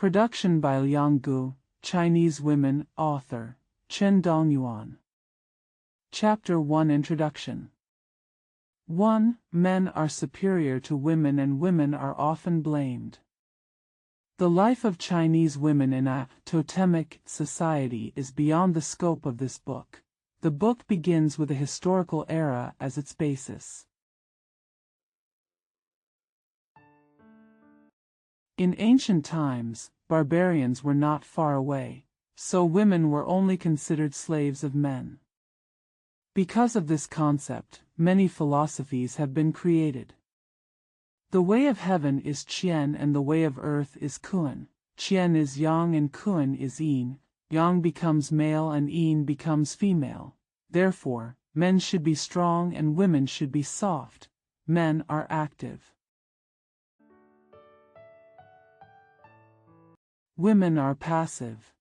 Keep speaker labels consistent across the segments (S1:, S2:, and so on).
S1: Production by Liang Gu, Chinese women, author, Chen Dongyuan. Chapter 1 Introduction 1. Men are superior to women and women are often blamed. The life of Chinese women in a totemic society is beyond the scope of this book. The book begins with a historical era as its basis. In ancient times, barbarians were not far away, so women were only considered slaves of men. Because of this concept, many philosophies have been created. The way of heaven is Qian and the way of earth is Kuan. Qian is yang and Kuan is yin. Yang becomes male and yin becomes female. Therefore, men should be strong and women should be soft. Men are active. Women are passive.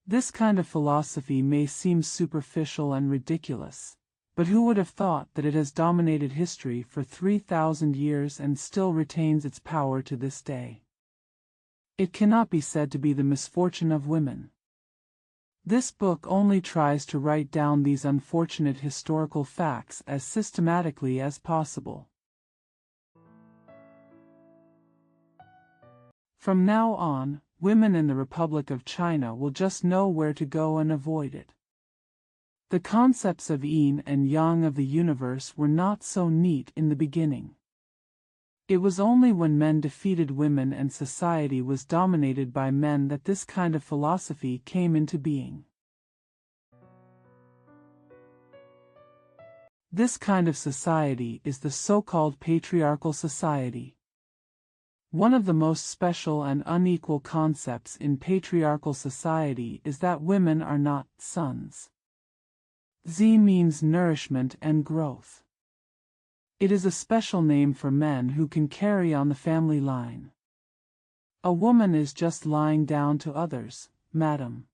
S1: This kind of philosophy may seem superficial and ridiculous, but who would have thought that it has dominated history for 3,000 years and still retains its power to this day? It cannot be said to be the misfortune of women. This book only tries to write down these unfortunate historical facts as systematically as possible. From now on, women in the Republic of China will just know where to go and avoid it. The concepts of yin and yang of the universe were not so neat in the beginning. It was only when men defeated women and society was dominated by men that this kind of philosophy came into being. This kind of society is the so-called patriarchal society. One of the most special and unequal concepts in patriarchal society is that women are not sons. Z means nourishment and growth. It is a special name for men who can carry on the family line. A woman is just lying down to others, madam.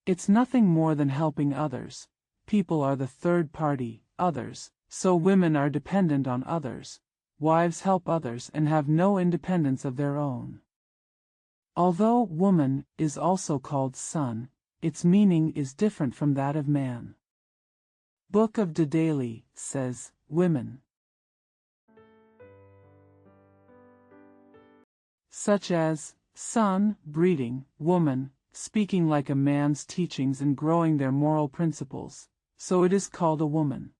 S1: It's nothing more than helping others. People are the third party, others. So women are dependent on others, wives help others and have no independence of their own. Although woman is also called son, its meaning is different from that of man. Book of the Daily says, women, such as, son, breeding, woman, speaking like a man's teachings and growing their moral principles, so it is called a woman.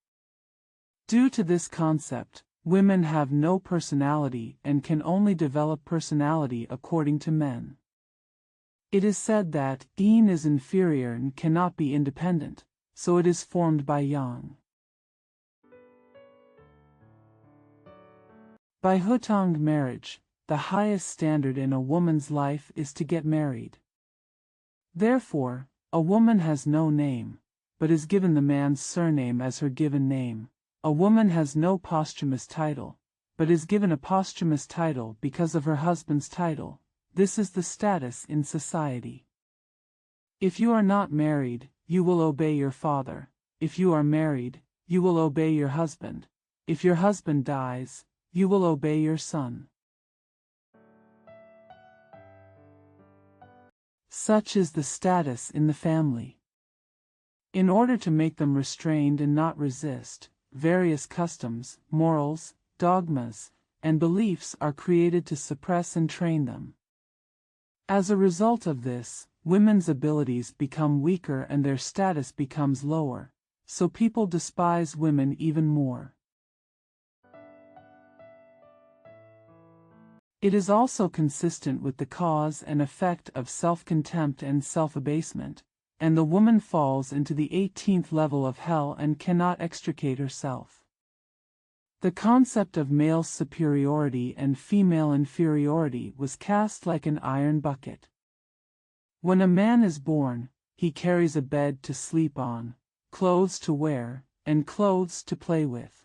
S1: Due to this concept, women have no personality and can only develop personality according to men. It is said that yin is inferior and cannot be independent, so it is formed by yang. By hutong marriage, the highest standard in a woman's life is to get married. Therefore, a woman has no name, but is given the man's surname as her given name. A woman has no posthumous title, but is given a posthumous title because of her husband's title. This is the status in society. If you are not married, you will obey your father. If you are married, you will obey your husband. If your husband dies, you will obey your son. Such is the status in the family. In order to make them restrained and not resist, various customs, morals, dogmas, and beliefs are created to suppress and train them. As a result of this, women's abilities become weaker and their status becomes lower, so people despise women even more. It is also consistent with the cause and effect of self-contempt and self-abasement, and the woman falls into the 18th level of hell and cannot extricate herself. The concept of male superiority and female inferiority was cast like an iron bucket. When a man is born, he carries a bed to sleep on, clothes to wear, and clothes to play with.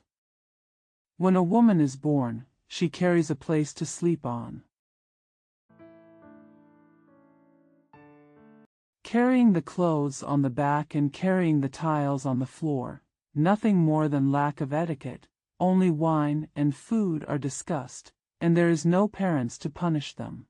S1: When a woman is born, she carries a place to sleep on. Carrying the clothes on the back and carrying the tiles on the floor, nothing more than lack of etiquette, only wine and food are discussed, and there is no parents to punish them.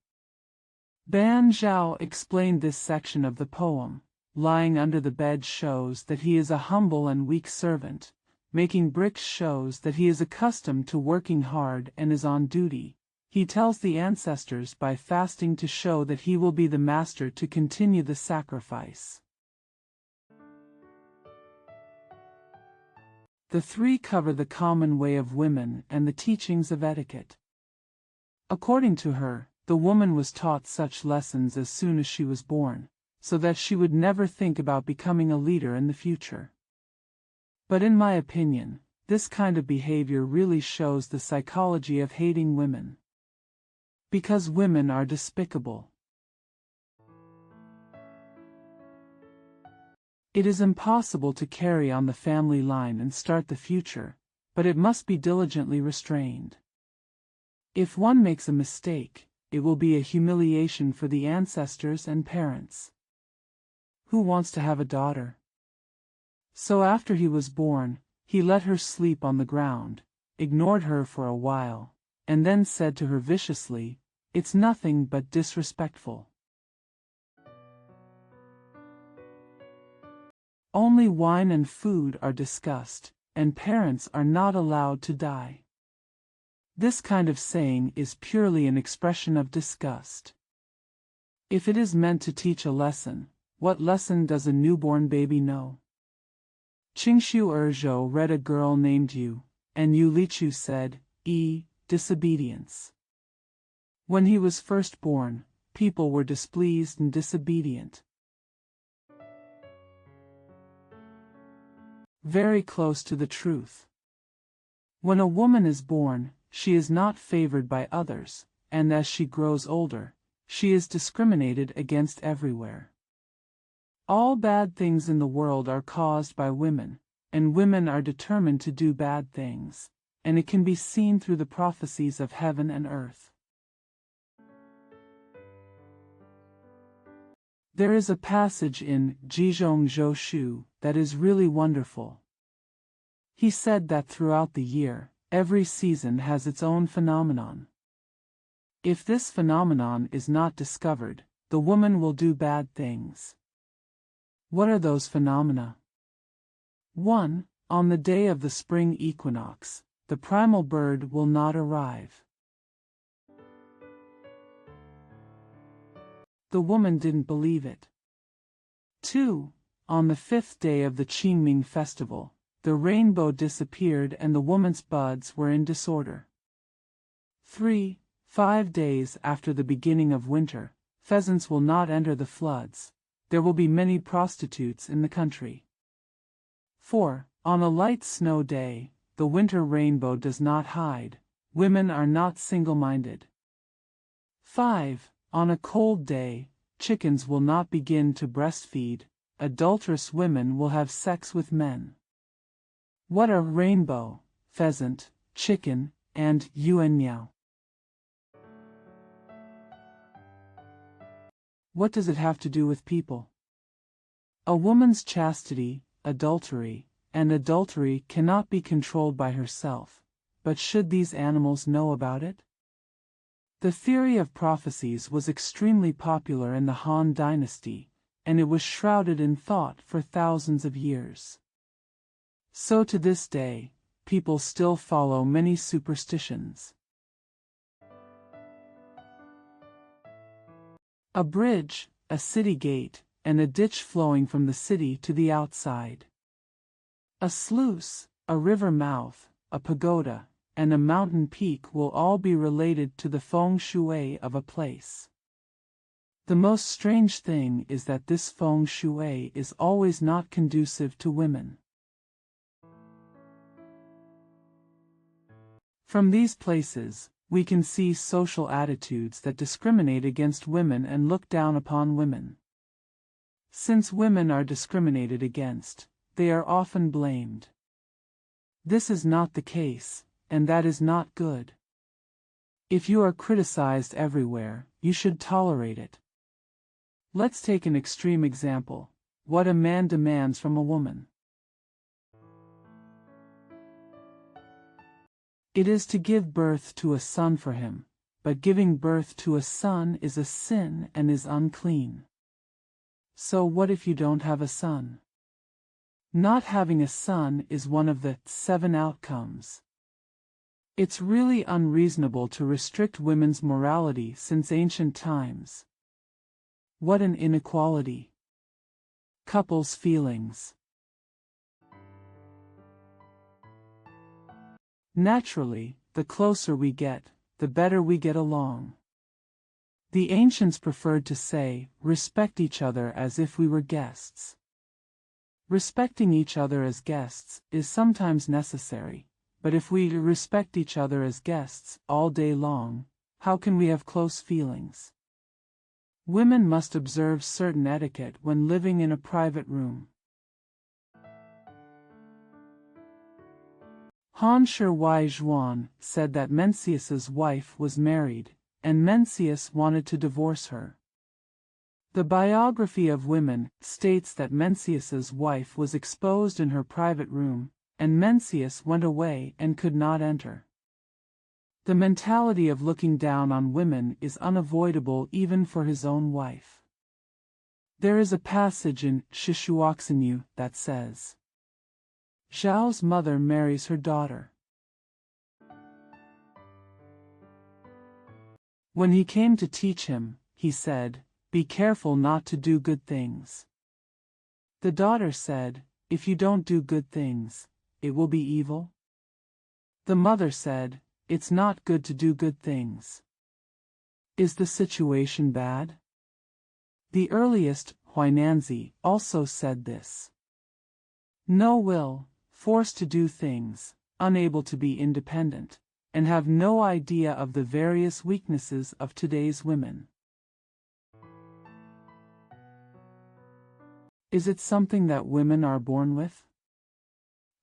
S1: Ban Zhao explained this section of the poem. Lying under the bed shows that he is a humble and weak servant. Making bricks shows that he is accustomed to working hard and is on duty. He tells the ancestors by fasting to show that he will be the master to continue the sacrifice. The three cover the common way of women and the teachings of etiquette. According to her, the woman was taught such lessons as soon as she was born, so that she would never think about becoming a leader in the future. But in my opinion, this kind of behavior really shows the psychology of hating women. Because women are despicable. It is impossible to carry on the family line and start the future, but it must be diligently restrained. If one makes a mistake, it will be a humiliation for the ancestors and parents. Who wants to have a daughter? So after he was born, he let her sleep on the ground, ignored her for a while, and then said to her viciously, "It's nothing but disrespectful. Only wine and food are discussed, and parents are not allowed to die." This kind of saying is purely an expression of disgust. If it is meant to teach a lesson, what lesson does a newborn baby know? Qingshu Erzhou read a girl named Yu, and Yu Lichu said, disobedience. When he was first born, people were displeased and disobedient. Very close to the truth. When a woman is born, she is not favored by others, and as she grows older, she is discriminated against everywhere. All bad things in the world are caused by women, and women are determined to do bad things, and it can be seen through the prophecies of heaven and earth. There is a passage in Jizhong Zhou that is really wonderful. He said that throughout the year, every season has its own phenomenon. If this phenomenon is not discovered, the woman will do bad things. What are those phenomena? 1. On the day of the spring equinox, the primal bird will not arrive. The woman didn't believe it. 2. On the 5th day of the Qingming festival, the rainbow disappeared and the woman's buds were in disorder. 3. 5 days after the beginning of winter, pheasants will not enter the floods. There will be many prostitutes in the country. 4. On a light snow day, the winter rainbow does not hide. Women are not single-minded. 5. On a cold day, chickens will not begin to breastfeed. Adulterous women will have sex with men. What are rainbow, pheasant, chicken, and yuan-miao? What does it have to do with people? A woman's chastity, adultery, and adultery cannot be controlled by herself, but should these animals know about it? The theory of prophecies was extremely popular in the Han Dynasty, and it was shrouded in thought for thousands of years. So to this day, people still follow many superstitions. A bridge, a city gate, and a ditch flowing from the city to the outside. A sluice, a river mouth, a pagoda, and a mountain peak will all be related to the feng shui of a place. The most strange thing is that this feng shui is always not conducive to women. From these places, we can see social attitudes that discriminate against women and look down upon women. Since women are discriminated against, they are often blamed. This is not the case, and that is not good. If you are criticized everywhere, you should tolerate it. Let's take an extreme example: what a man demands from a woman. It is to give birth to a son for him, but giving birth to a son is a sin and is unclean. So what if you don't have a son? Not having a son is one of the 7 outcomes. It's really unreasonable to restrict women's morality since ancient times. What an inequality. Couples' feelings. Naturally, the closer we get, the better we get along. The ancients preferred to say, respect each other as if we were guests. Respecting each other as guests is sometimes necessary, but if we respect each other as guests all day long, how can we have close feelings? Women must observe certain etiquette when living in a private room. Han Shi Huan said that Mencius's wife was married, and Mencius wanted to divorce her. The biography of women states that Mencius's wife was exposed in her private room, and Mencius went away and could not enter. The mentality of looking down on women is unavoidable even for his own wife. There is a passage in Shishuoxinyu that says, Zhao's mother marries her daughter. When he came to teach him, he said, "Be careful not to do good things." The daughter said, "If you don't do good things, it will be evil?" The mother said, "It's not good to do good things." Is the situation bad? The earliest Huainanzi also said this. No will, forced to do things, unable to be independent, and have no idea of the various weaknesses of today's women. Is it something that women are born with?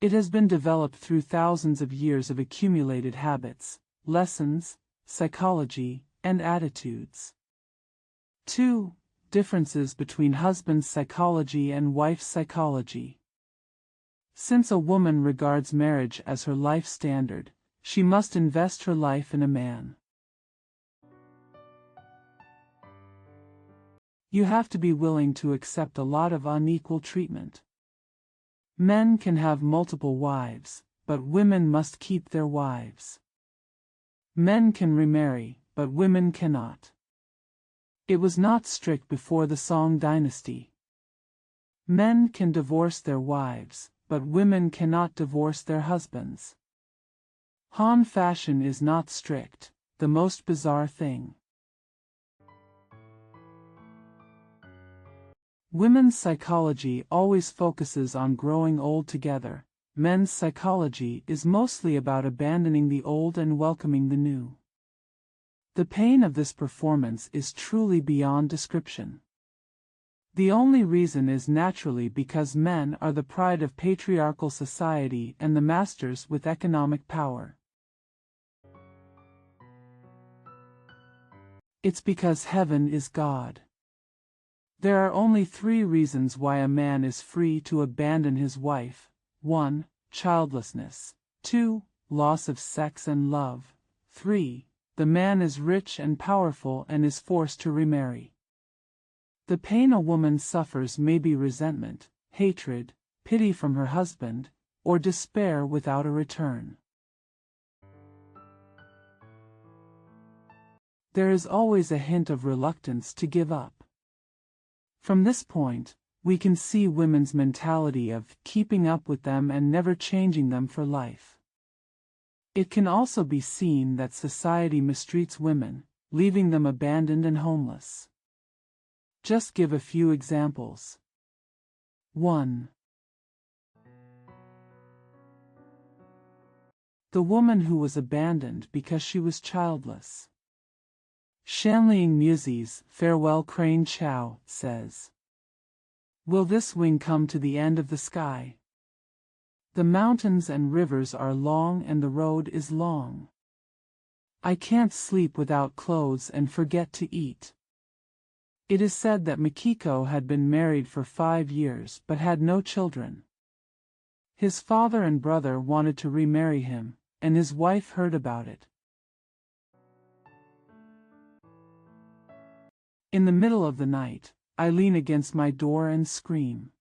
S1: It has been developed through thousands of years of accumulated habits, lessons, psychology, and attitudes. 2. Differences between husband's psychology and wife's psychology. Since a woman regards marriage as her life standard, she must invest her life in a man. You have to be willing to accept a lot of unequal treatment. Men can have multiple wives, but women must keep their wives. Men can remarry, but women cannot. It was not strict before the Song dynasty. Men can divorce their wives, but women cannot divorce their husbands. Han fashion is not strict, the most bizarre thing. Women's psychology always focuses on growing old together. Men's psychology is mostly about abandoning the old and welcoming the new. The pain of this performance is truly beyond description. The only reason is naturally because men are the pride of patriarchal society and the masters with economic power. It's because heaven is God. There are only 3 reasons why a man is free to abandon his wife. 1. Childlessness. 2. Loss of sex and love. 3. The man is rich and powerful and is forced to remarry. The pain a woman suffers may be resentment, hatred, pity from her husband, or despair without a return. There is always a hint of reluctance to give up. From this point, we can see women's mentality of keeping up with them and never changing them for life. It can also be seen that society mistreats women, leaving them abandoned and homeless. Just give a few examples. 1. The woman who was abandoned because she was childless. Shanliang Muse's Farewell Crane Chow says, "Will this wing come to the end of the sky? The mountains and rivers are long and the road is long. I can't sleep without clothes and forget to eat." It is said that Mikiko had been married for 5 years but had no children. His father and brother wanted to remarry him, and his wife heard about it. In the middle of the night, I lean against my door and scream.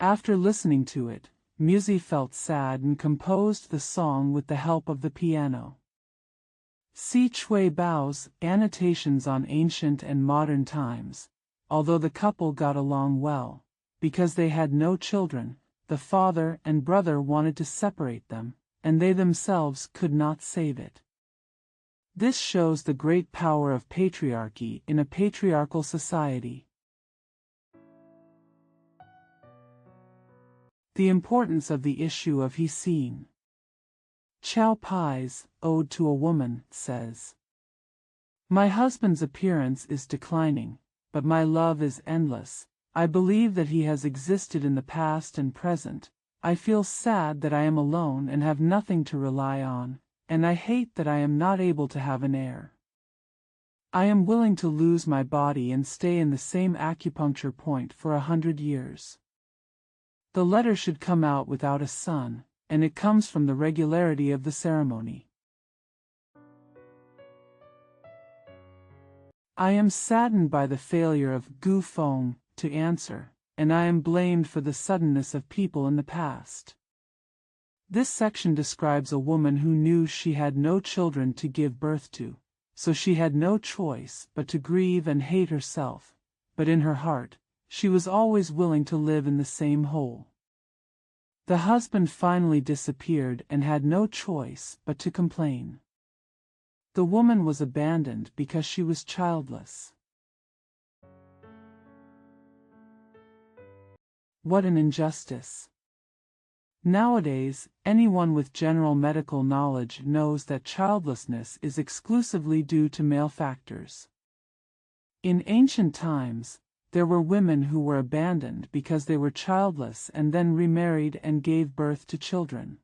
S1: After listening to it, Musi felt sad and composed the song with the help of the piano. See Chui Bao's Annotations on Ancient and Modern Times. Although the couple got along well, because they had no children, the father and brother wanted to separate them, and they themselves could not save it. This shows the great power of patriarchy in a patriarchal society. The importance of the issue of he seen. Chow Pai's Ode to a Woman says, "My husband's appearance is declining, but my love is endless. I believe that he has existed in the past and present. I feel sad that I am alone and have nothing to rely on, and I hate that I am not able to have an heir. I am willing to lose my body and stay in the same acupuncture point for 100 years. The letter should come out without a son, and it comes from the regularity of the ceremony. I am saddened by the failure of Gu Feng to answer, and I am blamed for the suddenness of people in the past." This section describes a woman who knew she had no children to give birth to, so she had no choice but to grieve and hate herself, but in her heart, she was always willing to live in the same hole. The husband finally disappeared and had no choice but to complain. The woman was abandoned because she was childless. What an injustice! Nowadays, anyone with general medical knowledge knows that childlessness is exclusively due to male factors. In ancient times, there were women who were abandoned because they were childless and then remarried and gave birth to children.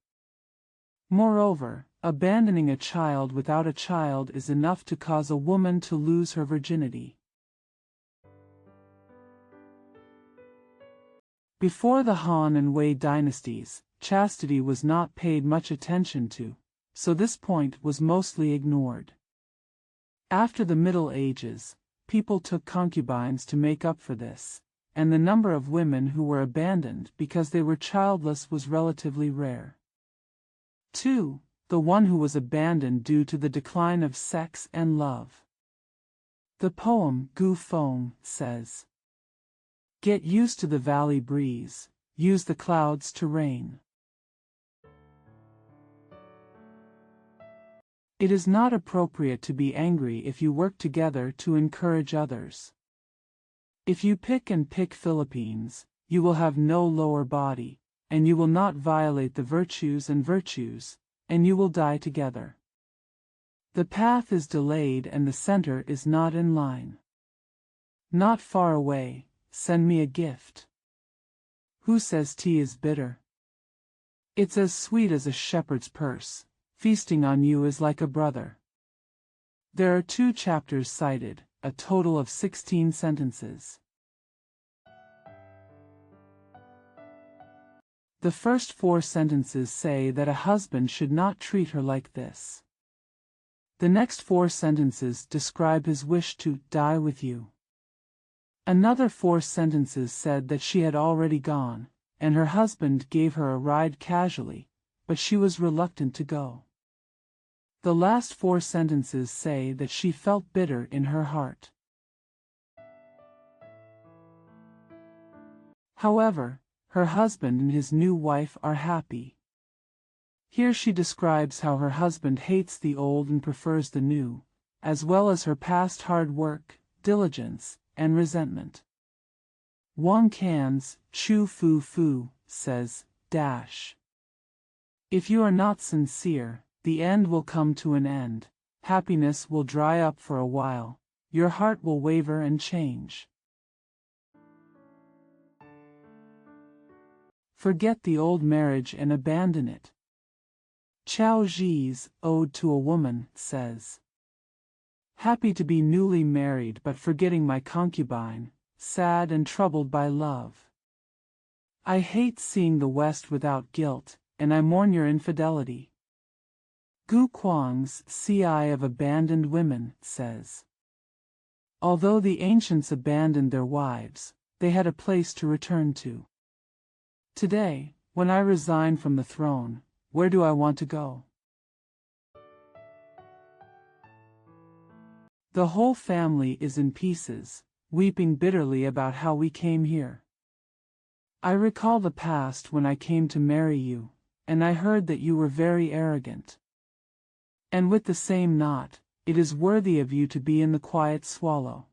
S1: Moreover, abandoning a child without a child is enough to cause a woman to lose her virginity. Before the Han and Wei dynasties, chastity was not paid much attention to, so this point was mostly ignored. After the Middle Ages, people took concubines to make up for this, and the number of women who were abandoned because they were childless was relatively rare. 2. The one who was abandoned due to the decline of sex and love. The poem Gu Feng says, "Get used to the valley breeze, use the clouds to rain." It is not appropriate to be angry if you work together to encourage others. If you pick Philippines, you will have no lower body, and you will not violate the virtues, and you will die together. The path is delayed and the center is not in line. Not far away, send me a gift. Who says tea is bitter? It's as sweet as a shepherd's purse. Feasting on you is like a brother. There are 2 chapters cited, a total of 16 sentences. The first 4 sentences say that a husband should not treat her like this. The next 4 sentences describe his wish to die with you. Another 4 sentences said that she had already gone, and her husband gave her a ride casually, but she was reluctant to go. The last 4 sentences say that she felt bitter in her heart. However, her husband and his new wife are happy. Here she describes how her husband hates the old and prefers the new, as well as her past hard work, diligence, and resentment. Wang Can's Chu Fu Fu says, "If you are not sincere, the end will come to an end, happiness will dry up for a while, your heart will waver and change. Forget the old marriage and abandon it." Chao Zhi's Ode to a Woman says, "Happy to be newly married but forgetting my concubine, sad and troubled by love. I hate seeing the West without guilt, and I mourn your infidelity. Gu Kuang's CI of Abandoned Women says, although the ancients abandoned their wives, they had a place to return to. Today, when I resign from the throne, where do I want to go? The whole family is in pieces, weeping bitterly about how we came here. I recall the past when I came to marry you, and I heard that you were very arrogant. And with the same knot, it is worthy of you to be in the quiet swallow.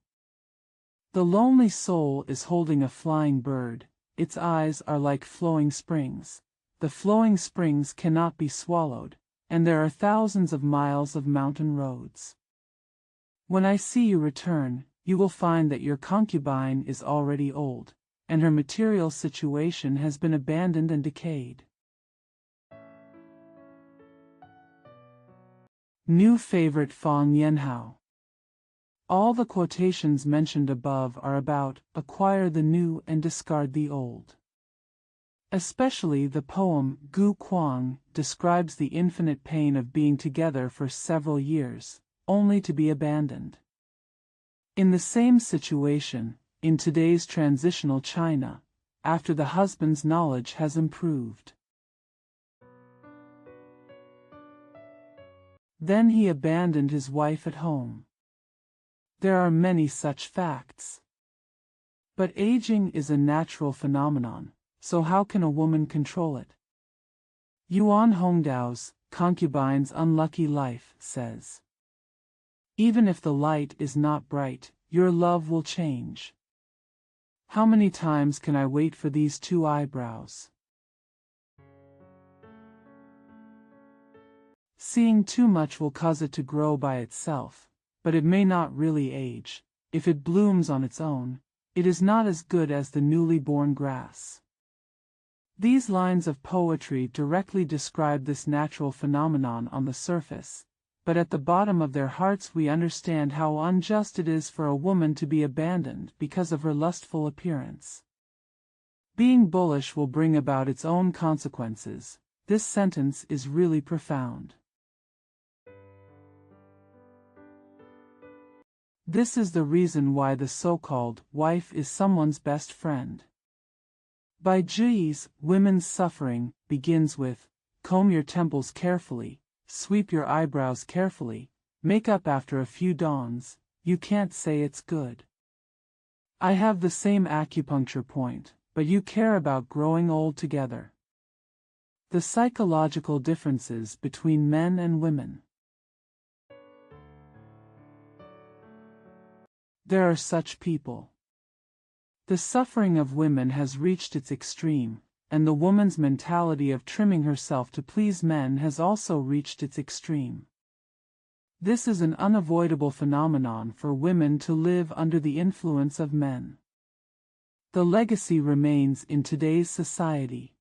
S1: The lonely soul is holding a flying bird, its eyes are like flowing springs. The flowing springs cannot be swallowed, and there are thousands of miles of mountain roads. When I see you return, you will find that your concubine is already old, and her material situation has been abandoned and decayed. New favorite Fang Yanhao. All the quotations mentioned above are about acquire the new and discard the old. Especially the poem Gu Kuang describes the infinite pain of being together for several years, only to be abandoned. In the same situation, in today's transitional China, after the husband's knowledge has improved, then he abandoned his wife at home. There are many such facts. But aging is a natural phenomenon, so how can a woman control it? Yuan Hongdao's Concubine's Unlucky Life says, even if the light is not bright, your love will change. How many times can I wait for these two eyebrows? Seeing too much will cause it to grow by itself, but it may not really age. If it blooms on its own, it is not as good as the newly born grass. These lines of poetry directly describe this natural phenomenon on the surface, but at the bottom of their hearts we understand how unjust it is for a woman to be abandoned because of her lustful appearance. Being bullish will bring about its own consequences. This sentence is really profound. This is the reason why the so-called wife is someone's best friend. By Zhi's Women's Suffering begins with, comb your temples carefully, sweep your eyebrows carefully, make up after a few dawns, you can't say it's good. I have the same acupuncture point, but you care about growing old together. The psychological differences between men and women. There are such people. The suffering of women has reached its extreme, and the woman's mentality of trimming herself to please men has also reached its extreme. This is an unavoidable phenomenon for women to live under the influence of men. The legacy remains in today's society.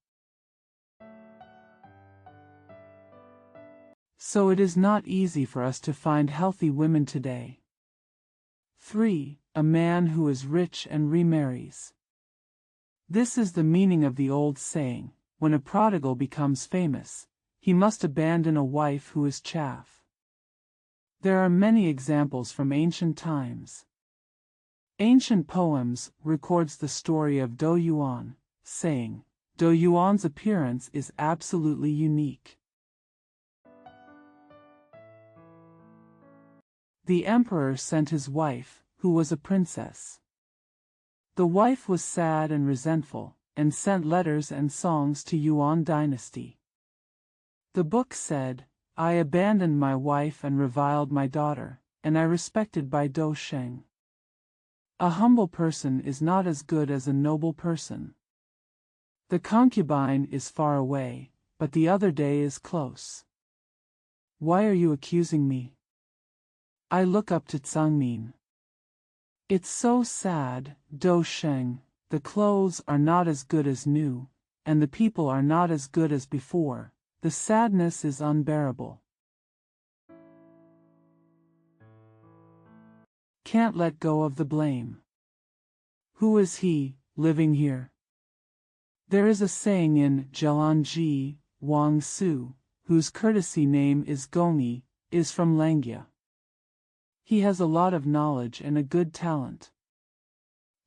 S1: So it is not easy for us to find healthy women today. 3. A man who is rich and remarries. This is the meaning of the old saying, when a prodigal becomes famous, he must abandon a wife who is chaff. There are many examples from ancient times. Ancient poems records the story of Do Yuan, saying, Do Yuan's appearance is absolutely unique. The emperor sent his wife, who was a princess. The wife was sad and resentful, and sent letters and songs to Yuan dynasty. The book said, I abandoned my wife and reviled my daughter, and I respected by Do Sheng. A humble person is not as good as a noble person. The concubine is far away, but the other day is close. Why are you accusing me? I look up to Tsangmin. It's so sad, Do Sheng, the clothes are not as good as new, and the people are not as good as before. The sadness is unbearable. Can't let go of the blame. Who is he, living here? There is a saying in Zhelanji, Wang Su, whose courtesy name is Goni, is from Langia. He has a lot of knowledge and a good talent.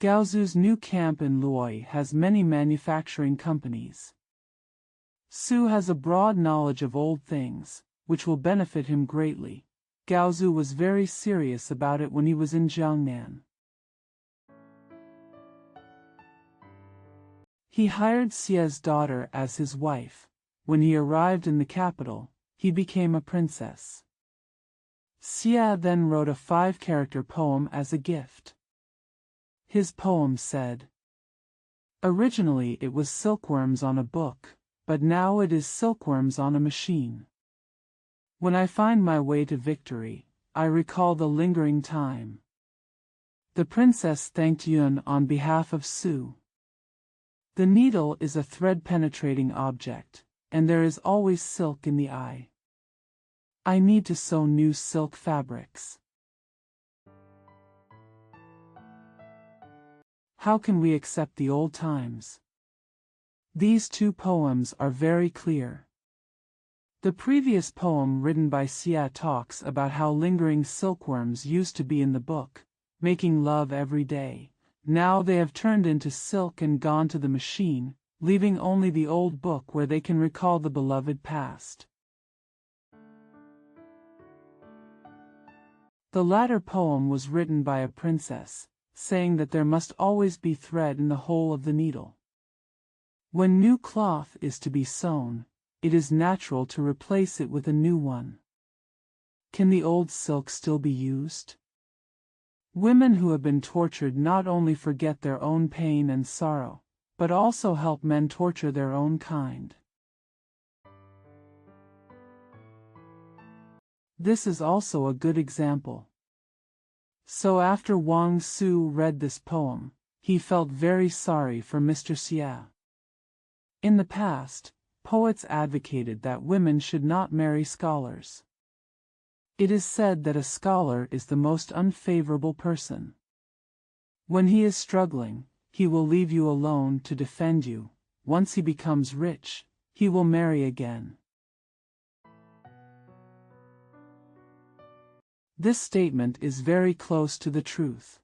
S1: Gaozu's new camp in Luoy has many manufacturing companies. Su has a broad knowledge of old things, which will benefit him greatly. Gaozu was very serious about it when he was in Jiangnan. He hired Xie's daughter as his wife. When he arrived in the capital, he became a princess. Xie then wrote a 5-character poem as a gift. His poem said, "Originally it was silkworms on a book, but now it is silkworms on a machine. When I find my way to victory, I recall the lingering time." The princess thanked Yun on behalf of Su. The needle is a thread-penetrating object, and there is always silk in the eye. I need to sew new silk fabrics. How can we accept the old times? These 2 poems are very clear. The previous poem written by Xie talks about how lingering silkworms used to be in the book, making love every day. Now they have turned into silk and gone to the machine, leaving only the old book where they can recall the beloved past. The latter poem was written by a princess, saying that there must always be thread in the hole of the needle. When new cloth is to be sewn, it is natural to replace it with a new one. Can the old silk still be used? Women who have been tortured not only forget their own pain and sorrow, but also help men torture their own kind. This is also a good example. So after Wang Su read this poem, he felt very sorry for Mr. Xie. In the past, poets advocated that women should not marry scholars. It is said that a scholar is the most unfavorable person. When he is struggling, he will leave you alone to defend you. Once he becomes rich, he will marry again. This statement is very close to the truth.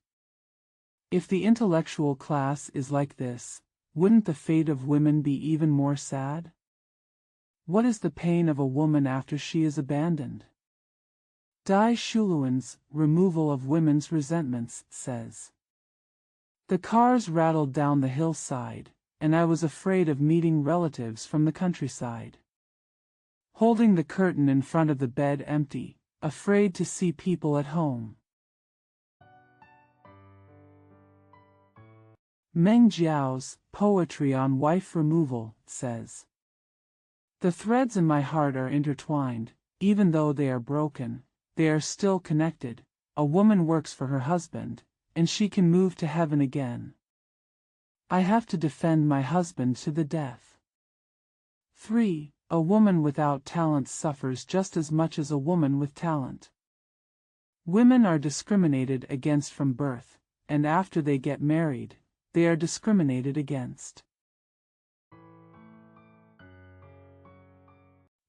S1: If the intellectual class is like this, wouldn't the fate of women be even more sad? What is the pain of a woman after she is abandoned? Dai Shuluan's Removal of Women's Resentments says, "The cars rattled down the hillside, and I was afraid of meeting relatives from the countryside. Holding the curtain in front of the bed empty, afraid to see people at home." Meng Jiao's Poetry on Wife Removal says, "The threads in my heart are intertwined, even though they are broken. They are still connected. A woman works for her husband, and she can move to heaven again. I have to defend my husband to the death." 3. A woman without talent suffers just as much as a woman with talent. Women are discriminated against from birth, and after they get married, they are discriminated against.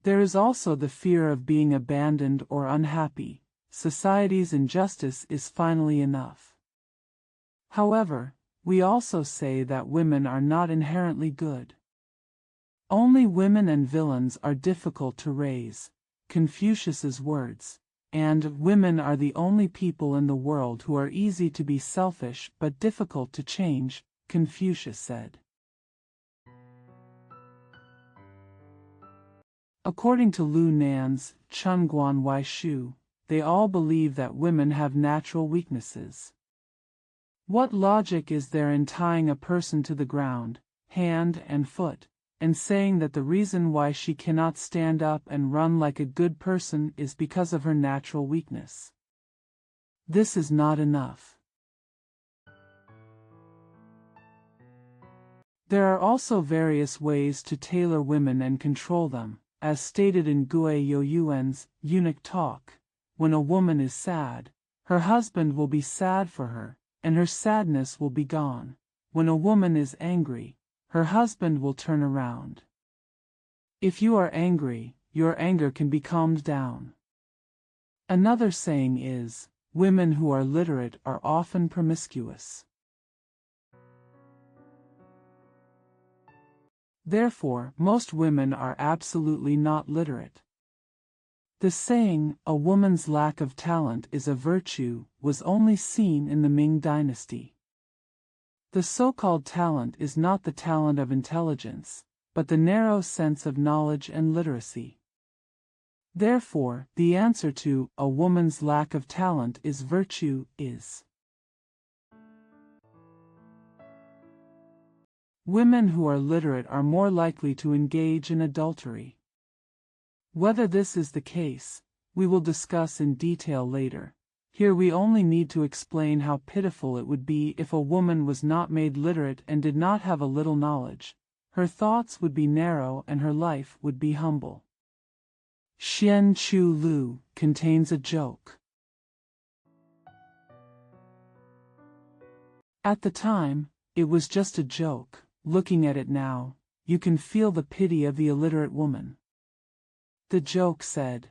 S1: There is also the fear of being abandoned or unhappy. Society's injustice is finally enough. However, we also say that women are not inherently good. Only women and villains are difficult to raise, Confucius's words, and women are the only people in the world who are easy to be selfish but difficult to change, Confucius said. According to Lu Nan's Chunguan Wai Shu, they all believe that women have natural weaknesses. What logic is there in tying a person to the ground, hand and foot, and saying that the reason why she cannot stand up and run like a good person is because of her natural weakness? This is not enough. There are also various ways to tailor women and control them, as stated in Gui Youyuan's Eunuch Talk. When a woman is sad, her husband will be sad for her, and her sadness will be gone. When a woman is angry, her husband will turn around. If you are angry, your anger can be calmed down. Another saying is, women who are literate are often promiscuous. Therefore, most women are absolutely not literate. The saying, a woman's lack of talent is a virtue, was only seen in the Ming Dynasty. The so-called talent is not the talent of intelligence, but the narrow sense of knowledge and literacy. Therefore, the answer to, a woman's lack of talent is virtue, is. Women who are literate are more likely to engage in adultery. Whether this is the case, we will discuss in detail later. Here we only need to explain how pitiful it would be if a woman was not made literate and did not have a little knowledge. Her thoughts would be narrow and her life would be humble. Xian Chu Lu contains a joke. At the time, it was just a joke. Looking at it now, you can feel the pity of the illiterate woman. The joke said,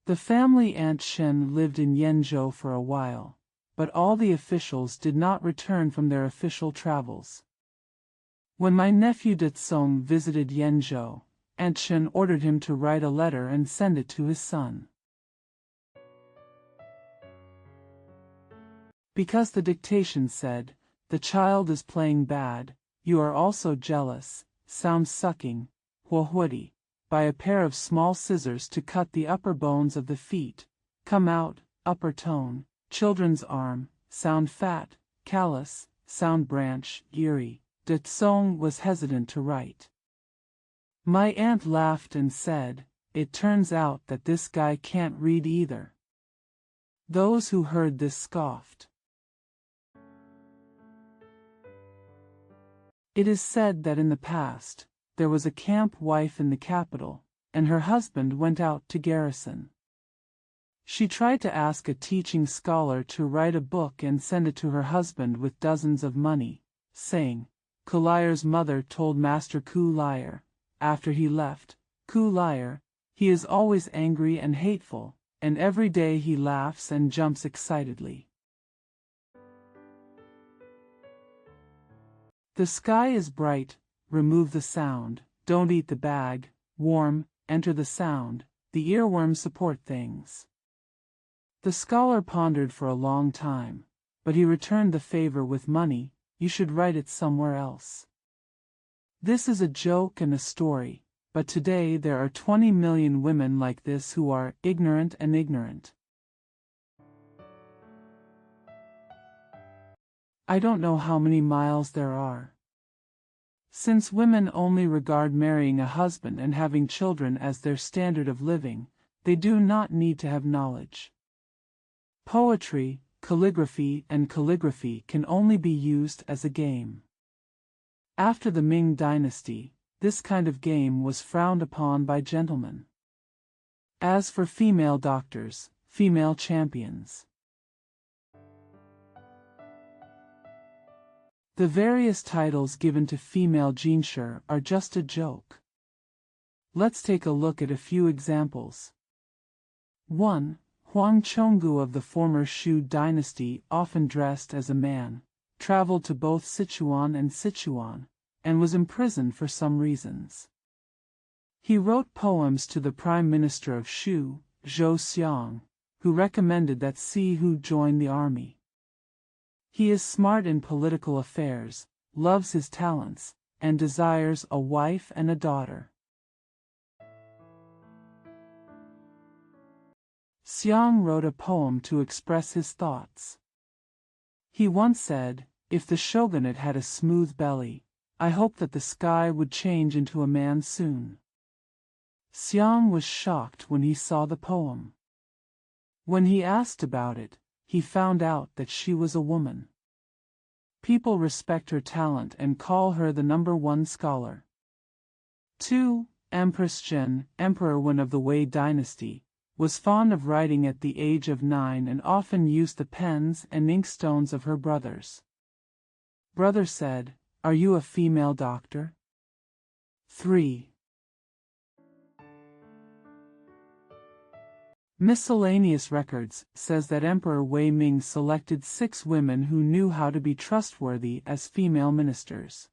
S1: the family Aunt Shen lived in Yenzhou for a while, but all the officials did not return from their official travels. When my nephew Detsong visited Yenzhou, Aunt Shen ordered him to write a letter and send it to his son. Because the dictation said, the child is playing bad, you are also jealous, sounds sucking, huohuodi, by a pair of small scissors to cut the upper bones of the feet, come out, upper tone, children's arm, sound fat, callus, sound branch, Yuri. Detsong was hesitant to write. My aunt laughed and said, it turns out that this guy can't read either. Those who heard this scoffed. It is said that in the past, there was a camp wife in the capital, and her husband went out to garrison. She tried to ask a teaching scholar to write a book and send it to her husband with dozens of money, saying, Ku Liar's mother told Master Ku Liar, after he left, Ku Liar, he is always angry and hateful, and every day he laughs and jumps excitedly. The sky is bright, remove the sound, don't eat the bag, warm, enter the sound, the earworms support things. The scholar pondered for a long time, but he returned the favor with money, you should write it somewhere else. This is a joke and a story, but today there are 20 million women like this who are ignorant and ignorant. I don't know how many miles there are. Since women only regard marrying a husband and having children as their standard of living, they do not need to have knowledge. Poetry, calligraphy, and calligraphy can only be used as a game. After the Ming Dynasty, this kind of game was frowned upon by gentlemen. As for female doctors, female champions, the various titles given to female genshur are just a joke. Let's take a look at a few examples. 1. Huang Chonggu of the former Shu dynasty, often dressed as a man, traveled to both Sichuan and Sichuan, and was imprisoned for some reasons. He wrote poems to the Prime Minister of Shu, Zhou Xiang, who recommended that Si Hu join the army. He is smart in political affairs, loves his talents, and desires a wife and a daughter. Xiang wrote a poem to express his thoughts. He once said, if the shogunate had a smooth belly, I hope that the sky would change into a man soon. Xiang was shocked when he saw the poem. When he asked about it, he found out that she was a woman. People respect her talent and call her the #1 scholar. 2. Empress Zhen, Emperor Wen of the Wei dynasty, was fond of writing at the age of 9 and often used the pens and inkstones of her brothers. Brother said, "Are you a female doctor?" 3. Miscellaneous Records says that Emperor Wei Ming selected 6 women who knew how to be trustworthy as female ministers.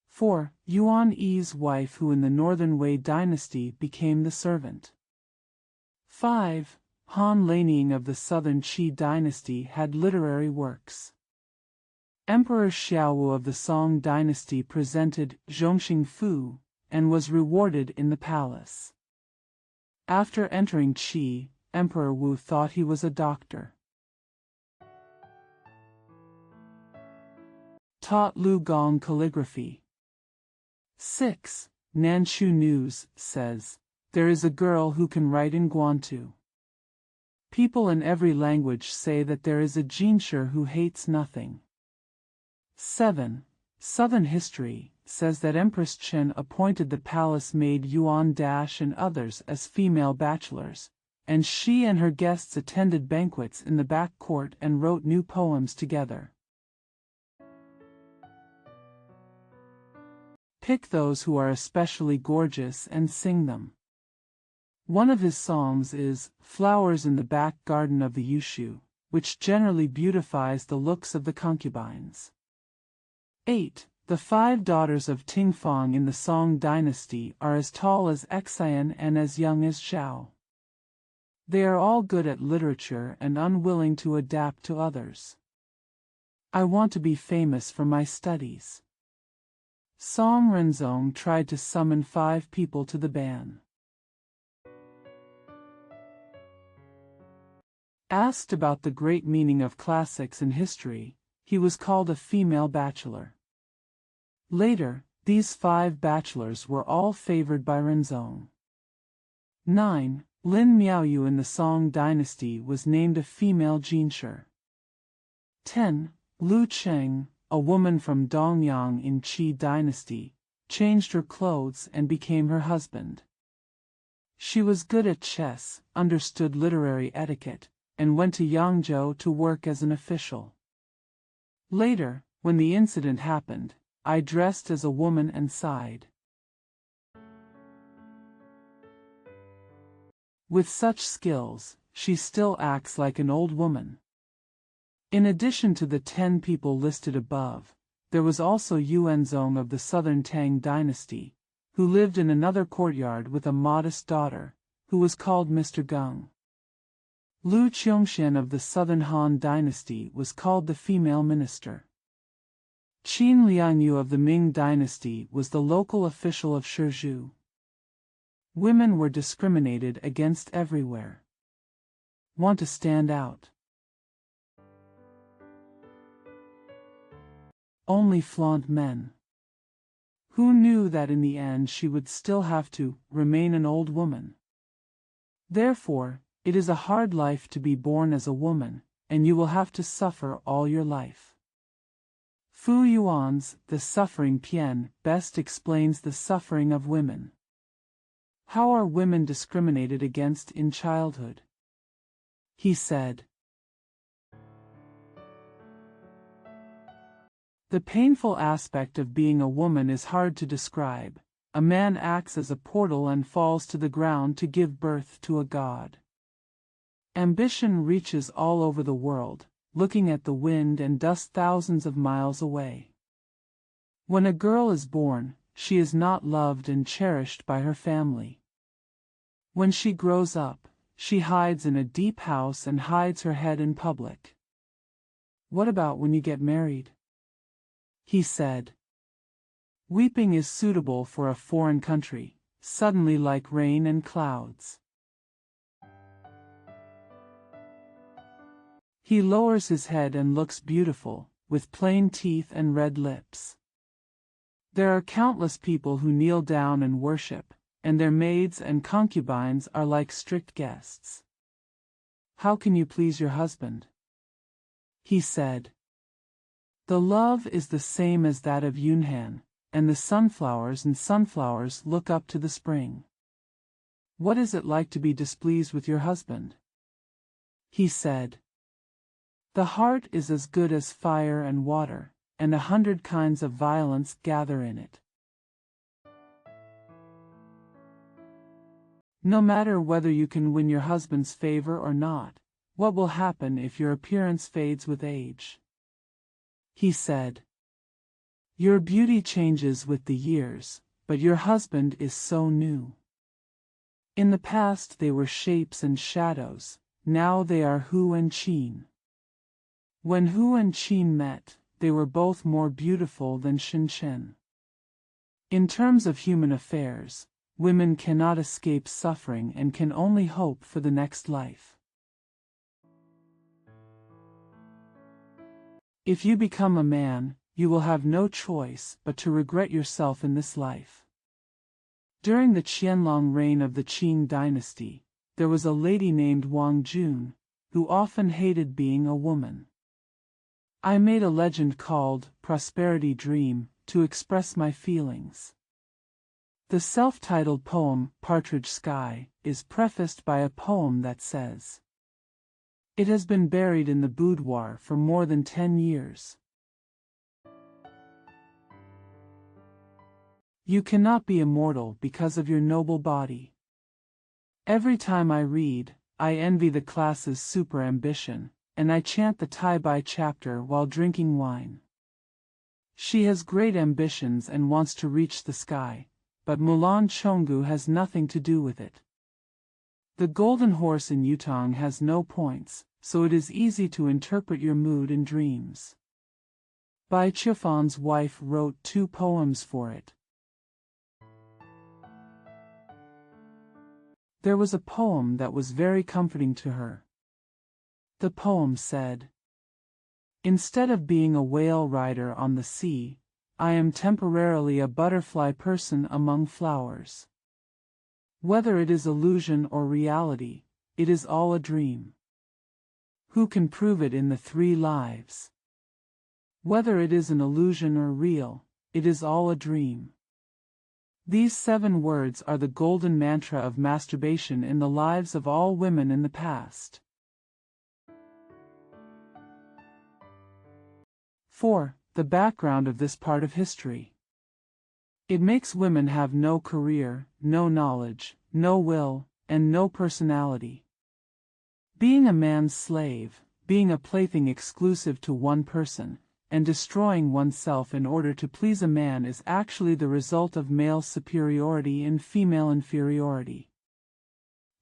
S1: 4. Yuan Yi's wife, who in the Northern Wei dynasty became the servant. 5. Han Lanying of the Southern Qi dynasty had literary works. Emperor Xiaowu of the Song dynasty presented Zhongxing Fu and was rewarded in the palace. After entering Qi, Emperor Wu thought he was a doctor. Taught Lu Gong calligraphy. 6. Nanchu News says, there is a girl who can write in Guantu. People in every language say that there is a Jinsher who hates nothing. 7. Southern History says that Empress Chen appointed the palace maid Yuan Dash and others as female bachelors, and she and her guests attended banquets in the back court and wrote new poems together. Pick those who are especially gorgeous and sing them. One of his songs is Flowers in the Back Garden of the Yushu, which generally beautifies the looks of the concubines. 8. The 5 daughters of Tingfang in the Song dynasty are as tall as Xian and as young as Zhao. They are all good at literature and unwilling to adapt to others. I want to be famous for my studies. Song Renzong tried to summon 5 people to the ban. Asked about the great meaning of classics in history, he was called a female bachelor. Later, these 5 bachelors were all favored by Renzong. 9. Lin Miaoyu in the Song dynasty was named a female Jinsher. 10. Lu Cheng, a woman from Dongyang in Qi dynasty, changed her clothes and became her husband. She was good at chess, understood literary etiquette, and went to Yangzhou to work as an official. Later, when the incident happened, I dressed as a woman and sighed. With such skills, she still acts like an old woman. In addition to the 10 people listed above, there was also Yuanzong of the Southern Tang dynasty, who lived in another courtyard with a modest daughter, who was called Mr. Gung. Lu Qiongxian of the Southern Han dynasty was called the female minister. Qin Liangyu of the Ming dynasty was the local official of Shizhou. Women were discriminated against everywhere. Want to stand out. Only flaunt men. Who knew that in the end she would still have to remain an old woman? Therefore, it is a hard life to be born as a woman, and you will have to suffer all your life. Fu Yuan's The Suffering Pian best explains the suffering of women. How are women discriminated against in childhood? He said, the painful aspect of being a woman is hard to describe. A man acts as a portal and falls to the ground to give birth to a god. Ambition reaches all over the world, looking at the wind and dust thousands of miles away. When a girl is born, she is not loved and cherished by her family. When she grows up, she hides in a deep house and hides her head in public. What about when you get married? He said. Weeping is suitable for a foreign country, suddenly like rain and clouds. He lowers his head and looks beautiful, with plain teeth and red lips. There are countless people who kneel down and worship, and their maids and concubines are like strict guests. How can you please your husband? He said. The love is the same as that of Yunhan, and the sunflowers look up to the spring. What is it like to be displeased with your husband? He said. The heart is as good as fire and water, and 100 kinds of violence gather in it. No matter whether you can win your husband's favor or not, what will happen if your appearance fades with age? He said, your beauty changes with the years, but your husband is so new. In the past they were shapes and shadows, now they are Hu and Qin. When Hu and Qin met, they were both more beautiful than Shen Chen. In terms of human affairs, women cannot escape suffering and can only hope for the next life. If you become a man, you will have no choice but to regret yourself in this life. During the Qianlong reign of the Qing dynasty, there was a lady named Wang Jun, who often hated being a woman. I made a legend called Prosperity Dream to express my feelings. The self-titled poem, Partridge Sky, is prefaced by a poem that says, it has been buried in the boudoir for more than 10 years. You cannot be immortal because of your noble body. Every time I read, I envy the class's super ambition, and I chant the Tai Bai chapter while drinking wine. She has great ambitions and wants to reach the sky, but Mulan Chonggu has nothing to do with it. The golden horse in Yutong has no points, so it is easy to interpret your mood in dreams. Bai Qifan's wife wrote 2 poems for it. There was a poem that was very comforting to her. The poem said, instead of being a whale rider on the sea, I am temporarily a butterfly person among flowers. Whether it is illusion or reality, it is all a dream. Who can prove it in the 3 lives? Whether it is an illusion or real, it is all a dream. These 7 words are the golden mantra of masturbation in the lives of all women in the past. 4. The background of this part of history. It makes women have no career, no knowledge, no will, and no personality. Being a man's slave, being a plaything exclusive to one person, and destroying oneself in order to please a man is actually the result of male superiority and female inferiority.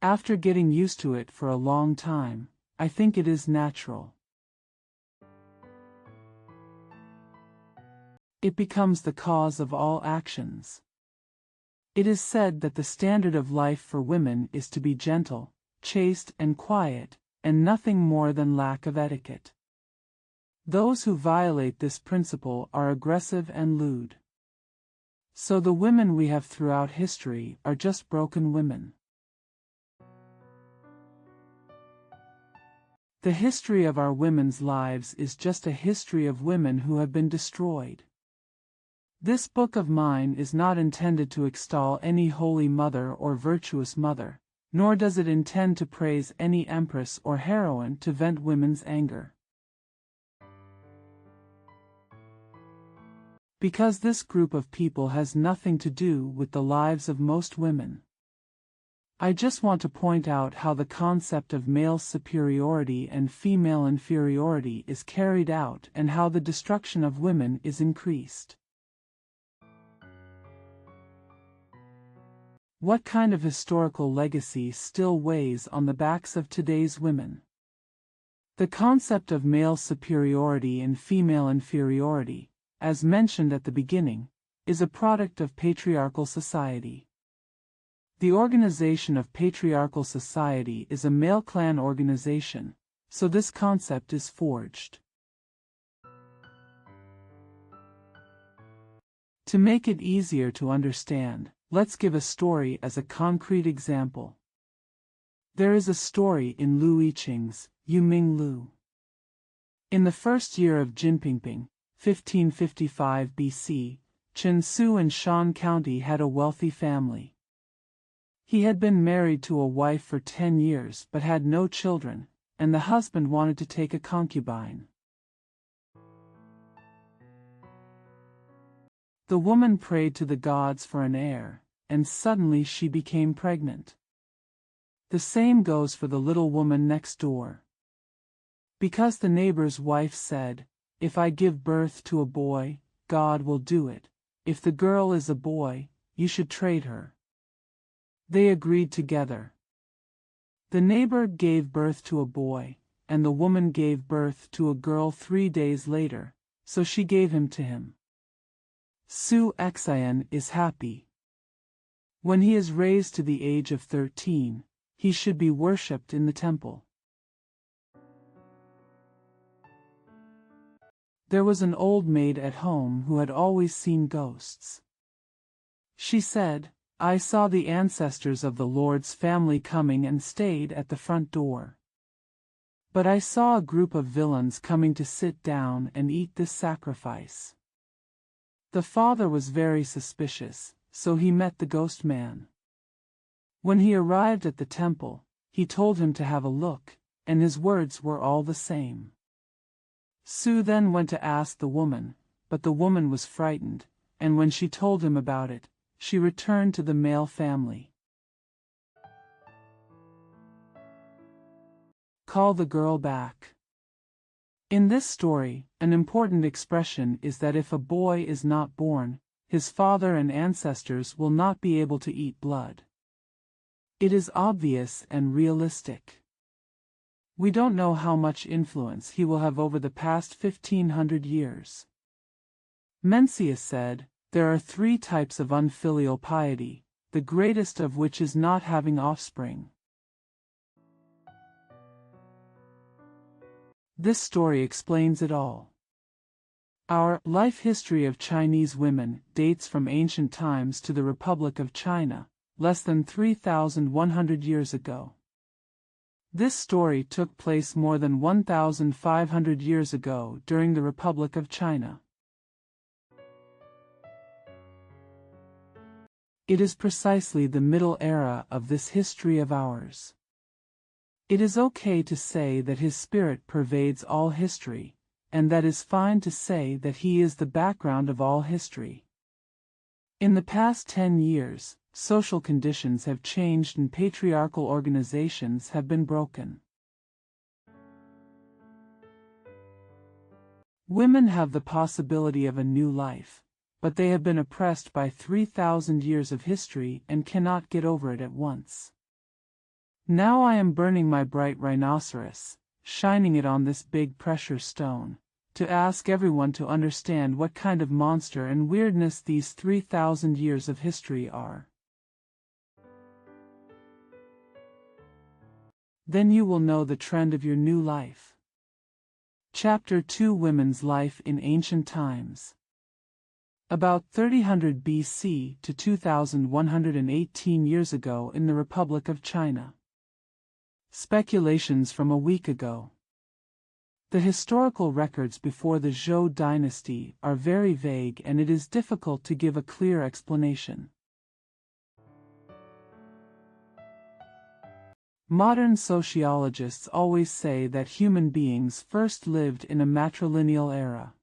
S1: After getting used to it for a long time, I think it is natural. It becomes the cause of all actions. It is said that the standard of life for women is to be gentle, chaste and quiet, and nothing more than lack of etiquette. Those who violate this principle are aggressive and lewd. So the women we have throughout history are just broken women. The history of our women's lives is just a history of women who have been destroyed. This book of mine is not intended to extol any holy mother or virtuous mother, nor does it intend to praise any empress or heroine to vent women's anger. Because this group of people has nothing to do with the lives of most women. I just want to point out how the concept of male superiority and female inferiority is carried out and how the destruction of women is increased. What kind of historical legacy still weighs on the backs of today's women? The concept of male superiority and female inferiority, as mentioned at the beginning, is a product of patriarchal society. The organization of patriarchal society is a male clan organization, so this concept is forged. To make it easier to understand, let's give a story as a concrete example. There is a story in Lu Yiqing's Yu Ming Lu. In the first year of Jinpingping, 1555 BC, Chen Su in Shan County had a wealthy family. He had been married to a wife for 10 years but had no children, and the husband wanted to take a concubine. The woman prayed to the gods for an heir, and suddenly she became pregnant. The same goes for the little woman next door. Because the neighbor's wife said, "If I give birth to a boy, God will do it. If the girl is a boy, you should trade her." They agreed together. The neighbor gave birth to a boy, and the woman gave birth to a girl 3 days later, so she gave him to him. Su Xian is happy. When he is raised to the age of 13, he should be worshipped in the temple. There was an old maid at home who had always seen ghosts. She said, "I saw the ancestors of the Lord's family coming and stayed at the front door. But I saw a group of villains coming to sit down and eat this sacrifice." The father was very suspicious, so he met the ghost man. When he arrived at the temple, he told him to have a look, and his words were all the same. Su then went to ask the woman, but the woman was frightened, and when she told him about it, she returned to the male family. Call the girl back. In this story, an important expression is that if a boy is not born, his father and ancestors will not be able to eat blood. It is obvious and realistic. We don't know how much influence he will have over the past 1500 years. Mencius said, "There are 3 types of unfilial piety, the greatest of which is not having offspring." This story explains it all. Our life history of Chinese women dates from ancient times to the Republic of China, less than 3,100 years ago. This story took place more than 1,500 years ago during the Republic of China. It is precisely the middle era of this history of ours. It is okay to say that his spirit pervades all history, and that is fine to say that he is the background of all history. In the past 10 years, social conditions have changed and patriarchal organizations have been broken. Women have the possibility of a new life, but they have been oppressed by 3,000 years of history and cannot get over it at once. Now I am burning my bright rhinoceros, shining it on this big pressure stone, to ask everyone to understand what kind of monster and weirdness these 3,000 years of history are. Then you will know the trend of your new life. Chapter 2: Women's Life in Ancient Times. About 300 BC to 2118 years ago in the Republic of China. Speculations from a week ago. The historical records before the Zhou dynasty are very vague and it is difficult to give a clear explanation. Modern sociologists always say that human beings first lived in a matrilineal era.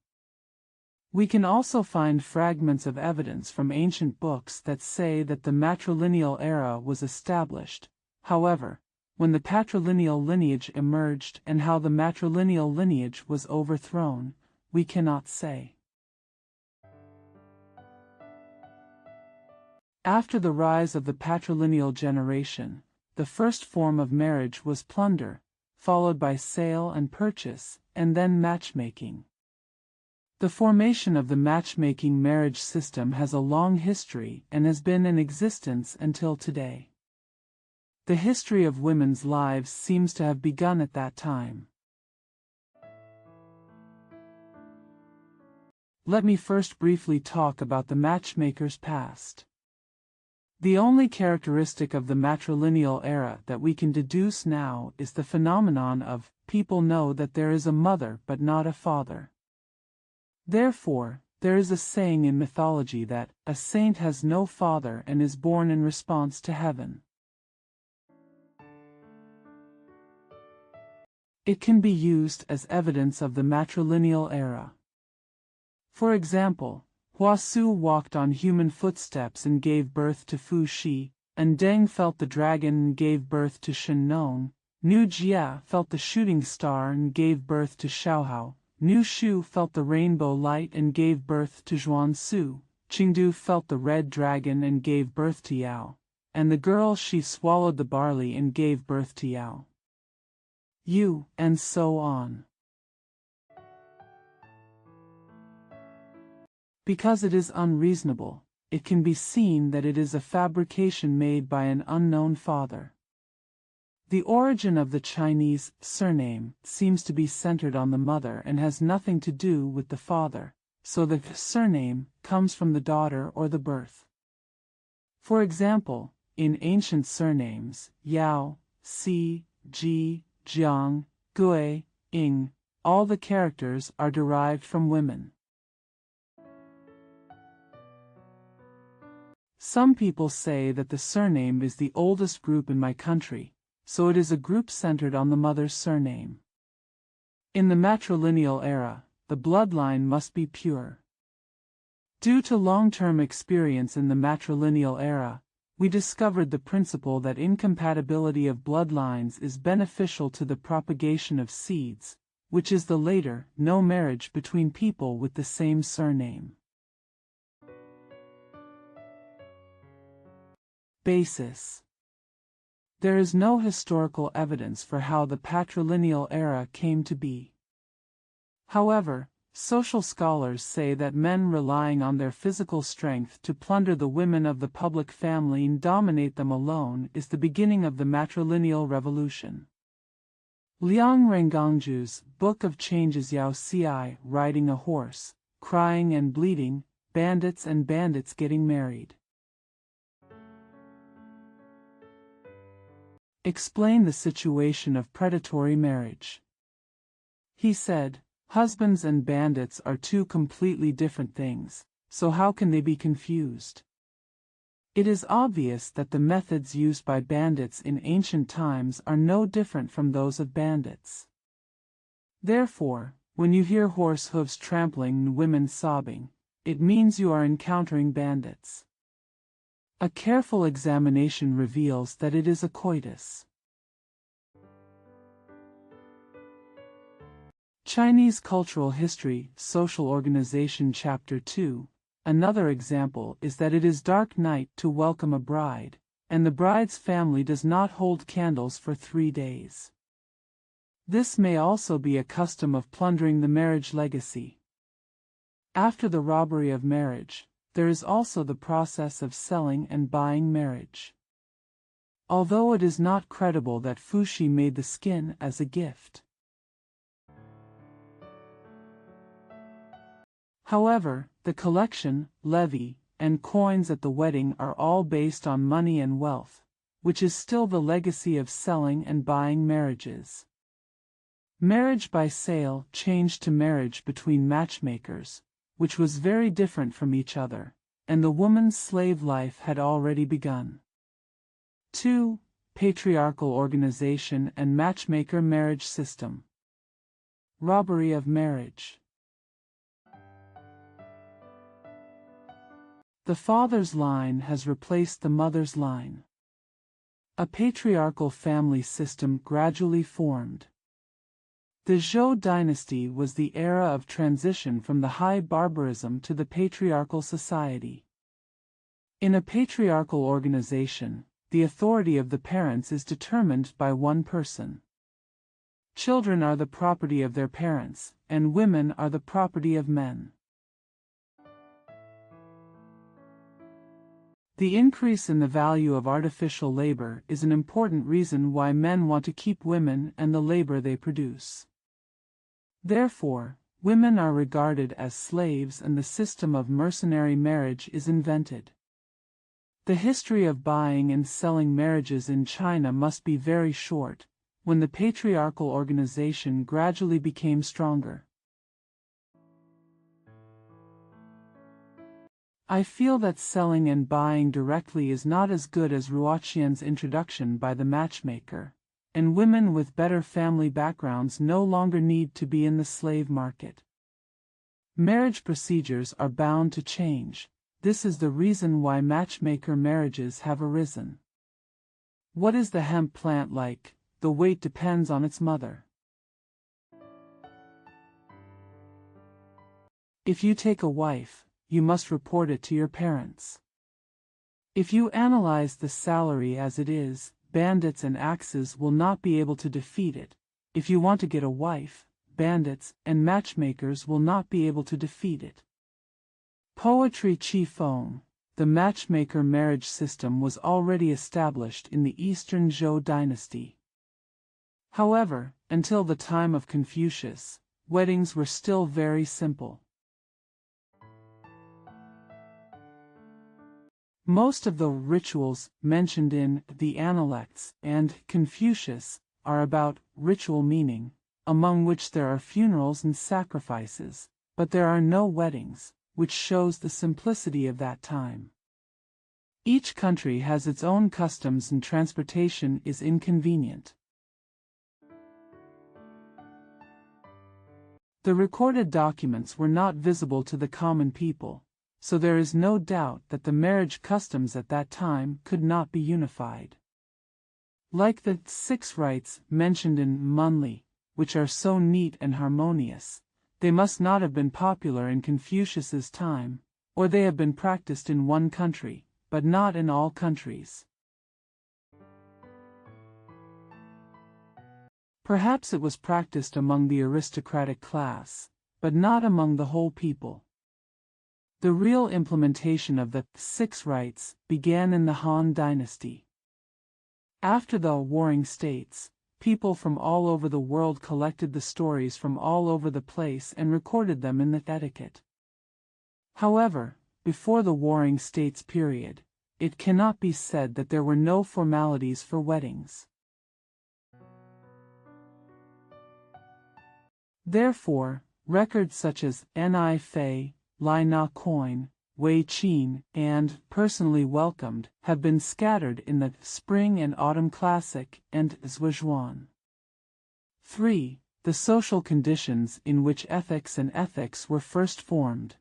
S1: We can also find fragments of evidence from ancient books that say that the matrilineal era was established. However, when the patrilineal lineage emerged and how the matrilineal lineage was overthrown, we cannot say. After the rise of the patrilineal generation, the first form of marriage was plunder, followed by sale and purchase, and then matchmaking. The formation of the matchmaking marriage system has a long history and has been in existence until today. The history of women's lives seems to have begun at that time. Let me first briefly talk about the matchmaker's past. The only characteristic of the matrilineal era that we can deduce now is the phenomenon of people know that there is a mother but not a father. Therefore, there is a saying in mythology that a saint has no father and is born in response to heaven. It can be used as evidence of the matrilineal era. For example, Hua Su walked on human footsteps and gave birth to Fu Shi, and Deng felt the dragon and gave birth to Shen Nong. Nu Jia felt the shooting star and gave birth to Xiaohao. Nu Shu felt the rainbow light and gave birth to Zhuan Su. Qingdu felt the red dragon and gave birth to Yao. And the girl she swallowed the barley and gave birth to Yao. Yu, and so on. Because it is unreasonable, it can be seen that it is a fabrication made by an unknown father. The origin of the Chinese surname seems to be centered on the mother and has nothing to do with the father, so the surname comes from the daughter or the birth. For example, in ancient surnames, Yao, Si, Ji, Jiang, Gui, Ing, all the characters are derived from women. Some people say that the surname is the oldest group in my country, so it is a group centered on the mother's surname. In the matrilineal era, the bloodline must be pure. Due to long-term experience in the matrilineal era, we discovered the principle that incompatibility of bloodlines is beneficial to the propagation of seeds, which is the later, no marriage between people with the same surname. Basis. There is no historical evidence for how the patrilineal era came to be. However, social scholars say that men relying on their physical strength to plunder the women of the public family and dominate them alone is the beginning of the matrilineal revolution. Liang Rengangju's Book of Changes Yao Ci riding a horse, crying and bleeding, bandits and bandits getting married. Explain the situation of predatory marriage. He said, husbands and bandits are two completely different things, so how can they be confused? It is obvious that the methods used by bandits in ancient times are no different from those of bandits. Therefore, when you hear horse hooves trampling and women sobbing, it means you are encountering bandits. A careful examination reveals that it is a coitus. Chinese Cultural History, Social Organization Chapter 2. Another example is that it is dark night to welcome a bride, and the bride's family does not hold candles for 3 days. This may also be a custom of plundering the marriage legacy. After the robbery of marriage, there is also the process of selling and buying marriage. Although it is not credible that Fuxi made the skin as a gift. However, the collection, levy, and coins at the wedding are all based on money and wealth, which is still the legacy of selling and buying marriages. Marriage by sale changed to marriage between matchmakers, which was very different from each other, and the woman's slave life had already begun. 2. Patriarchal organization and matchmaker marriage system. Robbery of marriage. The father's line has replaced the mother's line. A patriarchal family system gradually formed. The Zhou dynasty was the era of transition from the high barbarism to the patriarchal society. In a patriarchal organization, the authority of the parents is determined by one person. Children are the property of their parents, and women are the property of men. The increase in the value of artificial labor is an important reason why men want to keep women and the labor they produce. Therefore, women are regarded as slaves and the system of mercenary marriage is invented. The history of buying and selling marriages in China must be very short, when the patriarchal organization gradually became stronger. I feel that selling and buying directly is not as good as Ruotian's introduction by the matchmaker, and women with better family backgrounds no longer need to be in the slave market. Marriage procedures are bound to change. This is the reason why matchmaker marriages have arisen. What is the hemp plant like? The weight depends on its mother. If you take a wife, you must report it to your parents. If you analyze the salary as it is, bandits and axes will not be able to defeat it. If you want to get a wife, bandits and matchmakers will not be able to defeat it. Poetry Chi Feng. The matchmaker marriage system was already established in the Eastern Zhou dynasty. However, until the time of Confucius, weddings were still very simple. Most of the rituals mentioned in the Analects and Confucius are about ritual meaning, among which there are funerals and sacrifices, but there are no weddings, which shows the simplicity of that time. Each country has its own customs and transportation is inconvenient. The recorded documents were not visible to the common people, so there is no doubt that the marriage customs at that time could not be unified. Like the 6 rites mentioned in Munli, which are so neat and harmonious, they must not have been popular in Confucius's time, or they have been practiced in one country, but not in all countries. Perhaps it was practiced among the aristocratic class, but not among the whole people. The real implementation of the 6 rites began in the Han Dynasty. After the warring states, people from all over the world collected the stories from all over the place and recorded them in the etiquette. However, before the warring states period, it cannot be said that there were no formalities for weddings. Therefore, records such as Ni Fei, Lai Na Coin, Wei Qin, and Personally Welcomed have been scattered in the Spring and Autumn Classic and Zhuozhuan. 3. The social conditions in which ethics and ethics were first formed.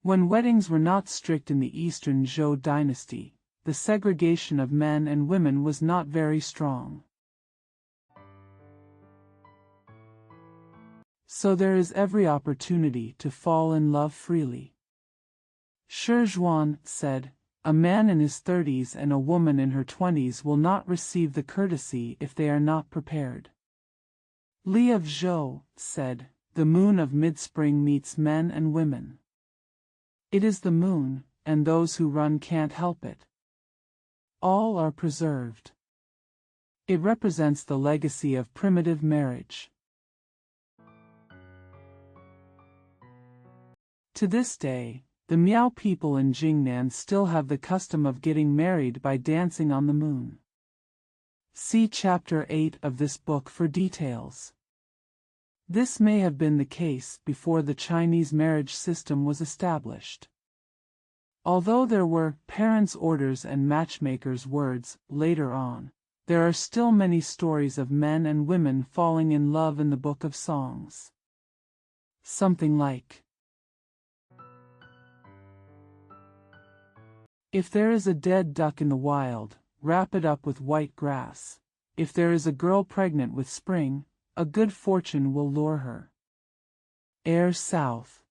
S1: When weddings were not strict in the Eastern Zhou dynasty, the segregation of men and women was not very strong. So there is every opportunity to fall in love freely. Shi Zhuan said, "A man in his 30s and a woman in her 20s will not receive the courtesy if they are not prepared." Li of Zhou said, "The moon of mid-spring meets men and women. It is the moon, and those who run can't help it. All are preserved." It represents the legacy of primitive marriage. To this day, the Miao people in Jingnan still have the custom of getting married by dancing on the moon. See Chapter 8 of this book for details. This may have been the case before the Chinese marriage system was established. Although there were parents' orders and matchmakers' words later on, there are still many stories of men and women falling in love in the Book of Songs. Something like, "If there is a dead duck in the wild, wrap it up with white grass. If there is a girl pregnant with spring, a good fortune will lure her." Air South.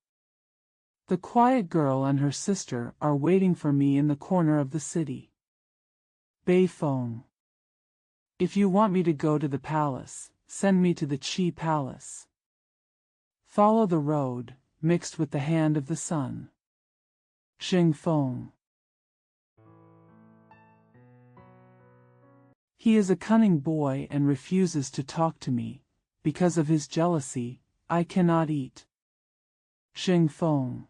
S1: "The quiet girl and her sister are waiting for me in the corner of the city." Beifeng. "If you want me to go to the palace, send me to the Qi Palace." Follow the road, mixed with the hand of the sun. Xingfeng. "He is a cunning boy and refuses to talk to me. Because of his jealousy, I cannot eat." Xingfeng.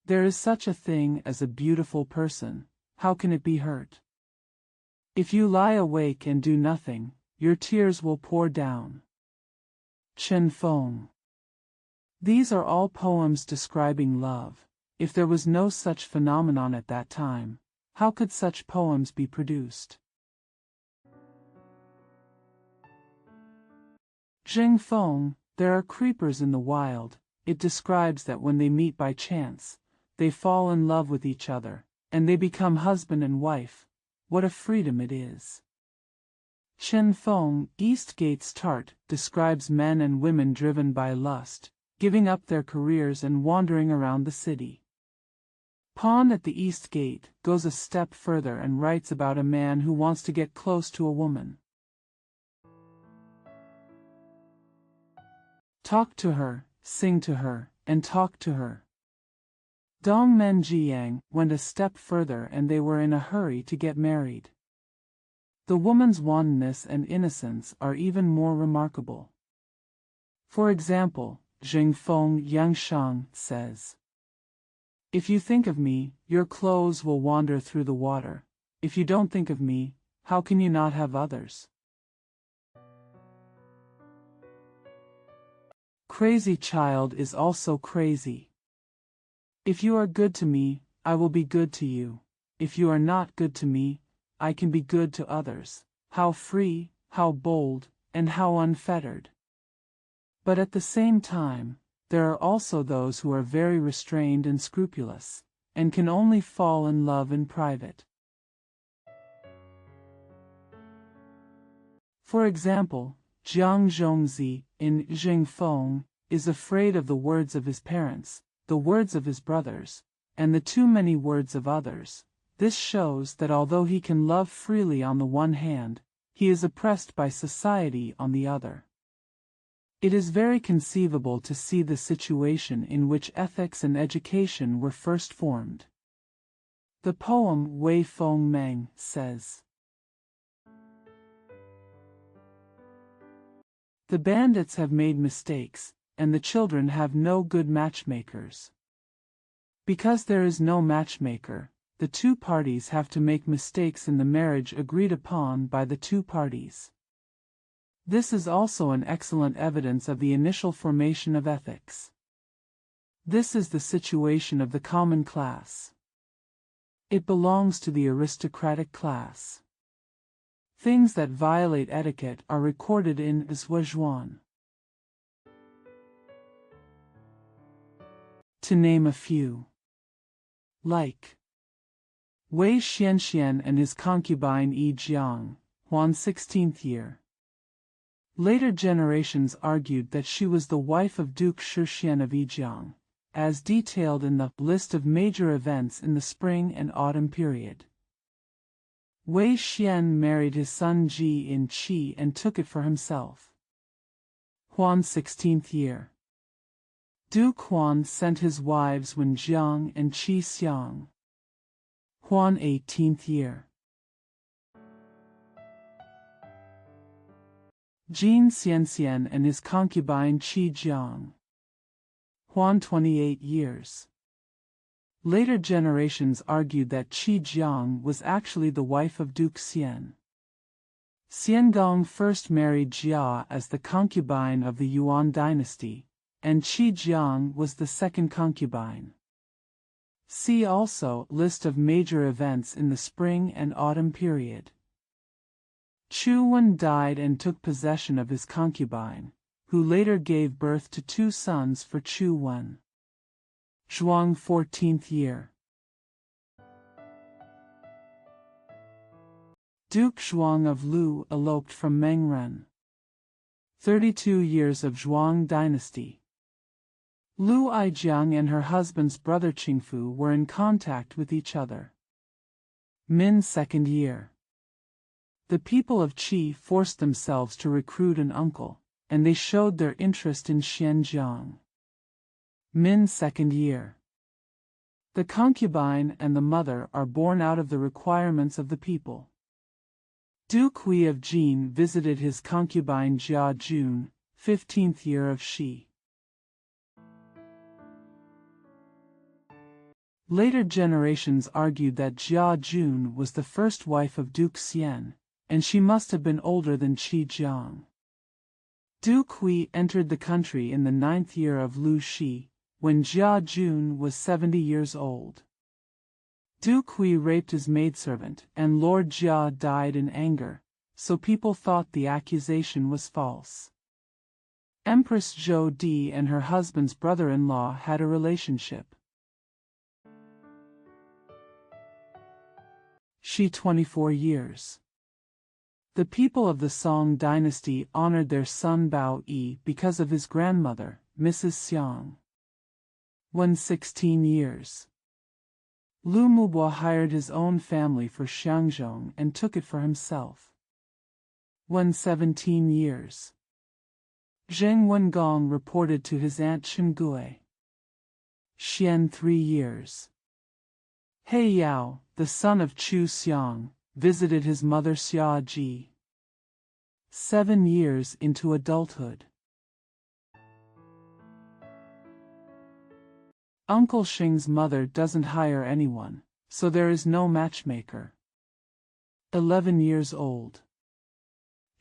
S1: "There is such a thing as a beautiful person, how can it be hurt? If you lie awake and do nothing, your tears will pour down." Chen Feng. These are all poems describing love. If there was no such phenomenon at that time, how could such poems be produced? Xingfeng. There are creepers in the wild. It describes that when they meet by chance, they fall in love with each other, and they become husband and wife. what a freedom it is. Chen Feng, Eastgate's tart, describes men and women driven by lust, giving up their careers and wandering around the city. Pawn at the East Gate goes a step further and writes about a man who wants to get close to a woman. Talk to her, sing to her, and talk to her. Dong Men Jiang went a step further and they were in a hurry to get married. The woman's wantonness and innocence are even more remarkable. For example, Jingfeng Yangshang says, "If you think of me, your clothes will wander through the water. If you don't think of me, how can you not have others?" Crazy child is also crazy. If you are good to me, I will be good to you. If you are not good to me, I can be good to others. How free, how bold, and how unfettered. But at the same time, there are also those who are very restrained and scrupulous, and can only fall in love in private. For example, Jiang Zhongzi, in Jingfeng, is afraid of the words of his parents, the words of his brothers, and the too many words of others. This shows that although he can love freely on the one hand, he is oppressed by society on the other. It is very conceivable to see the situation in which ethics and education were first formed. The poem Wei Feng Meng says, "The bandits have made mistakes, and the children have no good matchmakers. Because there is no matchmaker, the two parties have to make mistakes in the marriage agreed upon by the two parties." This is also an excellent evidence of the initial formation of ethics. This is the situation of the common class. It belongs to the aristocratic class. Things that violate etiquette are recorded in Zhuan. To name a few. Like Wei Xianxian and his concubine Yi Jiang, Huan's 16th year. Later generations argued that she was the wife of Duke Shixian of Yijiang, as detailed in the list of major events in the spring and autumn period. Wei Xian married his son Ji in Qi and took it for himself. Huan's 16th year. Duke Huan sent his wives Wen Jiang and Qi Xiang. Huan 18th year. Jin Xianxian and his concubine Qi Jiang. Huan 28 years. Later generations argued that Qi Jiang was actually the wife of Duke Xian. Xiangong first married Jia as the concubine of the Yuan dynasty, and Qi Jiang was the second concubine. See also list of major events in the spring and autumn period. Chu Wen died and took possession of his concubine, who later gave birth to two sons for Chu Wen. Zhuang 14th year. Duke Zhuang of Lu eloped from Mengren. 32 years of Zhuang dynasty. Lu Aijiang and her husband's brother Qingfu were in contact with each other. Min's 2nd year. The people of Qi forced themselves to recruit an uncle, and they showed their interest in Xianjiang. Min's 2nd year. The concubine and the mother are born out of the requirements of the people. Duke Hui of Jin visited his concubine Jia Jun, 15th year of Shi. Later generations argued that Jia Jun was the first wife of Duke Xian, and she must have been older than Qi Jiang. Duke Hui entered the country in the 9th year of Lu Shi, when Jia Jun was 70 years old. Duke Hui raped his maidservant, and Lord Jia died in anger, so people thought the accusation was false. Empress Zhou Di and her husband's brother-in-law had a relationship. She 24 years. The people of the Song dynasty honored their son Bao Yi because of his grandmother, Mrs. Xiang. When 16 years. Lu Mubo hired his own family for Xiangzhong and took it for himself. When 17 years. Zheng Wengong reported to his aunt Chengui. Xian 3 years. He Yao, the son of Chu Xiang, visited his mother Xia Ji. 7 years into adulthood. Uncle Xing's mother doesn't hire anyone, so there is no matchmaker. 11 years old.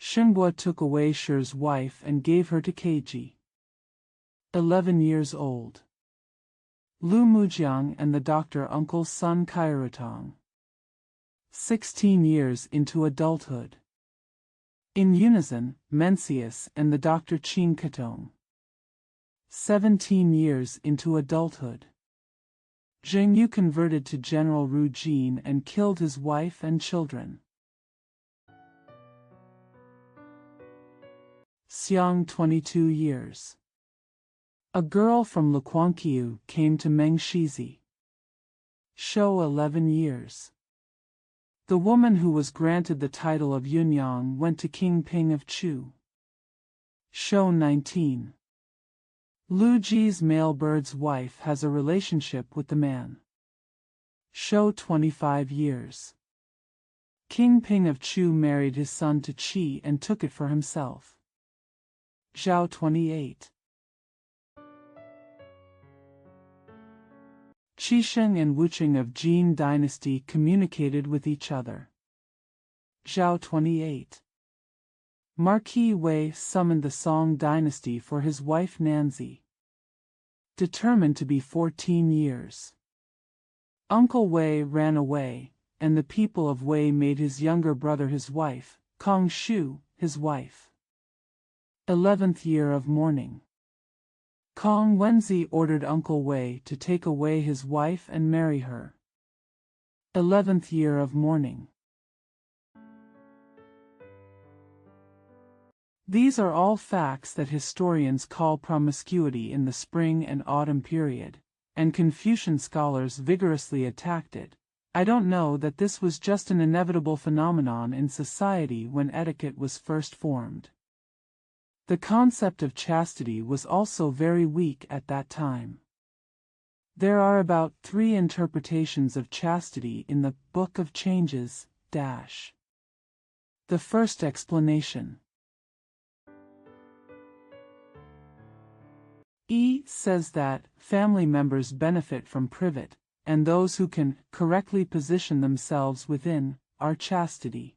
S1: Xinguo took away Shi's wife and gave her to Keiji. 11 years old. Lu Mujiang and the doctor uncle's son Kairutong. 16 years into adulthood. In unison, Mencius and the doctor Qin Katong. 17 years into adulthood. Zheng Yu converted to General Ru Jin and killed his wife and children. Xiang 22 years. A girl from Luquanqiu came to Meng Shizi. Shou 11 years. The woman who was granted the title of Yunyang went to King Ping of Chu. Shou 19. Lu Ji's male bird's wife has a relationship with the man. Shou 25 years. King Ping of Chu married his son to Qi and took it for himself. Zhao 28. Qisheng and Wucheng of Jin dynasty communicated with each other. Zhao 28. Marquis Wei summoned the Song dynasty for his wife Nanzi. Determined to be 14 years. Uncle Wei ran away, and the people of Wei made his younger brother his wife, Kong Shu, his wife. 11th year of mourning. Kong Wenzi ordered Uncle Wei to take away his wife and marry her. 11th year of mourning. These are all facts that historians call promiscuity in the spring and autumn period, and Confucian scholars vigorously attacked it. I don't know that this was just an inevitable phenomenon in society when etiquette was first formed. The concept of chastity was also very weak at that time. There are about 3 interpretations of chastity in the Book of Changes. The first explanation. E says that family members benefit from privat, and those who can correctly position themselves within are chastity.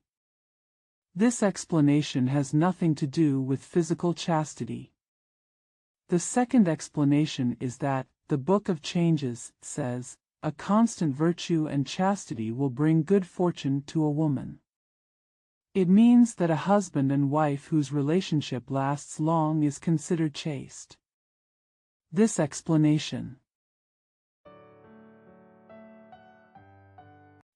S1: This explanation has nothing to do with physical chastity. The second explanation is that the Book of Changes says, a constant virtue and chastity will bring good fortune to a woman. It means that a husband and wife whose relationship lasts long is considered chaste. This explanation.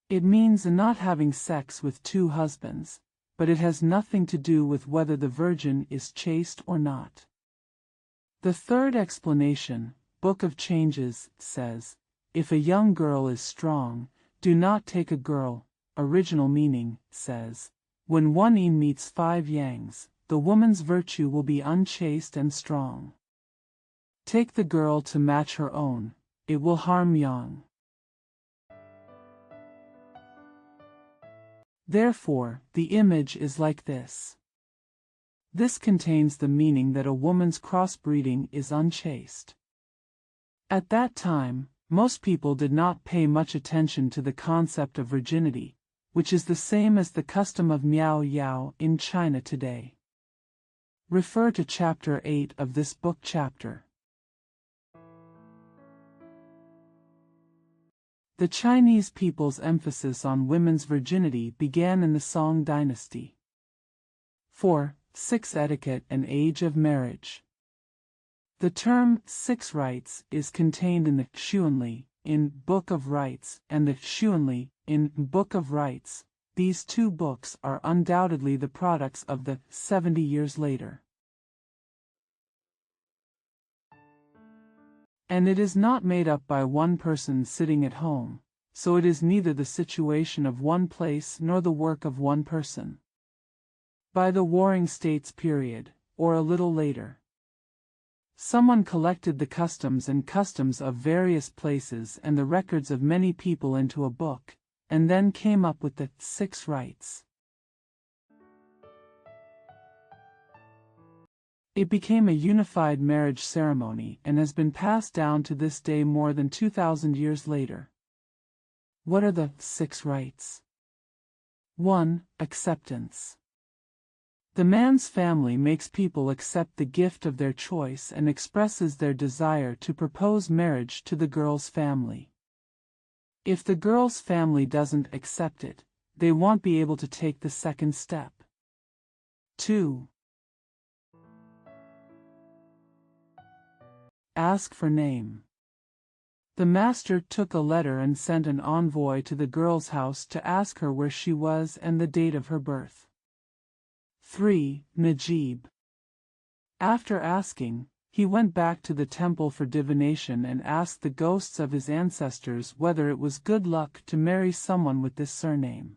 S1: It means not having sex with 2 husbands, but it has nothing to do with whether the virgin is chaste or not. The third explanation, Book of Changes, says, if a young girl is strong, do not take a girl. Original meaning, says, when one yin meets 5 yangs, the woman's virtue will be unchaste and strong. Take the girl to match her own, it will harm yang. Therefore, the image is like this. This contains the meaning that a woman's crossbreeding is unchaste. At that time, most people did not pay much attention to the concept of virginity, which is the same as the custom of miao yao in China today. Refer to Chapter 8 of this book chapter. The Chinese people's emphasis on women's virginity began in the Song dynasty. 4. 6 Etiquette and age of marriage. The term 6 rites is contained in the Xuanli, in Book of Rites, and the Xuanli, in Book of Rights. These two books are undoubtedly the products of the 70 years later. And it is not made up by one person sitting at home, so it is neither the situation of one place nor the work of one person. By the Warring States period, or a little later, someone collected the customs of various places and the records of many people into a book, and then came up with the 6 rights. It became a unified marriage ceremony and has been passed down to this day more than 2,000 years later. What are the 6 rights? 1. Acceptance. The man's family makes people accept the gift of their choice and expresses their desire to propose marriage to the girl's family. If the girl's family doesn't accept it, they won't be able to take the second step. 2. Ask for name. The master took a letter and sent an envoy to the girl's house to ask her where she was and the date of her birth. 3. Najib. After asking, he went back to the temple for divination and asked the ghosts of his ancestors whether it was good luck to marry someone with this surname.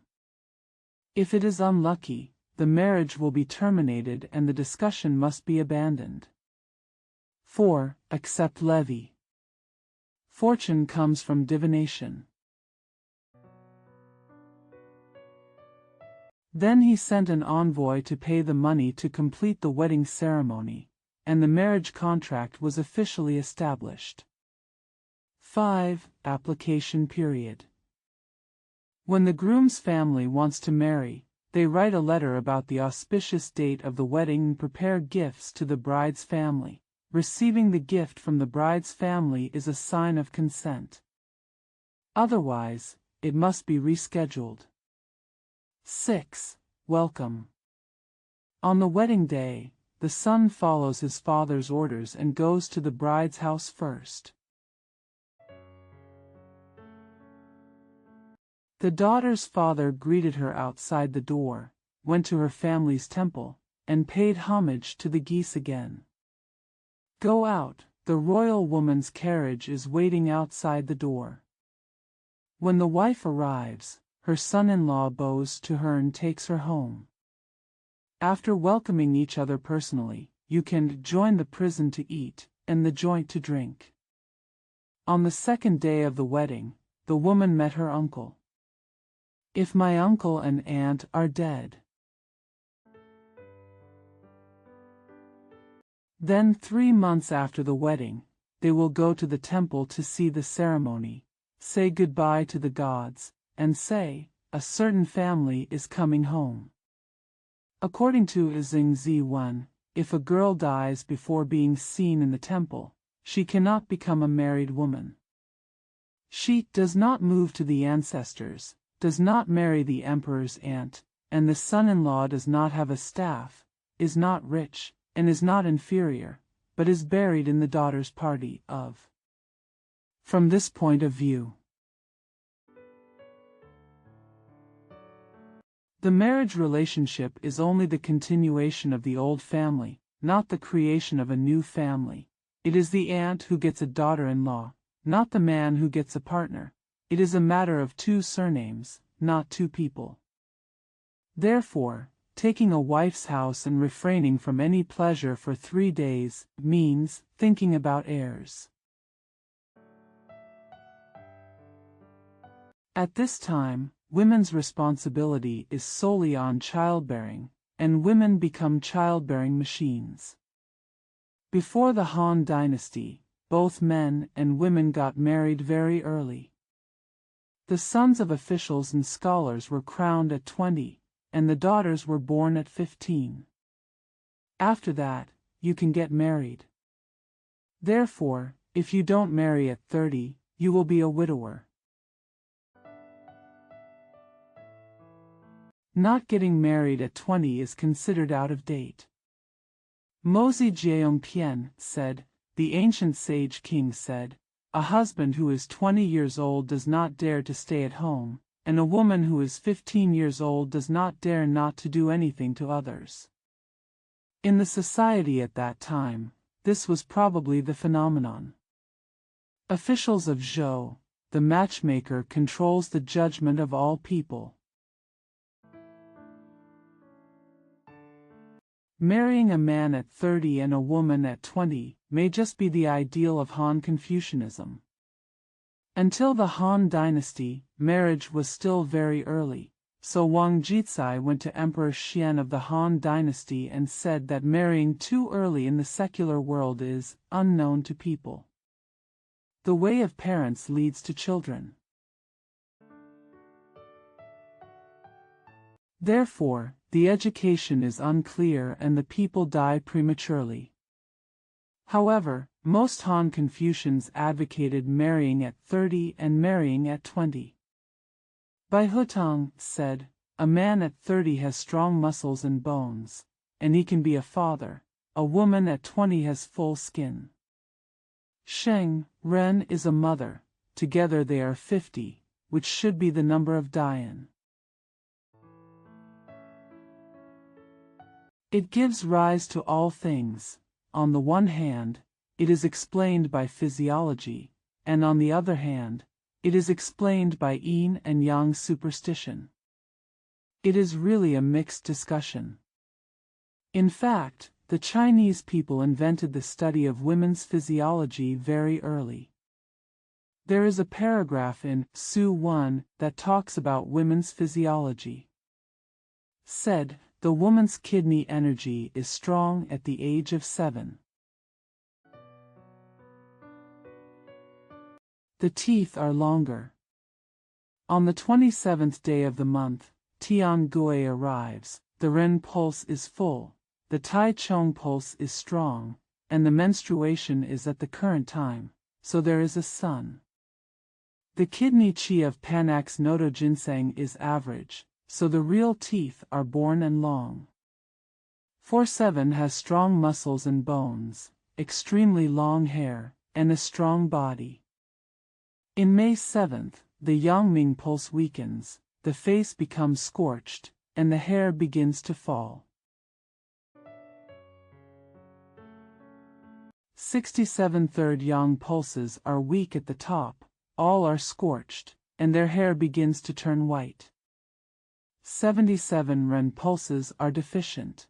S1: If it is unlucky, the marriage will be terminated and the discussion must be abandoned. 4. Accept levy. Fortune comes from divination. Then he sent an envoy to pay the money to complete the wedding ceremony, and the marriage contract was officially established. 5. Application period. When the groom's family wants to marry, they write a letter about the auspicious date of the wedding and prepare gifts to the bride's family. Receiving the gift from the bride's family is a sign of consent. Otherwise, it must be rescheduled. 6. Welcome. On the wedding day, the son follows his father's orders and goes to the bride's house first. The daughter's father greeted her outside the door, went to her family's temple, and paid homage to the geese again. Go out, the royal woman's carriage is waiting outside the door. When the wife arrives, her son-in-law bows to her and takes her home. After welcoming each other personally, you can join the prison to eat, and the joint to drink. On the second day of the wedding, the woman met her uncle. If my uncle and aunt are dead, then 3 months after the wedding, they will go to the temple to see the ceremony, say goodbye to the gods, and say, a certain family is coming home. According to Xingzi 1, if a girl dies before being seen in the temple, she cannot become a married woman. She does not move to the ancestors, does not marry the emperor's aunt, and the son-in-law does not have a staff, is not rich, and is not inferior, but is buried in the daughter's party of. From this point of view, the marriage relationship is only the continuation of the old family, not the creation of a new family. It is the aunt who gets a daughter-in-law, not the man who gets a partner. It is a matter of 2 surnames, not 2 people. Therefore, taking a wife's house and refraining from any pleasure for 3 days means thinking about heirs. At this time, women's responsibility is solely on childbearing, and women become childbearing machines. Before the Han Dynasty, both men and women got married very early. The sons of officials and scholars were crowned at 20, and the daughters were born at 15. After that, you can get married. Therefore, if you don't marry at 30, you will be a widower. Not getting married at 20 is considered out of date. Mozi Jiangpian said, the ancient sage king said, a husband who is 20 years old does not dare to stay at home, and a woman who is 15 years old does not dare not to do anything to others. In the society at that time, this was probably the phenomenon. Officials of Zhou, the matchmaker, controls the judgment of all people. Marrying a man at 30 and a woman at 20 may just be the ideal of Han Confucianism. Until the Han dynasty, marriage was still very early, so Wang Jizai went to Emperor Xian of the Han dynasty and said that marrying too early in the secular world is unknown to people. The way of parents leads to children. Therefore, the education is unclear and the people die prematurely. However, most Han Confucians advocated marrying at 30 and marrying at 20. Bai Hutang said, "A man at 30 has strong muscles and bones, and he can be a father. A woman at 20 has full skin." Sheng Ren is a mother. Together they are 50, which should be the number of Dian. It gives rise to all things. On the one hand, it is explained by physiology, and on the other hand, it is explained by yin and yang superstition. It is really a mixed discussion. In fact, the Chinese people invented the study of women's physiology very early. There is a paragraph in Su 1 that talks about women's physiology. Said, the woman's kidney energy is strong at the age of 7. The teeth are longer. On the 27th day of the month, Tian Gui arrives, the Ren pulse is full, the Tai Chong pulse is strong, and the menstruation is at the current time, so there is a sun. The kidney qi of Panax Noto Ginseng is average, so the real teeth are born and long. 4-7 has strong muscles and bones, extremely long hair, and a strong body. In May 7th, the Yangming pulse weakens, the face becomes scorched, and the hair begins to fall. 67 third Yang pulses are weak at the top, all are scorched, and their hair begins to turn white. 77 Ren pulses are deficient.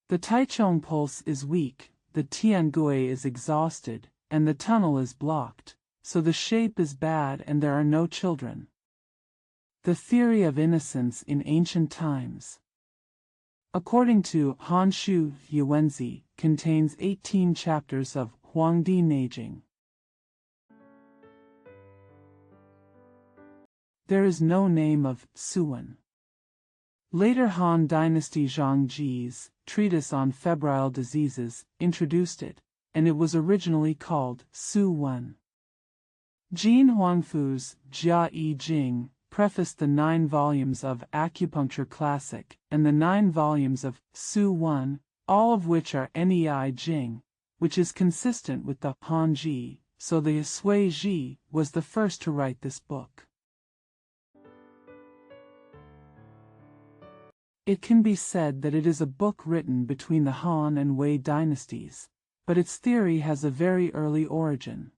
S1: The Taichung pulse is weak, the Tiangui is exhausted, and the tunnel is blocked, so the shape is bad and there are no children. The theory of innocence in ancient times. According to Hanshu Yuanzi, contains 18 chapters of Huangdi Neijing. There is no name of Suwen. Later Han Dynasty Zhangji's treatise on febrile diseases introduced it, and it was originally called Su Wen. Jin Huangfu's Jia Yi Jing prefaced the 9 volumes of Acupuncture Classic and the 9 volumes of Su Wen, all of which are Nei Jing, which is consistent with the Han Ji, so the Sui Ji was the first to write this book. It can be said that it is a book written between the Han and Wei dynasties, but its theory has a very early origin.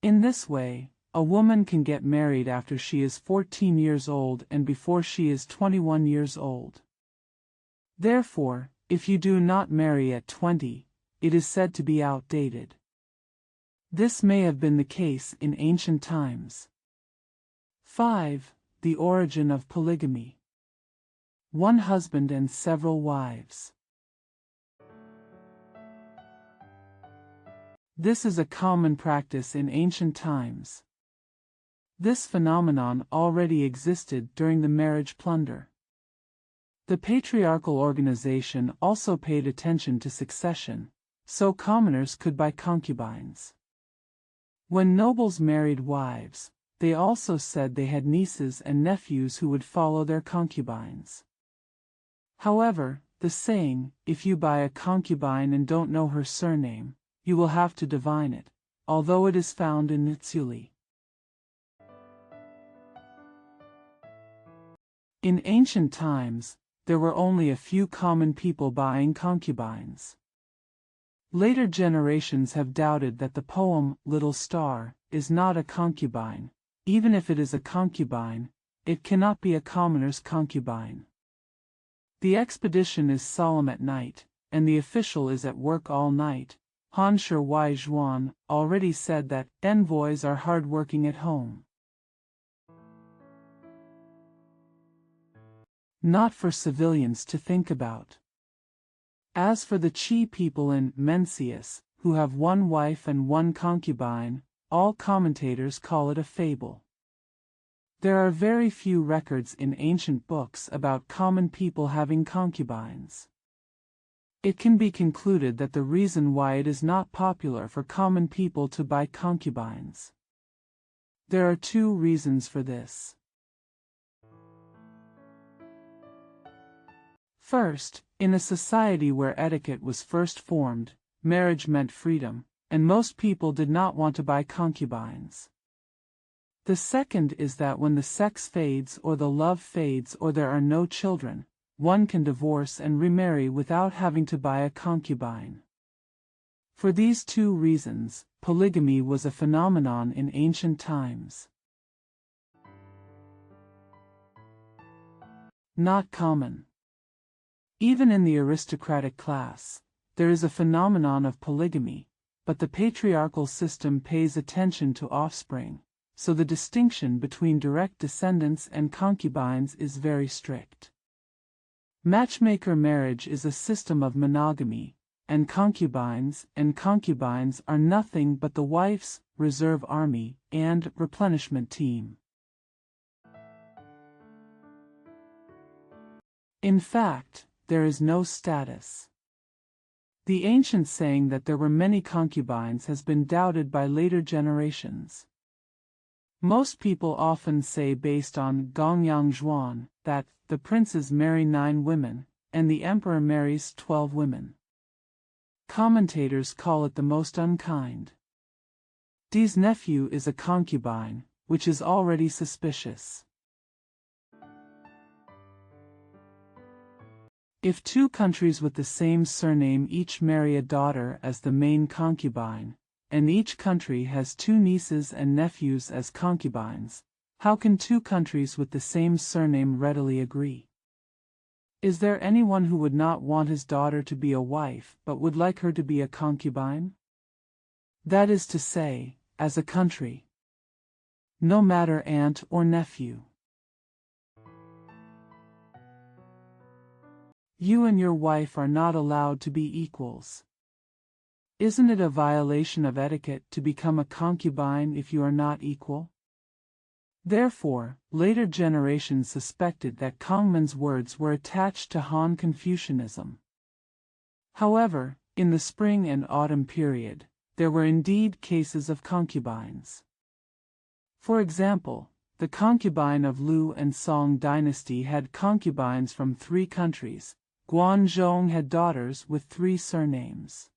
S1: In this way, a woman can get married after she is 14 years old and before she is 21 years old. Therefore, if you do not marry at 20, it is said to be outdated. This may have been the case in ancient times. 5. The origin of polygamy. One husband and several wives. This is a common practice in ancient times. This phenomenon already existed during the marriage plunder. The patriarchal organization also paid attention to succession, so commoners could buy concubines. When nobles married wives, they also said they had nieces and nephews who would follow their concubines. However, the saying, "If you buy a concubine and don't know her surname, you will have to divine it," although it is found in Nitsuli. In ancient times, there were only a few common people buying concubines. Later generations have doubted that the poem, Little Star, is not a concubine. Even if it is a concubine, it cannot be a commoner's concubine. The expedition is solemn at night, and the official is at work all night. Han Shi Wai Zhuan already said that envoys are hard-working at home. Not for civilians to think about. As for the Qi people in Mencius, who have one wife and one concubine, all commentators call it a fable. There are very few records in ancient books about common people having concubines. It can be concluded that the reason why it is not popular for common people to buy concubines. There are two reasons for this. First, in a society where etiquette was first formed, marriage meant freedom, and most people did not want to buy concubines. The second is that when the sex fades or the love fades or there are no children, one can divorce and remarry without having to buy a concubine. For these two reasons, polygamy was a phenomenon in ancient times. Not common. Even in the aristocratic class, there is a phenomenon of polygamy, but the patriarchal system pays attention to offspring, so the distinction between direct descendants and concubines is very strict. Matchmaker marriage is a system of monogamy, and concubines are nothing but the wife's reserve army and replenishment team. In fact, there is no status. The ancient saying that there were many concubines has been doubted by later generations. Most people often say, based on Gongyang Zhuan, that the princes marry 9 women, and the emperor marries 12 women. Commentators call it the most unkind. Di's nephew is a concubine, which is already suspicious. If 2 countries with the same surname each marry a daughter as the main concubine, and each country has 2 nieces and nephews as concubines, how can 2 countries with the same surname readily agree? Is there anyone who would not want his daughter to be a wife but would like her to be a concubine? That is to say, as a country. No matter aunt or nephew. You and your wife are not allowed to be equals. Isn't it a violation of etiquette to become a concubine if you are not equal? Therefore, later generations suspected that Kongman's words were attached to Han Confucianism. However, in the spring and autumn period, there were indeed cases of concubines. For example, the concubine of Liu and Song dynasty had concubines from 3 countries. Guanzhong had daughters with 3 surnames.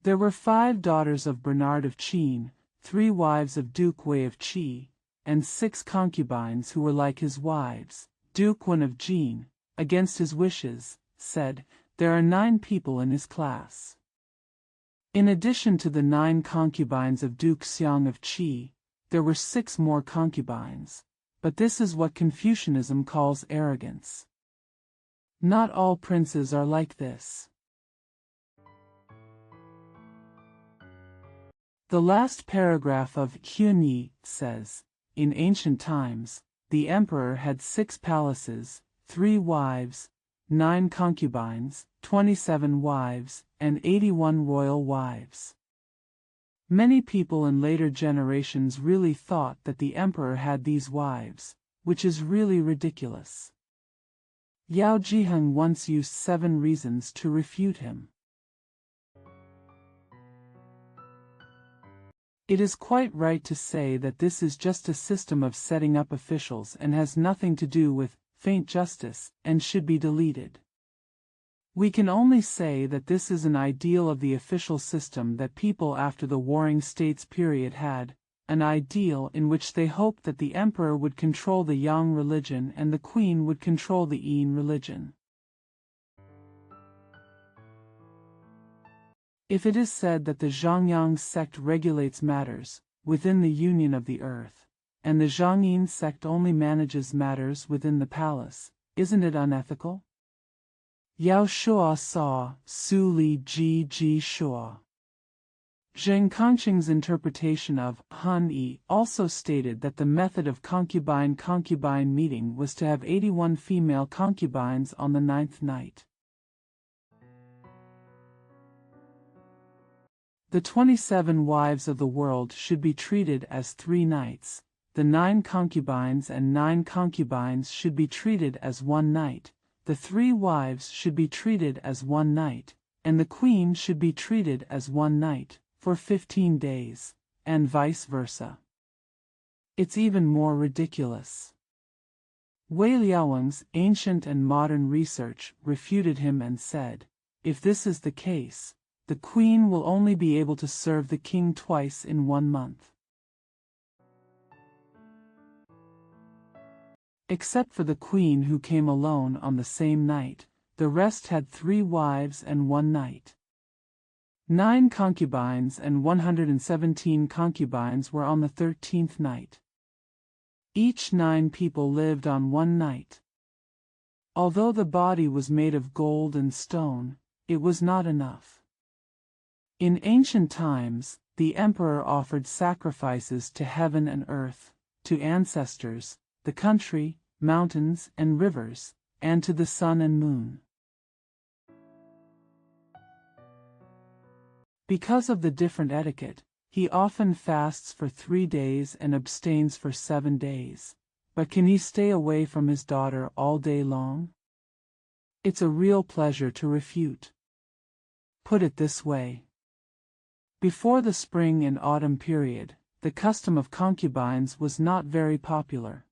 S1: There were 5 daughters of Bernard of Qin, 3 wives of Duke Wei of Qi, and 6 concubines who were like his wives. Duke Wen of Jin, against his wishes, said, "There are 9 people in his class." In addition to the 9 concubines of Duke Xiang of Qi, there were 6 more concubines. But this is what Confucianism calls arrogance. Not all princes are like this. The last paragraph of Hyunyi says, in ancient times, the emperor had 6 palaces, 3 wives, 9 concubines, 27 wives, and 81 royal wives. Many people in later generations really thought that the emperor had these wives, which is really ridiculous. Yao Jiheng once used 7 reasons to refute him. It is quite right to say that this is just a system of setting up officials and has nothing to do with faint justice and should be deleted. We can only say that this is an ideal of the official system that people after the Warring States period had, an ideal in which they hoped that the emperor would control the Yang religion and the queen would control the Yin religion. If it is said that the Zhongyang sect regulates matters within the union of the earth, and the Zhongyin sect only manages matters within the palace, isn't it unethical? Yao Shua Sa, Su Li Ji Ji Shua. Zheng Kangqing's interpretation of Han Yi also stated that the method of concubine-concubine meeting was to have 81 female concubines on the 9th night. The 27 wives of the world should be treated as 3 nights, the 9 concubines and 9 concubines should be treated as 1 night, the 3 wives should be treated as 1 night, and the queen should be treated as 1 night, for 15 days, and vice versa. It's even more ridiculous. Wei Liaowang's ancient and modern research refuted him and said, if this is the case, the queen will only be able to serve the king twice in 1 month. Except for the queen who came alone on the same night, the rest had 3 wives and 1 night. 9 concubines and 117 concubines were on the 13th night. Each 9 people lived on 1 night. Although the body was made of gold and stone, it was not enough. In ancient times, the emperor offered sacrifices to heaven and earth, to ancestors, the country, mountains and rivers, and to the sun and moon. Because of the different etiquette, he often fasts for 3 days and abstains for 7 days. But can he stay away from his daughter all day long? It's a real pleasure to refute. Put it this way. Before the spring and autumn period, the custom of concubines was not very popular.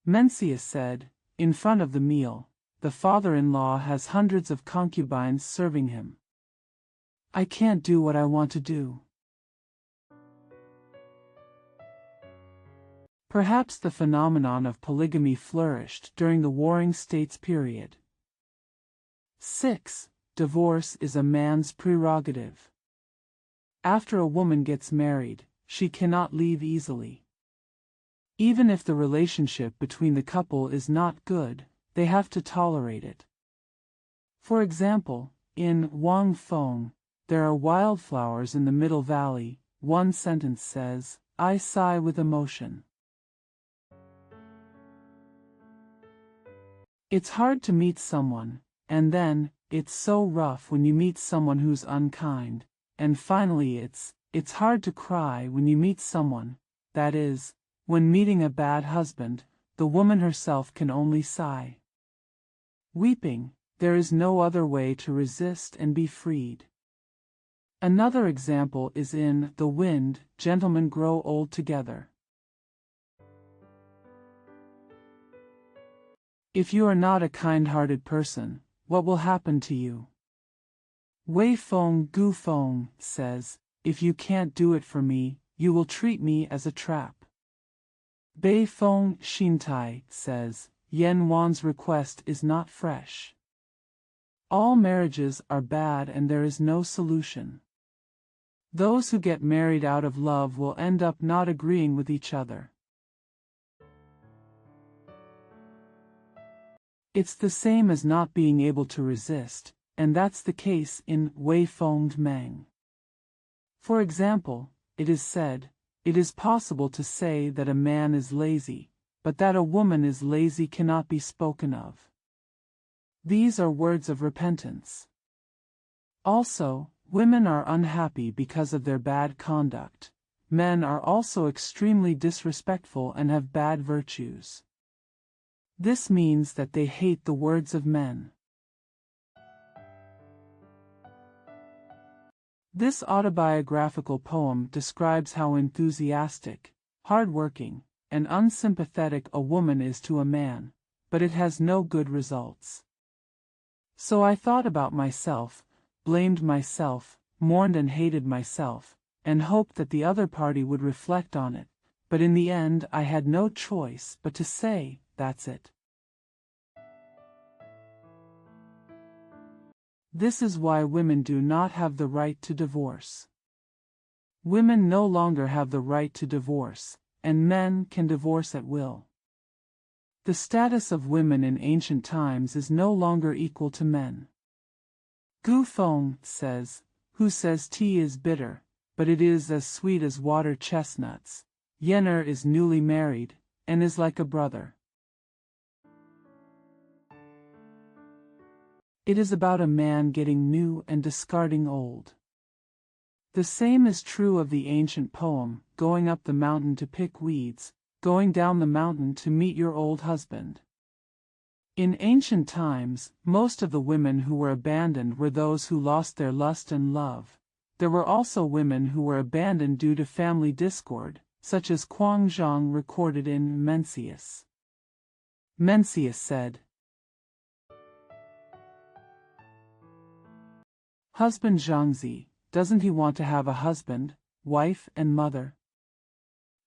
S1: Mencius said, in front of the meal, the father-in-law has hundreds of concubines serving him. I can't do what I want to do. Perhaps the phenomenon of polygamy flourished during the Warring States period. 6. Divorce is a man's prerogative. After a woman gets married, she cannot leave easily. Even if the relationship between the couple is not good, they have to tolerate it. For example, in Wang Feng, there are wildflowers in the Middle Valley. One sentence says, I sigh with emotion. It's hard to meet someone, and then, it's so rough when you meet someone who's unkind, and finally it's hard to cry when you meet someone, that is, when meeting a bad husband, the woman herself can only sigh. Weeping, there is no other way to resist and be freed. Another example is in The Wind, Gentlemen Grow Old Together. If you are not a kind-hearted person, what will happen to you? Wei Feng Gu Feng says, if you can't do it for me, you will treat me as a trap. Bei Feng Xintai says, Yan Wan's request is not fresh. All marriages are bad and there is no solution. Those who get married out of love will end up not agreeing with each other. It's the same as not being able to resist, and that's the case in Wei Feng Meng. For example, it is said, it is possible to say that a man is lazy, but that a woman is lazy cannot be spoken of. These are words of repentance. Also, women are unhappy because of their bad conduct. Men are also extremely disrespectful and have bad virtues. This means that they hate the words of men. This autobiographical poem describes how enthusiastic, hard-working, and unsympathetic a woman is to a man, but it has no good results. So I thought about myself, blamed myself, mourned and hated myself, and hoped that the other party would reflect on it, but in the end I had no choice but to say, "That's it." This is why women do not have the right to divorce. Women no longer have the right to divorce, and men can divorce at will. The status of women in ancient times is no longer equal to men. Gu Feng says, "Who says tea is bitter, but it is as sweet as water chestnuts. Yenner is newly married, and is like a brother." It is about a man getting new and discarding old. The same is true of the ancient poem, "Going up the mountain to pick weeds, going down the mountain to meet your old husband." In ancient times, most of the women who were abandoned were those who lost their lust and love. There were also women who were abandoned due to family discord, such as Kuang Zhang recorded in Mencius. Mencius said, "Husband Zhangzi, doesn't he want to have a husband, wife and mother?"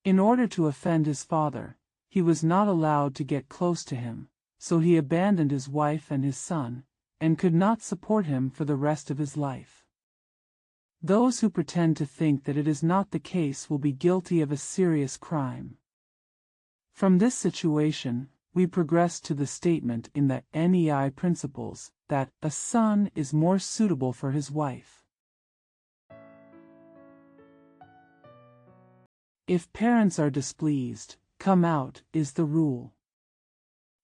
S1: In order to offend his father, he was not allowed to get close to him, so he abandoned his wife and his son, and could not support him for the rest of his life. Those who pretend to think that it is not the case will be guilty of a serious crime. From this situation, we progress to the statement in the NEI principles that a son is more suitable for his wife. If parents are displeased, come out is the rule.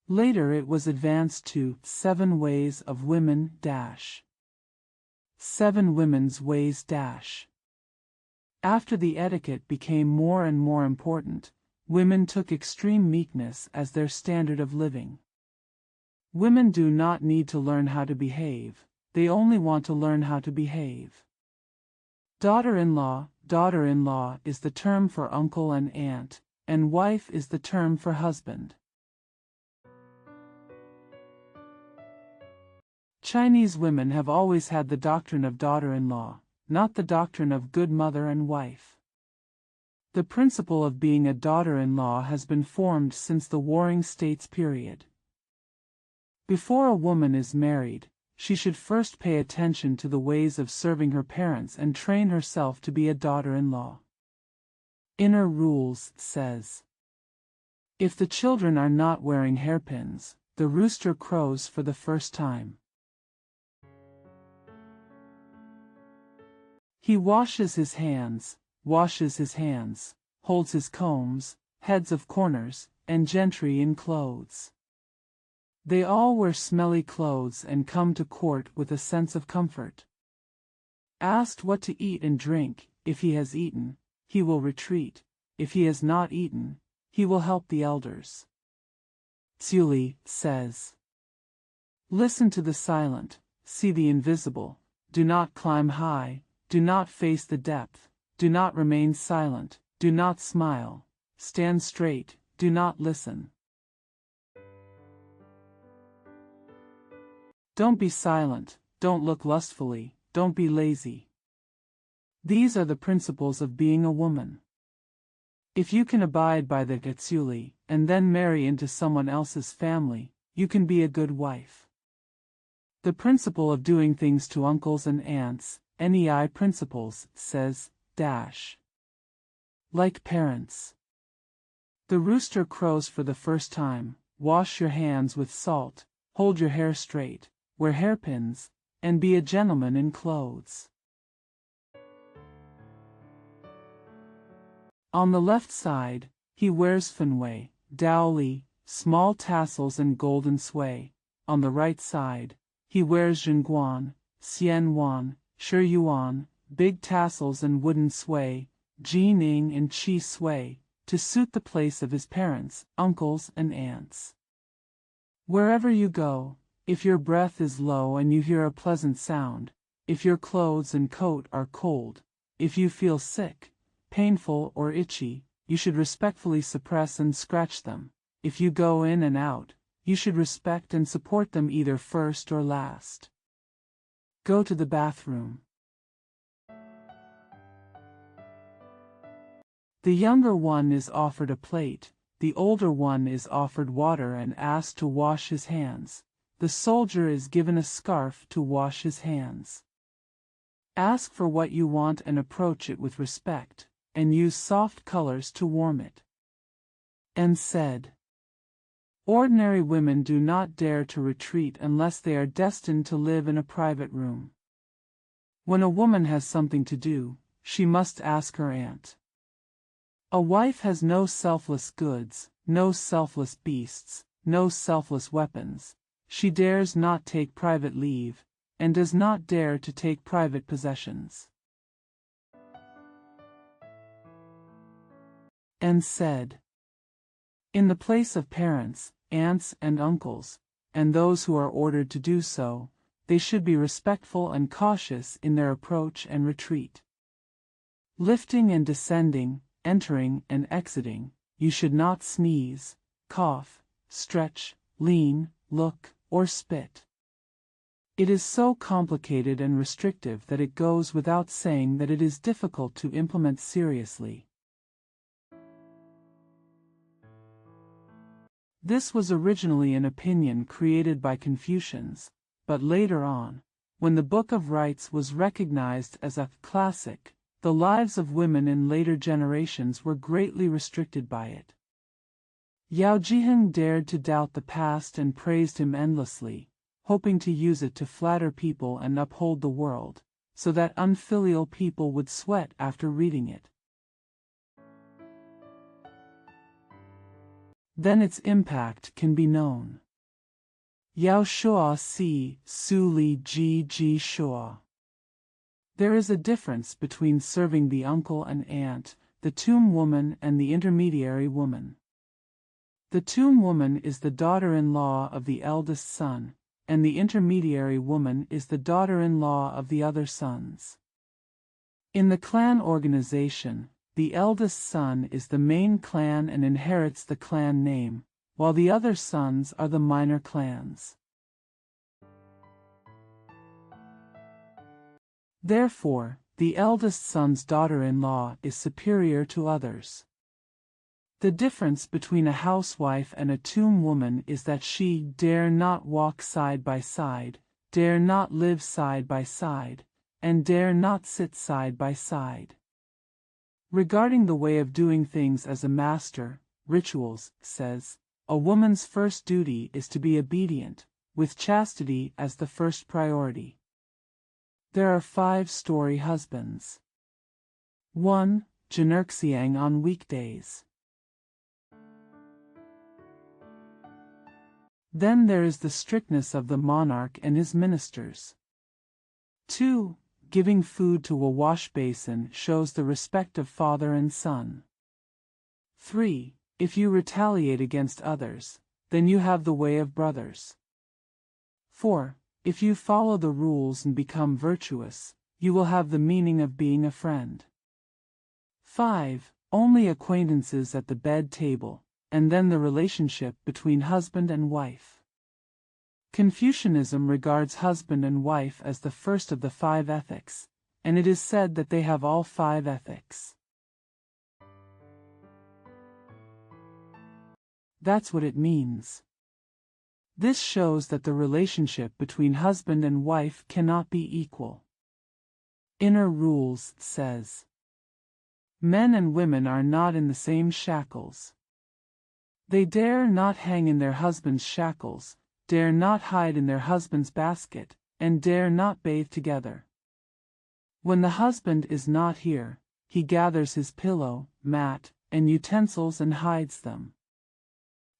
S1: Later it was advanced to 7 ways of women dash. 7 women's ways dash. After the etiquette became more and more important, women took extreme meekness as their standard of living. Women do not need to learn how to behave, they only want to learn how to behave. Daughter-in-law is the term for uncle and aunt, and wife is the term for husband. Chinese women have always had the doctrine of daughter-in-law, not the doctrine of good mother and wife. The principle of being a daughter-in-law has been formed since the Warring States period. Before a woman is married, she should first pay attention to the ways of serving her parents and train herself to be a daughter-in-law. Inner Rules says, "If the children are not wearing hairpins, the rooster crows for the first time." He washes his hands, holds his combs, heads of corners, and gentry in clothes. They all wear smelly clothes and come to court with a sense of comfort. Asked what to eat and drink, if he has eaten, he will retreat; if he has not eaten, he will help the elders. Tsuli says, "Listen to the silent, see the invisible, do not climb high, do not face the depth, do not remain silent, do not smile, stand straight, do not listen." Don't be silent, don't look lustfully, don't be lazy. These are the principles of being a woman. If you can abide by the Gatsuli, and then marry into someone else's family, you can be a good wife. The principle of doing things to uncles and aunts, NEI principles, says, dash. Like parents. The rooster crows for the first time, wash your hands with salt, hold your hair straight, wear hairpins, and be a gentleman in clothes. On the left side, he wears fanwei, daoli, small tassels and golden sway. On the right side, he wears zhenguan, xianwan, shiyuan, big tassels and wooden sway, jining and qi sway, to suit the place of his parents, uncles and aunts. Wherever you go, if your breath is low and you hear a pleasant sound, if your clothes and coat are cold, if you feel sick, painful or itchy, you should respectfully suppress and scratch them. If you go in and out, you should respect and support them either first or last. Go to the bathroom. The younger one is offered a plate, the older one is offered water and asked to wash his hands. The soldier is given a scarf to wash his hands. Ask for what you want and approach it with respect, and use soft colors to warm it. And said, ordinary women do not dare to retreat unless they are destined to live in a private room. When a woman has something to do, she must ask her aunt. A wife has no selfless goods, no selfless beasts, no selfless weapons. She dares not take private leave, and does not dare to take private possessions. And said, in the place of parents, aunts and uncles, and those who are ordered to do so, they should be respectful and cautious in their approach and retreat. Lifting and descending, entering and exiting, you should not sneeze, cough, stretch, lean, look, or spit. It is so complicated and restrictive that it goes without saying that it is difficult to implement seriously. This was originally an opinion created by Confucians, but later on, when the Book of Rites was recognized as a classic, the lives of women in later generations were greatly restricted by it. Yao Jiheng dared to doubt the past and praised him endlessly, hoping to use it to flatter people and uphold the world, so that unfilial people would sweat after reading it. Then its impact can be known. Yao Shua Si Su Li Ji Ji Shua. There is a difference between serving the uncle and aunt, the tomb woman and the intermediary woman. The tomb woman is the daughter-in-law of the eldest son, and the intermediary woman is the daughter-in-law of the other sons. In the clan organization, the eldest son is the main clan and inherits the clan name, while the other sons are the minor clans. Therefore, the eldest son's daughter-in-law is superior to others. The difference between a housewife and a tomb woman is that she dare not walk side by side, dare not live side by side, and dare not sit side by side. Regarding the way of doing things as a master, Rituals says, a woman's first duty is to be obedient, with chastity as the first priority. There are 5-story husbands. 1. Jinerxiang on weekdays. Then there is the strictness of the monarch and his ministers. 2. Giving food to a wash basin shows the respect of father and son. 3. If you retaliate against others, then you have the way of brothers. 4. If you follow the rules and become virtuous, you will have the meaning of being a friend. 5. Only acquaintances at the bed table, and then the relationship between husband and wife. Confucianism regards husband and wife as the first of the 5 ethics, and it is said that they have all 5 ethics. That's what it means. This shows that the relationship between husband and wife cannot be equal. Inner Rules says, men and women are not in the same shackles. They dare not hang in their husband's shackles, dare not hide in their husband's basket, and dare not bathe together. When the husband is not here, he gathers his pillow, mat, and utensils and hides them.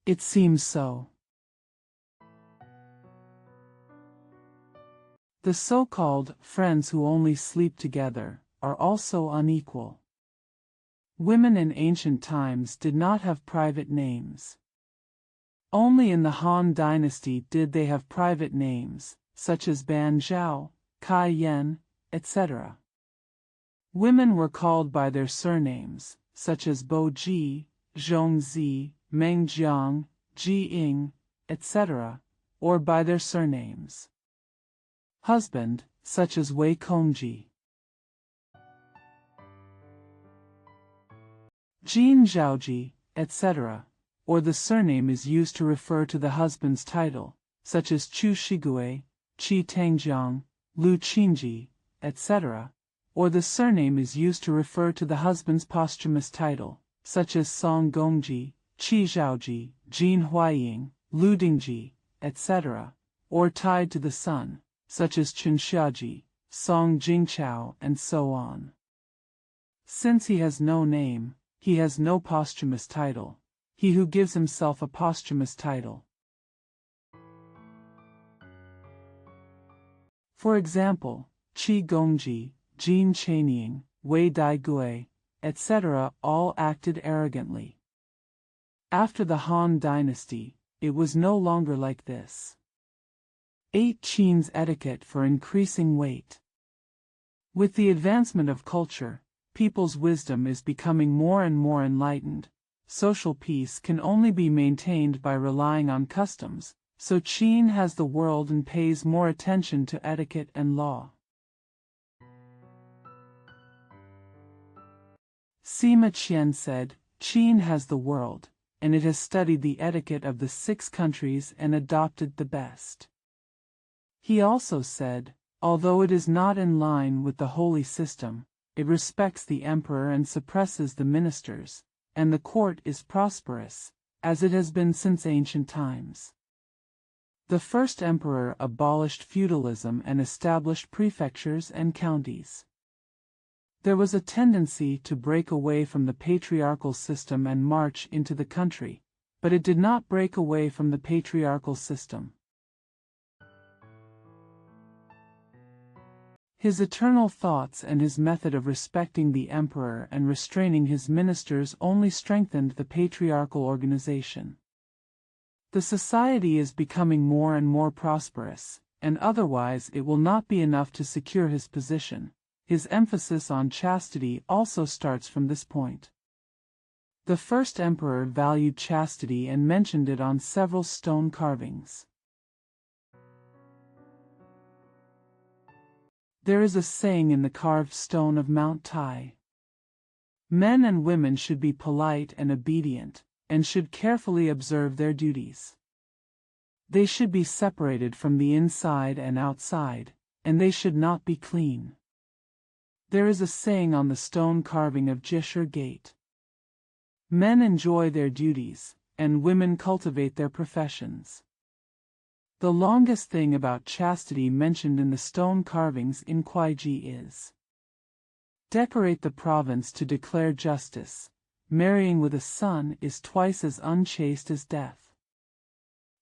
S1: It seems so. The so-called friends who only sleep together are also unequal. Women in ancient times did not have private names. Only in the Han Dynasty did they have private names, such as Ban Zhao, Kai Yan, etc. Women were called by their surnames, such as Bo Ji, Zhong Zi, Meng Jiang, Ji Ying, etc., or by their surnames. Husband, such as Wei Kongji. Jin Zhaoji, etc., or the surname is used to refer to the husband's title, such as Chu Shigue, Qi Tangjiang, Lu Qinji, etc., or the surname is used to refer to the husband's posthumous title, such as Song Gongji, Qi Zhaoji, Jin Huaying, Lu Dingji, etc., or tied to the son, such as Chen Xiaji, Song Jingqiao, and so on. Since he has no name, he has no posthumous title. He who gives himself a posthumous title. For example, Qi Gongji, Jin Chanying, Wei Dai Gui, etc. all acted arrogantly. After the Han Dynasty, it was no longer like this. 8. Qin's etiquette for increasing weight. With the advancement of culture, people's wisdom is becoming more and more enlightened. Social peace can only be maintained by relying on customs, so Qin has the world and pays more attention to etiquette and law. Sima Qian said, Qin has the world, and it has studied the etiquette of the 6 countries and adopted the best. He also said, although it is not in line with the holy system, it respects the emperor and suppresses the ministers, and the court is prosperous, as it has been since ancient times. The first emperor abolished feudalism and established prefectures and counties. There was a tendency to break away from the patriarchal system and march into the country, but it did not break away from the patriarchal system. His eternal thoughts and his method of respecting the emperor and restraining his ministers only strengthened the patriarchal organization. The society is becoming more and more prosperous, and otherwise it will not be enough to secure his position. His emphasis on chastity also starts from this point. The first emperor valued chastity and mentioned it on several stone carvings. There is a saying in the carved stone of Mount Tai. Men and women should be polite and obedient, and should carefully observe their duties. They should be separated from the inside and outside, and they should not be clean. There is a saying on the stone carving of Jishur Gate. Men enjoy their duties, and women cultivate their professions. The longest thing about chastity mentioned in the stone carvings in Kuaiji is: decorate the province to declare justice. Marrying with a son is twice as unchaste as death.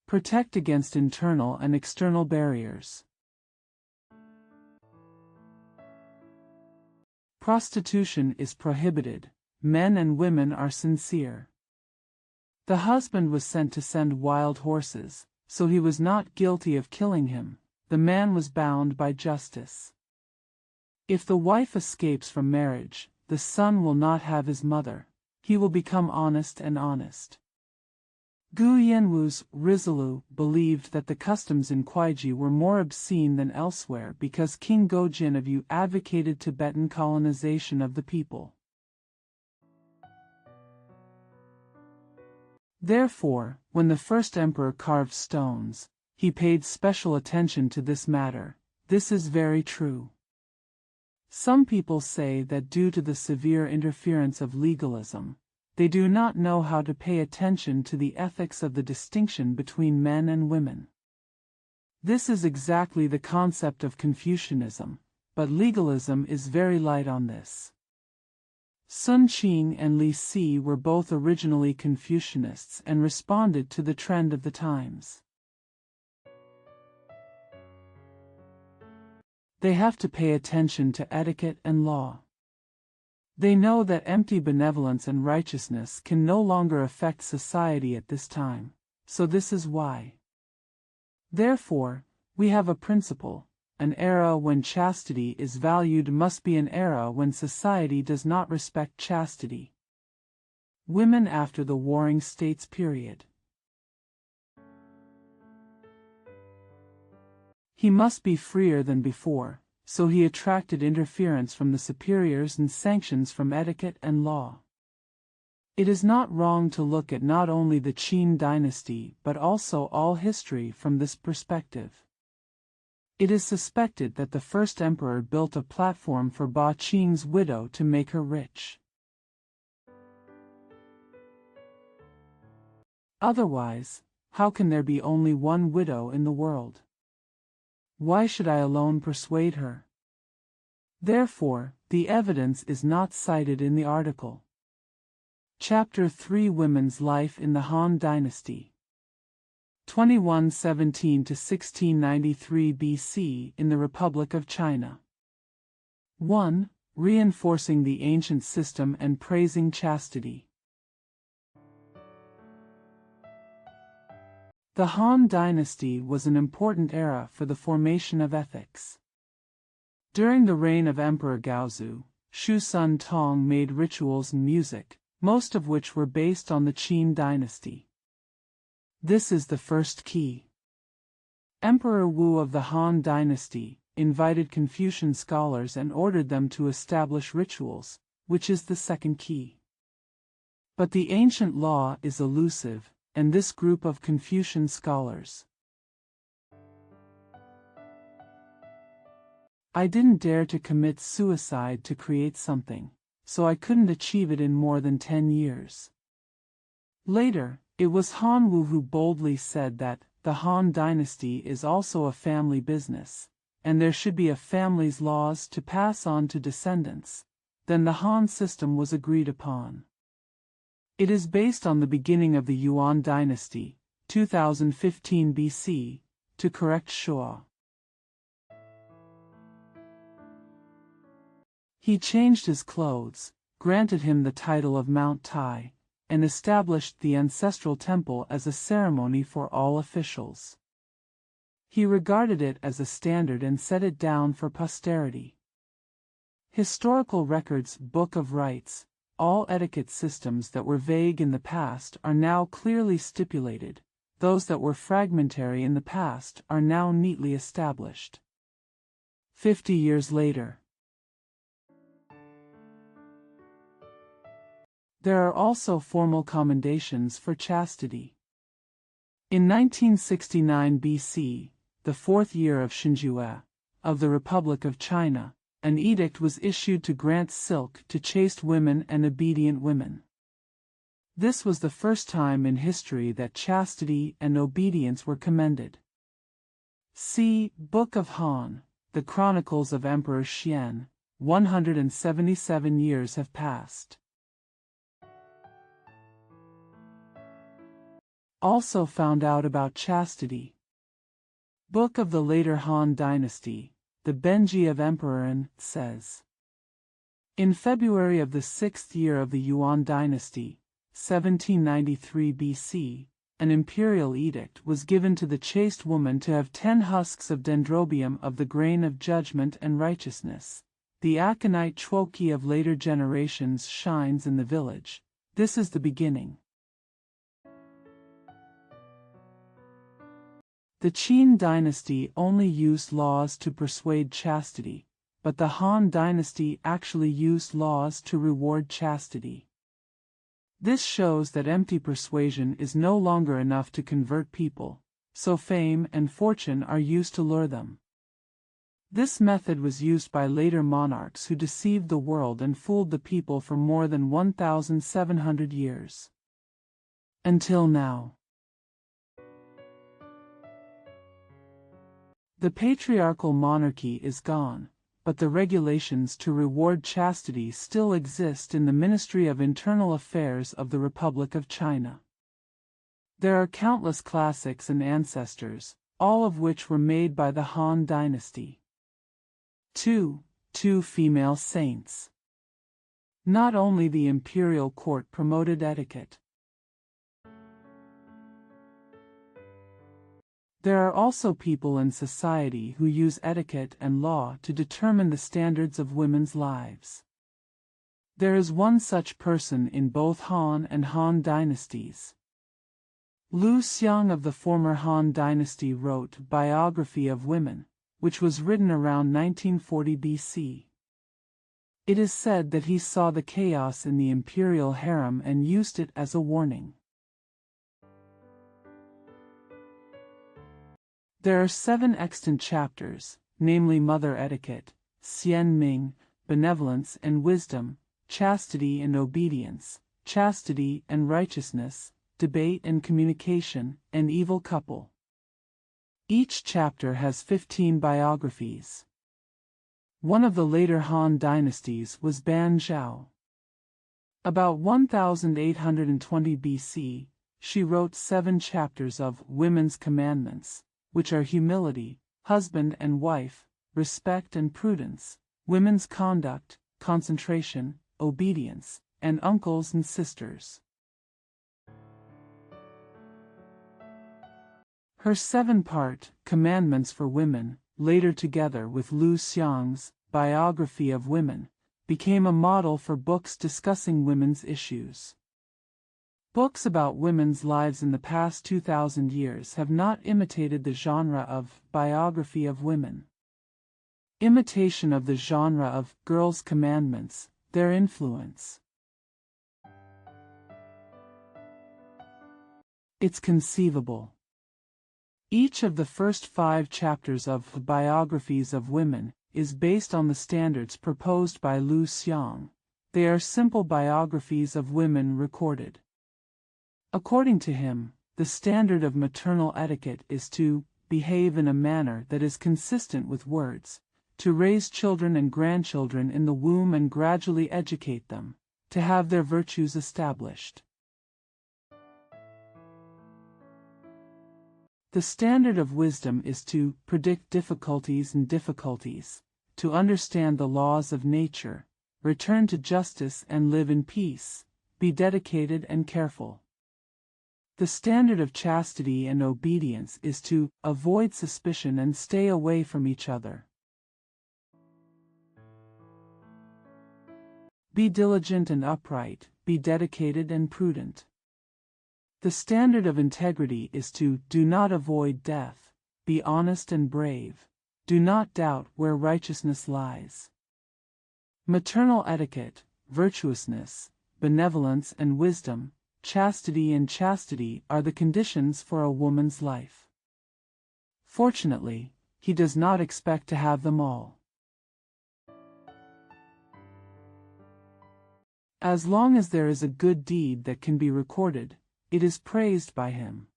S1: Protect against internal and external barriers. Prostitution is prohibited. Men and women are sincere. The husband was sent to send wild horses, so he was not guilty of killing him. The man was bound by justice. If the wife escapes from marriage, the son will not have his mother. He will become honest and honest. Gu Yanwu's Rizulu believed that the customs in Kuaiji were more obscene than elsewhere because King Gojin of Yu advocated Tibetan colonization of the people. Therefore, when the first emperor carved stones, he paid special attention to this matter. This is very true. Some people say that due to the severe interference of legalism, they do not know how to pay attention to the ethics of the distinction between men and women. This is exactly the concept of Confucianism, but legalism is very light on this. Sun Qing and Li Si were both originally Confucianists and responded to the trend of the times. They have to pay attention to etiquette and law. They know that empty benevolence and righteousness can no longer affect society at this time, so this is why. Therefore, we have a principle: an era when chastity is valued must be an era when society does not respect chastity. Women after the Warring States period. He must be freer than before, so he attracted interference from the superiors and sanctions from etiquette and law. It is not wrong to look at not only the Qin dynasty but also all history from this perspective. It is suspected that the first emperor built a platform for Ba Qing's widow to make her rich. Otherwise, how can there be only one widow in the world? Why should I alone persuade her? Therefore, the evidence is not cited in the article. Chapter 3: Women's Life in the Han Dynasty. 2117 to 1693 BC in the Republic of China. 1. Reinforcing the ancient system and praising chastity. The Han Dynasty was an important era for the formation of ethics. During the reign of Emperor Gaozu, Shu Sun Tong made rituals and music, most of which were based on the Qin dynasty. This is the first key. Emperor Wu of the Han Dynasty invited Confucian scholars and ordered them to establish rituals, which is the second key. But the ancient law is elusive, and this group of Confucian scholars. I didn't dare to commit suicide to create something, so I couldn't achieve it in more than 10 years. Later, it was Han Wu who boldly said that the Han Dynasty is also a family business, and there should be a family's laws to pass on to descendants. Then the Han system was agreed upon. It is based on the beginning of the Yuan Dynasty, 2015 BC, to correct Shua. He changed his clothes, granted him the title of Mount Tai, and established the ancestral temple as a ceremony for all officials. He regarded it as a standard and set it down for posterity. Historical records, Book of Rites, all etiquette systems that were vague in the past are now clearly stipulated, those that were fragmentary in the past are now neatly established. 50 years later. There are also formal commendations for chastity. In 1969 BC, the fourth year of Shinjue, of the Republic of China, an edict was issued to grant silk to chaste women and obedient women. This was the first time in history that chastity and obedience were commended. See Book of Han, the Chronicles of Emperor Xian. 177 years have passed. Also found out about chastity. Book of the later Han Dynasty, the Benji of Emperor An, says. In February of the 6th year of the Yuan Dynasty, 1793 BC, an imperial edict was given to the chaste woman to have 10 husks of dendrobium of the grain of judgment and righteousness. The aconite Chuoqi of later generations shines in the village. This is the beginning. The Qin dynasty only used laws to persuade chastity, but the Han dynasty actually used laws to reward chastity. This shows that empty persuasion is no longer enough to convert people, so fame and fortune are used to lure them. This method was used by later monarchs who deceived the world and fooled the people for more than 1,700 years. Until now. The patriarchal monarchy is gone, but the regulations to reward chastity still exist in the Ministry of Internal Affairs of the Republic of China. There are countless classics and ancestors, all of which were made by the Han dynasty. 2. Two female saints. Not only the imperial court promoted etiquette. There are also people in society who use etiquette and law to determine the standards of women's lives. There is one such person in both Han and Han dynasties. Lu Xiang of the former Han dynasty wrote Biography of Women, which was written around 1940 BC. It is said that he saw the chaos in the imperial harem and used it as a warning. There are 7 extant chapters, namely Mother Etiquette, Xian Ming, Benevolence and Wisdom, Chastity and Obedience, Chastity and Righteousness, Debate and Communication, and Evil Couple. Each chapter has 15 biographies. One of the later Han dynasties was Ban Zhao. About 1820 BC, she wrote 7 chapters of Women's Commandments, which are humility, husband and wife, respect and prudence, women's conduct, concentration, obedience, and uncles and sisters. Her 7-part Commandments for Women, later together with Lu Xiang's Biography of Women, became a model for books discussing women's issues. Books about women's lives in the past 2,000 years have not imitated the genre of biography of women. Imitation of the genre of girls' commandments, their influence. It's conceivable. Each of the first 5 chapters of biographies of women is based on the standards proposed by Lu Xiang. They are simple biographies of women recorded. According to him, the standard of maternal etiquette is to behave in a manner that is consistent with words, to raise children and grandchildren in the womb and gradually educate them, to have their virtues established. The standard of wisdom is to predict difficulties and difficulties, to understand the laws of nature, return to justice and live in peace, be dedicated and careful. The standard of chastity and obedience is to avoid suspicion and stay away from each other. Be diligent and upright, be dedicated and prudent. The standard of integrity is to do not avoid death, be honest and brave, do not doubt where righteousness lies. Maternal etiquette, virtuousness, benevolence and wisdom, chastity and chastity are the conditions for a woman's life. Fortunately, he does not expect to have them all. As long as there is a good deed that can be recorded, it is praised by him.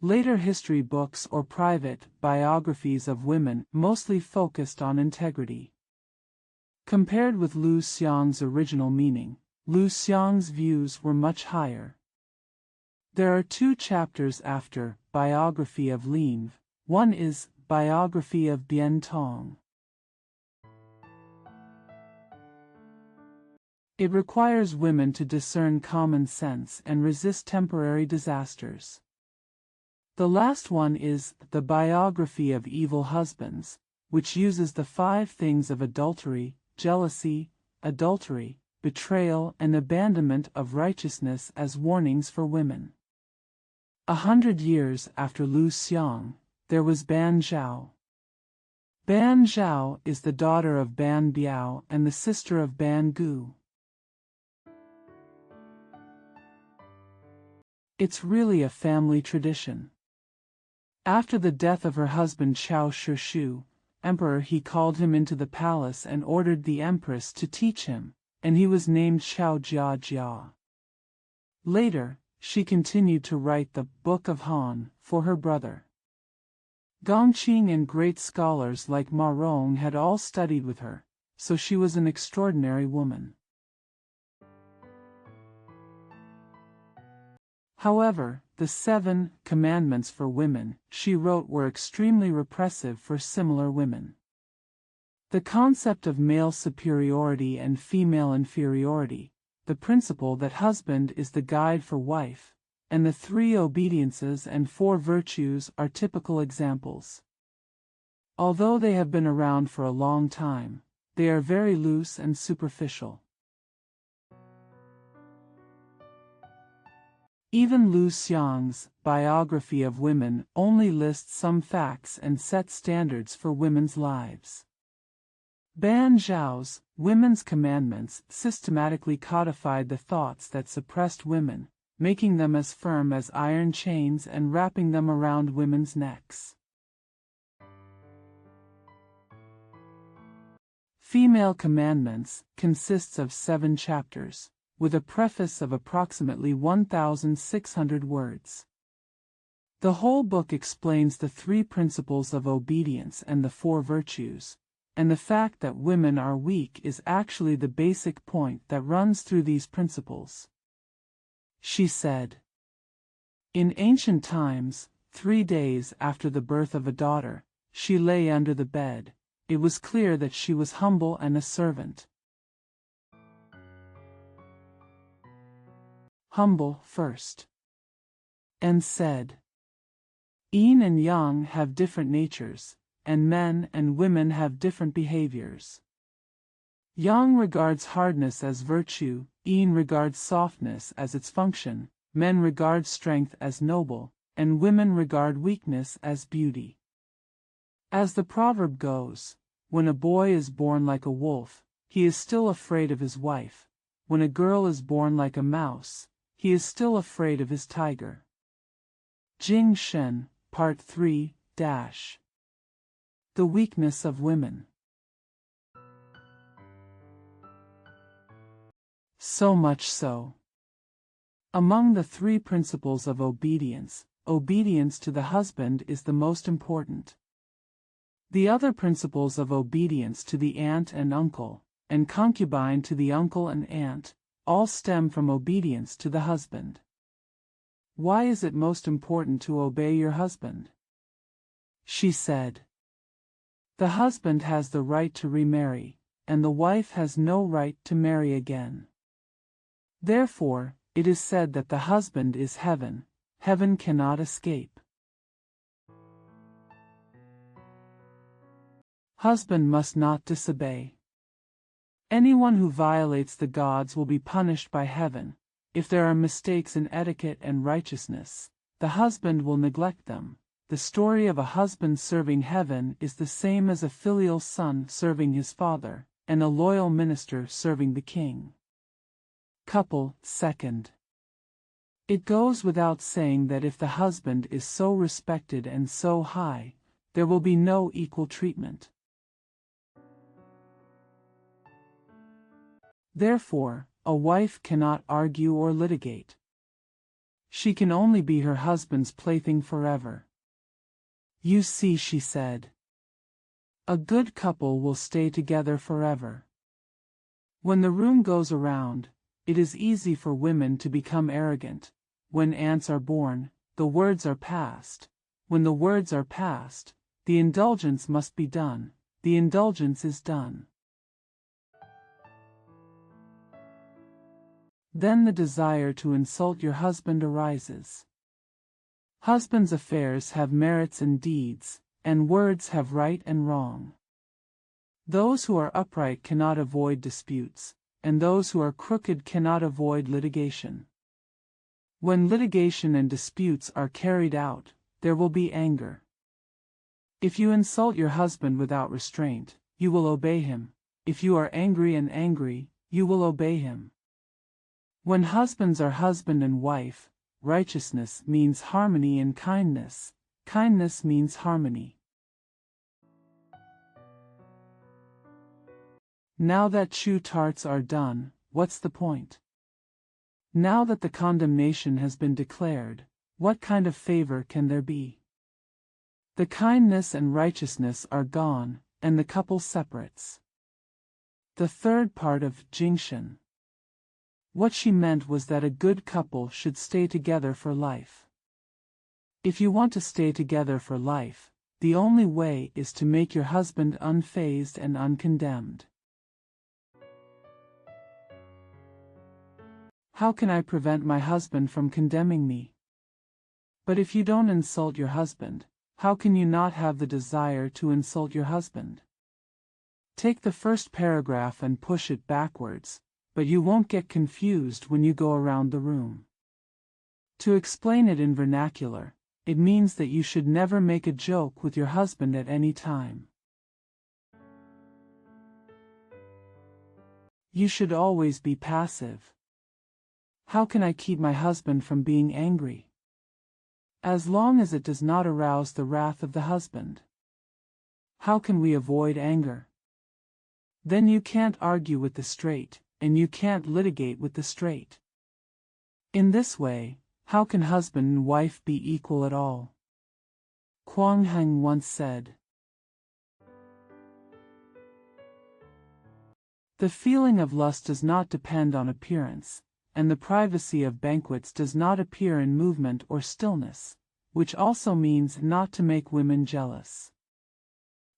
S1: Later history books or private biographies of women mostly focused on integrity. Compared with Lu Xiang's original meaning, Lu Xiang's views were much higher. There are 2 chapters after Biography of Lin. One is Biography of Bian Tong. It requires women to discern common sense and resist temporary disasters. The last one is the Biography of Evil Husbands, which uses the 5 things of adultery, jealousy, adultery, betrayal and abandonment of righteousness as warnings for women. 100 years after Lu Xiang, there was Ban Zhao. Ban Zhao is the daughter of Ban Biao and the sister of Ban Gu. It's really a family tradition. After the death of her husband Qiao Shishu, emperor, he called him into the palace and ordered the empress to teach him, and he was named Qiao Jia. Later, she continued to write the Book of Han for her brother. Gongqing and great scholars like Ma Rong had all studied with her, so she was an extraordinary woman. However, the 7 commandments for women she wrote were extremely repressive for similar women. The concept of male superiority and female inferiority, the principle that husband is the guide for wife, and the 3 obediences and 4 virtues are typical examples. Although they have been around for a long time, they are very loose and superficial. Even Lu Xiang's Biography of Women only lists some facts and sets standards for women's lives. Ban Zhao's Women's Commandments systematically codified the thoughts that suppressed women, making them as firm as iron chains and wrapping them around women's necks. Female Commandments consists of 7 chapters, with a preface of approximately 1,600 words. The whole book explains the 3 principles of obedience and the 4 virtues, and the fact that women are weak is actually the basic point that runs through these principles. She said, in ancient times, 3 days after the birth of a daughter, she lay under the bed. It was clear that she was humble and a servant. Humble first. And said, yin and yang have different natures, and men and women have different behaviors. Yang regards hardness as virtue, yin regards softness as its function, men regard strength as noble, and women regard weakness as beauty. As the proverb goes, when a boy is born like a wolf, he is still afraid of his wife. When a girl is born like a mouse, he is still afraid of his tiger. Jing Shen, Part 3, The Weakness of Women. So much so. Among the 3 principles of obedience, obedience to the husband is the most important. The other principles of obedience to the aunt and uncle, and concubine to the uncle and aunt, all stem from obedience to the husband. Why is it most important to obey your husband? She said, the husband has the right to remarry, and the wife has no right to marry again. Therefore, it is said that the husband is heaven, heaven cannot escape. Husband must not disobey. Anyone who violates the gods will be punished by heaven. If there are mistakes in etiquette and righteousness, the husband will neglect them. The story of a husband serving heaven is the same as a filial son serving his father, and a loyal minister serving the king. Couple, second. It goes without saying that if the husband is so respected and so high, there will be no equal treatment. Therefore, a wife cannot argue or litigate. She can only be her husband's plaything forever. You see, she said, a good couple will stay together forever. When the room goes around, it is easy for women to become arrogant. When aunts are born, the words are passed. When the words are passed, the indulgence must be done. The indulgence is done. Then the desire to insult your husband arises. Husbands' affairs have merits and deeds, and words have right and wrong. Those who are upright cannot avoid disputes, and those who are crooked cannot avoid litigation. When litigation and disputes are carried out, there will be anger. If you insult your husband without restraint, you will obey him. If you are angry and angry, you will obey him. When husbands are husband and wife, righteousness means harmony and kindness. Kindness means harmony. Now that chew tarts are done, what's the point? Now that the condemnation has been declared, what kind of favor can there be? The kindness and righteousness are gone, and the couple separates. The third part of Jingshan. What she meant was that a good couple should stay together for life. If you want to stay together for life, the only way is to make your husband unfazed and uncondemned. How can I prevent my husband from condemning me? But if you don't insult your husband, how can you not have the desire to insult your husband? Take the first paragraph and push it backwards, but you won't get confused when you go around the room. To explain it in vernacular, it means that you should never make a joke with your husband at any time. You should always be passive. How can I keep my husband from being angry? As long as it does not arouse the wrath of the husband. How can we avoid anger? Then you can't argue with the straight, and you can't litigate with the straight. In this way, how can husband and wife be equal at all? Quang Heng once said. The feeling of lust does not depend on appearance, and the privacy of banquets does not appear in movement or stillness, which also means not to make women jealous.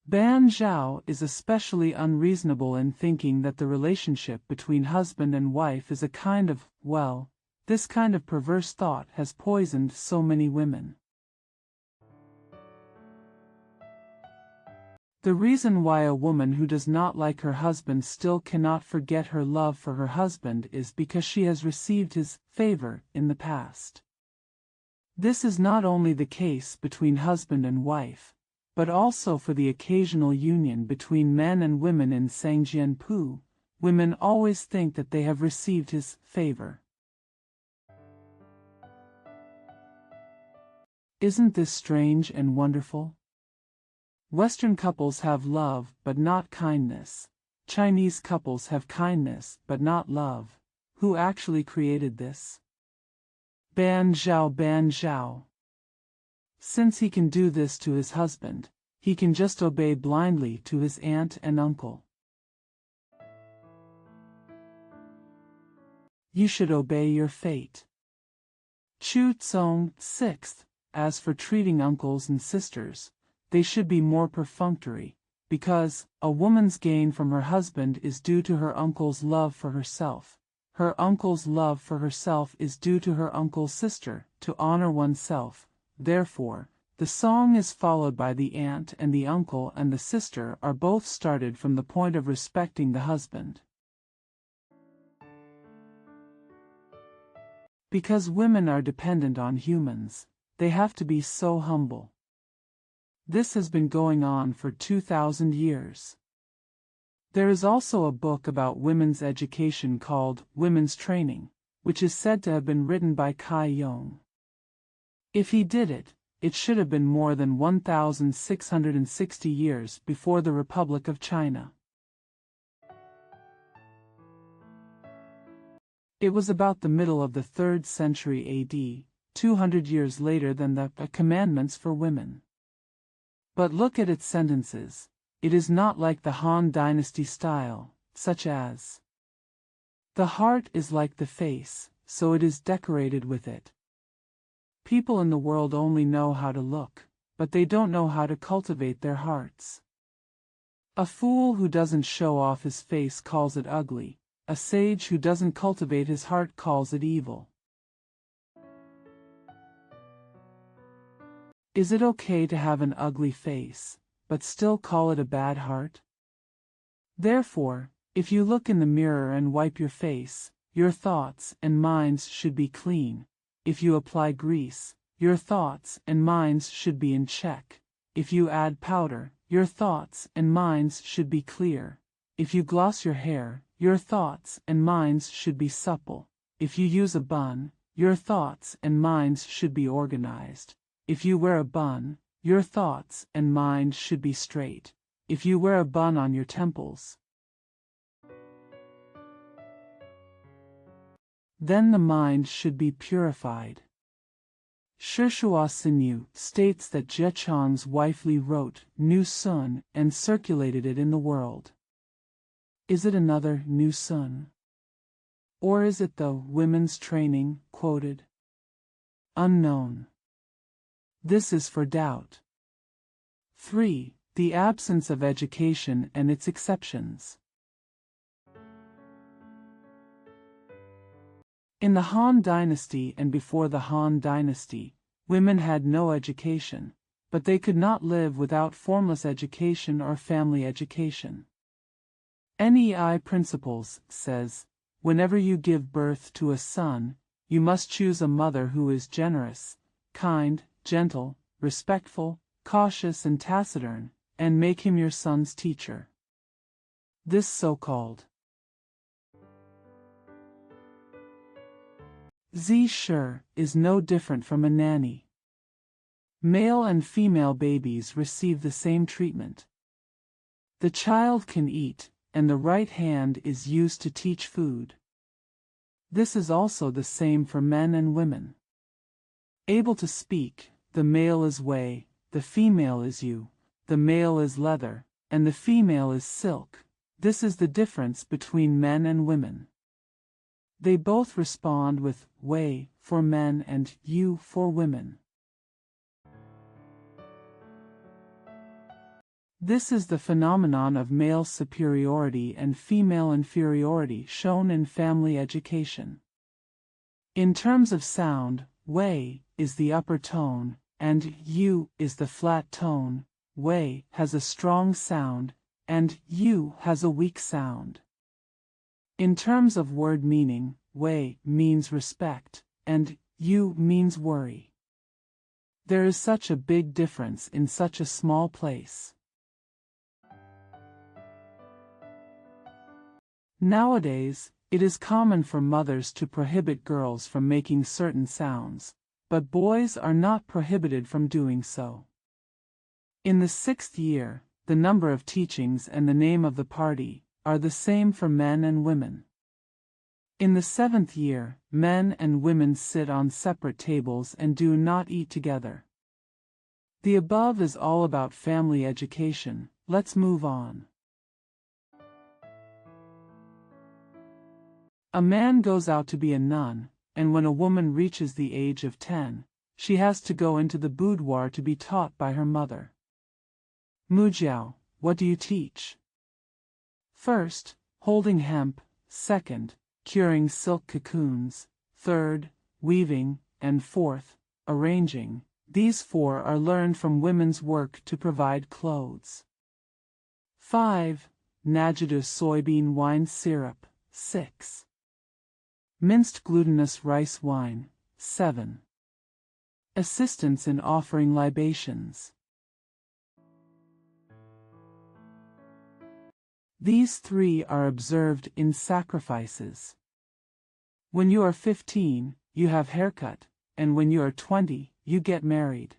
S1: Ban Zhao is especially unreasonable in thinking that the relationship between husband and wife is a kind of, well, this kind of perverse thought has poisoned so many women. The reason why a woman who does not like her husband still cannot forget her love for her husband is because she has received his favor in the past. This is not only the case between husband and wife, but also for the occasional union between men and women in Sangjianpu. Women always think that they have received his favor. Isn't this strange and wonderful? Western couples have love but not kindness. Chinese couples have kindness but not love. Who actually created this? Ban Zhao, Ban Zhao. Since he can do this to his husband, he can just obey blindly to his aunt and uncle. You should obey your fate. Chu Tsong, 6th. As for treating uncles and sisters, they should be more perfunctory, because a woman's gain from her husband is due to her uncle's love for herself. Her uncle's love for herself is due to her uncle's sister, to honor oneself. Therefore, the song is followed by the aunt and the uncle, and the sister are both started from the point of respecting the husband. Because women are dependent on humans, they have to be so humble. This has been going on for 2,000 years. There is also a book about women's education called Women's Training, which is said to have been written by Kai Yong. If he did it, it should have been more than 1,660 years before the Republic of China. It was about the middle of the 3rd century AD, 200 years later than the commandments for women. But look at its sentences. It is not like the Han Dynasty style, such as, "The heart is like the face, so it is decorated with it." People in the world only know how to look, but they don't know how to cultivate their hearts. A fool who doesn't show off his face calls it ugly. A sage who doesn't cultivate his heart calls it evil. Is it okay to have an ugly face, but still call it a bad heart? Therefore, if you look in the mirror and wipe your face, your thoughts and minds should be clean. If you apply grease, your thoughts and minds should be in check. If you add powder, your thoughts and minds should be clear. If you gloss your hair, your thoughts and minds should be supple. If you use a bun, your thoughts and minds should be organized. If you wear a bun, your thoughts and mind should be straight. If you wear a bun on your temples, then the mind should be purified. Shishua Sinyu states that Zhechang's wife Li wrote Nu Sun and circulated it in the world. Is it another Nu Sun? Or is it the Women's Training quoted? Unknown. This is for doubt. 3. The absence of education and its exceptions. In the Han Dynasty and before the Han Dynasty, women had no education, but they could not live without formless education or family education. NEI Principles says, whenever you give birth to a son, you must choose a mother who is generous, kind, gentle, respectful, cautious and taciturn, and make him your son's teacher. This so-called Z sure is no different from a nanny. Male and female babies receive the same treatment. The child can eat, and the right hand is used to teach food. This is also the same for men and women. Able to speak, the male is whey, the female is ewe, the male is leather, and the female is silk. This is the difference between men and women. They both respond with whey for men and ewe for women. This is the phenomenon of male superiority and female inferiority shown in family education. In terms of sound, whey is the upper tone, and ewe is the flat tone. Whey has a strong sound, and ewe has a weak sound. In terms of word meaning, whey means respect, and ewe means worry. There is such a big difference in such a small place. Nowadays, it is common for mothers to prohibit girls from making certain sounds, but boys are not prohibited from doing so. In the 6th year, the number of teachings and the name of the party are the same for men and women. In the 7th year, men and women sit on separate tables and do not eat together. The above is all about family education. Let's move on. A man goes out to be a nun, and when a woman reaches the age of 10, she has to go into the boudoir to be taught by her mother. Mujiao, what do you teach? First, holding hemp, second, curing silk cocoons, third, weaving, and fourth, arranging. These 4 are learned from women's work to provide clothes. 5. Najadu soybean wine syrup, 6. Minced glutinous rice wine, 7. Assistance in offering libations. These 3 are observed in sacrifices. When you are 15, you have haircut, and when you are 20, you get married.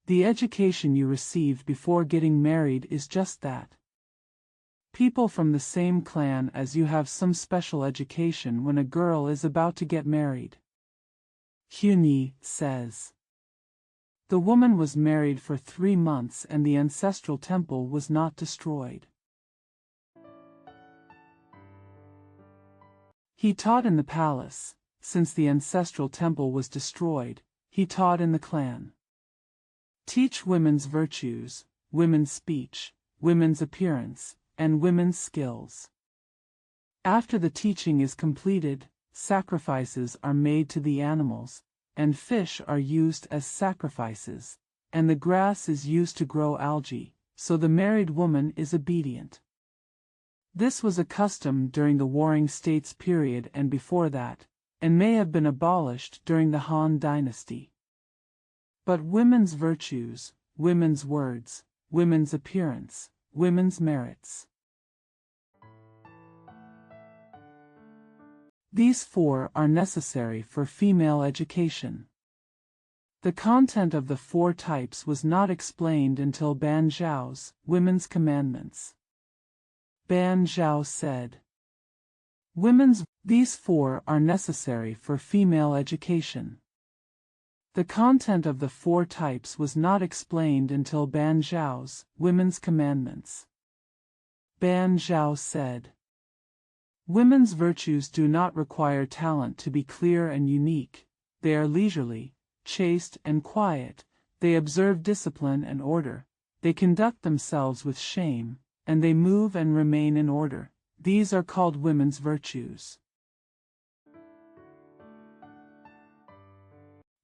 S1: The education you received before getting married is just that. People from the same clan as you have some special education when a girl is about to get married. Hyuni says. The woman was married for 3 months and the ancestral temple was not destroyed. He taught in the palace. Since the ancestral temple was destroyed, he taught in the clan. Teach women's virtues, women's speech, women's appearance, and women's skills. After the teaching is completed, sacrifices are made to the animals, and fish are used as sacrifices, and the grass is used to grow algae, so the married woman is obedient. This was a custom during the Warring States period and before that, and may have been abolished during the Han Dynasty. But women's virtues, women's words, women's appearance, women's merits. These 4 are necessary for female education. The content of the 4 types was not explained until Ban Zhao's Women's Commandments. Ban Zhao said, These 4 are necessary for female education. The content of the 4 types was not explained until Ban Zhao's Women's Commandments. Ban Zhao said, Women's virtues do not require talent to be clear and unique. They are leisurely, chaste and quiet. They observe discipline and order. They conduct themselves with shame, and they move and remain in order. These are called women's virtues.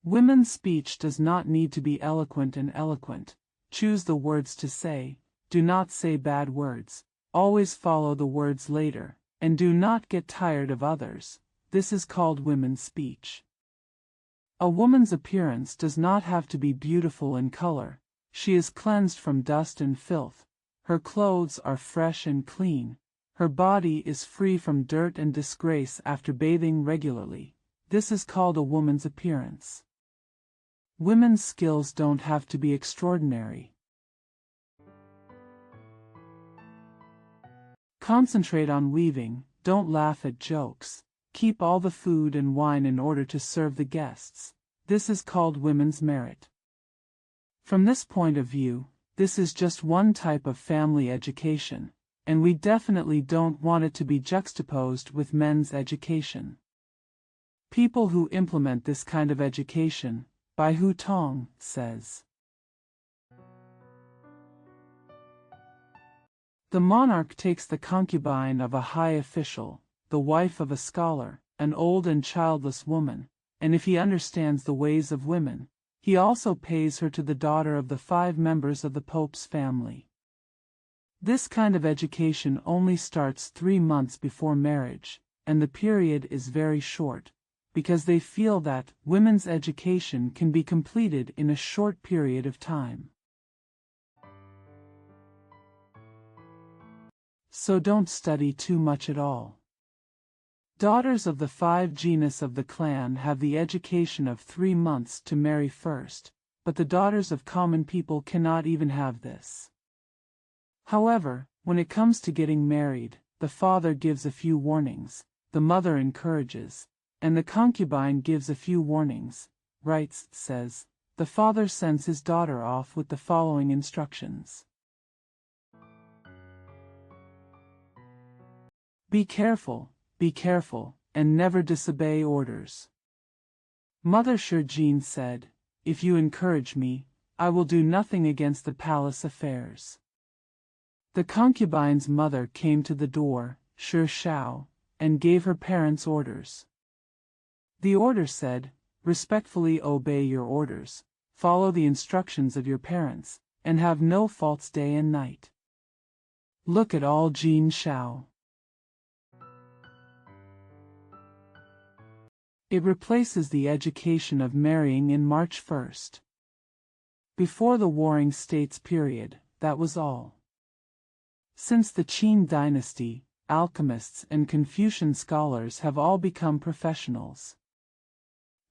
S1: Women's speech does not need to be eloquent and eloquent. Choose the words to say. Do not say bad words. Always follow the words later. And do not get tired of others. This is called women's speech. A woman's appearance does not have to be beautiful in color. She is cleansed from dust and filth. Her clothes are fresh and clean. Her body is free from dirt and disgrace after bathing regularly. This is called a woman's appearance. Women's skills don't have to be extraordinary. Concentrate on weaving, don't laugh at jokes. Keep all the food and wine in order to serve the guests. This is called women's merit. From this point of view, this is just one type of family education, and we definitely don't want it to be juxtaposed with men's education. People who implement this kind of education, Bai Hu Tong says. The monarch takes the concubine of a high official, the wife of a scholar, an old and childless woman, and if he understands the ways of women, he also pays her to the daughter of the 5 members of the Pope's family. This kind of education only starts 3 months before marriage, and the period is very short, because they feel that women's education can be completed in a short period of time. So don't study too much at all. Daughters of the 5 genus of the clan have the education of 3 months to marry first, but the daughters of common people cannot even have this. However, when it comes to getting married, the father gives a few warnings, the mother encourages, and the concubine gives a few warnings. Writes, says, the father sends his daughter off with the following instructions. Be careful, and never disobey orders. Mother Shurjin said, if you encourage me, I will do nothing against the palace affairs. The concubine's mother came to the door, Shur Shao, and gave her parents orders. The order said, respectfully obey your orders, follow the instructions of your parents, and have no faults day and night. Look at all Jin Shao. It replaces the education of marrying in March 1st. Before the Warring States period, that was all. Since the Qin dynasty, alchemists and Confucian scholars have all become professionals.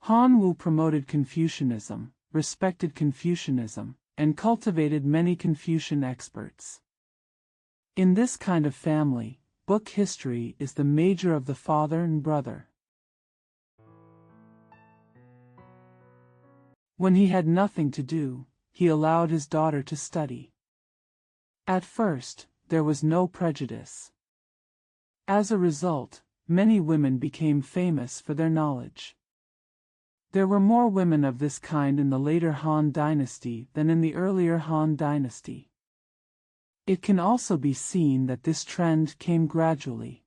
S1: Han Wu promoted Confucianism, respected Confucianism, and cultivated many Confucian experts. In this kind of family, book history is the major of the father and brother. When he had nothing to do, he allowed his daughter to study. At first, there was no prejudice. As a result, many women became famous for their knowledge. There were more women of this kind in the later Han Dynasty than in the earlier Han Dynasty. It can also be seen that this trend came gradually.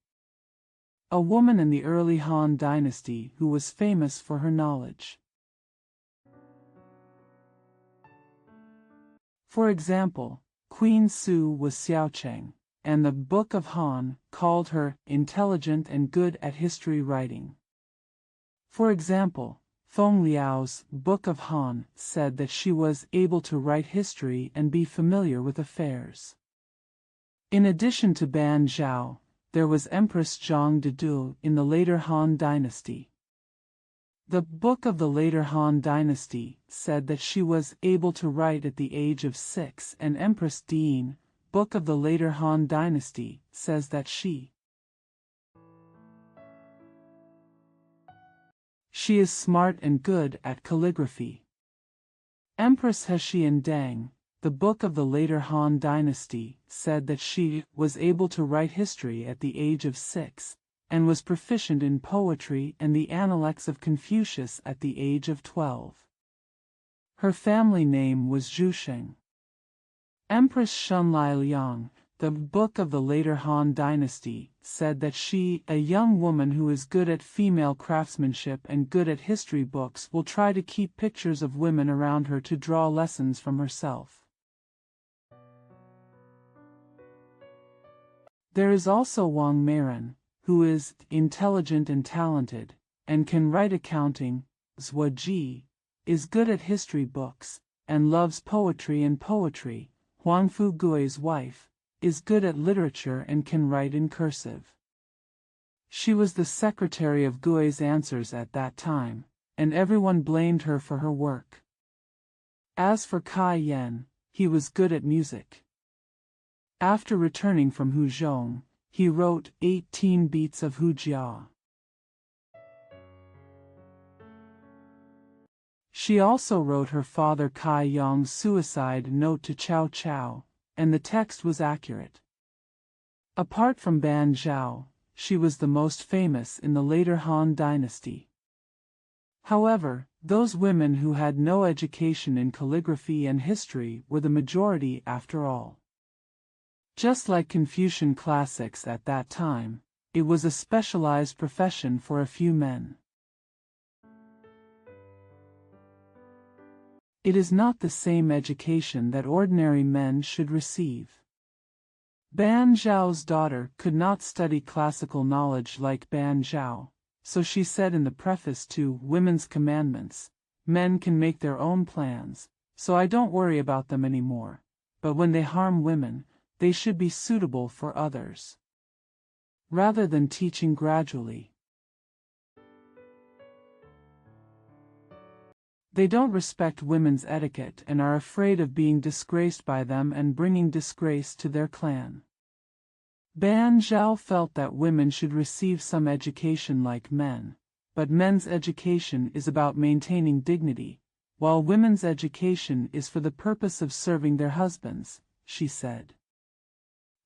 S1: A woman in the early Han Dynasty who was famous for her knowledge. For example, Queen Su was Xiaocheng, and the Book of Han called her intelligent and good at history writing. For example, Feng Liao's Book of Han said that she was able to write history and be familiar with affairs. In addition to Ban Zhao, there was Empress Zhang Dedu in the later Han Dynasty. The Book of the later Han Dynasty said that she was able to write at the age of 6, and Empress Dian, Book of the later Han Dynasty, says that she is smart and good at calligraphy. Empress Hexian Dang, the Book of the later Han Dynasty, said that she was able to write history at the age of 6, and was proficient in poetry and the Analects of Confucius at the age of 12. Her family name was Zhusheng. Empress Shunlai Liang, the Book of the later Han Dynasty, said that she, a young woman who is good at female craftsmanship and good at history books, will try to keep pictures of women around her to draw lessons from herself. There is also Wang Meiren, who is intelligent and talented, and can write accounting. Zhua Ji is good at history books, and loves poetry and poetry. Huang Fu Gui's wife is good at literature and can write in cursive. She was the secretary of Gui's Answers at that time, and everyone blamed her for her work. As for Kai Yan, he was good at music. After returning from Huzhong, he wrote 18 beats of Hujia. She also wrote her father Kai Yong's suicide note to Cao Cao, and the text was accurate. Apart from Ban Zhao, she was the most famous in the later Han Dynasty. However, those women who had no education in calligraphy and history were the majority after all. Just like Confucian classics at that time, it was a specialized profession for a few men. It is not the same education that ordinary men should receive. Ban Zhao's daughter could not study classical knowledge like Ban Zhao, so she said in the preface to Women's Commandments, "Men can make their own plans, so I don't worry about them anymore, but when they harm women, they should be suitable for others." Rather than teaching gradually, they don't respect women's etiquette and are afraid of being disgraced by them and bringing disgrace to their clan. Ban Zhao felt that women should receive some education like men, but men's education is about maintaining dignity, while women's education is for the purpose of serving their husbands, she said.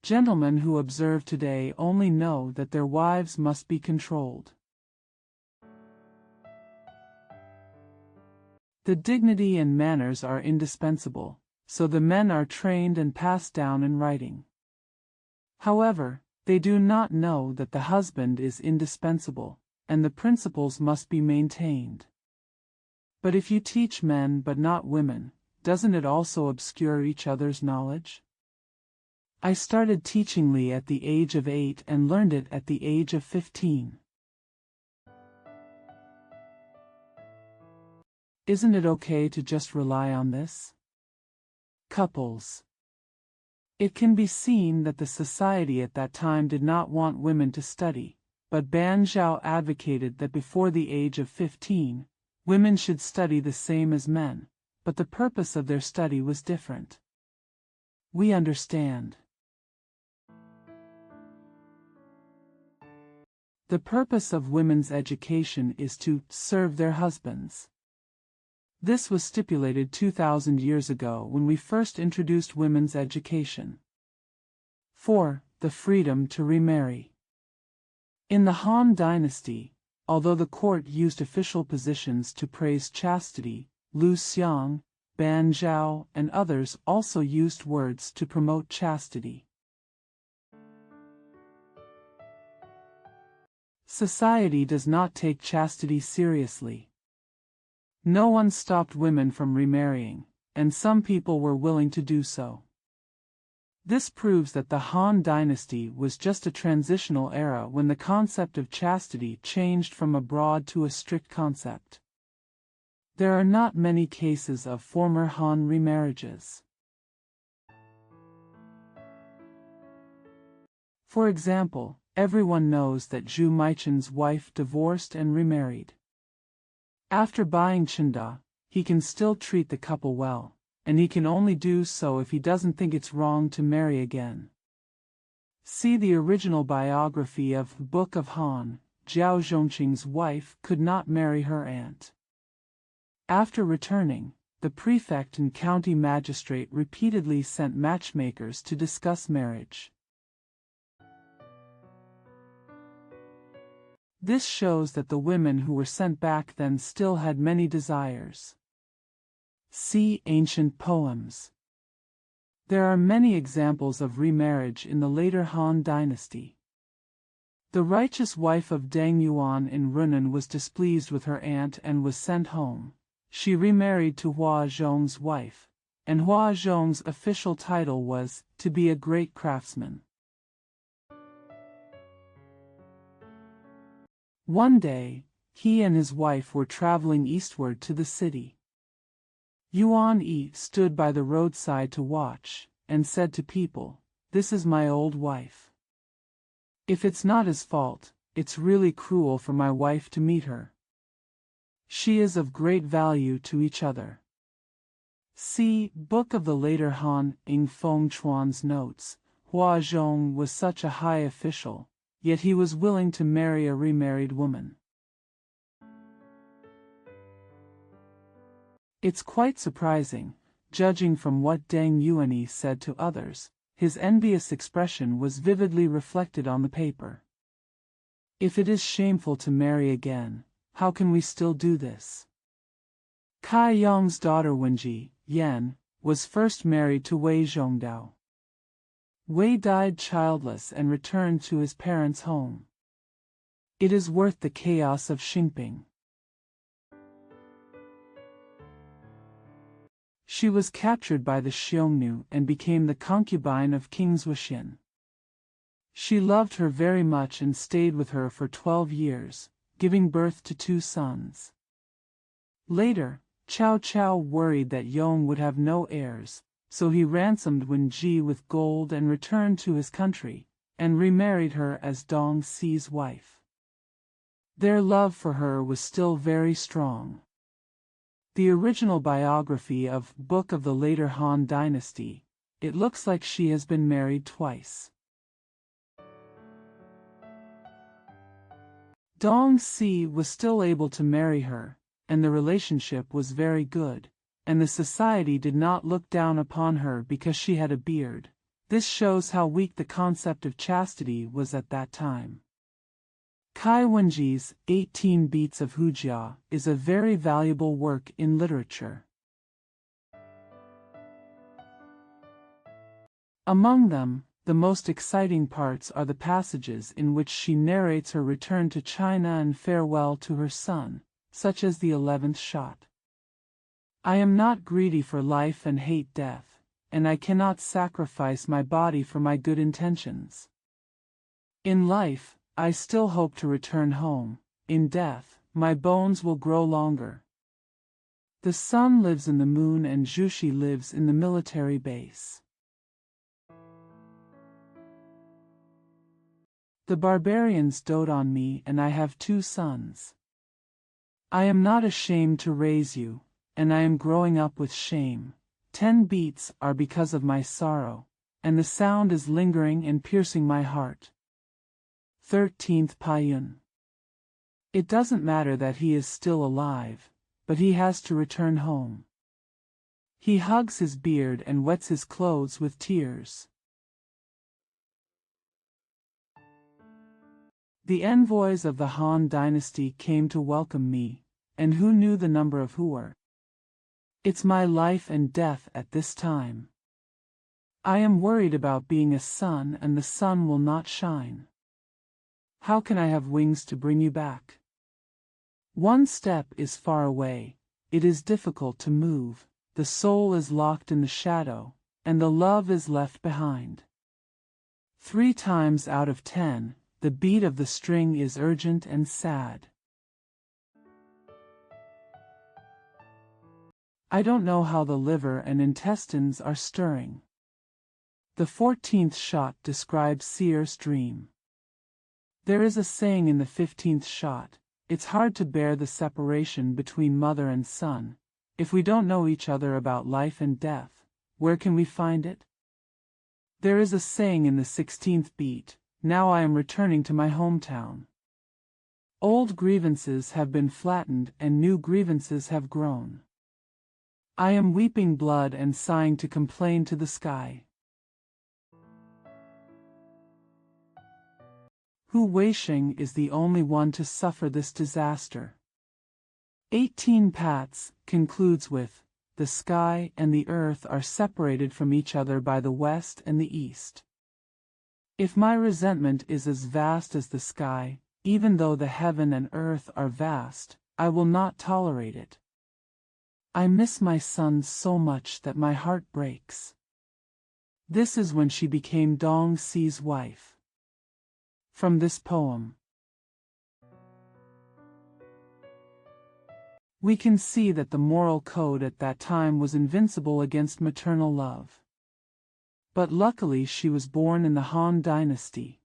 S1: Gentlemen who observe today only know that their wives must be controlled. The dignity and manners are indispensable, so the men are trained and passed down in writing. However, they do not know that the husband is indispensable, and the principles must be maintained. But if you teach men but not women, doesn't it also obscure each other's knowledge? I started teaching Li at the age of 8 and learned it at the age of 15. Isn't it okay to just rely on this? Couples. It can be seen that the society at that time did not want women to study, but Ban Zhao advocated that before the age of 15, women should study the same as men, but the purpose of their study was different. We understand. The purpose of women's education is to serve their husbands. This was stipulated 2,000 years ago when we first introduced women's education. 4. The freedom to remarry. In the Han Dynasty, although the court used official positions to praise chastity, Lu Xiang, Ban Zhao, and others also used words to promote chastity. Society does not take chastity seriously. No one stopped women from remarrying, and some people were willing to do so. This proves that the Han Dynasty was just a transitional era when the concept of chastity changed from a broad to a strict concept. There are not many cases of former Han remarriages. For example, everyone knows that Zhu Meichen's wife divorced and remarried. After buying Chenda, he can still treat the couple well, and he can only do so if he doesn't think it's wrong to marry again. See the original biography of Book of Han. Zhao Zhongqing's wife could not marry her aunt. After returning, the prefect and county magistrate repeatedly sent matchmakers to discuss marriage. This shows that the women who were sent back then still had many desires. See ancient poems. There are many examples of remarriage in the later Han Dynasty. The righteous wife of Deng Yuan in Runan was displeased with her aunt and was sent home. She remarried to Hua Zhong's wife, and Hua Zhong's official title was to be a great craftsman. One day, he and his wife were traveling eastward to the city. Yuan Yi stood by the roadside to watch, and said to people, "This is my old wife. If it's not his fault, it's really cruel for my wife to meet her. She is of great value to each other. See Book of the Later Han Ing Feng Chuan's notes. Hua Zhong was such a high official, yet he was willing to marry a remarried woman. It's quite surprising, judging from what Deng Yuanyi said to others. His envious expression was vividly reflected on the paper. If it is shameful to marry again, how can we still do this? Kai Yong's daughter Wenji, Yan, was first married to Wei Zhongdao. Wei died childless and returned to his parents' home. It is worth the chaos of Xingping. She was captured by the Xiongnu and became the concubine of King Zuoxian. She loved her very much and stayed with her for 12 years, giving birth to 2 sons. Later, Cao Cao worried that Yong would have no heirs, so he ransomed Wenji with gold and returned to his country, and remarried her as Dong Xi's wife. Their love for her was still very strong. The original biography of Book of the Later Han Dynasty, it looks like she has been married twice. Dong Xi was still able to marry her, and the relationship was very good, and the society did not look down upon her because she had a beard. This shows how weak the concept of chastity was at that time. Kai Wenji's 18 Beats of Hujia is a very valuable work in literature. Among them, the most exciting parts are the passages in which she narrates her return to China and farewell to her son, such as the 11th shot. I am not greedy for life and hate death, and I cannot sacrifice my body for my good intentions. In life, I still hope to return home. In death, my bones will grow longer. The sun lives in the moon and Zhuxi lives in the military base. The barbarians dote on me and I have 2 sons. I am not ashamed to raise you, and I am growing up with shame. 10 beats are because of my sorrow, and the sound is lingering and piercing my heart. 13th Paiyun. It doesn't matter that he is still alive, but he has to return home. He hugs his beard and wets his clothes with tears. The envoys of the Han dynasty came to welcome me, and who knew the number of who were? It's my life and death at this time. I am worried about being a sun and the sun will not shine. How can I have wings to bring you back? One step is far away, it is difficult to move, the soul is locked in the shadow, and the love is left behind. 3 times out of 10, the beat of the string is urgent and sad. I don't know how the liver and intestines are stirring. The 14th shot describes Seer's dream. There is a saying in the 15th shot, it's hard to bear the separation between mother and son. If we don't know each other about life and death, where can we find it? There is a saying in the 16th beat, now I am returning to my hometown. Old grievances have been flattened and new grievances have grown. I am weeping blood and sighing to complain to the sky. Hu Weisheng is the only one to suffer this disaster. 18 Pats concludes with, the sky and the earth are separated from each other by the west and the east. If my resentment is as vast as the sky, even though the heaven and earth are vast, I will not tolerate it. I miss my son so much that my heart breaks. This is when she became Dong Xi's wife. From this poem, we can see that the moral code at that time was invincible against maternal love. But luckily she was born in the Han dynasty.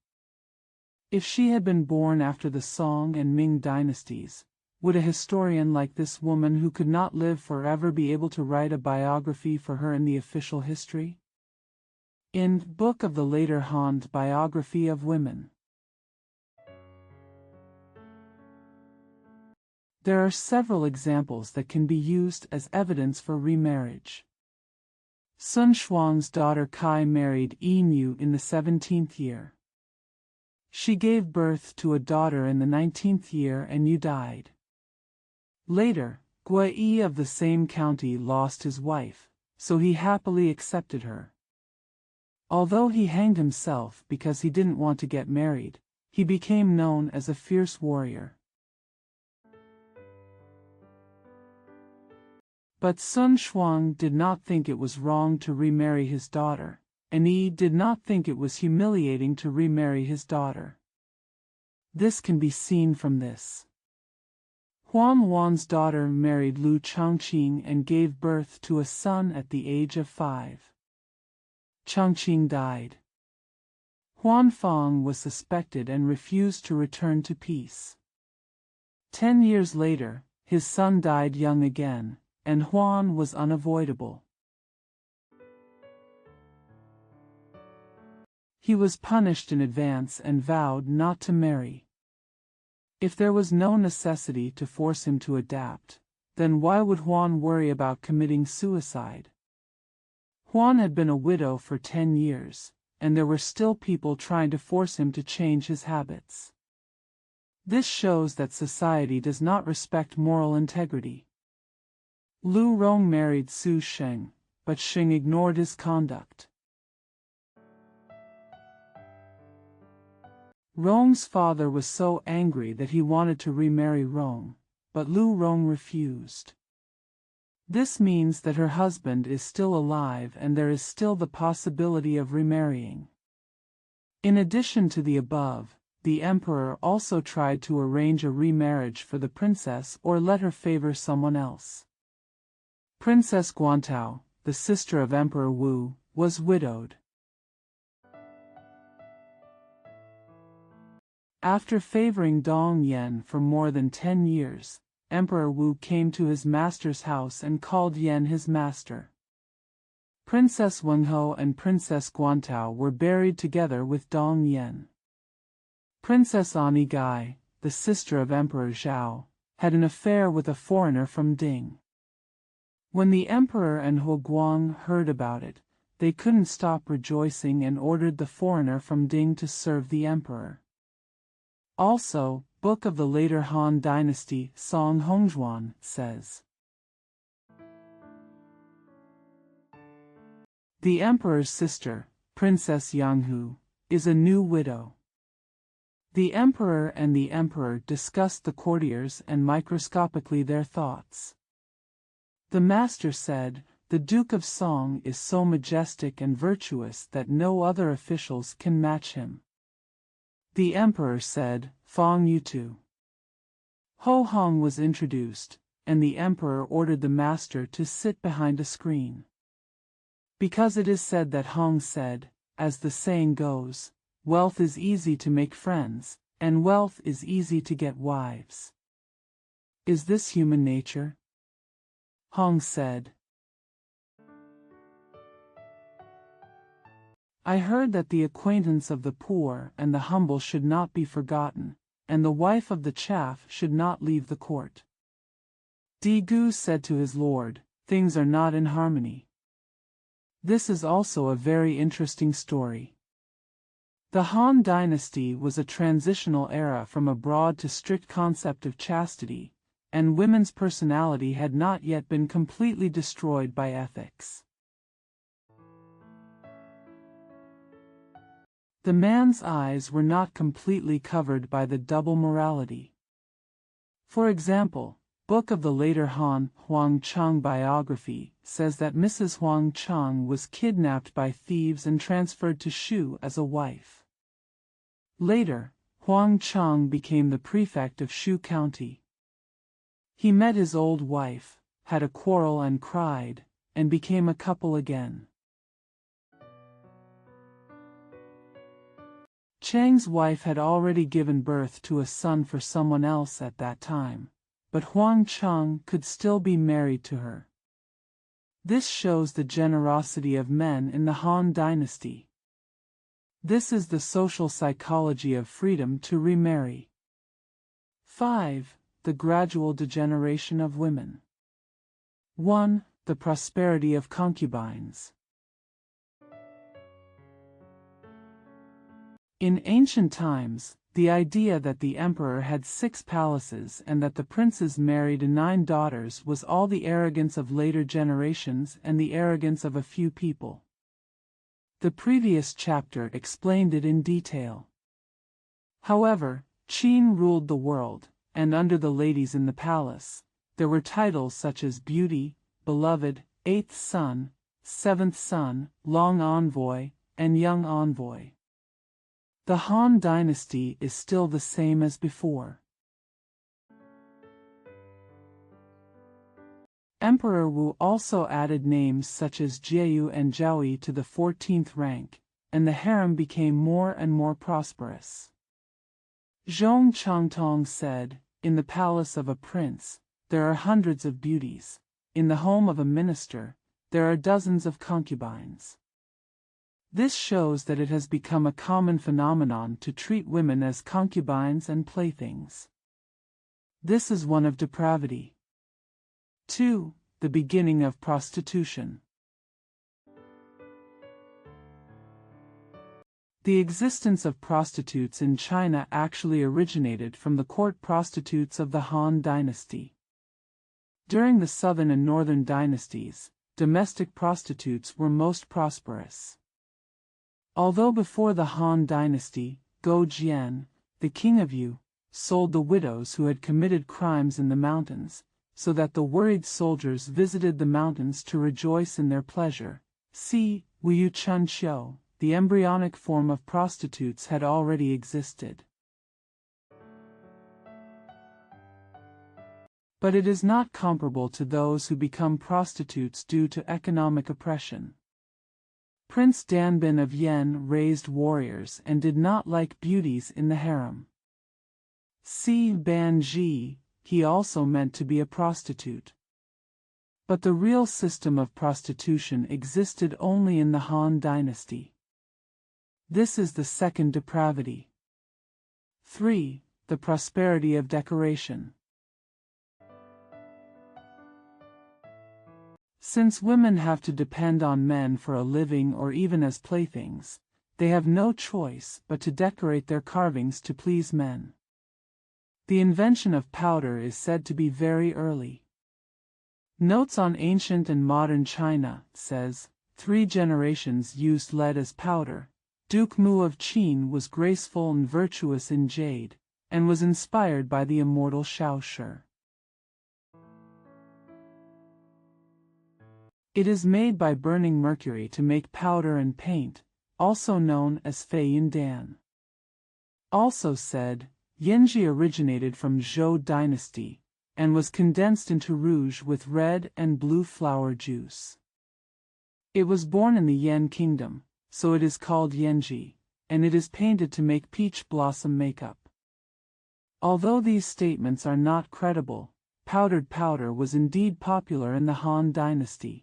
S1: If she had been born after the Song and Ming dynasties, would a historian like this woman who could not live forever be able to write a biography for her in the official history? In Book of the Later Han Biography of Women. There are several examples that can be used as evidence for remarriage. Sun Shuang's daughter Kai married Yi Mu in the 17th year. She gave birth to a daughter in the 19th year and Yu died. Later, Gui Yi of the same county lost his wife, so he happily accepted her. Although he hanged himself because he didn't want to get married, he became known as a fierce warrior. But Sun Shuang did not think it was wrong to remarry his daughter, and Yi did not think it was humiliating to remarry his daughter. This can be seen from this. Huan Wan's daughter married Lu Chongqing and gave birth to a son at the age of 5. Chongqing died. Huan Fang was suspected and refused to return to peace. 10 years later, his son died young again, and Huan was unavoidable. He was punished in advance and vowed not to marry. If there was no necessity to force him to adapt, then why would Huan worry about committing suicide? Huan had been a widow for 10 years, and there were still people trying to force him to change his habits. This shows that society does not respect moral integrity. Lu Rong married Su Sheng, but Sheng ignored his conduct. Rong's father was so angry that he wanted to remarry Rong, but Lu Rong refused. This means that her husband is still alive and there is still the possibility of remarrying. In addition to the above, the emperor also tried to arrange a remarriage for the princess or let her favor someone else. Princess Guantao, the sister of Emperor Wu, was widowed. After favoring Dong Yan for more than 10 years, Emperor Wu came to his master's house and called Yan his master. Princess Wenhou and Princess Guantao were buried together with Dong Yan. Princess Ani Gai, the sister of Emperor Zhao, had an affair with a foreigner from Ding. When the emperor and Huguang heard about it, they couldn't stop rejoicing and ordered the foreigner from Ding to serve the emperor. Also, Book of the Later Han Dynasty, Song Hongzhuan, says, the emperor's sister, Princess Yanghu, is a new widow. The emperor and the emperor discussed the courtiers and microscopically their thoughts. The master said, the Duke of Song is so majestic and virtuous that no other officials can match him. The emperor said, Fang Yutu. Ho Hong was introduced, and the emperor ordered the master to sit behind a screen. Because it is said that Hong said, as the saying goes, wealth is easy to make friends, and wealth is easy to get wives. Is this human nature? Hong said, I heard that the acquaintance of the poor and the humble should not be forgotten, and the wife of the chaff should not leave the court. Di Gu said to his lord, things are not in harmony. This is also a very interesting story. The Han dynasty was a transitional era from a broad to strict concept of chastity, and women's personality had not yet been completely destroyed by ethics. The man's eyes were not completely covered by the double morality. For example, Book of the Later Han Huang Chang biography says that Mrs. Huang Chang was kidnapped by thieves and transferred to Shu as a wife. Later, Huang Chang became the prefect of Shu County. He met his old wife, had a quarrel and cried, and became a couple again. Chang's wife had already given birth to a son for someone else at that time, but Huang Cheng could still be married to her. This shows the generosity of men in the Han Dynasty. This is the social psychology of freedom to remarry. 5. The gradual degeneration of women. 1. The prosperity of concubines. In ancient times, the idea that the emperor had 6 palaces and that the princes married 9 daughters was all the arrogance of later generations and the arrogance of a few people. The previous chapter explained it in detail. However, Qin ruled the world, and under the ladies in the palace, there were titles such as Beauty, Beloved, 8th Son, 7th Son, Long Envoy, and Young Envoy. The Han Dynasty is still the same as before. Emperor Wu also added names such as Jieyu and Zhaoyi to the 14th rank, and the harem became more and more prosperous. Zhong Changtong said, "In the palace of a prince, there are hundreds of beauties. In the home of a minister, there are dozens of concubines." This shows that it has become a common phenomenon to treat women as concubines and playthings. This is one of depravity. 2. The beginning of prostitution. The existence of prostitutes in China actually originated from the court prostitutes of the Han Dynasty. During the southern and northern dynasties, domestic prostitutes were most prosperous. Although before the Han Dynasty, Go Jian, the king of Yu, sold the widows who had committed crimes in the mountains, so that the worried soldiers visited the mountains to rejoice in their pleasure. See, Wu Chun Qiu, the embryonic form of prostitutes had already existed. But it is not comparable to those who become prostitutes due to economic oppression. Prince Danbin of Yen raised warriors and did not like beauties in the harem. See Ban Ji, he also meant to be a prostitute. But the real system of prostitution existed only in the Han Dynasty. This is the second depravity. 3. The prosperity of decoration. Since women have to depend on men for a living or even as playthings, they have no choice but to decorate their carvings to please men. The invention of powder is said to be very early. Notes on Ancient and Modern China says, 3 generations used lead as powder. Duke Mu of Qin was graceful and virtuous in jade, and was inspired by the immortal Shao Shi. It is made by burning mercury to make powder and paint, also known as Fei Yin Dan. Also said, Yanji originated from Zhou dynasty, and was condensed into rouge with red and blue flower juice. It was born in the Yan kingdom, so it is called Yanji, and it is painted to make peach blossom makeup. Although these statements are not credible, powdered powder was indeed popular in the Han dynasty.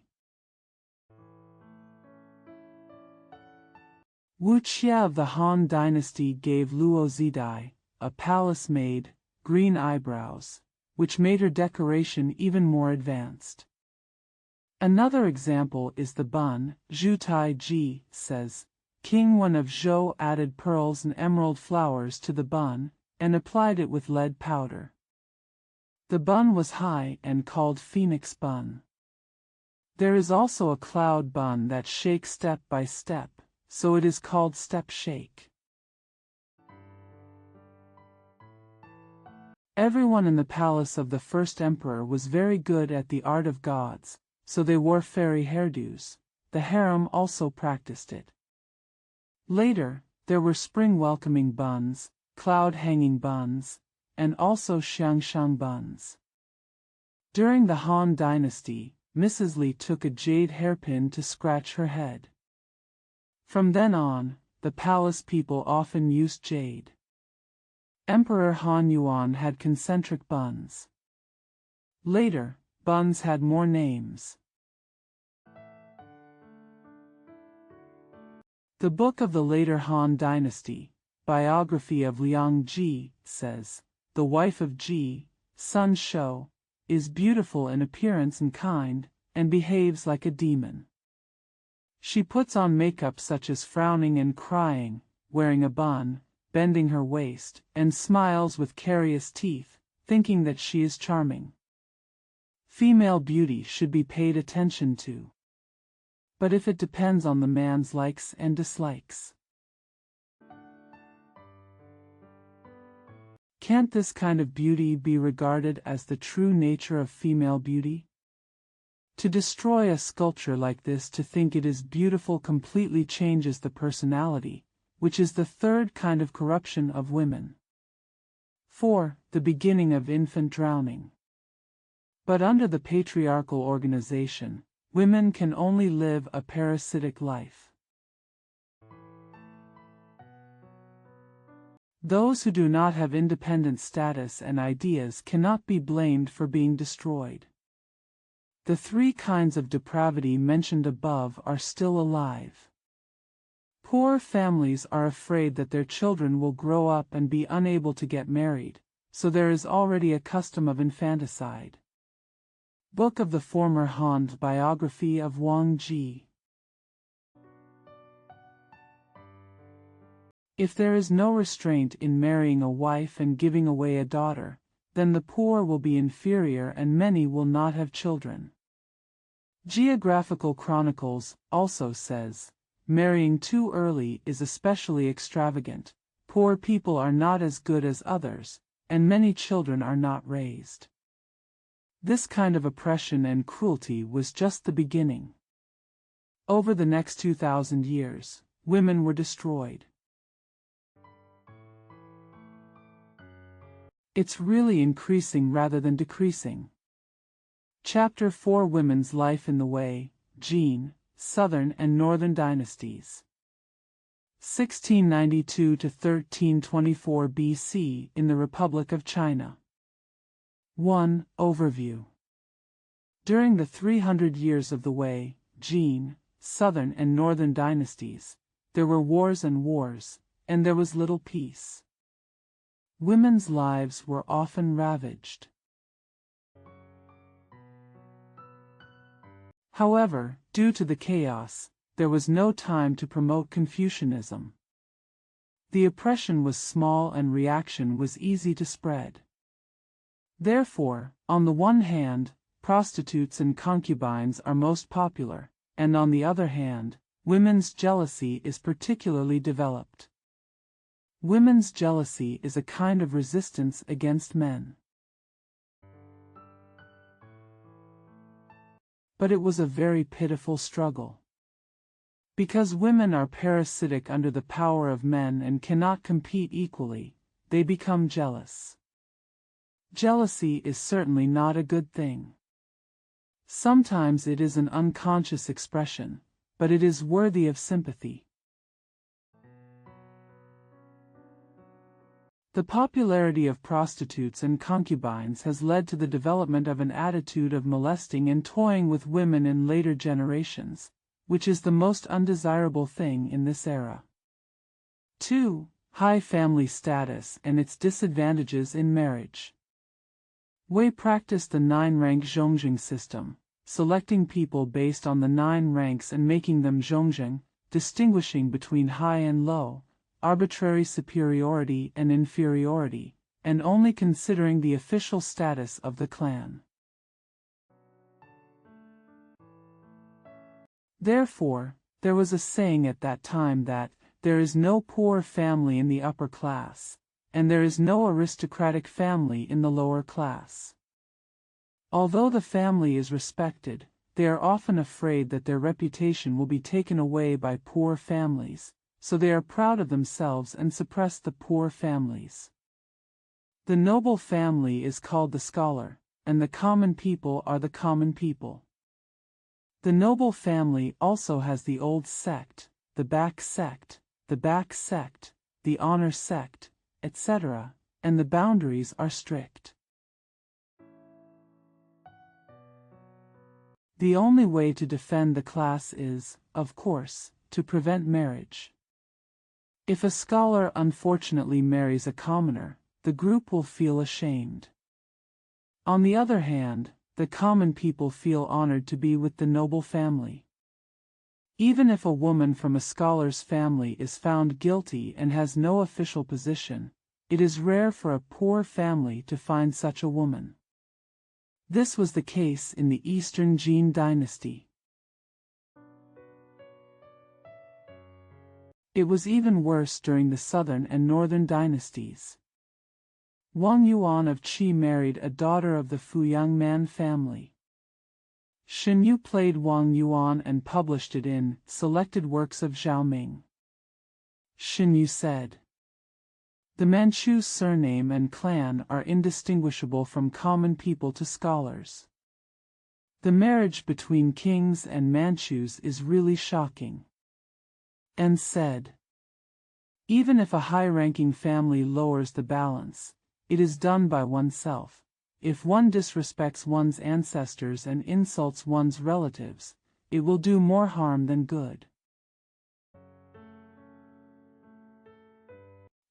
S1: Wu Xia of the Han dynasty gave Luo Zidai, a palace maid, green eyebrows, which made her decoration even more advanced. Another example is the bun. Zhu Taiji says, King Wen of Zhou added pearls and emerald flowers to the bun, and applied it with lead powder. The bun was high and called phoenix bun. There is also a cloud bun that shakes step by step, so it is called step shake. Everyone in the palace of the first emperor was very good at the art of gods, so they wore fairy hairdos. The harem also practiced it. Later, there were spring welcoming buns, cloud hanging buns, and also xiangshang buns. During the Han dynasty, Mrs. Li took a jade hairpin to scratch her head. From then on, the palace people often used jade. Emperor Han Yuan had concentric buns. Later, buns had more names. The book of the later Han dynasty, biography of Liang Ji, says, "The wife of Ji, Sun Shou, is beautiful in appearance and kind, and behaves like a demon. She puts on makeup such as frowning and crying, wearing a bun, bending her waist, and smiles with carious teeth, thinking that she is charming. Female beauty should be paid attention to. But if it depends on the man's likes and dislikes. Can't this kind of beauty be regarded as the true nature of female beauty? To destroy a sculpture like this to think it is beautiful completely changes the personality, which is the third kind of corruption of women. 4. The beginning of infant drowning. But under the patriarchal organization, women can only live a parasitic life. Those who do not have independent status and ideas cannot be blamed for being destroyed. The three kinds of depravity mentioned above are still alive. Poor families are afraid that their children will grow up and be unable to get married, so there is already a custom of infanticide. Book of the former Han biography of Wang Ji. If there is no restraint in marrying a wife and giving away a daughter, then the poor will be inferior and many will not have children. Geographical Chronicles also says, "Marrying too early is especially extravagant, poor people are not as good as others, and many children are not raised." This kind of oppression and cruelty was just the beginning. Over the next 2,000 years, women were destroyed. It's really increasing rather than decreasing. Chapter 4: Women's Life in the Wei, Jin, Southern and Northern Dynasties. 1692 to 1324 BC in the Republic of China. 1. Overview. During the 300 years of the Wei, Jin, Southern and Northern Dynasties, there were wars, and there was little peace. Women's lives were often ravaged. However, due to the chaos, there was no time to promote Confucianism. The oppression was small and reaction was easy to spread. Therefore, on the one hand, prostitutes and concubines are most popular, and on the other hand, women's jealousy is particularly developed. Women's jealousy is a kind of resistance against men. But it was a very pitiful struggle. Because women are parasitic under the power of men and cannot compete equally, they become jealous. Jealousy is certainly not a good thing. Sometimes it is an unconscious expression, but it is worthy of sympathy. The popularity of prostitutes and concubines has led to the development of an attitude of molesting and toying with women in later generations, which is the most undesirable thing in this era. 2. High family status and its disadvantages in marriage. Wei practiced the 9-rank zhongjing system, selecting people based on the 9 ranks and making them zhongjing, distinguishing between high and low, arbitrary superiority and inferiority, and only considering the official status of the clan. Therefore, there was a saying at that time that, "There is no poor family in the upper class, and there is no aristocratic family in the lower class." Although the family is respected, they are often afraid that their reputation will be taken away by poor families, so they are proud of themselves and suppress the poor families. The noble family is called the scholar, and the common people are the common people. The noble family also has the old sect, the back sect, the back sect, the honor sect, etc., and the boundaries are strict. The only way to defend the class is, of course, to prevent marriage. If a scholar unfortunately marries a commoner, the group will feel ashamed. On the other hand, the common people feel honored to be with the noble family. Even if a woman from a scholar's family is found guilty and has no official position, it is rare for a poor family to find such a woman. This was the case in the Eastern Jin dynasty. It was even worse during the Southern and Northern dynasties. Wang Yuan of Qi married a daughter of the Fuyang Man family. Shen Yu played Wang Yuan and published it in Selected Works of Zhao Ming. Shen Yu said, "The Manchu's surname and clan are indistinguishable from common people to scholars. The marriage between kings and Manchus is really shocking." And said, "Even if a high-ranking family lowers the balance, it is done by oneself. If one disrespects one's ancestors and insults one's relatives, it will do more harm than good.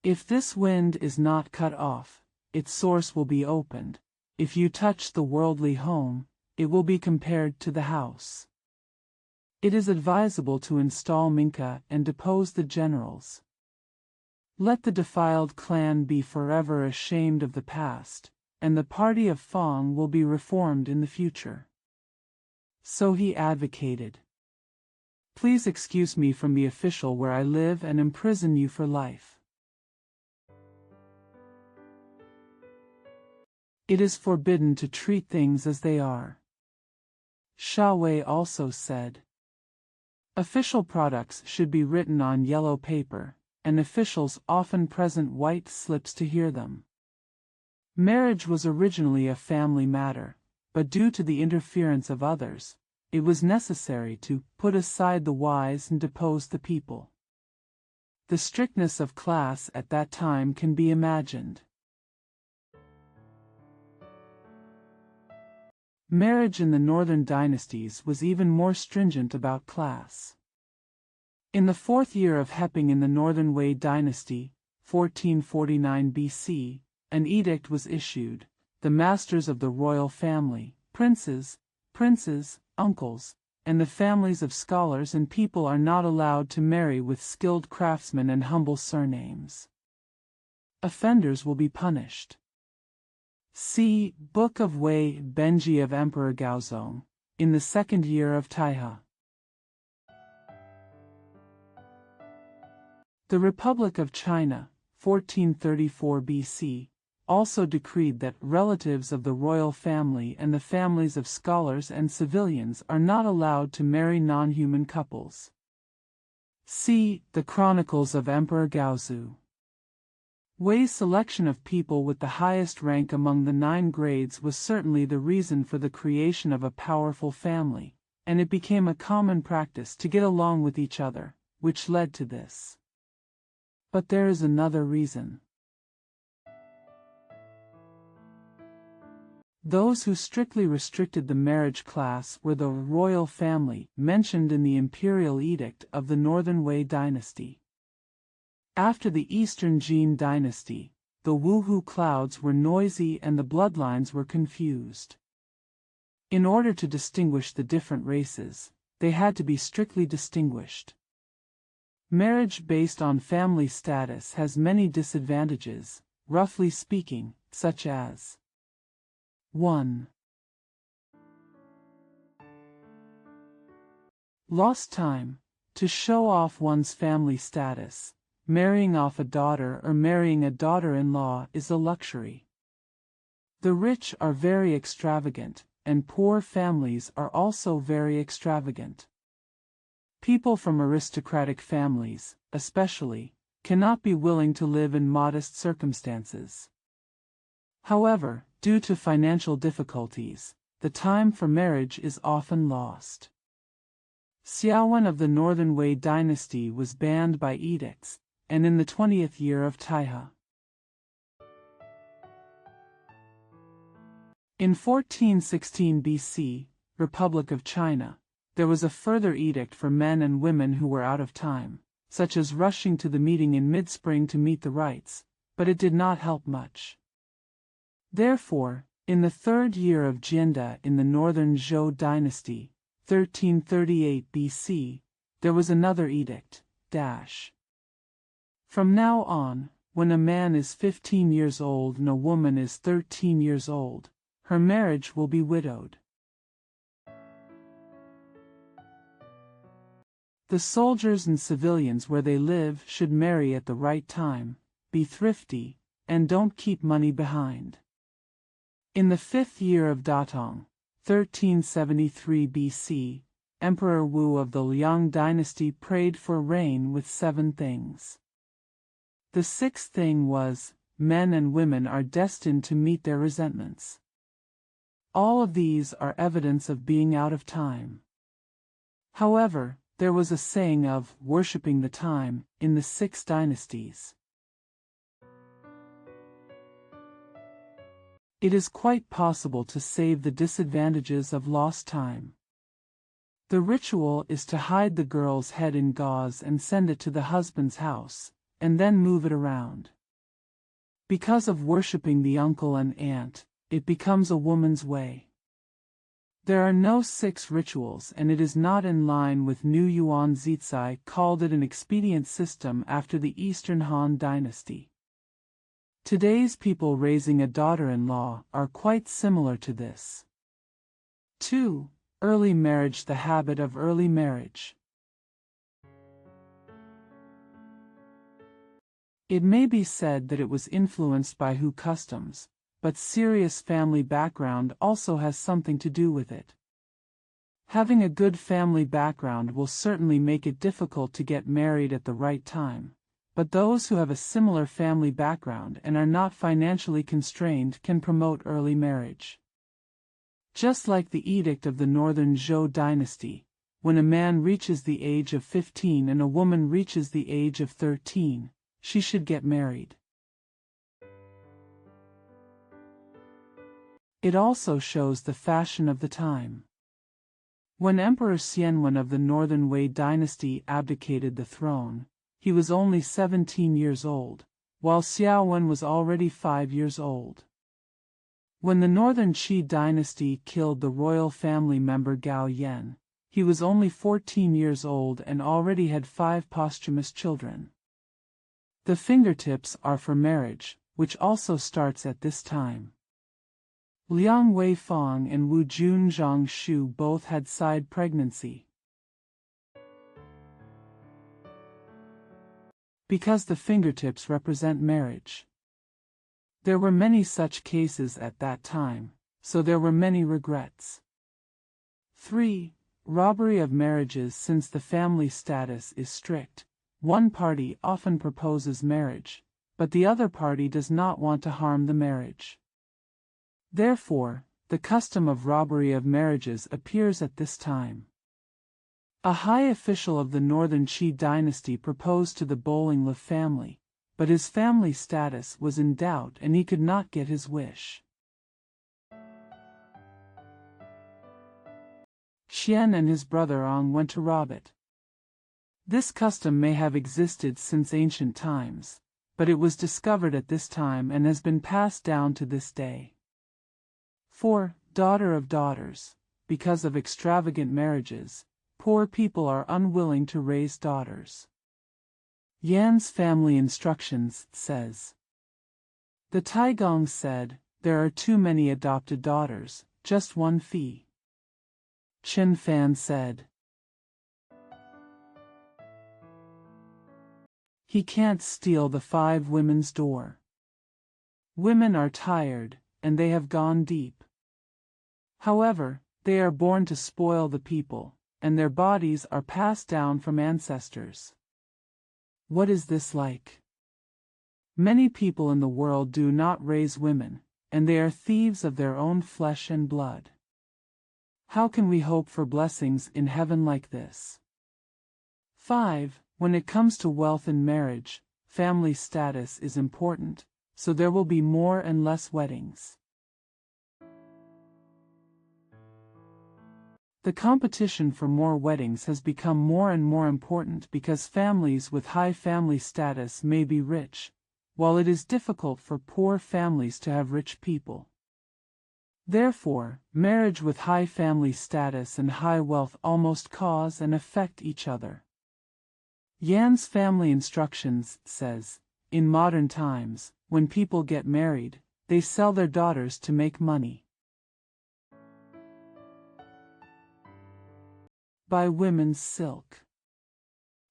S1: If this wind is not cut off, its source will be opened. If you touch the worldly home, it will be compared to the house. It is advisable to install Minka and depose the generals. Let the defiled clan be forever ashamed of the past, and the party of Fang will be reformed in the future." So he advocated, "Please excuse me from the official where I live and imprison you for life. It is forbidden to treat things as they are." Sha Wei also said, "Official products should be written on yellow paper, and officials often present white slips to hear them. Marriage was originally a family matter, but due to the interference of others, it was necessary to put aside the wise and depose the people." The strictness of class at that time can be imagined. Marriage in the northern dynasties was even more stringent about class. In the 4th year of Hepping in the Northern Wei dynasty, 1449 BC, an edict was issued: the masters of the royal family, princes, uncles, and the families of scholars and people are not allowed to marry with skilled craftsmen and humble surnames. Offenders will be punished. See Book of Wei Benji of Emperor Gaozong, in the 2nd year of Taihe. The Republic of China, 1434 BC, also decreed that relatives of the royal family and the families of scholars and civilians are not allowed to marry non-human couples. See the Chronicles of Emperor Gaozu. Wei's selection of people with the highest rank among the 9 grades was certainly the reason for the creation of a powerful family, and it became a common practice to get along with each other, which led to this. But there is another reason. Those who strictly restricted the marriage class were the royal family mentioned in the imperial edict of the Northern Wei dynasty. After the Eastern Jin dynasty, the Wuhu clouds were noisy and the bloodlines were confused. In order to distinguish the different races, they had to be strictly distinguished. Marriage based on family status has many disadvantages, roughly speaking, such as 1. Lost time. To show off one's family status, marrying off a daughter or marrying a daughter-in-law is a luxury. The rich are very extravagant, and poor families are also very extravagant. People from aristocratic families, especially, cannot be willing to live in modest circumstances. However, due to financial difficulties, the time for marriage is often lost. Xiaowen of the Northern Wei dynasty was banned by edicts, and in the 20th year of Taihe. In 1416 BC, Republic of China, there was a further edict for men and women who were out of time, such as rushing to the meeting in mid-spring to meet the rites, but it did not help much. Therefore, in the 3rd year of Jiande in the Northern Zhou dynasty, 1338 BC, there was another edict, From now on, when a man is 15 years old and a woman is 13 years old, her marriage will be widowed. The soldiers and civilians where they live should marry at the right time, be thrifty, and don't keep money behind. In the 5th year of Datong, 1373 BC, Emperor Wu of the Liang dynasty prayed for rain with 7 things. The 6th thing was, men and women are destined to meet their resentments. All of these are evidence of being out of time. However, there was a saying of worshipping the time in the 6 dynasties. It is quite possible to save the disadvantages of lost time. The ritual is to hide the girl's head in gauze and send it to the husband's house, and then move it around. Because of worshipping the uncle and aunt, it becomes a woman's way. There are no 6 rituals, and it is not in line with New Yuan Zizai called it an expedient system after the Eastern Han dynasty. Today's people raising a daughter-in-law are quite similar to this. 2. Early marriage. The habit of early marriage. It may be said that it was influenced by Hu customs, but serious family background also has something to do with it. Having a good family background will certainly make it difficult to get married at the right time, but those who have a similar family background and are not financially constrained can promote early marriage. Just like the edict of the Northern Zhou dynasty, when a man reaches the age of 15 and a woman reaches the age of 13, she should get married. It also shows the fashion of the time. When Emperor Xianwen of the Northern Wei dynasty abdicated the throne, he was only 17 years old, while Xiaowen was already 5 years old. When the Northern Qi dynasty killed the royal family member Gao Yan, he was only 14 years old and already had 5 posthumous children. The fingertips are for marriage, which also starts at this time. Liang Weifang and Wu Junzhang Shu both had side pregnancy. Because the fingertips represent marriage. There were many such cases at that time, so there were many regrets. 3. Robbery of marriages. Since the family status is strict, one party often proposes marriage, but the other party does not want to harm the marriage. Therefore, the custom of robbery of marriages appears at this time. A high official of the Northern Qi dynasty proposed to the Bolingle family, but his family status was in doubt and he could not get his wish. Xian and his brother Ong went to rob it. This custom may have existed since ancient times, but it was discovered at this time and has been passed down to this day. 4. Daughter of daughters. Because of extravagant marriages, poor people are unwilling to raise daughters. Yan's family instructions says. The Taigong said, there are too many adopted daughters, just one fee. Chen Fan said. He can't steal the 5 women's door. Women are tired, and they have gone deep. However, they are born to spoil the people, and their bodies are passed down from ancestors. What is this like? Many people in the world do not raise women, and they are thieves of their own flesh and blood. How can we hope for blessings in heaven like this? 5. When it comes to wealth in marriage, family status is important, so there will be more and less weddings. The competition for more weddings has become more and more important because families with high family status may be rich, while it is difficult for poor families to have rich people. Therefore, marriage with high family status and high wealth almost cause and affect each other. Yan's Family Instructions says, in modern times, when people get married, they sell their daughters to make money. By women's silk.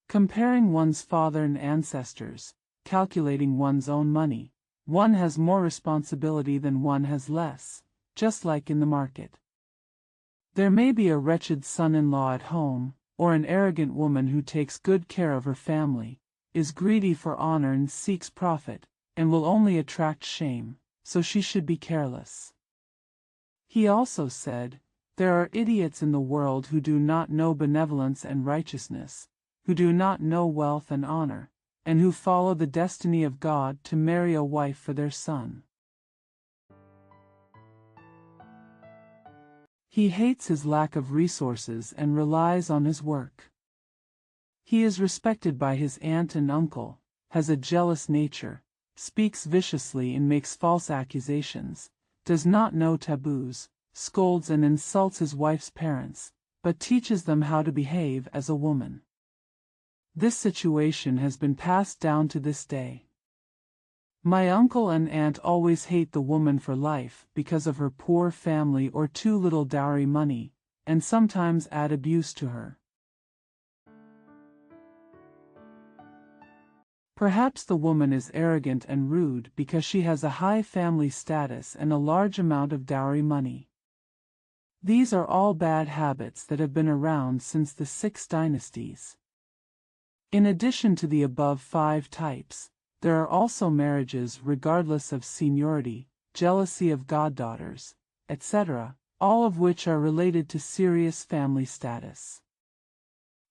S1: Comparing one's father and ancestors, calculating one's own money, one has more responsibility than one has less, just like in the market. There may be a wretched son-in-law at home, or an arrogant woman who takes good care of her family, is greedy for honor and seeks profit, and will only attract shame, so she should be careless. He also said, there are idiots in the world who do not know benevolence and righteousness, who do not know wealth and honor, and who follow the destiny of God to marry a wife for their son. He hates his lack of resources and relies on his work. He is respected by his aunt and uncle, has a jealous nature, speaks viciously and makes false accusations, does not know taboos, scolds and insults his wife's parents, but teaches them how to behave as a woman. This situation has been passed down to this day. My uncle and aunt always hate the woman for life because of her poor family or too little dowry money, and sometimes add abuse to her. Perhaps the woman is arrogant and rude because she has a high family status and a large amount of dowry money. These are all bad habits that have been around since the 6 dynasties. In addition to the above 5 types, there are also marriages regardless of seniority, jealousy of goddaughters, etc., all of which are related to serious family status.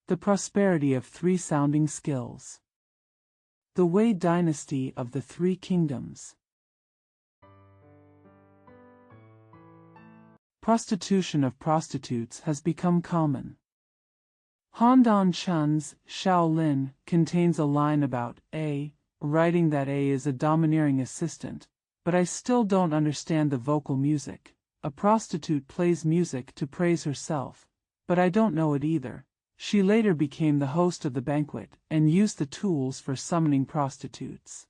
S1: The prosperity of 3 sounding skills. The Wei dynasty of the 3 kingdoms. Prostitution of prostitutes has become common. Han Chun's Shaolin contains a line about A, writing that A is a domineering assistant, but I still don't understand the vocal music. A prostitute plays music to praise herself, but I don't know it either. She later became the host of the banquet and used the tools for summoning prostitutes.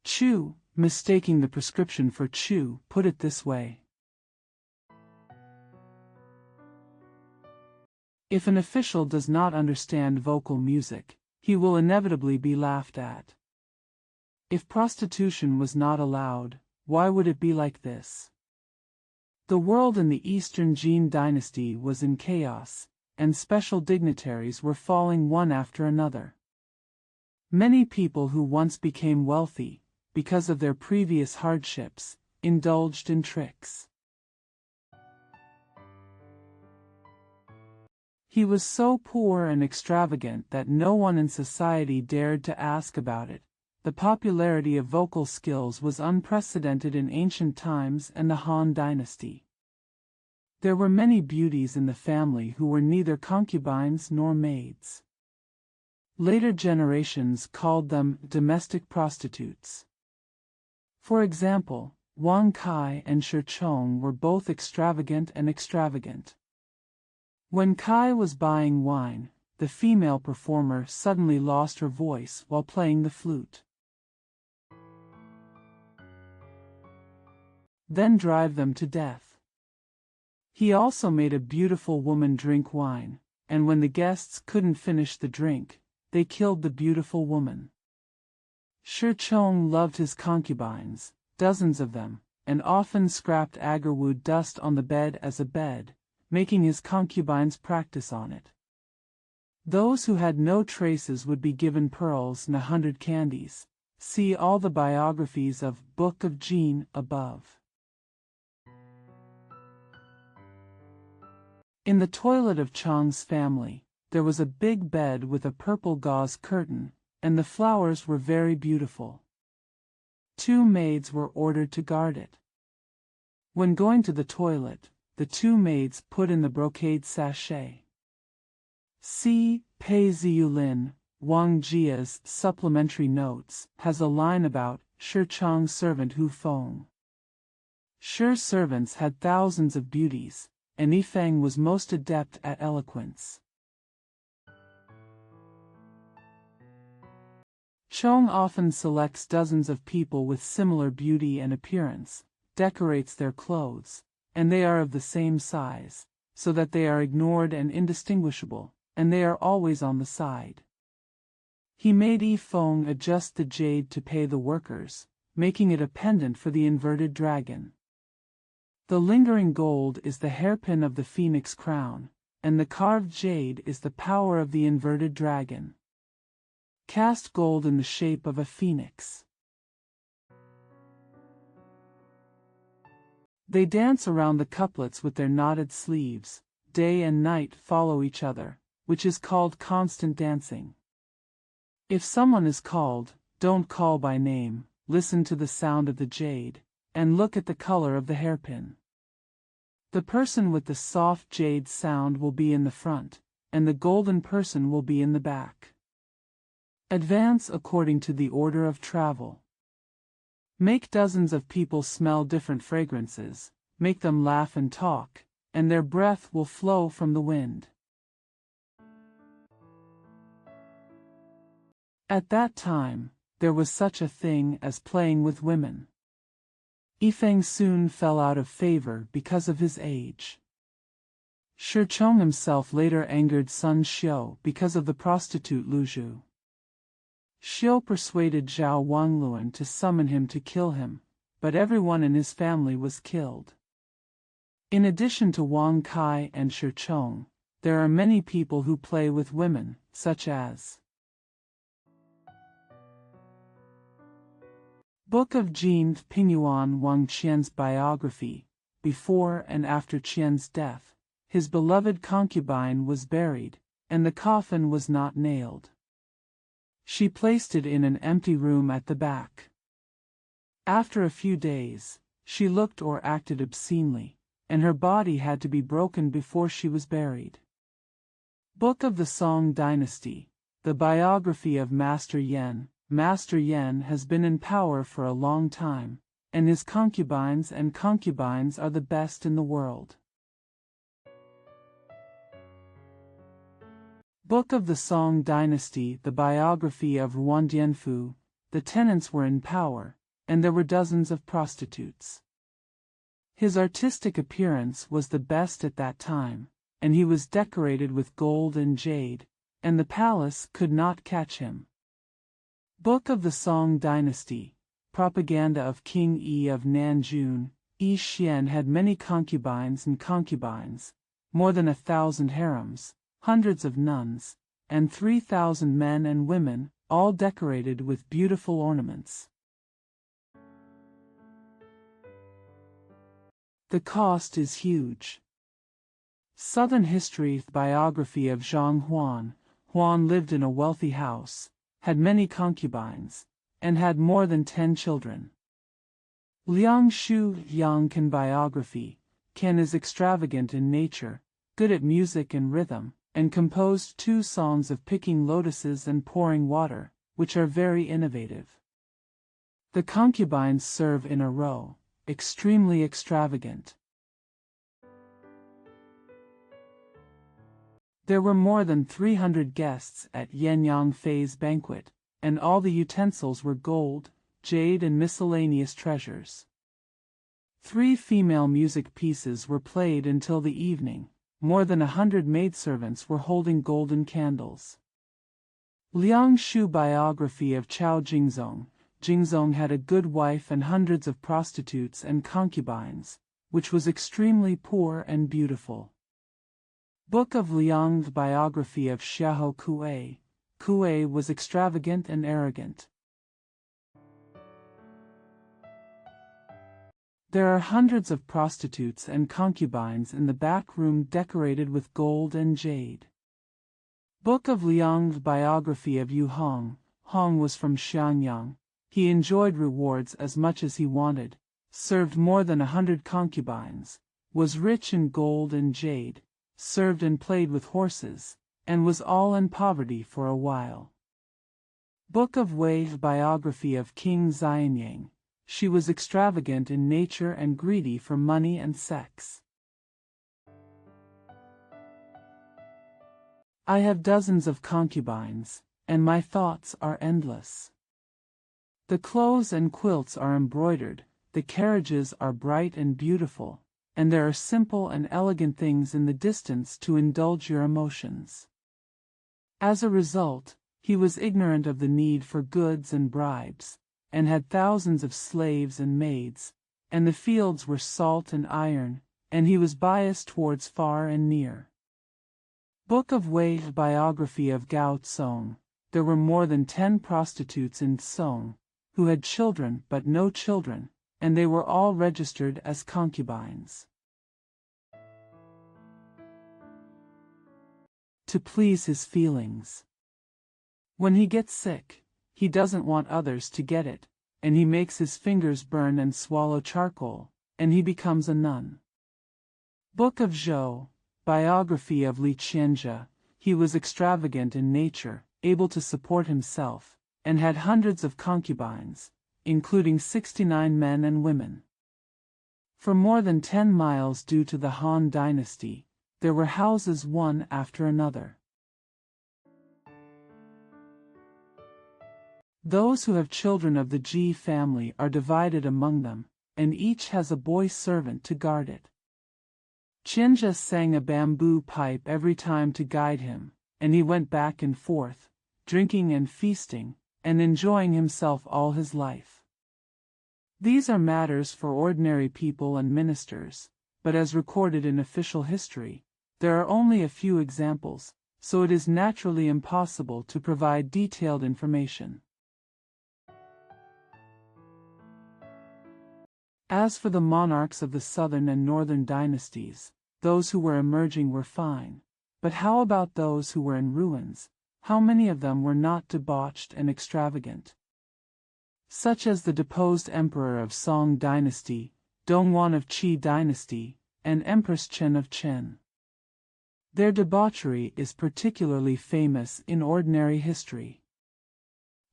S1: Chu, mistaking the prescription for Chu, put it this way. If an official does not understand vocal music, he will inevitably be laughed at. If prostitution was not allowed, why would it be like this? The world in the Eastern Jin dynasty was in chaos, and special dignitaries were falling one after another. Many people who once became wealthy, because of their previous hardships, indulged in tricks. He was so poor and extravagant that no one in society dared to ask about it. The popularity of vocal skills was unprecedented in ancient times and the Han dynasty. There were many beauties in the family who were neither concubines nor maids. Later generations called them domestic prostitutes. For example, Wang Kai and Shi Chong were both extravagant and extravagant. When Kai was buying wine, the female performer suddenly lost her voice while playing the flute. Then drive them to death. He also made a beautiful woman drink wine, and when the guests couldn't finish the drink, they killed the beautiful woman. Shi Chong loved his concubines, dozens of them, and often scrapped agarwood dust on the bed as a bed, making his concubines practice on it. Those who had no traces would be given pearls and 100 candies. See all the biographies of Book of Jin above. In the toilet of Chang's family, there was a big bed with a purple gauze curtain, and the flowers were very beautiful. 2 maids were ordered to guard it. When going to the toilet, the 2 maids put in the brocade sachet. See Pei Ziyulin, Wang Jia's supplementary notes, has a line about Shi Chang's servant Hu Feng. Shi's servants had thousands of beauties, and Yifeng was most adept at eloquence. Chong often selects dozens of people with similar beauty and appearance, decorates their clothes, and they are of the same size, so that they are ignored and indistinguishable, and they are always on the side. He made Yifeng adjust the jade to pay the workers, making it a pendant for the inverted dragon. The lingering gold is the hairpin of the phoenix crown, and the carved jade is the power of the inverted dragon. Cast gold in the shape of a phoenix. They dance around the couplets with their knotted sleeves. Day and night follow each other, which is called constant dancing. If someone is called, don't call by name, listen to the sound of the jade, and look at the color of the hairpin. The person with the soft jade sound will be in the front, and the golden person will be in the back. Advance according to the order of travel. Make dozens of people smell different fragrances, make them laugh and talk, and their breath will flow from the wind. At that time, there was such a thing as playing with women. Yifeng soon fell out of favor because of his age. Shi Chong himself later angered Sun Xiu because of the prostitute Lu Zhu. Xiu persuaded Zhao Wangluan to summon him to kill him, but everyone in his family was killed. In addition to Wang Kai and Shi Chong, there are many people who play with women, such as Book of Jin Pingyuan Wang Qian's biography. Before and after Qian's death, his beloved concubine was buried, and the coffin was not nailed. She placed it in an empty room at the back. After a few days, she looked or acted obscenely, and her body had to be broken before she was buried. Book of the Song Dynasty, the biography of Master Yan. Master Yan has been in power for a long time, and his concubines are the best in the world. Book of the Song Dynasty, the biography of Ruan Dianfu. The tenants were in power, and there were dozens of prostitutes. His artistic appearance was the best at that time, and he was decorated with gold and jade, and the palace could not catch him. Book of the Song Dynasty, propaganda of King Yi of Nanjun. Yi Xian had many concubines, more than 1,000 harems, hundreds of nuns, and 3,000 men and women, all decorated with beautiful ornaments. The cost is huge. Southern History biography of Zhang Huan. Huan lived in a wealthy house, had many concubines, and had more than 10 children. Liang Shu Yang Can biography. Can is extravagant in nature, good at music and rhythm, and composed 2 songs of picking lotuses and pouring water, which are very innovative. The concubines serve in a row, extremely extravagant. There were more than 300 guests at Yan Yangfei's banquet, and all the utensils were gold, jade and miscellaneous treasures. 3 female music pieces were played until the evening. More than 100 maidservants were holding golden candles. Liang Shu biography of Chao Jingzong. Jingzong had a good wife and hundreds of prostitutes and concubines, which was extremely poor and beautiful. Book of Liang's biography of Xiahou Kuei. Kuei was extravagant and arrogant. There are hundreds of prostitutes and concubines in the back room decorated with gold and jade. Book of Liang. Biography of Yu Hong. Hong was from Xianyang. He enjoyed rewards as much as he wanted, served more than 100 concubines, was rich in gold and jade, served and played with horses, and was all in poverty for a while. Book of Wei. Biography of King Xianyang. She was extravagant in nature and greedy for money and sex. I have dozens of concubines, and my thoughts are endless. The clothes and quilts are embroidered, the carriages are bright and beautiful, and there are simple and elegant things in the distance to indulge your emotions. As a result, he was ignorant of the need for goods and bribes, and had thousands of slaves and maids, and the fields were salt and iron, and he was biased towards far and near. Book of Wei. Biography of Gao Tsong. There were more than 10 prostitutes in Tsong, who had children but no children, and they were all registered as concubines. To please his feelings. When he gets sick, he doesn't want others to get it, and he makes his fingers burn and swallow charcoal, and he becomes a nun. Book of Zhou. Biography of Li Qianzhe. He was extravagant in nature, able to support himself, and had hundreds of concubines, including 69 men and women. For more than 10 miles due to the Han Dynasty, there were houses one after another. Those who have children of the Ji family are divided among them, and each has a boy servant to guard it. Qianzhe sang a bamboo pipe every time to guide him, and he went back and forth, drinking and feasting, and enjoying himself all his life. These are matters for ordinary people and ministers, but as recorded in official history, there are only a few examples, so it is naturally impossible to provide detailed information. As for the monarchs of the southern and northern dynasties, those who were emerging were fine, but how about those who were in ruins? How many of them were not debauched and extravagant? Such as the deposed emperor of Song dynasty, Dongguan of Qi dynasty, and Empress Chen of Chen. Their debauchery is particularly famous in ordinary history.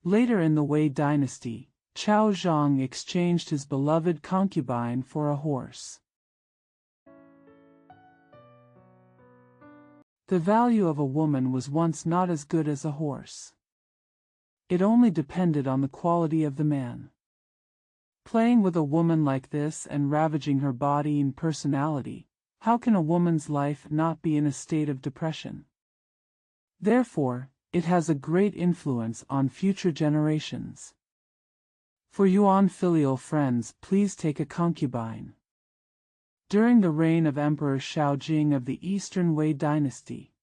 S1: Later in the Wei dynasty, Chao Zhang exchanged his beloved concubine for a horse. The value of a woman was once not as good as a horse. It only depended on the quality of the man. Playing with a woman like this and ravaging her body and personality, how can a woman's life not be in a state of depression? Therefore, it has a great influence on future generations. For Yuan filial friends, please take a concubine. During the reign of Emperor Shaojing of the Eastern Wei dynasty,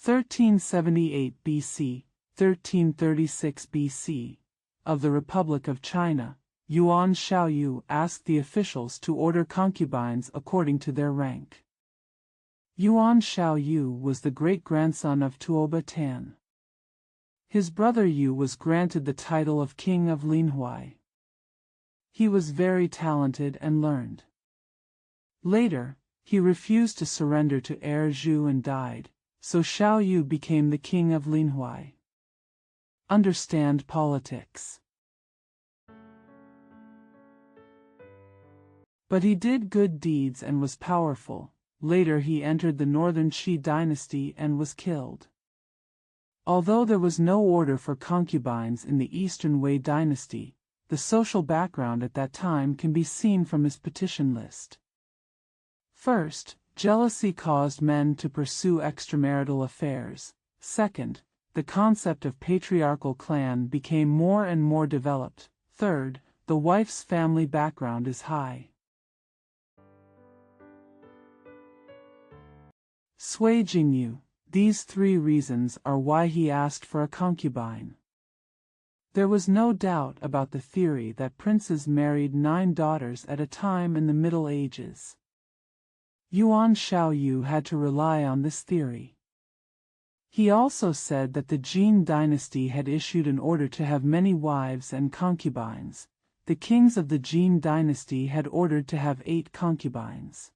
S1: 1378 BC, 1336 BC, of the Republic of China, Yuan Xiaoyu asked the officials to order concubines according to their rank. Yuan Xiaoyu was the great-grandson of Tuoba Tan. His brother Yu was granted the title of King of Linhuai. He was very talented and learned. Later, he refused to surrender to heir Zhu and died, so Xiaoyu became the king of Linhuai. Understand politics. But he did good deeds and was powerful. Later he entered the northern Qi dynasty and was killed. Although there was no order for concubines in the Eastern Wei dynasty, the social background at that time can be seen from his petition list. First, jealousy caused men to pursue extramarital affairs. Second, the concept of patriarchal clan became more and more developed. Third, the wife's family background is high. Sui Jingyu. These three reasons are why he asked for a concubine. There was no doubt about the theory that princes married 9 daughters at a time in the Middle Ages. Yuan Xiaoyu had to rely on this theory. He also said that the Jin dynasty had issued an order to have many wives and concubines. The kings of the Jin dynasty had ordered to have 8 concubines.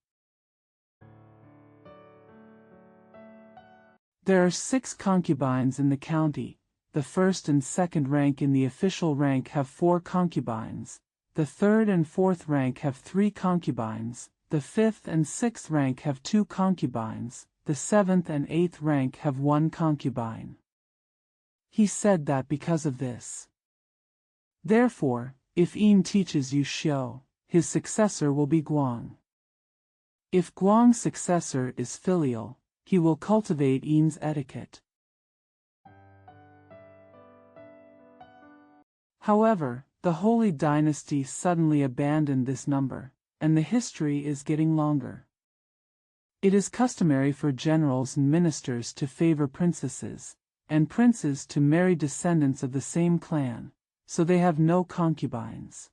S1: There are 6 concubines in the county. The first and second rank in the official rank have 4 concubines. The third and fourth rank have 3 concubines. The fifth and sixth rank have 2 concubines. The seventh and eighth rank have 1 concubine. He said that because of this. Therefore, if Yin teaches you Xiu, his successor will be Guang. If Guang's successor is filial, he will cultivate Yin's etiquette. However, the Holy Dynasty suddenly abandoned this number, and the history is getting longer. It is customary for generals and ministers to favor princesses, and princes to marry descendants of the same clan, so they have no concubines.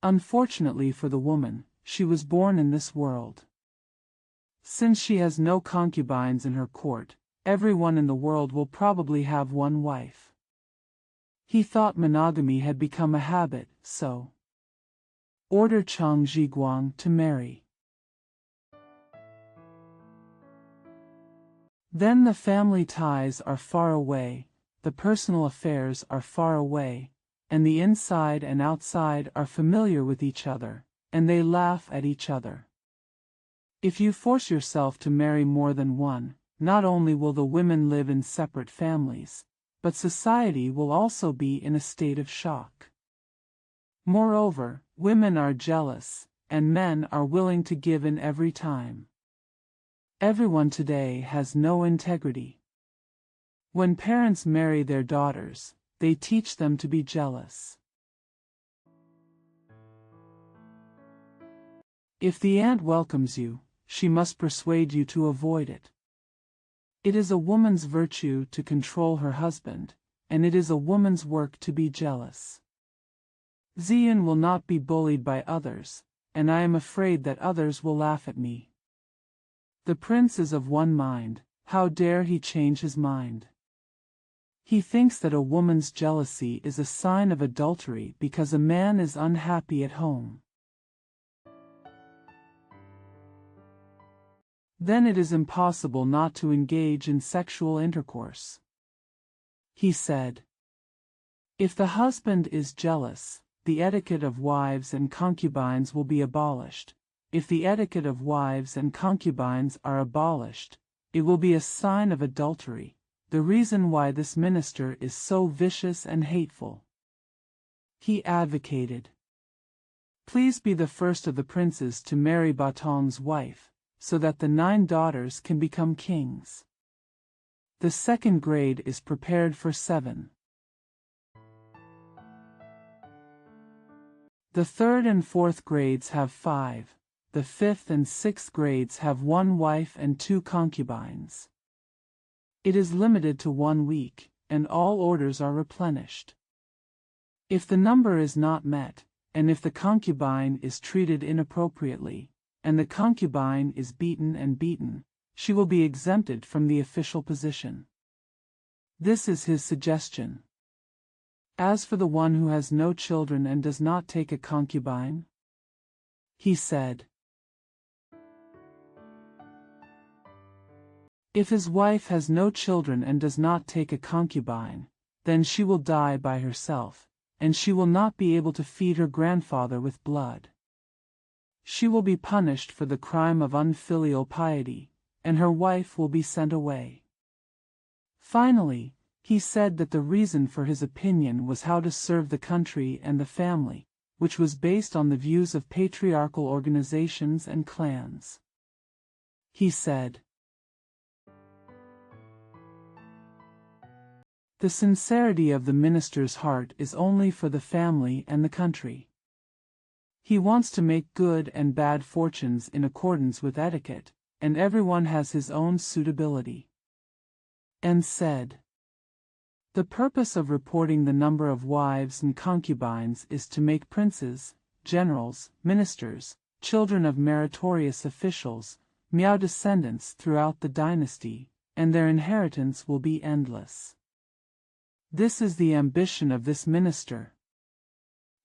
S1: Unfortunately for the woman, she was born in this world. Since she has no concubines in her court, everyone in the world will probably have 1 wife. He thought monogamy had become a habit, so order Chang Zhiguang to marry. Then the family ties are far away, the personal affairs are far away, and the inside and outside are familiar with each other, and they laugh at each other. If you force yourself to marry more than one, not only will the women live in separate families, but society will also be in a state of shock. Moreover, women are jealous, and men are willing to give in every time. Everyone today has no integrity. When parents marry their daughters, they teach them to be jealous. If the aunt welcomes you, she must persuade you to avoid it. It is a woman's virtue to control her husband, and it is a woman's work to be jealous. Ziyan will not be bullied by others, and I am afraid that others will laugh at me. The prince is of one mind, how dare he change his mind? He thinks that a woman's jealousy is a sign of adultery because a man is unhappy at home. Then it is impossible not to engage in sexual intercourse. He said, if the husband is jealous, the etiquette of wives and concubines will be abolished. If the etiquette of wives and concubines are abolished, it will be a sign of adultery, the reason why this minister is so vicious and hateful. He advocated, please be the first of the princes to marry Batong's wife, so that the 9 daughters can become kings. The second grade is prepared for 7. The third and fourth grades have 5. The fifth and sixth grades have 1 wife and 2 concubines. It is limited to 1 week, and all orders are replenished. If the number is not met, and if the concubine is treated inappropriately, and the concubine is beaten, she will be exempted from the official position. This is his suggestion. As for the one who has no children and does not take a concubine, he said, if his wife has no children and does not take a concubine, then she will die by herself, and she will not be able to feed her grandfather with blood. She will be punished for the crime of unfilial piety, and her wife will be sent away. Finally, he said that the reason for his opinion was how to serve the country and the family, which was based on the views of patriarchal organizations and clans. He said, the sincerity of the minister's heart is only for the family and the country. He wants to make good and bad fortunes in accordance with etiquette, and everyone has his own suitability. And said, The purpose of reporting the number of wives and concubines is to make princes, generals, ministers, children of meritorious officials, Miao descendants throughout the dynasty, and their inheritance will be endless. This is the ambition of this minister.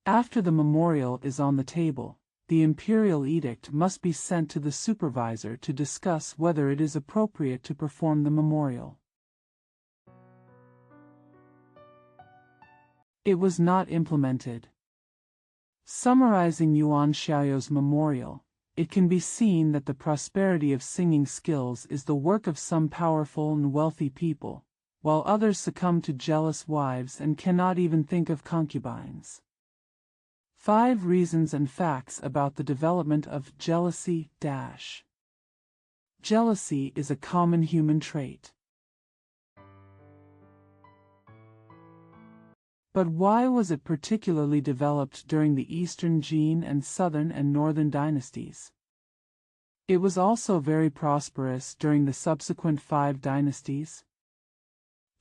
S1: After the memorial is on the table, the imperial edict must be sent to the supervisor to discuss whether it is appropriate to perform the memorial. It was not implemented. Summarizing Yuan Xiaoyou's memorial, it can be seen that the prosperity of singing skills is the work of some powerful and wealthy people, while others succumb to jealous wives and cannot even think of concubines. 5 reasons and facts about the development of jealousy. Jealousy is a common human trait. But why was it particularly developed during the Eastern Jin and Southern and Northern dynasties? It was also very prosperous during the subsequent 5 dynasties.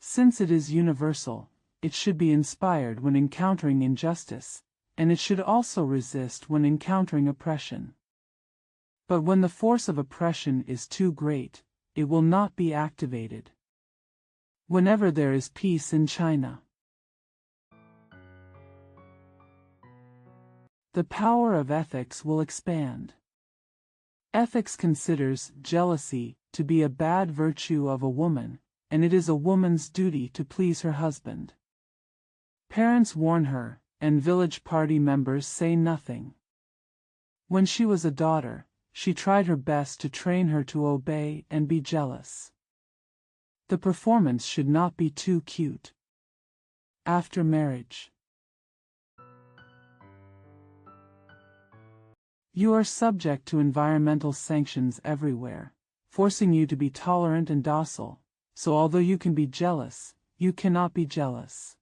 S1: Since it is universal, it should be inspired when encountering injustice, and it should also resist when encountering oppression. But when the force of oppression is too great, it will not be activated. Whenever there is peace in China, the power of ethics will expand. Ethics considers jealousy to be a bad virtue of a woman, and it is a woman's duty to please her husband. Parents warn her, and village party members say nothing. When she was a daughter, she tried her best to train her to obey and be jealous. The performance should not be too cute. After marriage, you are subject to environmental sanctions everywhere, forcing you to be tolerant and docile, so although you can be jealous, you cannot be jealous.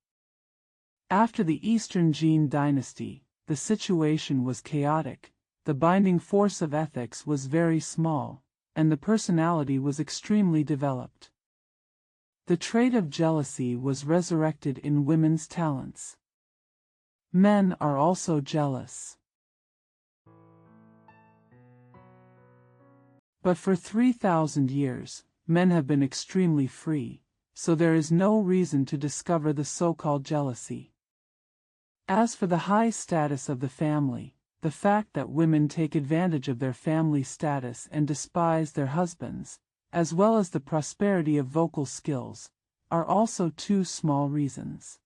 S1: After the Eastern Jin dynasty, the situation was chaotic, the binding force of ethics was very small, and the personality was extremely developed. The trait of jealousy was resurrected in women's talents. Men are also jealous. But for 3,000 years, men have been extremely free, so there is no reason to discover the so-called jealousy. As for the high status of the family, the fact that women take advantage of their family status and despise their husbands, as well as the prosperity of vocal skills, are also 2 small reasons.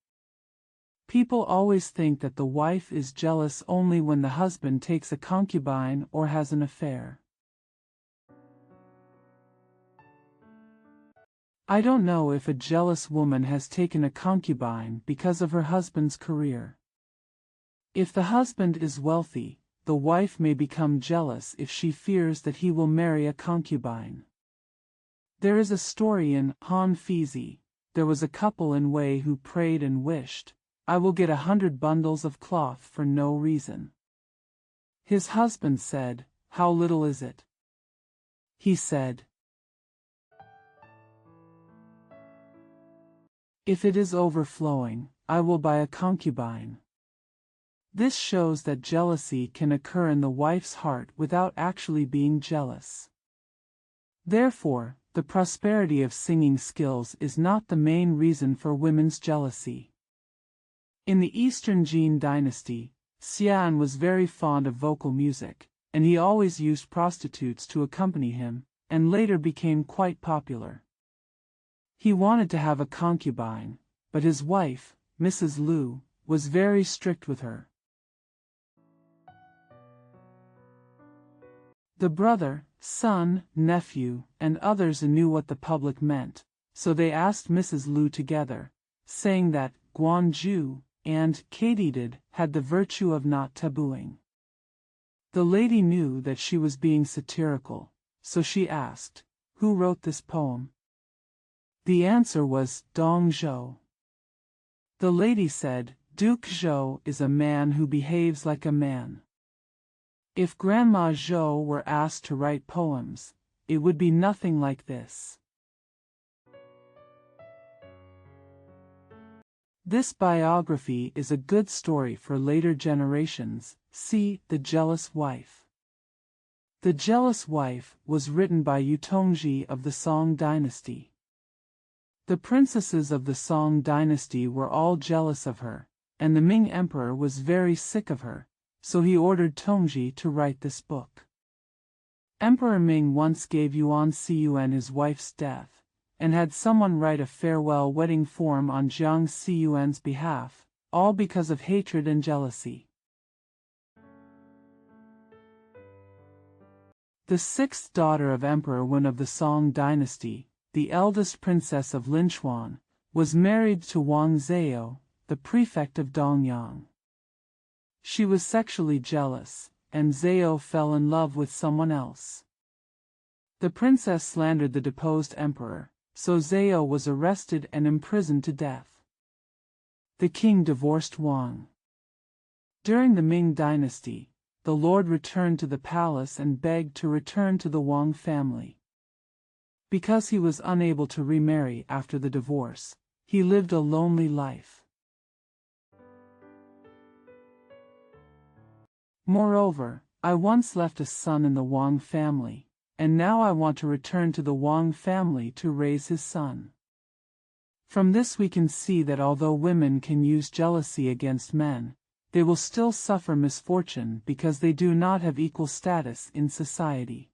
S1: People always think that the wife is jealous only when the husband takes a concubine or has an affair. I don't know if a jealous woman has taken a concubine because of her husband's career. If the husband is wealthy, the wife may become jealous if she fears that he will marry a concubine. There is a story in Han Fizi. There was a couple in Wei who prayed and wished, "I will get 100 bundles of cloth for no reason." His husband said, "How little is it?" He said, "If it is overflowing, I will buy a concubine." This shows that jealousy can occur in the wife's heart without actually being jealous. Therefore, the prosperity of singing skills is not the main reason for women's jealousy. In the Eastern Jin dynasty, Xian was very fond of vocal music, and he always used prostitutes to accompany him, and later became quite popular. He wanted to have a concubine, but his wife, Mrs. Liu, was very strict with her. The brother, son, nephew, and others knew what the public meant, so they asked Mrs. Liu together, saying that Guanju and Katydid had the virtue of not tabooing. The lady knew that she was being satirical, so she asked, "Who wrote this poem?" The answer was Dong Zhou. The lady said, "Duke Zhou is a man who behaves like a man." If Grandma Zhou were asked to write poems, it would be nothing like this. This biography is a good story for later generations. See The Jealous Wife. The Jealous Wife was written by Yu Tongji of the Song dynasty. The princesses of the Song dynasty were all jealous of her, and the Ming emperor was very sick of her, so he ordered Tongji to write this book. Emperor Ming once gave Yuan Cun his wife's death, and had someone write a farewell wedding form on Jiang Cun's behalf, all because of hatred and jealousy. The sixth daughter of Emperor Wen of the Song dynasty, the eldest princess of Linchuan, was married to Wang Zhao, the prefect of Dongyang. She was sexually jealous, and Zhao fell in love with someone else. The princess slandered the deposed emperor, so Zhao was arrested and imprisoned to death. The king divorced Wang. During the Ming dynasty, the lord returned to the palace and begged to return to the Wang family. Because he was unable to remarry after the divorce, he lived a lonely life. Moreover, I once left a son in the Wang family, and now I want to return to the Wang family to raise his son. From this we can see that although women can use jealousy against men, they will still suffer misfortune because they do not have equal status in society.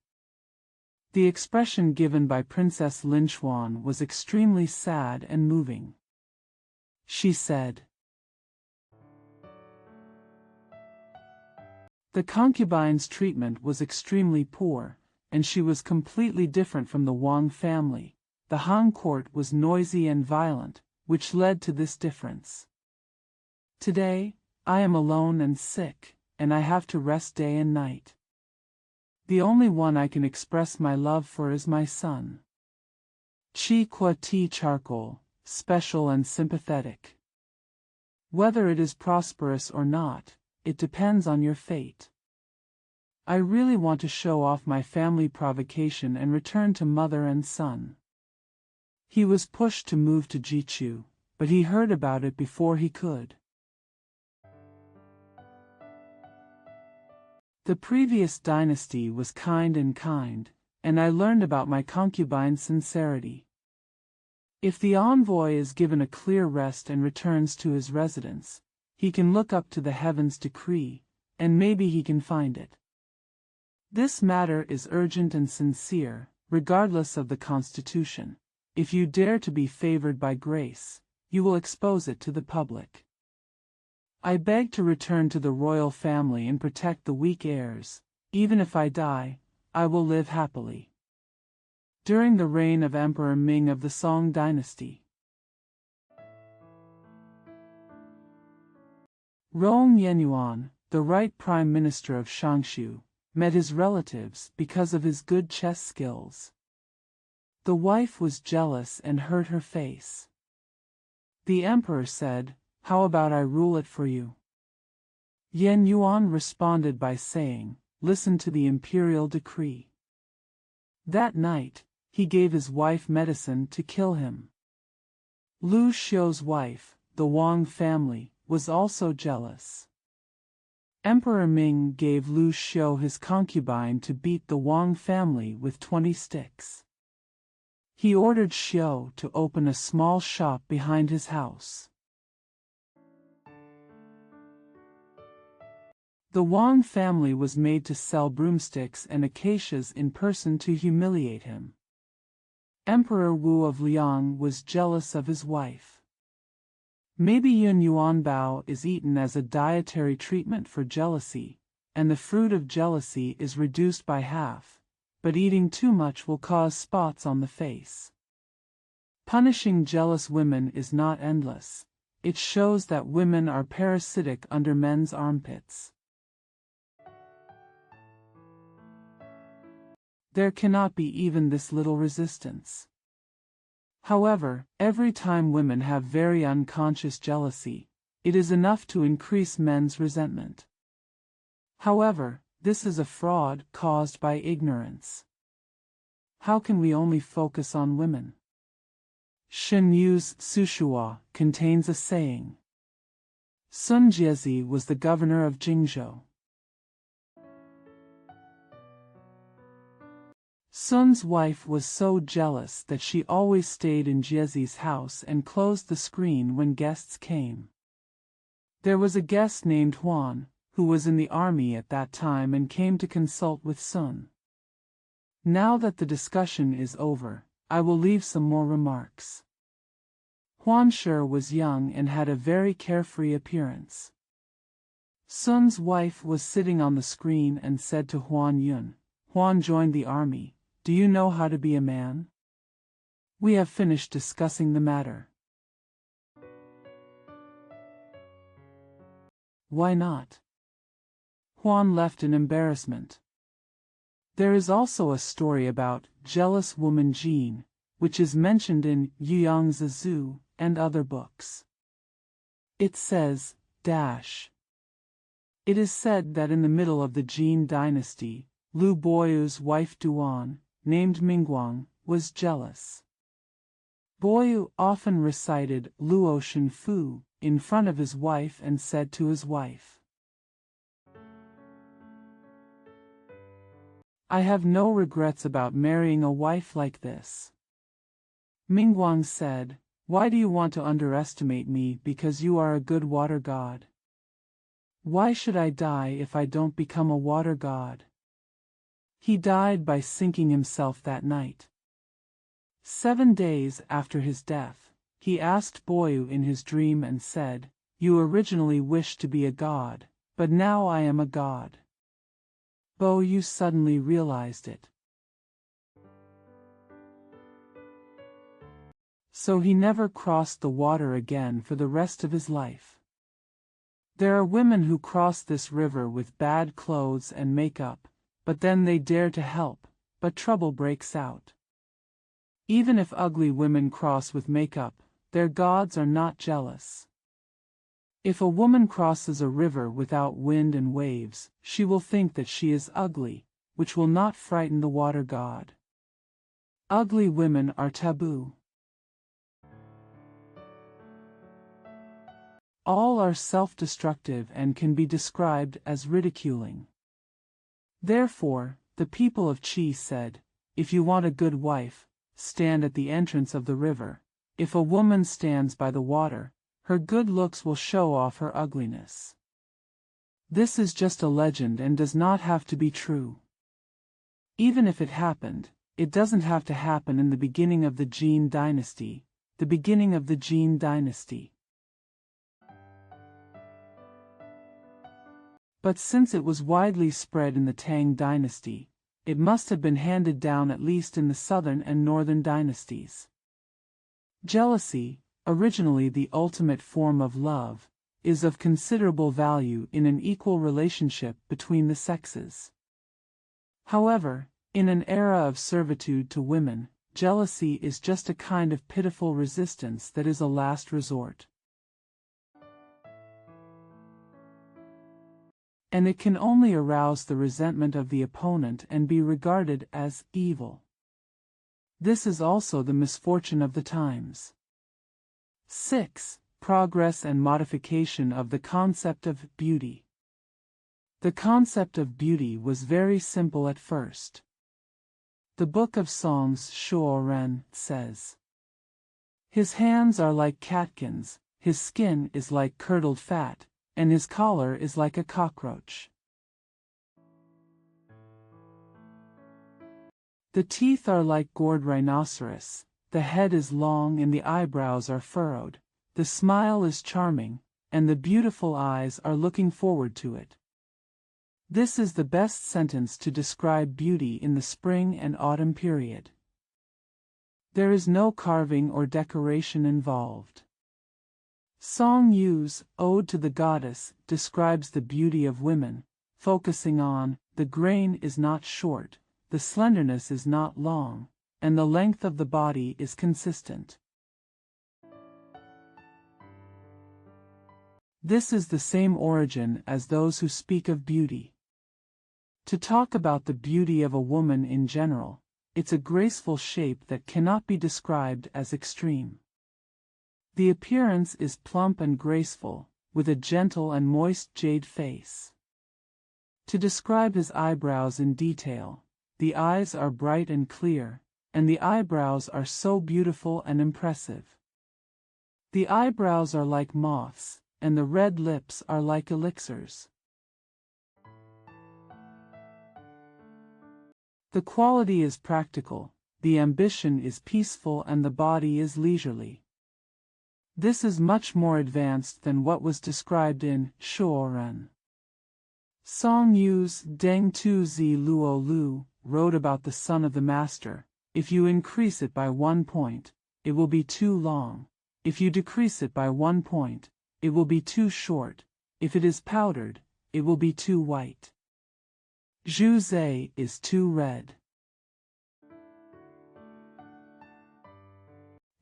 S1: The expression given by Princess Linchuan was extremely sad and moving. She said, "The concubine's treatment was extremely poor, and she was completely different from the Wang family. The Han court was noisy and violent, which led to this difference. Today, I am alone and sick, and I have to rest day and night. The only one I can express my love for is my son. Chi qua ti charcoal, special and sympathetic. Whether it is prosperous or not, it depends on your fate. I really want to show off my family provocation and return to mother and son." He was pushed to move to Jichu, but he heard about it before he could. The previous dynasty was kind, and I learned about my concubine's sincerity. If the envoy is given a clear rest and returns to his residence, he can look up to the heavens' decree, and maybe he can find it. This matter is urgent and sincere, regardless of the constitution. If you dare to be favored by grace, you will expose it to the public. I beg to return to the royal family and protect the weak heirs. Even if I die, I will live happily." During the reign of Emperor Ming of the Song dynasty, Rong Yenyuan, the right prime minister of Shangshu, met his relatives because of his good chess skills. The wife was jealous and hurt her face. The emperor said, "How about I rule it for you?" Yen Yuan responded by saying, "Listen to the imperial decree." That night, he gave his wife medicine to kill him. Lu Xiu's wife, the Wang family, was also jealous. Emperor Ming gave Lu Xiu his concubine to beat the Wang family with 20 sticks. He ordered Xiu to open a small shop behind his house. The Wang family was made to sell broomsticks and acacias in person to humiliate him. Emperor Wu of Liang was jealous of his wife. Maybe Yun Yuanbao is eaten as a dietary treatment for jealousy, and the fruit of jealousy is reduced by half, but eating too much will cause spots on the face. Punishing jealous women is not endless. It shows that women are parasitic under men's armpits. There cannot be even this little resistance. However, every time women have very unconscious jealousy, it is enough to increase men's resentment. However, this is a fraud caused by ignorance. How can we only focus on women? Shenyu's Sushua contains a saying. Sun Jiezi was the governor of Jingzhou. Sun's wife was so jealous that she always stayed in Jiezi's house and closed the screen when guests came. There was a guest named Huan, who was in the army at that time and came to consult with Sun. Now that the discussion is over, I will leave some more remarks. Huan Shi was young and had a very carefree appearance. Sun's wife was sitting on the screen and said to Huan Yun, "Huan joined the army. Do you know how to be a man? We have finished discussing the matter." "Why not?" Huan left in embarrassment. There is also a story about jealous woman Jean, which is mentioned in Yuyang Zhu and other books. It says, It is said that in the middle of the Jin dynasty, Lu Boyu's wife Duan, named Mingguang, was jealous. Boyu often recited Luo Shenfu in front of his wife and said to his wife, "I have no regrets about marrying a wife like this." Mingguang said, "Why do you want to underestimate me because you are a good water god? Why should I die if I don't become a water god?" He died by sinking himself that night. 7 days after his death, he asked Boyu in his dream and said, "You originally wished to be a god, but now I am a god." Boyu suddenly realized it. So he never crossed the water again for the rest of his life. There are women who cross this river with bad clothes and makeup, but then they dare to help, but trouble breaks out. Even if ugly women cross with makeup, their gods are not jealous. If a woman crosses a river without wind and waves, she will think that she is ugly, which will not frighten the water god. Ugly women are taboo. All are self-destructive and can be described as ridiculing. Therefore, the people of Qi said, "If you want a good wife, stand at the entrance of the river. If a woman stands by the water, her good looks will show off her ugliness." This is just a legend and does not have to be true. Even if it happened, it doesn't have to happen in the beginning of the Jin dynasty, the beginning of the Jin dynasty. But since it was widely spread in the Tang dynasty, it must have been handed down at least in the southern and northern dynasties. Jealousy, originally the ultimate form of love, is of considerable value in an equal relationship between the sexes. However, in an era of servitude to women, jealousy is just a kind of pitiful resistance that is a last resort. And it can only arouse the resentment of the opponent and be regarded as evil. This is also the misfortune of the times. 6. Progress and modification of the concept of beauty. The concept of beauty was very simple at first. The Book of Songs Shuoren says, "His hands are like catkins, his skin is like curdled fat, and his collar is like a cockroach. The teeth are like gored rhinoceros, the head is long and the eyebrows are furrowed, the smile is charming, and the beautiful eyes are looking forward to it." This is the best sentence to describe beauty in the spring and autumn period. There is no carving or decoration involved. Song Yu's Ode to the Goddess describes the beauty of women, focusing on, the grain is not short, the slenderness is not long, and the length of the body is consistent. This is the same origin as those who speak of beauty. To talk about the beauty of a woman in general, it's a graceful shape that cannot be described as extreme. The appearance is plump and graceful, with a gentle and moist jade face. To describe his eyebrows in detail, the eyes are bright and clear, and the eyebrows are so beautiful and impressive. The eyebrows are like moths, and the red lips are like elixirs. The quality is practical, the ambition is peaceful, and the body is leisurely. This is much more advanced than what was described in Shuoren. Song Yu's Deng Tu Zi Luo Lu wrote about the son of the master: if you increase it by 1 point, it will be too long. If you decrease it by 1 point, it will be too short. If it is powdered, it will be too white. Zhu Zhe is too red.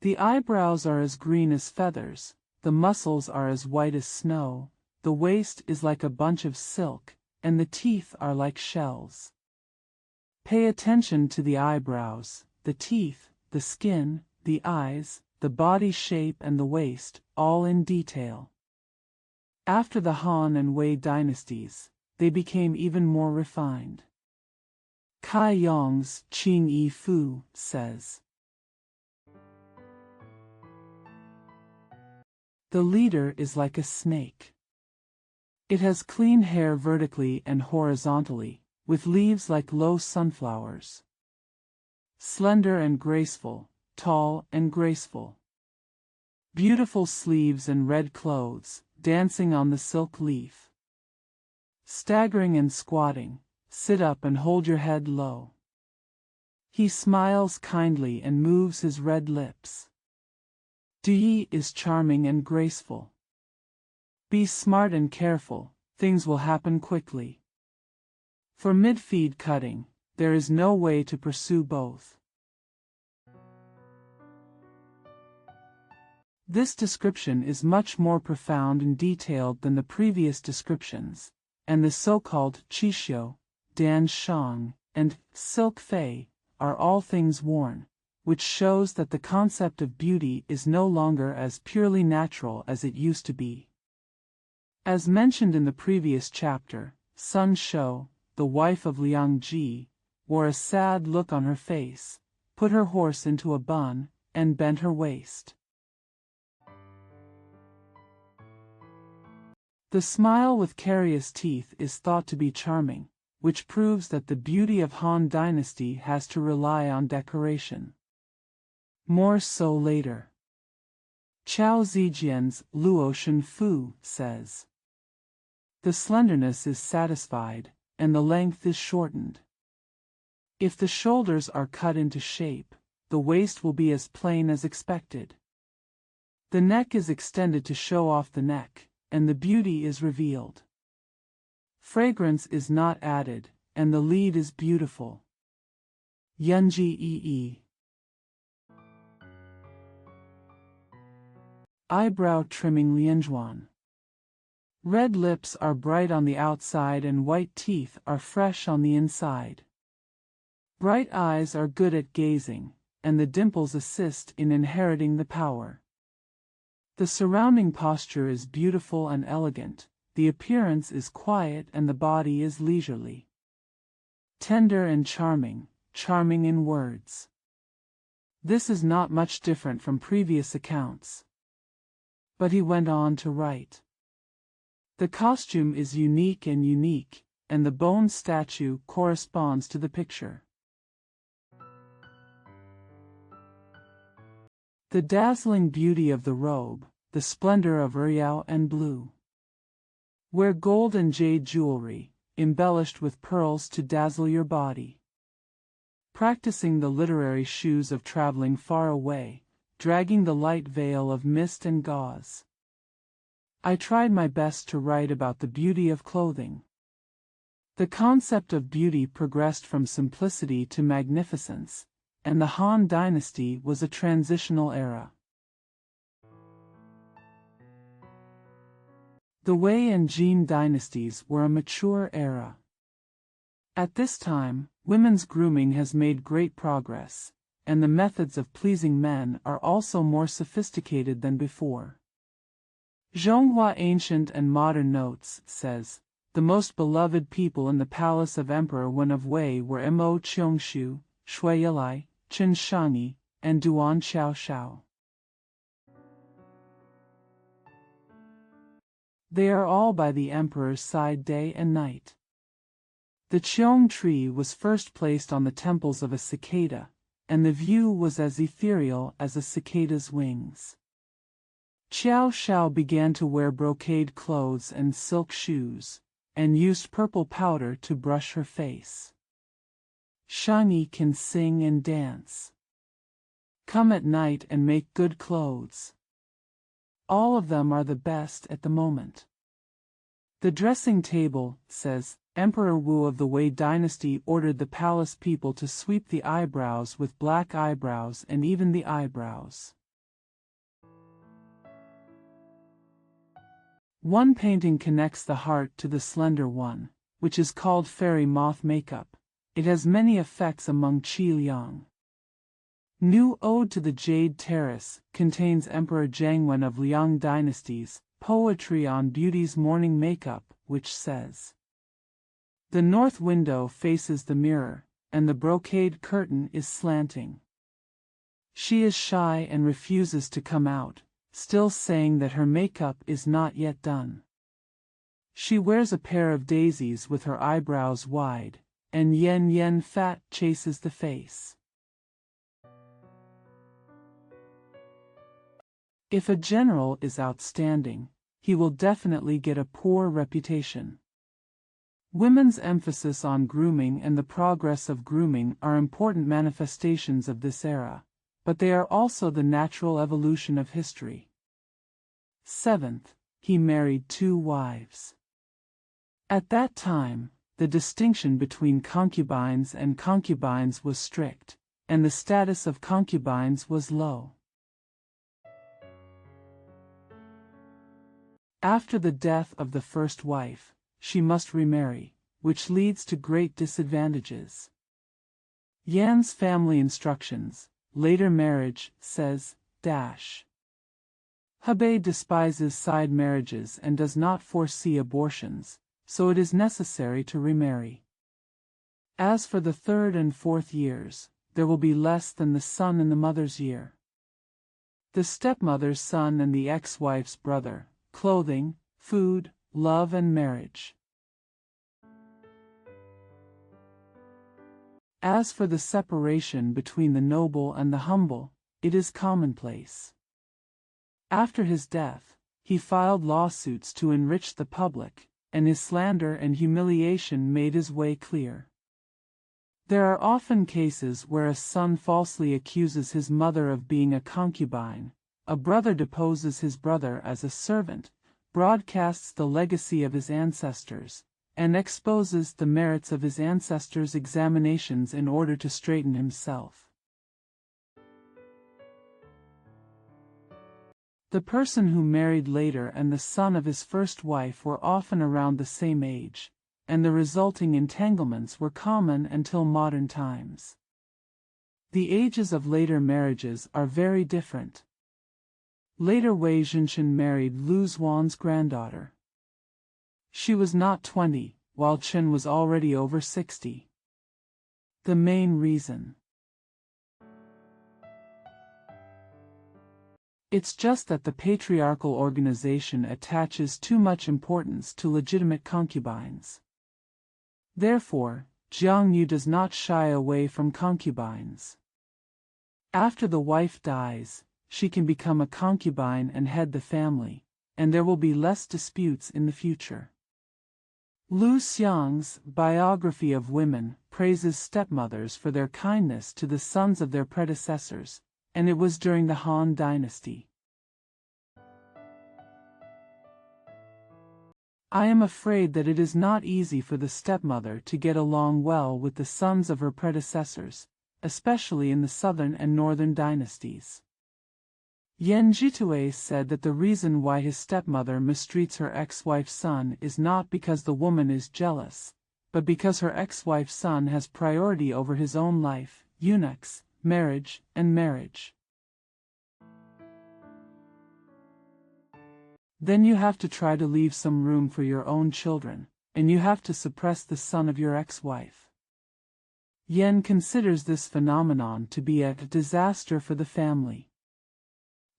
S1: The eyebrows are as green as feathers, the muscles are as white as snow, the waist is like a bunch of silk, and the teeth are like shells. Pay attention to the eyebrows, the teeth, the skin, the eyes, the body shape and the waist, all in detail. After the Han and Wei dynasties, they became even more refined. Cai Yong's Qing Yi Fu says, "The leader is like a snake. It has clean hair vertically and horizontally, with leaves like low sunflowers. Slender and graceful, tall and graceful. Beautiful sleeves and red clothes, dancing on the silk leaf. Staggering and squatting, sit up and hold your head low. He smiles kindly and moves his red lips. Yi is charming and graceful. Be smart and careful, things will happen quickly. For mid-feed cutting, there is no way to pursue both." This description is much more profound and detailed than the previous descriptions, and the so-called qishou, dan shang, and silk fei are all things worn, which shows that the concept of beauty is no longer as purely natural as it used to be. As mentioned in the previous chapter, Sun Shou, the wife of Liang Ji, wore a sad look on her face, put her horse into a bun, and bent her waist. The smile with carious teeth is thought to be charming, which proves that the beauty of Han Dynasty has to rely on decoration. More so later. Chao Zijian's Luo Shenfu says, "The slenderness is satisfied, and the length is shortened. If the shoulders are cut into shape, the waist will be as plain as expected. The neck is extended to show off the neck, and the beauty is revealed. Fragrance is not added, and the lead is beautiful." Yunji Yi. Eyebrow trimming Lianzhuan. Red lips are bright on the outside and white teeth are fresh on the inside. Bright eyes are good at gazing, and the dimples assist in inheriting the power. The surrounding posture is beautiful and elegant, the appearance is quiet and the body is leisurely. Tender and charming, charming in words. This is not much different from previous accounts. But he went on to write, "The costume is unique, and the bone statue corresponds to the picture. The dazzling beauty of the robe, the splendor of Uriao and blue. Wear gold and jade jewelry, embellished with pearls to dazzle your body. Practicing the literary shoes of traveling far away, dragging the light veil of mist and gauze. I tried my best to write about the beauty of clothing. The concept of beauty progressed from simplicity to magnificence, and the Han Dynasty was a transitional era. The Wei and Jin dynasties were a mature era. At this time, women's grooming has made great progress, and the methods of pleasing men are also more sophisticated than before. Zhonghua Ancient and Modern Notes says, the most beloved people in the palace of Emperor Wen of Wei were Mo Qingshu, Shui Yilai, Chen Shangyi, and Duan Xiaoshao. They are all by the emperor's side day and night. The Qiong tree was first placed on the temples of a cicada, and the view was as ethereal as a cicada's wings. Xiao Shao began to wear brocade clothes and silk shoes, and used purple powder to brush her face. Shangyi can sing and dance. Come at night and make good clothes. All of them are the best at the moment. The dressing table, says, Emperor Wu of the Wei dynasty ordered the palace people to sweep the eyebrows with black eyebrows and even the eyebrows. One painting connects the heart to the slender one, which is called fairy moth makeup. It has many effects among Qi Liang. New Ode to the Jade Terrace contains Emperor Jiangwen of Liang Dynasty's poetry on beauty's morning makeup, which says, the north window faces the mirror, and the brocade curtain is slanting. She is shy and refuses to come out, still saying that her makeup is not yet done. She wears a pair of daisies with her eyebrows wide, and yen fat chases the face. If a general is outstanding, he will definitely get a poor reputation. Women's emphasis on grooming and the progress of grooming are important manifestations of this era, but they are also the natural evolution of history. 7th, he married 2 wives. At that time, the distinction between concubines and concubines was strict, and the status of concubines was low. After the death of the first wife, she must remarry, which leads to great disadvantages. Yan's family instructions, later marriage, says, Hebei despises side marriages and does not foresee abortions, so it is necessary to remarry. As for the 3rd and 4th years, there will be less than the son in the mother's year. The stepmother's son and the ex-wife's brother, clothing, food, love and marriage. As for the separation between the noble and the humble, it is commonplace. After his death, he filed lawsuits to enrich the public, and his slander and humiliation made his way clear. There are often cases where a son falsely accuses his mother of being a concubine, a brother deposes his brother as a servant, broadcasts the legacy of his ancestors, and exposes the merits of his ancestors' examinations in order to straighten himself. The person who married later and the son of his first wife were often around the same age, and the resulting entanglements were common until modern times. The ages of later marriages are very different. Later Wei Zhenshin married Lu Zuan's granddaughter. She was not 20, while Chen was already over 60. The main reason. It's just that the patriarchal organization attaches too much importance to legitimate concubines. Therefore, Jiang Yu does not shy away from concubines. After the wife dies, she can become a concubine and head the family, and there will be less disputes in the future. Lu Xiang's Biography of Women praises stepmothers for their kindness to the sons of their predecessors, and it was during the Han Dynasty. I am afraid that it is not easy for the stepmother to get along well with the sons of her predecessors, especially in the southern and northern dynasties. Yan Jitue said that the reason why his stepmother mistreats her ex-wife's son is not because the woman is jealous, but because her ex-wife's son has priority over his own life. Eunuchs, marriage, and marriage. Then you have to try to leave some room for your own children, and you have to suppress the son of your ex-wife. Yen considers this phenomenon to be a disaster for the family.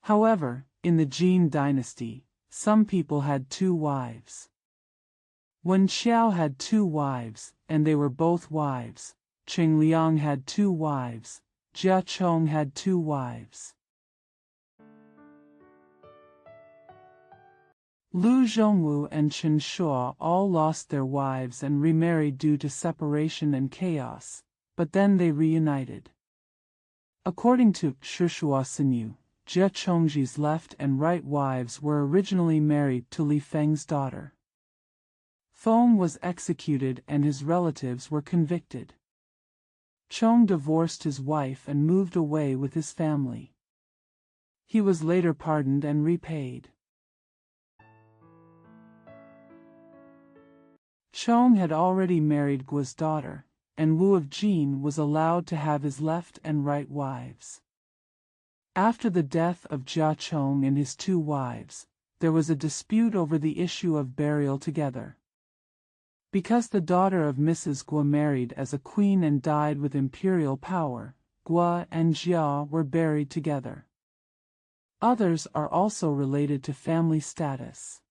S1: However, in the Jin dynasty, some people had 2 wives. When Xiao had 2 wives, and they were both wives, Qing Liang had 2 wives, Jia Chong had 2 wives. Lu Zhongwu and Chen Shuo all lost their wives and remarried due to separation and chaos, but then they reunited. According to Shishua Sinyu, Jia Chongji's left and right wives were originally married to Li Feng's daughter. Feng was executed and his relatives were convicted. Chong divorced his wife and moved away with his family. He was later pardoned and repaid. Chong had already married Guo's daughter, and Wu of Jin was allowed to have his left and right wives. After the death of Jia Chong and his 2 wives, there was a dispute over the issue of burial together. Because the daughter of Mrs. Guo married as a queen and died with imperial power, Guo and Jia were buried together. Others are also related to family status.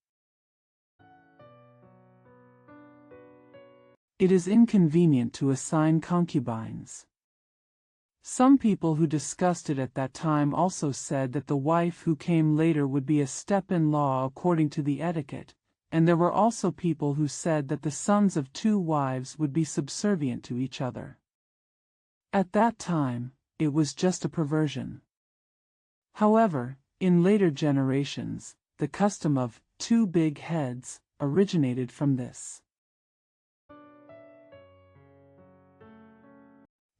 S1: It is inconvenient to assign concubines. Some people who discussed it at that time also said that the wife who came later would be a step-in-law according to the etiquette, and there were also people who said that the sons of 2 wives would be subservient to each other. At that time, it was just a perversion. However, in later generations, the custom of 2 big heads originated from this.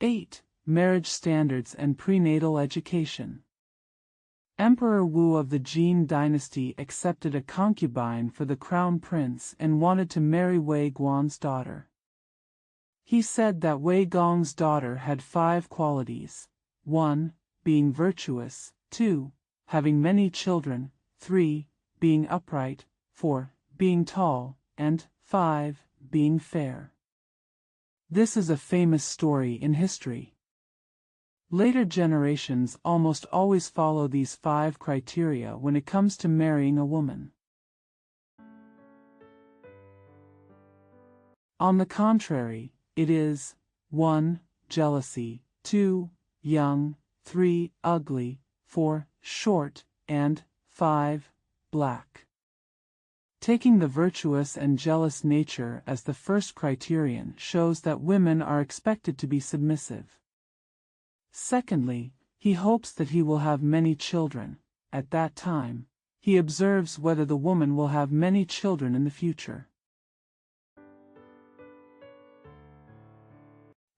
S1: 8. Marriage standards and prenatal education. Emperor Wu of the Jin dynasty accepted a concubine for the crown prince and wanted to marry Wei Guan's daughter. He said that Wei Gong's daughter had 5 qualities: 1. Being virtuous, 2. Having many children, 3. Being upright, 4. Being tall, and 5. Being fair. This is a famous story in history. Later generations almost always follow these 5 criteria when it comes to marrying a woman. On the contrary, it is 1. Jealousy, 2. Young, 3. Ugly, 4. Short, and 5. Black. Taking the virtuous and jealous nature as the first criterion shows that women are expected to be submissive. Secondly, he hopes that he will have many children. At that time, he observes whether the woman will have many children in the future.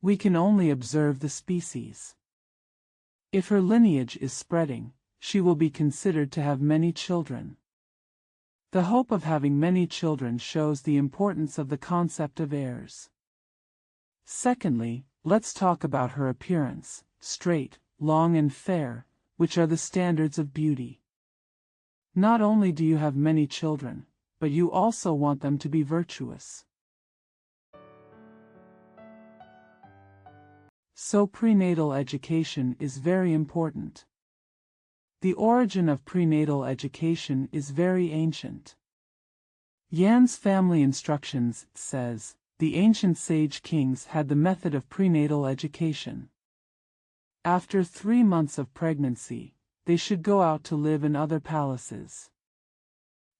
S1: We can only observe the species. If her lineage is spreading, she will be considered to have many children. The hope of having many children shows the importance of the concept of heirs. Secondly, let's talk about her appearance, straight, long and fair, which are the standards of beauty. Not only do you have many children, but you also want them to be virtuous. So prenatal education is very important. The origin of prenatal education is very ancient. Yan's Family Instructions says, the ancient sage kings had the method of prenatal education. After 3 months of pregnancy, they should go out to live in other palaces.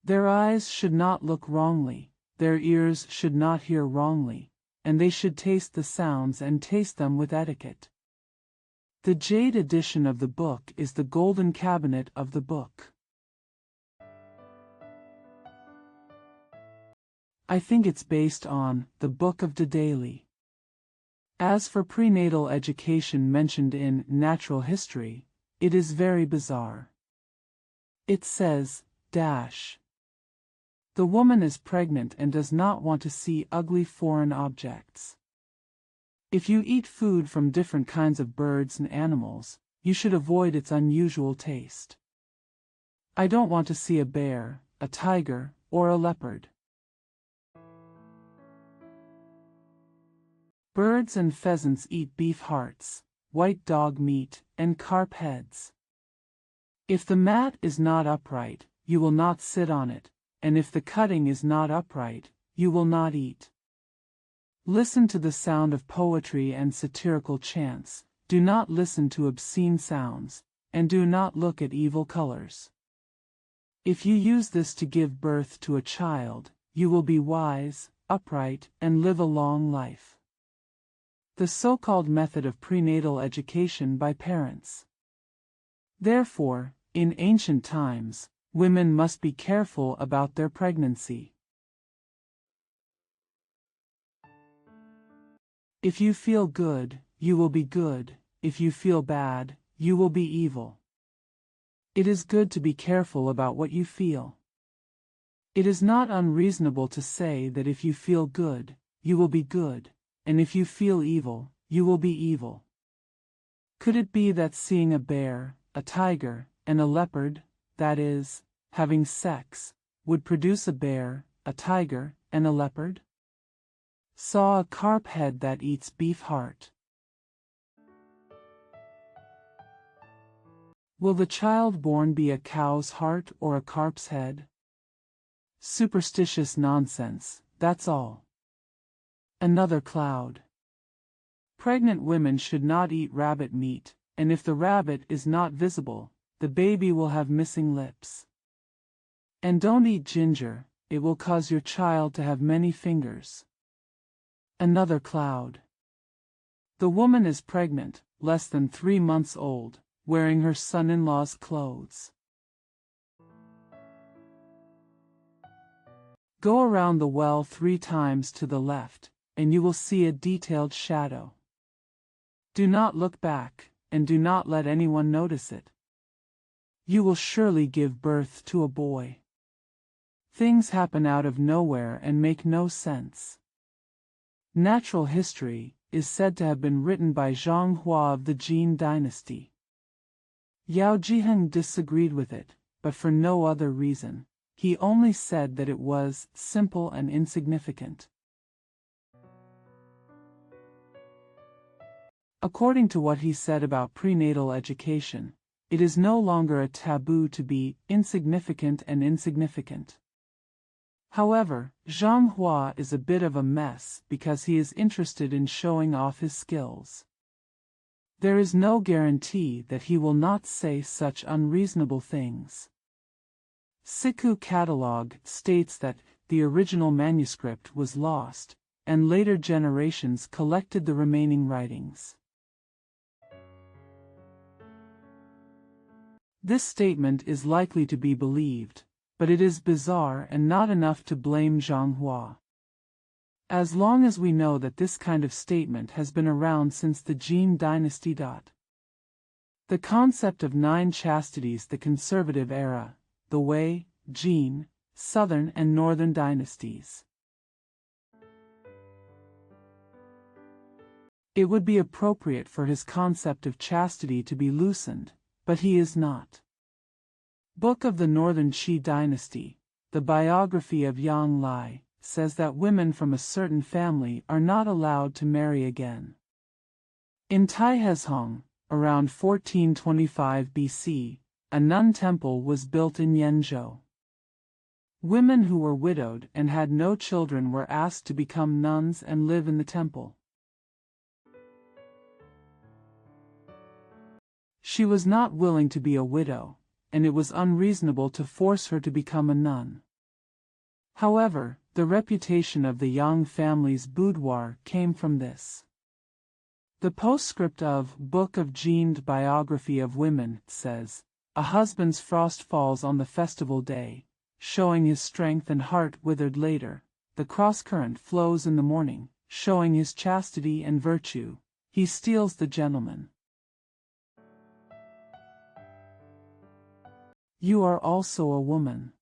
S1: Their eyes should not look wrongly, their ears should not hear wrongly, and they should taste the sounds and taste them with etiquette. The jade edition of the book is the golden cabinet of the book. I think it's based on the Book of Daily. As for prenatal education mentioned in Natural History, it is very bizarre. It says, the woman is pregnant and does not want to see ugly foreign objects. If you eat food from different kinds of birds and animals, you should avoid its unusual taste. I don't want to see a bear, a tiger, or a leopard. Birds and pheasants eat beef hearts, white dog meat, and carp heads. If the mat is not upright, you will not sit on it, and if the cutting is not upright, you will not eat. Listen to the sound of poetry and satirical chants, do not listen to obscene sounds, and do not look at evil colors. If you use this to give birth to a child, you will be wise, upright, and live a long life. The so-called method of prenatal education by parents. Therefore, in ancient times, women must be careful about their pregnancy. If you feel good, you will be good. If you feel bad, you will be evil. It is good to be careful about what you feel. It is not unreasonable to say that if you feel good, you will be good, and if you feel evil, you will be evil. Could it be that seeing a bear, a tiger, and a leopard, that is, having sex, would produce a bear, a tiger, and a leopard? Saw a carp head that eats beef heart. Will the child born be a cow's heart or a carp's head? Superstitious nonsense, that's all. Another cloud. Pregnant women should not eat rabbit meat, and if the rabbit is not visible, the baby will have missing lips. And don't eat ginger, it will cause your child to have many fingers. Another cloud. The woman is pregnant, less than 3 months old, wearing her son-in-law's clothes. Go around the well 3 times to the left, and you will see a detailed shadow. Do not look back, and do not let anyone notice it. You will surely give birth to a boy. Things happen out of nowhere and make no sense. Natural history is said to have been written by Zhang Hua of the Jin dynasty. Yao Jiheng disagreed with it, but for no other reason. He only said that it was simple and insignificant. According to what he said about prenatal education, it is no longer a taboo to be insignificant and insignificant. However, Zhang Hua is a bit of a mess because he is interested in showing off his skills. There is no guarantee that he will not say such unreasonable things. Siku Catalogue states that the original manuscript was lost, and later generations collected the remaining writings. This statement is likely to be believed, but it is bizarre and not enough to blame Zhang Hua. As long as we know that this kind of statement has been around since the Jin dynasty. The concept of 9 chastities, the conservative era, the Wei, Jin, Southern and Northern dynasties. It would be appropriate for his concept of chastity to be loosened, but he is not. Book of the Northern Qi dynasty, the biography of Yang Lai, says that women from a certain family are not allowed to marry again. In Taihezhong, around 1425 BC, a nun temple was built in Yenzhou. Women who were widowed and had no children were asked to become nuns and live in the temple. She was not willing to be a widow, and it was unreasonable to force her to become a nun. However, the reputation of the Yang family's boudoir came from this. The postscript of Book of Jin's Biography of Women says, "A husband's frost falls on the festival day, showing his strength, and heart withered later. The cross-current flows in the morning, showing his chastity and virtue. He steals the gentleman." You are also a woman.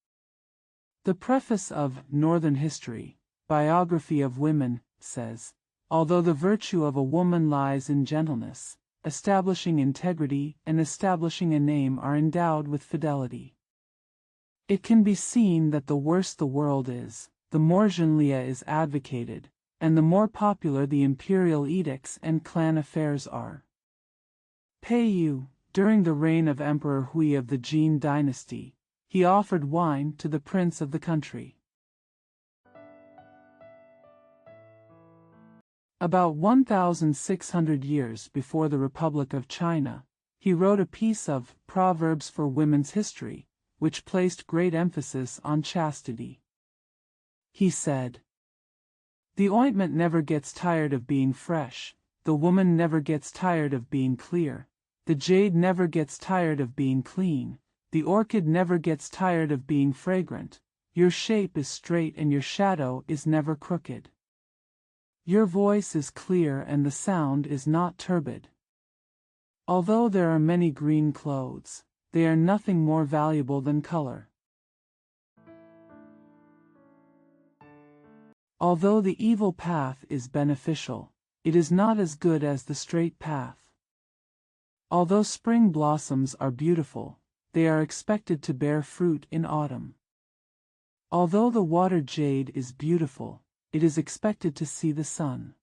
S1: The preface of Northern History, Biography of Women, says, although the virtue of a woman lies in gentleness, establishing integrity and establishing a name are endowed with fidelity. It can be seen that the worse the world is, the more Zhenlia is advocated, and the more popular the imperial edicts and clan affairs are. Peiyu, during the reign of Emperor Hui of the Jin dynasty, he offered wine to the prince of the country. About 1,600 years before the Republic of China, he wrote a piece of Proverbs for Women's History, which placed great emphasis on chastity. He said, "The ointment never gets tired of being fresh, the woman never gets tired of being clear, the jade never gets tired of being clean, the orchid never gets tired of being fragrant, your shape is straight and your shadow is never crooked. Your voice is clear and the sound is not turbid. Although there are many green clothes, they are nothing more valuable than color. Although the evil path is beneficial, it is not as good as the straight path. Although spring blossoms are beautiful, they are expected to bear fruit in autumn. Although the water jade is beautiful, it is expected to see the sun.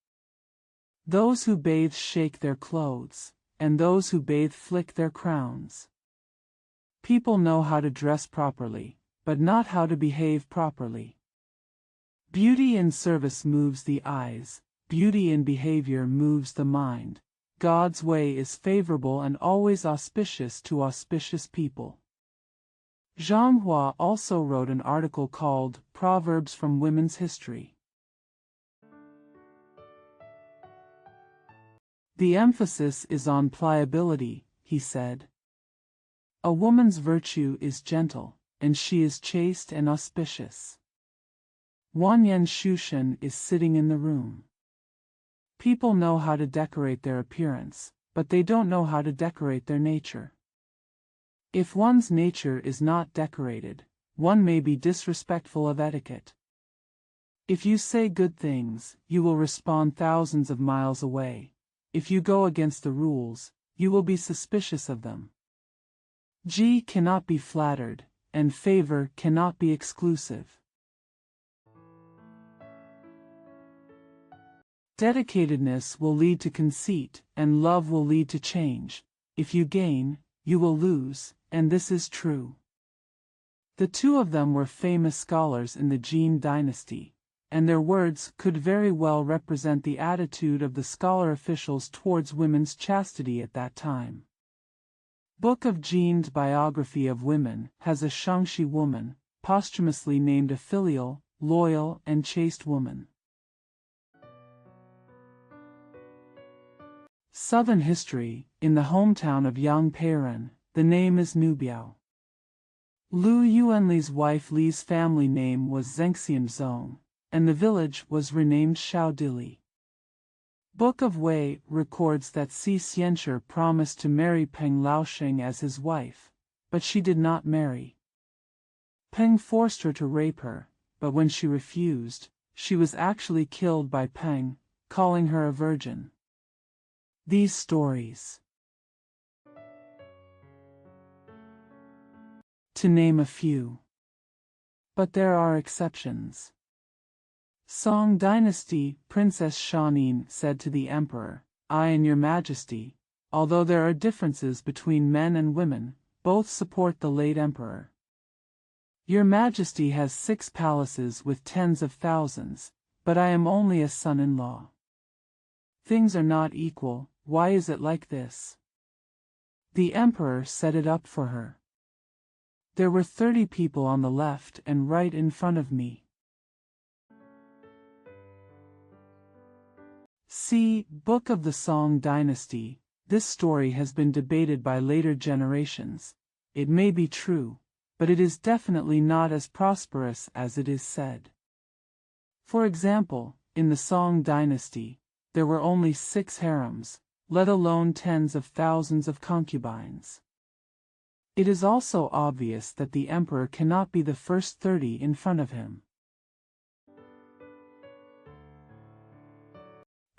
S1: Those who bathe shake their clothes, and those who bathe flick their crowns. People know how to dress properly, but not how to behave properly. Beauty in service moves the eyes, beauty in behavior moves the mind. God's way is favorable and always auspicious to auspicious people." Zhang Hua also wrote an article called Proverbs from Women's History. The emphasis is on pliability, he said. A woman's virtue is gentle, and she is chaste and auspicious. Wanyan Shushan is sitting in the room. People know how to decorate their appearance, but they don't know how to decorate their nature. If one's nature is not decorated, one may be disrespectful of etiquette. If you say good things, you will respond thousands of miles away. If you go against the rules, you will be suspicious of them. G cannot be flattered, and favor cannot be exclusive. Dedicatedness will lead to conceit, and love will lead to change. If you gain, you will lose, and this is true. The two of them were famous scholars in the Jin dynasty, and their words could very well represent the attitude of the scholar officials towards women's chastity at that time. Book of Jin's biography of women has a Shangxi woman, posthumously named a filial, loyal, and chaste woman. Southern history, in the hometown of Yang Peiren, the name is Nubiao. Lu Yuanli's wife Li's family name was Zengxian Zong, and the village was renamed Shaodili. Book of Wei records that Si Xianshi promised to marry Peng Laosheng as his wife, but she did not marry. Peng forced her to rape her, but when she refused, she was actually killed by Peng, calling her a virgin. These stories, to name a few. But there are exceptions. Song Dynasty Princess Shanin said to the emperor, "I and your majesty, although there are differences between men and women, both support the late emperor. Your majesty has 6 palaces with tens of thousands, but I am only a son-in-law. Things are not equal, why is it like this?" The emperor set it up for her. There were 30 people on the left and right in front of me. See Book of the Song Dynasty. This story has been debated by later generations. It may be true, but it is definitely not as prosperous as it is said. For example, in the Song Dynasty, there were only 6 harems, let alone tens of thousands of concubines. It is also obvious that the emperor cannot be the first 30 in front of him.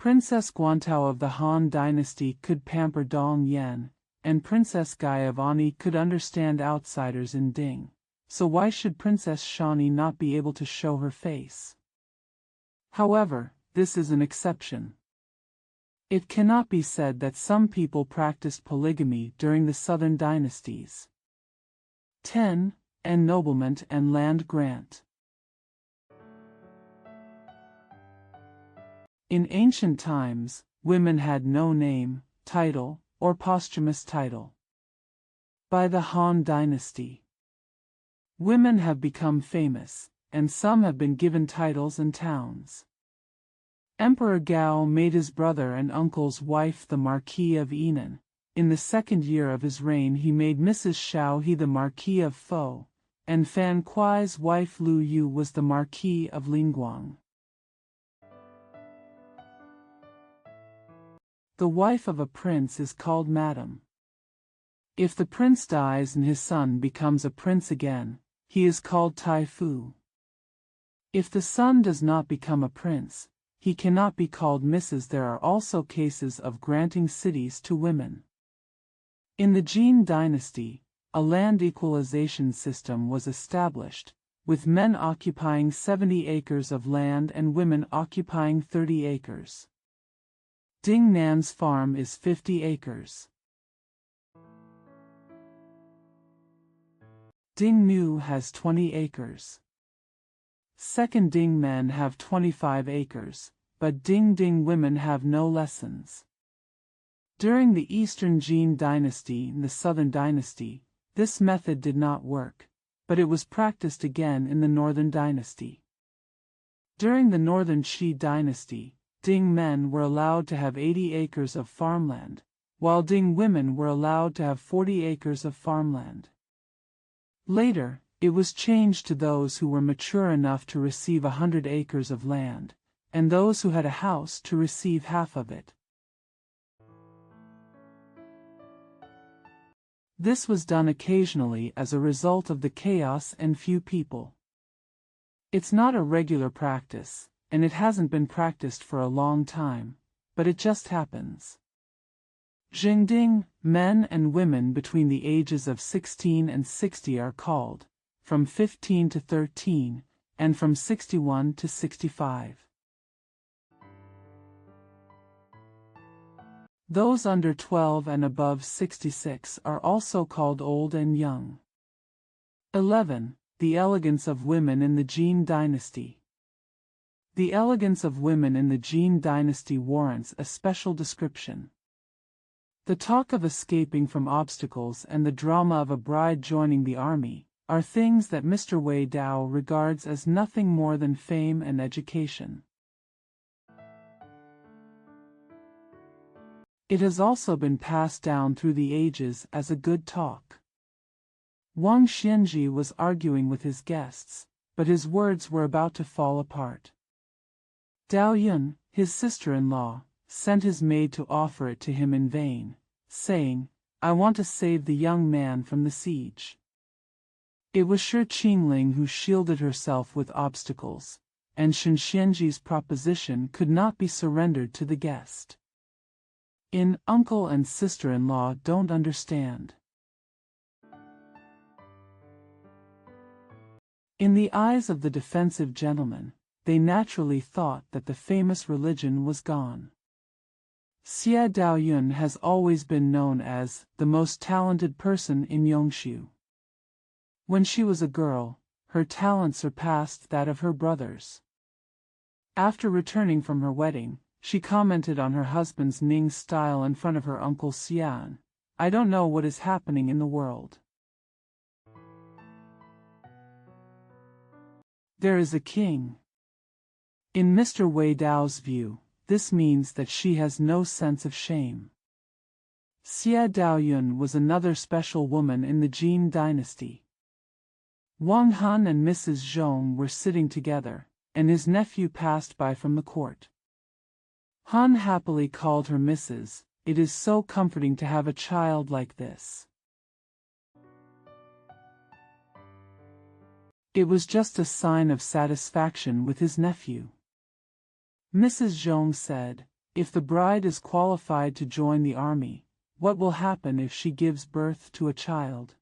S1: Princess Guantao of the Han Dynasty could pamper Dong Yan, and Princess Gai of Ani could understand outsiders in Ding, so why should Princess Shani not be able to show her face? However, this is an exception. It cannot be said that some people practiced polygamy during the southern dynasties. 10. Ennoblement and land grant. In ancient times, women had no name, title, or posthumous title. By the Han Dynasty, women have become famous, and some have been given titles and towns. Emperor Gao made his brother and uncle's wife the Marquis of Yinan. In the second year of his reign he made Mrs. Shao He the Marquis of Fo, and Fan Kuai's wife Lu Yu was the Marquis of Lingguang. The wife of a prince is called Madam. If the prince dies and his son becomes a prince again, he is called Tai Fu. If the son does not become a prince, he cannot be called Mrs. There are also cases of granting cities to women. In the Jin dynasty, a land equalization system was established, with men occupying 70 acres of land and women occupying 30 acres. Ding Nan's farm is 50 acres. Ding Nu has 20 acres. Second Ding men have 25 acres, but Ding Ding women have no lessons. During the Eastern Jin dynasty and the Southern dynasty, this method did not work, but it was practiced again in the Northern dynasty. During the Northern Qi dynasty, Ding men were allowed to have 80 acres of farmland, while Ding women were allowed to have 40 acres of farmland. Later, it was changed to those who were mature enough to receive 100 acres of land, and those who had a house to receive half of it. This was done occasionally as a result of the chaos and few people. It's not a regular practice, and it hasn't been practiced for a long time, but it just happens. Jingding, men and women between the ages of 16 and 60 are called, from 15 to 13, and from 61 to 65. Those under 12 and above 66 are also called old and young. 11. The elegance of women in the Jin dynasty. The elegance of women in the Jin dynasty warrants a special description. The talk of escaping from obstacles and the drama of a bride joining the army are things that Mr. Wei Dao regards as nothing more than fame and education. It has also been passed down through the ages as a good talk. Wang Xianji was arguing with his guests, but his words were about to fall apart. Dao Yun, his sister-in-law, sent his maid to offer it to him in vain, saying, "I want to save the young man from the siege." It was Shi Qingling who shielded herself with obstacles, and Shen Xianji's proposition could not be surrendered to the guest. In Uncle and Sister-in-Law Don't Understand. In the eyes of the defensive gentleman, they naturally thought that the famous religion was gone. Xie Daoyun has always been known as the most talented person in Yongshu. When she was a girl, her talent surpassed that of her brothers. After returning from her wedding, she commented on her husband's Ning style in front of her uncle Xian. "I don't know what is happening in the world. There is a king." In Mr. Wei Dao's view, this means that she has no sense of shame. Xie Daoyun was another special woman in the Jin dynasty. Wang Han and Mrs. Zhong were sitting together, and his nephew passed by from the court. Han happily called her Mrs. "It is so comforting to have a child like this." It was just a sign of satisfaction with his nephew. Mrs. Zhong said, if the bride is qualified to join the army, what will happen if she gives birth to a child?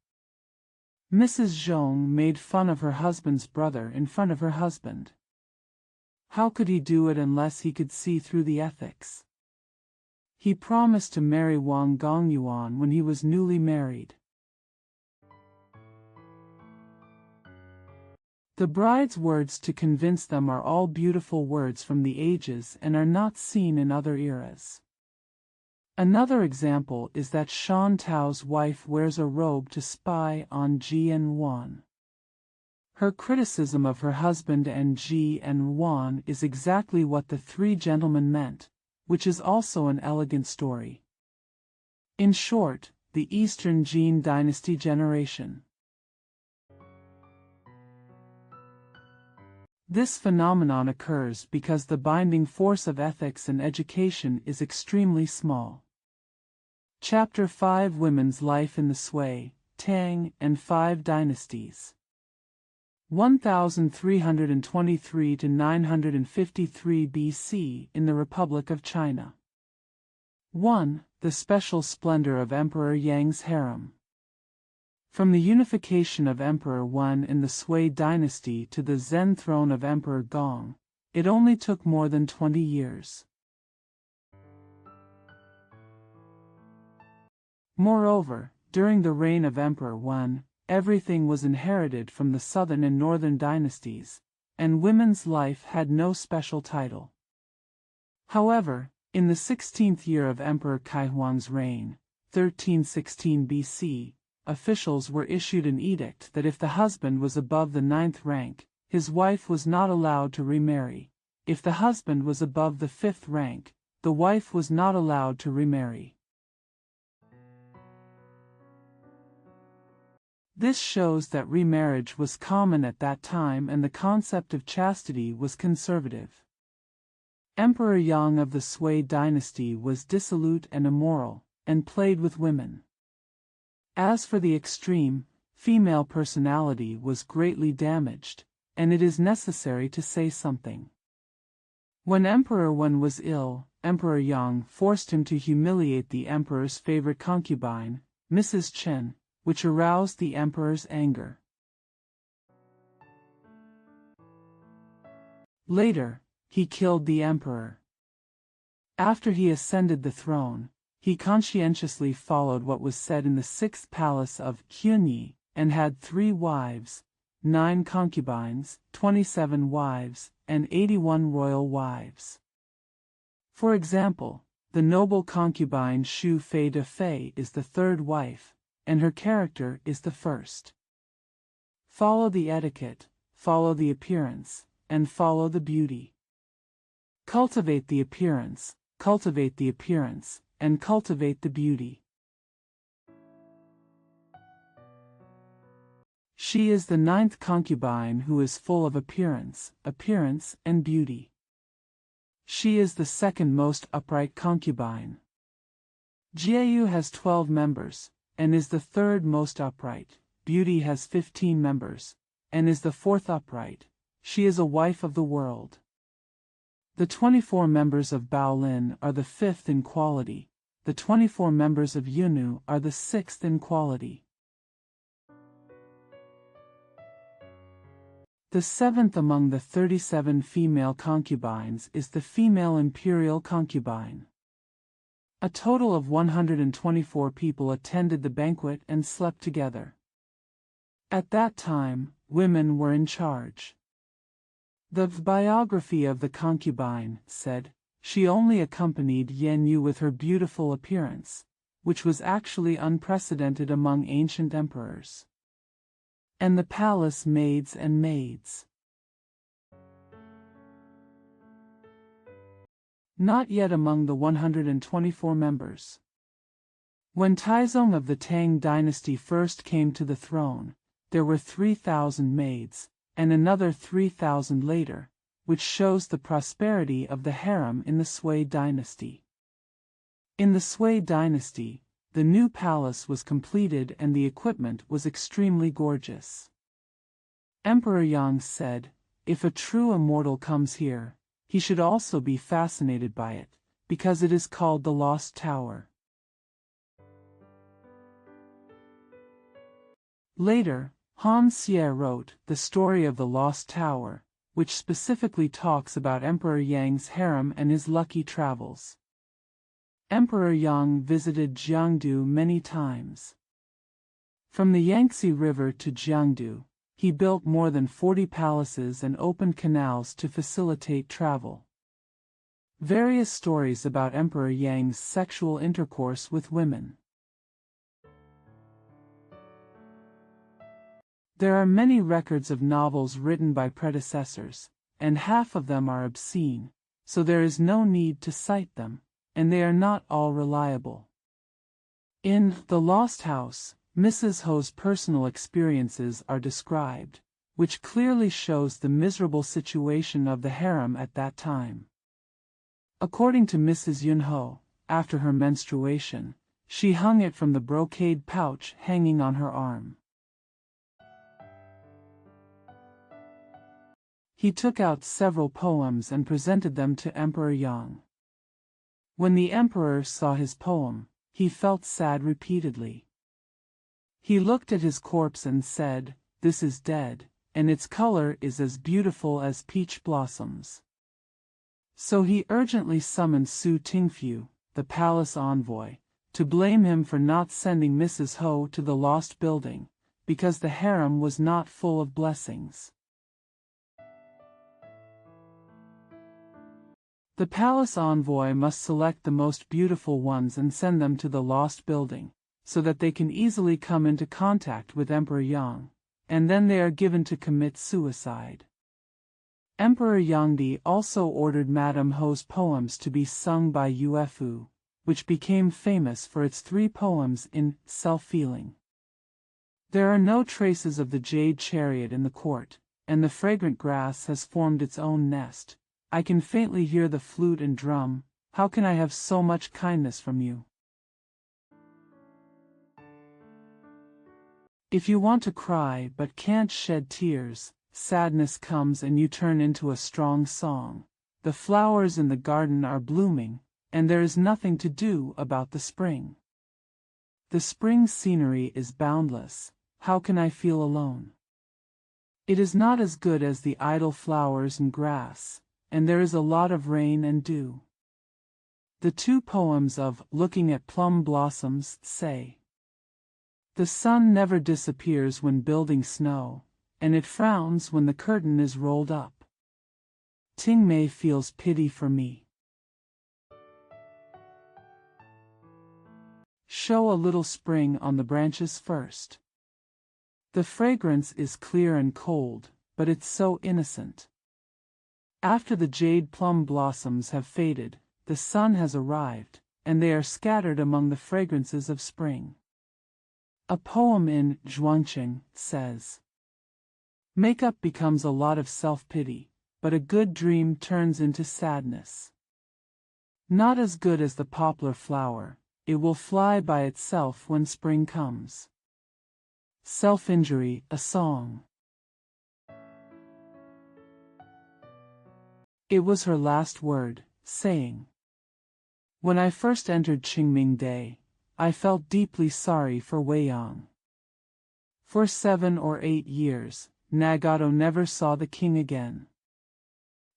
S1: Mrs. Zhong made fun of her husband's brother in front of her husband. How could he do it unless he could see through the ethics? He promised to marry Wang Gongyuan when he was newly married. The bride's words to convince them are all beautiful words from the ages and are not seen in other eras. Another example is that Shan Tao's wife wears a robe to spy on Ji and Wan. Her criticism of her husband and Ji and Wan is exactly what the three gentlemen meant, which is also an elegant story. In short, the Eastern Jin Dynasty generation. This phenomenon occurs because the binding force of ethics and education is extremely small. Chapter 5: Women's Life in the Sui, Tang, and Five Dynasties. 1323 to 953 BC in the Republic of China. 1. The special splendor of Emperor Yang's harem. From the unification of Emperor Wen in the Sui dynasty to the Zen throne of Emperor Gong, it only took more than 20 years. Moreover, during the reign of Emperor Wen, everything was inherited from the southern and northern dynasties, and women's life had no special title. However, in the 16th year of Emperor Kaihuang's reign, 1316 BC, officials were issued an edict that if the husband was above the 9th rank, his wife was not allowed to remarry. If the husband was above the 5th rank, the wife was not allowed to remarry. This shows that remarriage was common at that time and the concept of chastity was conservative. Emperor Yang of the Sui dynasty was dissolute and immoral, and played with women. As for the extreme, female personality was greatly damaged, and it is necessary to say something. When Emperor Wen was ill, Emperor Yang forced him to humiliate the emperor's favorite concubine, Mrs. Chen, which aroused the emperor's anger. Later, he killed the emperor. After he ascended the throne, he conscientiously followed what was said in the 6th palace of Qunyi, and had 3 wives, 9 concubines, 27 wives, and 81 royal wives. For example, the noble concubine Xu Fei de Fei is the 3rd wife, and her character is the 1st. Follow the etiquette, follow the appearance, and follow the beauty. Cultivate the appearance, and cultivate the beauty. She is the 9th concubine who is full of appearance, and beauty. She is the 2nd most upright concubine. Jiayu has 12 members, and is the 3rd most upright. Beauty has 15 members, and is the 4th upright. She is a wife of the world. The 24 members of Baolin are the 5th in quality. The 24 members of Yunu are the 6th in quality. The 7th among the 37 female concubines is the female imperial concubine. A total of 124 people attended the banquet and slept together. At that time, women were in charge. The biography of the concubine said, she only accompanied Yan Yu with her beautiful appearance, which was actually unprecedented among ancient emperors. And the palace maids and maids. Not yet among the 124 members. When Taizong of the Tang dynasty first came to the throne, there were 3,000 maids, and another 3,000 later, which shows the prosperity of the harem in the Sui dynasty. In the Sui dynasty, the new palace was completed and the equipment was extremely gorgeous. Emperor Yang said, if a true immortal comes here, he should also be fascinated by it, because it is called the Lost Tower. Later, Hans Sierre wrote The Story of the Lost Tower, which specifically talks about Emperor Yang's harem and his lucky travels. Emperor Yang visited Jiangdu many times. From the Yangtze River to Jiangdu, he built more than 40 palaces and opened canals to facilitate travel. Various stories about Emperor Yang's sexual intercourse with women. There are many records of novels written by predecessors, and half of them are obscene, so there is no need to cite them, and they are not all reliable. In The Lost House, Mrs. Ho's personal experiences are described, which clearly shows the miserable situation of the harem at that time. According to Mrs. Yun Ho, after her menstruation, she hung it from the brocade pouch hanging on her arm. He took out several poems and presented them to Emperor Yang. When the emperor saw his poem, he felt sad repeatedly. He looked at his corpse and said, "This is dead, and its color is as beautiful as peach blossoms." So he urgently summoned Su Tingfu, the palace envoy, to blame him for not sending Mrs. Ho to the lost building, because the harem was not full of blessings. The palace envoy must select the most beautiful ones and send them to the lost building, so that they can easily come into contact with Emperor Yang, and then they are given to commit suicide. Emperor Yangdi also ordered Madame Ho's poems to be sung by Yuefu, which became famous for its 3 poems in self-feeling. There are no traces of the jade chariot in the court, and the fragrant grass has formed its own nest. I can faintly hear the flute and drum. How can I have so much kindness from you? If you want to cry but can't shed tears, sadness comes and you turn into a strong song. The flowers in the garden are blooming, and there is nothing to do about the spring. The spring scenery is boundless. How can I feel alone? It is not as good as the idle flowers and grass, and there is a lot of rain and dew. The 2 poems of Looking at Plum Blossoms say, "The sun never disappears when building snow, and it frowns when the curtain is rolled up. Ting Mei feels pity for me. Show a little spring on the branches first. The fragrance is clear and cold, but it's so innocent. After the jade plum blossoms have faded, the sun has arrived, and they are scattered among the fragrances of spring." A poem in Zhuangqing says, "Makeup becomes a lot of self-pity, but a good dream turns into sadness. Not as good as the poplar flower, it will fly by itself when spring comes." Self-injury, a song. It was her last word, saying, "When I first entered Qingming Day, I felt deeply sorry for Wei Yang. For 7 or 8 years, Nagato never saw the king again.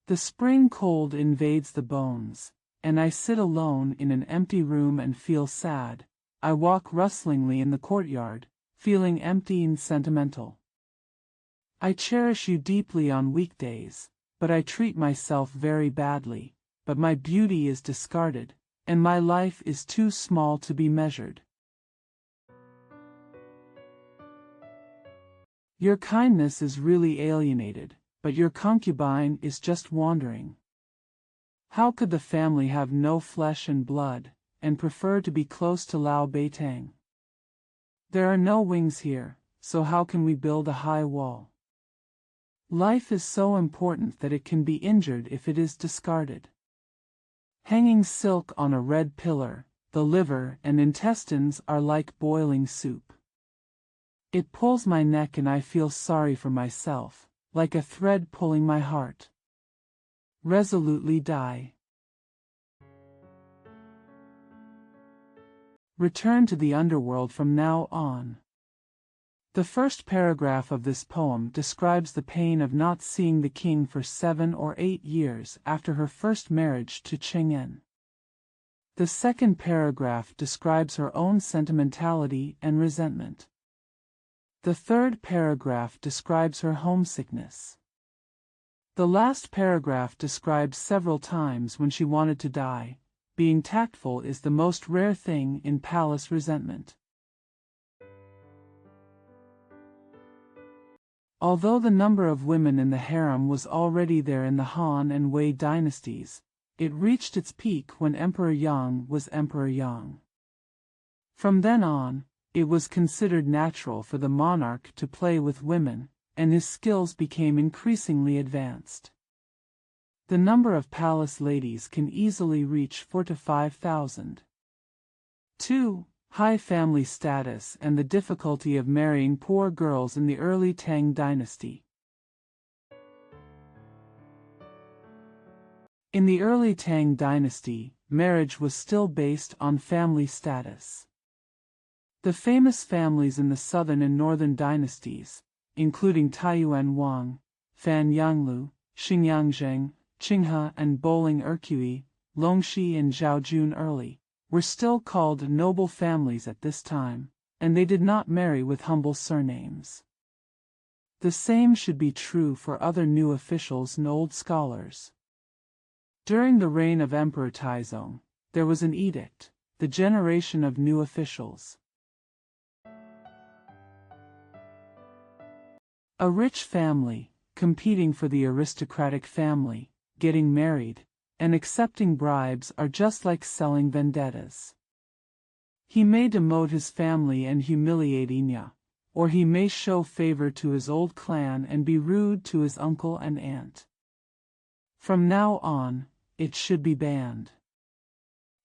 S1: The spring cold invades the bones, and I sit alone in an empty room and feel sad. I walk rustlingly in the courtyard, feeling empty and sentimental. I cherish you deeply on weekdays, but I treat myself very badly, but my beauty is discarded, and my life is too small to be measured. Your kindness is really alienated, but your concubine is just wandering. How could the family have no flesh and blood, and prefer to be close to Lao Beitang? There are no wings here, so how can we build a high wall? Life is so important that it can be injured if it is discarded. Hanging silk on a red pillar, the liver and intestines are like boiling soup. It pulls my neck and I feel sorry for myself, like a thread pulling my heart. Resolutely die." return to the underworld from now on. The first paragraph of this poem describes the pain of not seeing the king for 7 or 8 years after her first marriage to Chang'an. The second paragraph describes her own sentimentality and resentment. The third paragraph describes her homesickness. The last paragraph describes several times when she wanted to die. Being tactful is the most rare thing in palace resentment. Although the number of women in the harem was already there in the Han and Wei dynasties, it reached its peak when Emperor Yang was Emperor Yang. From then on, it was considered natural for the monarch to play with women, and his skills became increasingly advanced. The number of palace ladies can easily reach 4,000 to 5,000. 2. High family status and the difficulty of marrying poor girls in the early Tang dynasty. In the early Tang dynasty, marriage was still based on family status. The famous families in the southern and northern dynasties, including Taiyuan Wang, Fan Yanglu, Xingyangzheng, Qinghe and Boling Erqui, Longxi and Zhaojun Early, were still called noble families at this time, and they did not marry with humble surnames. The same should be true for other new officials and old scholars. During the reign of Emperor Taizong, there was an edict, the generation of new officials. A rich family, competing for the aristocratic family, getting married, and accepting bribes are just like selling vendettas. He may demote his family and humiliate Inya, or he may show favor to his old clan and be rude to his uncle and aunt. From now on, it should be banned.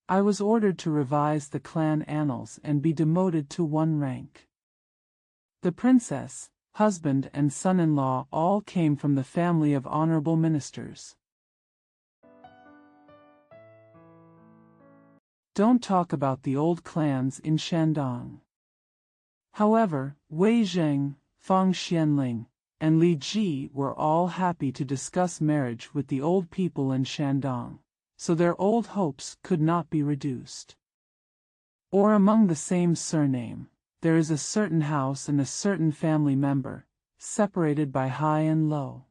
S1: I was ordered to revise the clan annals and be demoted to 1 rank. The princess, husband and son-in-law all came from the family of honorable ministers. Don't talk about the old clans in Shandong. However, Wei Zheng, Fang Xianling, and Li Ji were all happy to discuss marriage with the old people in Shandong, so their old hopes could not be reduced. Or among the same surname, there is a certain house and a certain family member, separated by high and low.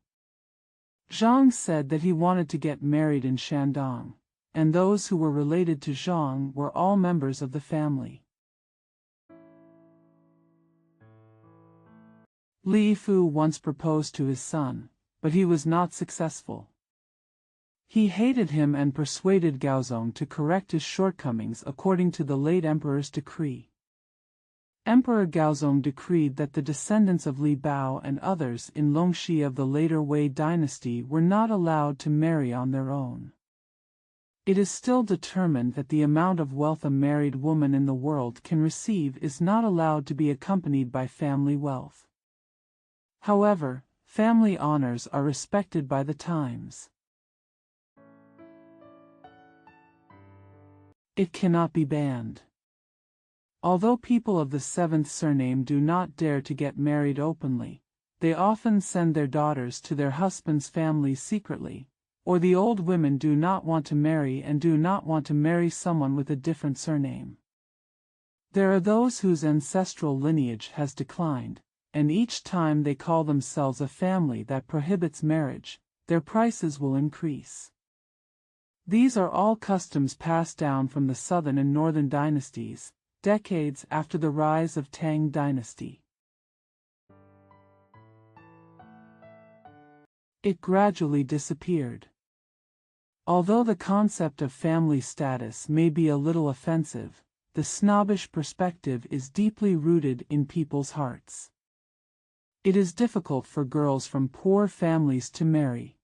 S1: Zhang said that he wanted to get married in Shandong, and those who were related to Zhang were all members of the family. Li Fu once proposed to his son, but he was not successful. He hated him and persuaded Gaozong to correct his shortcomings according to the late emperor's decree. Emperor Gaozong decreed that the descendants of Li Bao and others in Longxi of the later Wei dynasty were not allowed to marry on their own. It is still determined that the amount of wealth a married woman in the world can receive is not allowed to be accompanied by family wealth. However, family honors are respected by the times. It cannot be banned. Although people of the 7th surname do not dare to get married openly, they often send their daughters to their husband's family secretly, or the old women do not want to marry and do not want to marry someone with a different surname. There are those whose ancestral lineage has declined, and each time they call themselves a family that prohibits marriage, their prices will increase. These are all customs passed down from the southern and northern dynasties, decades after the rise of Tang dynasty. It gradually disappeared. Although the concept of family status may be a little offensive, the snobbish perspective is deeply rooted in people's hearts. It is difficult for girls from poor families to marry.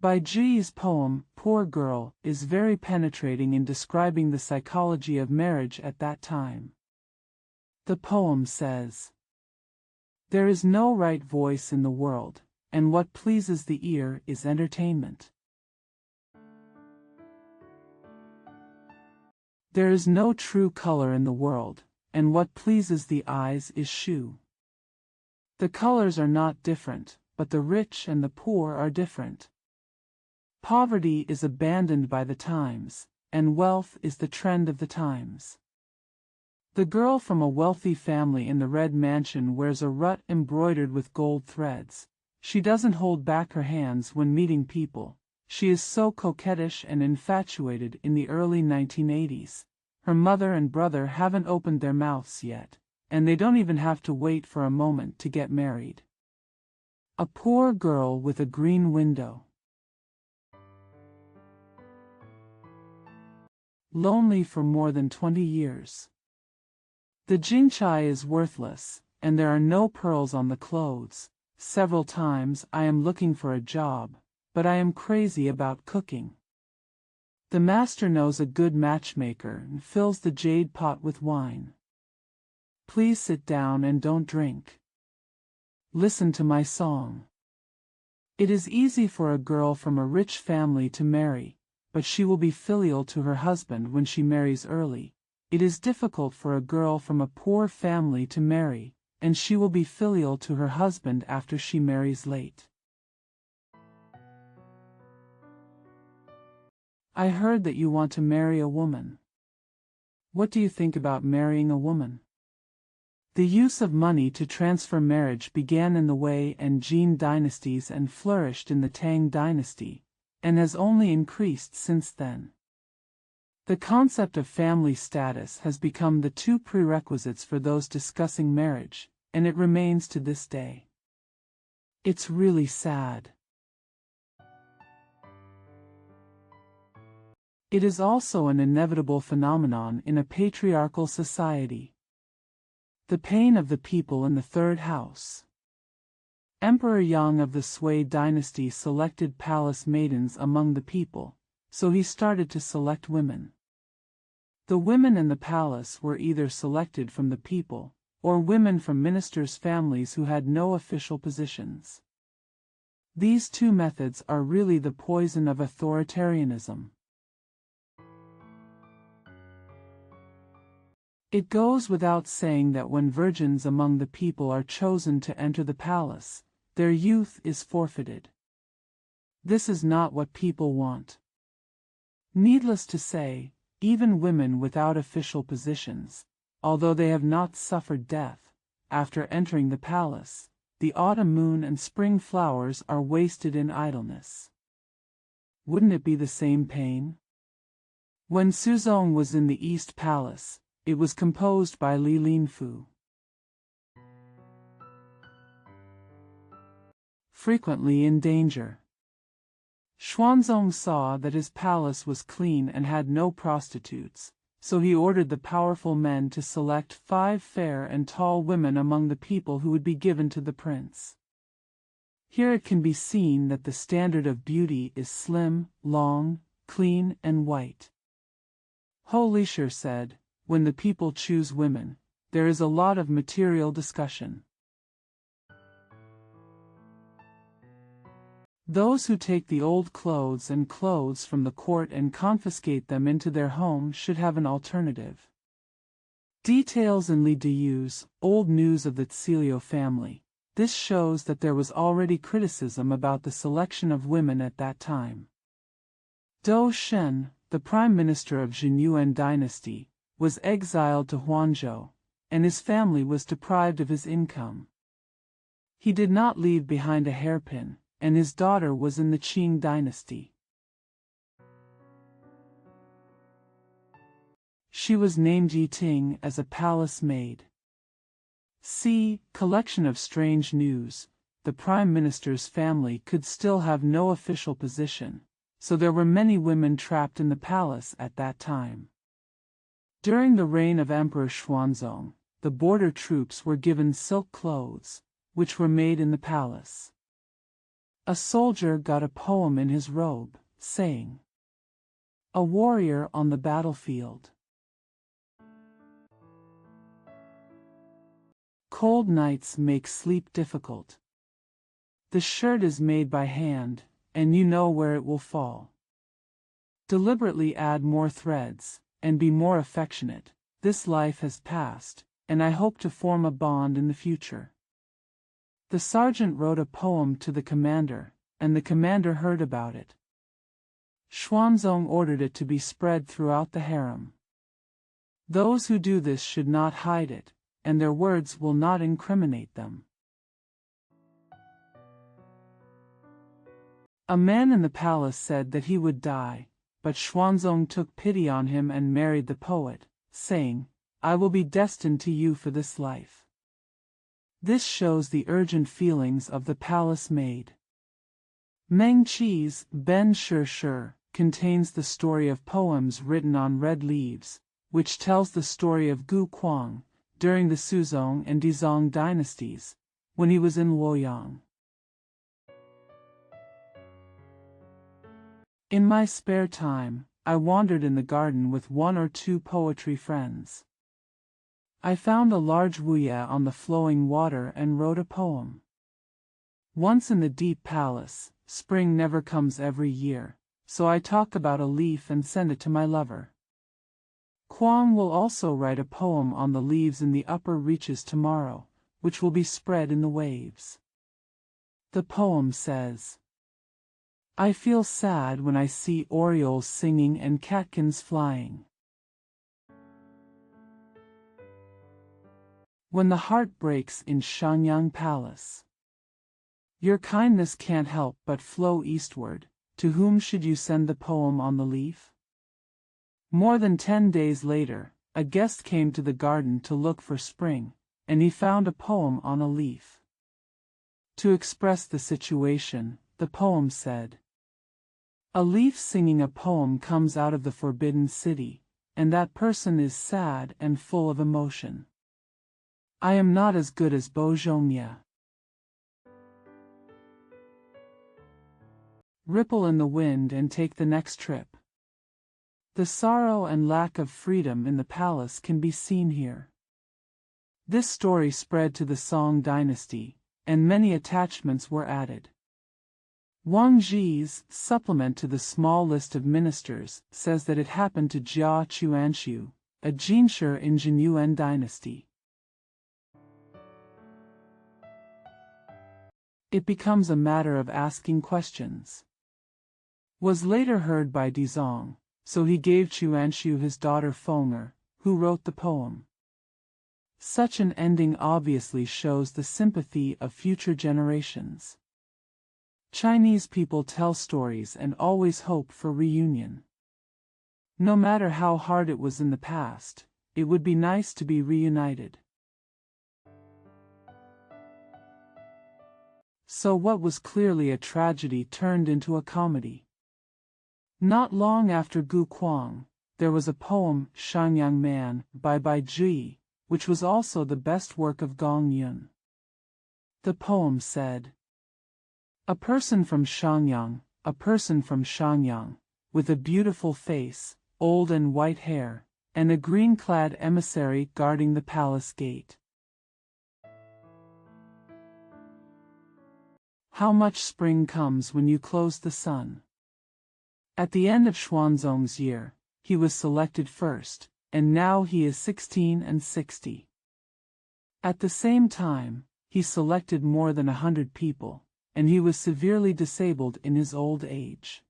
S1: Bai Zhi's poem, Poor Girl, is very penetrating in describing the psychology of marriage at that time. The poem says, "There is no right voice in the world, and what pleases the ear is entertainment. There is no true color in the world, and what pleases the eyes is shoe. The colors are not different, but the rich and the poor are different. Poverty is abandoned by the times, and wealth is the trend of the times. The girl from a wealthy family in the red mansion wears a rut embroidered with gold threads. She doesn't hold back her hands when meeting people. She is so coquettish and infatuated in the early 1980s. Her mother and brother haven't opened their mouths yet, and they don't even have to wait for a moment to get married. A poor girl with a green window. Lonely for more than 20 years. The jinchai is worthless, and there are no pearls on the clothes. Several times I am looking for a job, but I am crazy about cooking. The master knows a good matchmaker and fills the jade pot with wine. Please sit down and don't drink. Listen to my song. It is easy for a girl from a rich family to marry, but she will be filial to her husband when she marries early. It is difficult for a girl from a poor family to marry, and she will be filial to her husband after she marries late. I heard that you want to marry a woman. What do you think about marrying a woman? The use of money to transfer marriage began in the Wei and Jin dynasties and flourished in the Tang dynasty, and has only increased since then. The concept of family status has become the two prerequisites for those discussing marriage, and it remains to this day. It's really sad. It is also an inevitable phenomenon in a patriarchal society. The pain of the people in the third house. Emperor Yang of the Sui dynasty selected palace maidens among the people, so he started to select women. The women in the palace were either selected from the people, or women from ministers' families who had no official positions. These two methods are really the poison of authoritarianism. It goes without saying that when virgins among the people are chosen to enter the palace, their youth is forfeited. This is not what people want. Needless to say, even women without official positions, although they have not suffered death, after entering the palace, the autumn moon and spring flowers are wasted in idleness. Wouldn't it be the same pain? When Suzong was in the East Palace, it was composed by Li Linfu. Frequently in danger. Xuanzong saw that his palace was clean and had no prostitutes, so he ordered the powerful men to select 5 fair and tall women among the people who would be given to the prince. Here it can be seen that the standard of beauty is slim, long, clean, and white. Ho Lisher said, "When the people choose women, there is a lot of material discussion. Those who take the old clothes and clothes from the court and confiscate them into their home should have an alternative." Details in Li Diyu's Old News of the Tsilio family. This shows that there was already criticism about the selection of women at that time. Dou Shen, the prime minister of Jinyuan dynasty, was exiled to Huanzhou, and his family was deprived of his income. He did not leave behind a hairpin, and his daughter was in the Qing dynasty. She was named Yiting as a palace maid. See, Collection of Strange News. The prime minister's family could still have no official position, so there were many women trapped in the palace at that time. During the reign of Emperor Xuanzong, the border troops were given silk clothes, which were made in the palace. A soldier got a poem in his robe, saying, "A warrior on the battlefield. Cold nights make sleep difficult. The shirt is made by hand, and you know where it will fall. Deliberately add more threads, and be more affectionate. This life has passed, and I hope to form a bond in the future. The sergeant wrote a poem to the commander, and the commander heard about it. Xuanzong ordered it to be spread throughout the harem. Those who do this should not hide it, and their words will not incriminate them. A man in the palace said that he would die, but Xuanzong took pity on him and married the poet, saying, "I will be destined to you for this life." This shows the urgent feelings of the palace maid. Meng Qi's Ben Shi contains the story of poems written on red leaves, which tells the story of Gu Kuang, during the Suzong and Dizong dynasties, when he was in Luoyang. In my spare time, I wandered in the garden with 1 or 2 poetry friends. I found a large wuya on the flowing water and wrote a poem. Once in the deep palace, spring never comes every year, so I talk about a leaf and send it to my lover. Kuang will also write a poem on the leaves in the upper reaches tomorrow, which will be spread in the waves. The poem says, "I feel sad when I see orioles singing and catkins flying. When the heart breaks in Shenyang Palace. Your kindness can't help but flow eastward. To whom should you send the poem on the leaf?" More than 10 days later, a guest came to the garden to look for spring, and he found a poem on a leaf. To express the situation, the poem said, "A leaf singing a poem comes out of the forbidden city, and that person is sad and full of emotion. I am not as good as Bo Zhongya." Ripple in the wind and take the next trip. The sorrow and lack of freedom in the palace can be seen here. This story spread to the Song dynasty, and many attachments were added. Wang Zhi's supplement to the small list of ministers says that it happened to Jia Chuanshu, a jinshi in Jinyuan dynasty. It becomes a matter of asking questions. Was later heard by Dizong, so he gave Chuanshu his daughter Fenger, who wrote the poem. Such an ending obviously shows the sympathy of future generations. Chinese people tell stories and always hope for reunion. No matter how hard it was in the past, it would be nice to be reunited. So what was clearly a tragedy turned into a comedy. Not long after Gu Kuang, there was a poem, Shenyang Man, by Bai Ji, which was also the best work of Gong Yun. The poem said, "A person from Shenyang, a person from Shenyang, with a beautiful face, old and white hair, and a green-clad emissary guarding the palace gate. How much spring comes when you close the sun." At the end of Xuanzong's year, he was selected first, and now he is 16 and 60. At the same time, he selected more than 100 people, and he was severely disabled in his old age.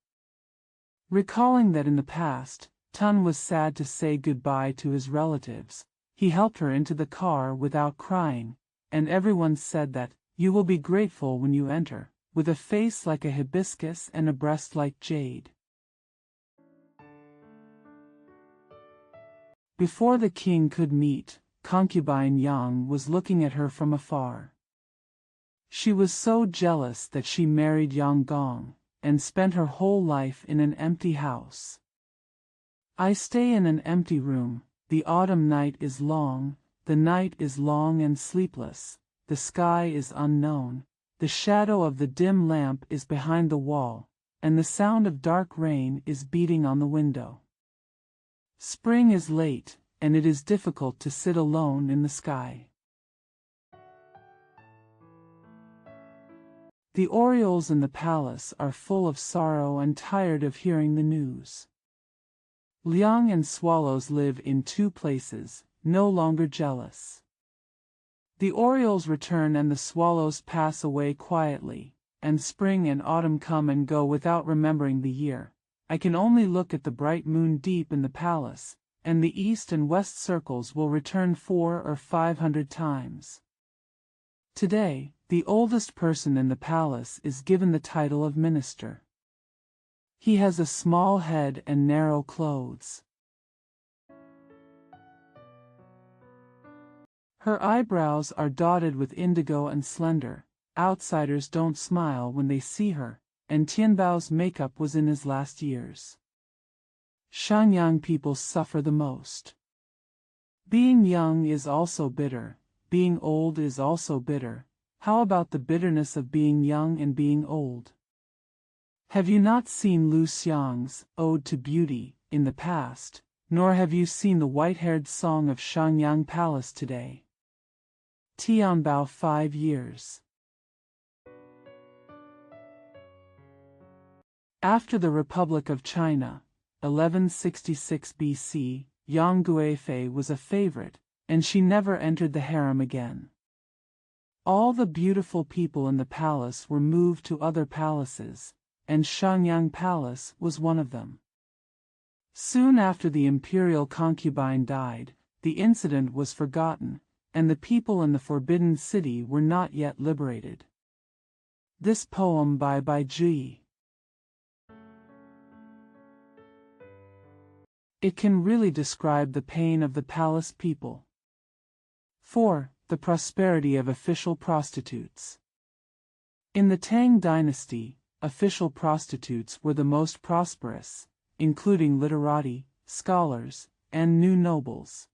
S1: Recalling that in the past, Tun was sad to say goodbye to his relatives, he helped her into the car without crying, and everyone said that, "You will be grateful when you enter, with a face like a hibiscus and a breast like jade." Before the king could meet, concubine Yang was looking at her from afar. She was so jealous that she married Yang Gong, and spent her whole life in an empty house. "I stay in an empty room, the autumn night is long, the night is long and sleepless, the sky is unknown, the shadow of the dim lamp is behind the wall, and the sound of dark rain is beating on the window. Spring is late, and it is difficult to sit alone in the sky." The orioles in the palace are full of sorrow and tired of hearing the news. Liang and swallows live in two places, no longer jealous. The orioles return and the swallows pass away quietly, and spring and autumn come and go without remembering the year. I can only look at the bright moon deep in the palace, and the east and west circles will return 400 or 500 times. Today, the oldest person in the palace is given the title of minister. He has a small head and narrow clothes. Her eyebrows are dotted with indigo and slender. Outsiders don't smile when they see her, and Tianbao's makeup was in his last years. Shenyang people suffer the most. Being young is also bitter, being old is also bitter. How about the bitterness of being young and being old? Have you not seen Lu Xiang's Ode to Beauty in the past, nor have you seen the white-haired song of Shenyang Palace today? Tianbao 5 years. After the Republic of China, 1166 BC, Yang Guifei was a favorite, and she never entered the harem again. All the beautiful people in the palace were moved to other palaces, and Shenyang Palace was one of them. Soon after the imperial concubine died, the incident was forgotten, and the people in the Forbidden City were not yet liberated. This poem by Ji. It can really describe the pain of the palace people. 4. The prosperity of official prostitutes. In the Tang dynasty, official prostitutes were the most prosperous, including literati, scholars, and new nobles.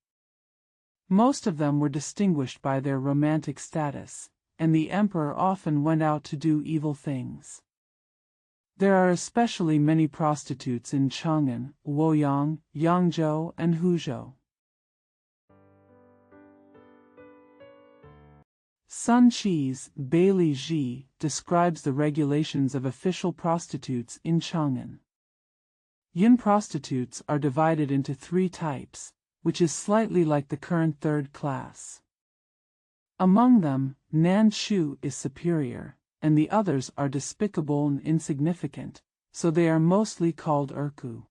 S1: Most of them were distinguished by their romantic status, and the emperor often went out to do evil things. There are especially many prostitutes in Chang'an, Luoyang, Yangzhou, and Huzhou. Sun Qi's Bailey Ji describes the regulations of official prostitutes in Chang'an. Yin prostitutes are divided into 3 types, which is slightly like the current 3rd class. Among them, Nanchu is superior, and the others are despicable and insignificant, so they are mostly called Erku.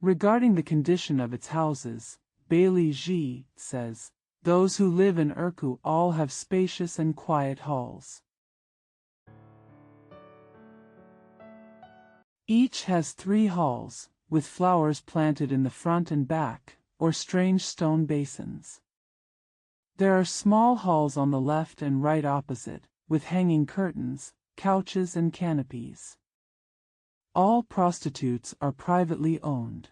S1: Regarding the condition of its houses, Bailey Ji says, "Those who live in Erku all have spacious and quiet halls. Each has 3 halls, with flowers planted in the front and back, or strange stone basins. There are small halls on the left and right opposite, with hanging curtains, couches and canopies. All prostitutes are privately owned.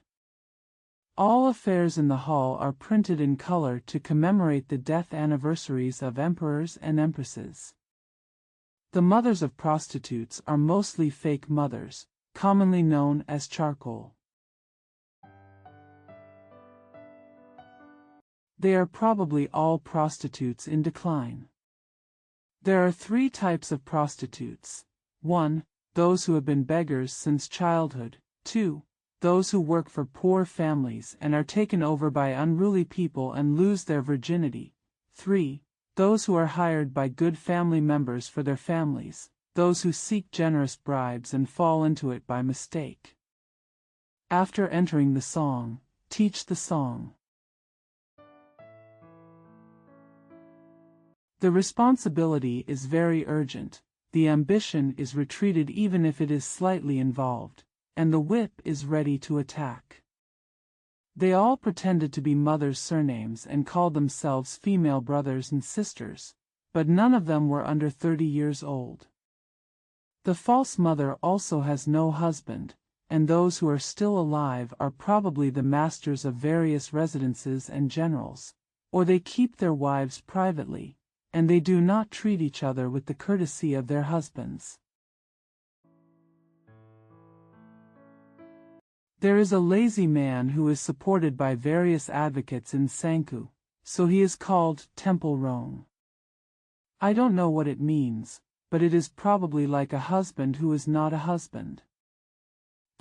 S1: All affairs in the hall are printed in color to commemorate the death anniversaries of emperors and empresses. The mothers of prostitutes are mostly fake mothers, commonly known as charcoal. They are probably all prostitutes in decline. There are 3 types of prostitutes. 1. Those who have been beggars since childhood. 2. Those who work for poor families and are taken over by unruly people and lose their virginity. 3. Those who are hired by good family members for their families, those who seek generous bribes and fall into it by mistake. After entering the song, teach the song. The responsibility is very urgent, the ambition is retreated even if it is slightly involved, and the whip is ready to attack. They all pretended to be mothers' surnames and called themselves female brothers and sisters, but none of them were under 30 years old. The false mother also has no husband, and those who are still alive are probably the masters of various residences and generals, or they keep their wives privately, and they do not treat each other with the courtesy of their husbands. There is a lazy man who is supported by various advocates in Sanku, so he is called Temple Rong. I don't know what it means, but it is probably like a husband who is not a husband.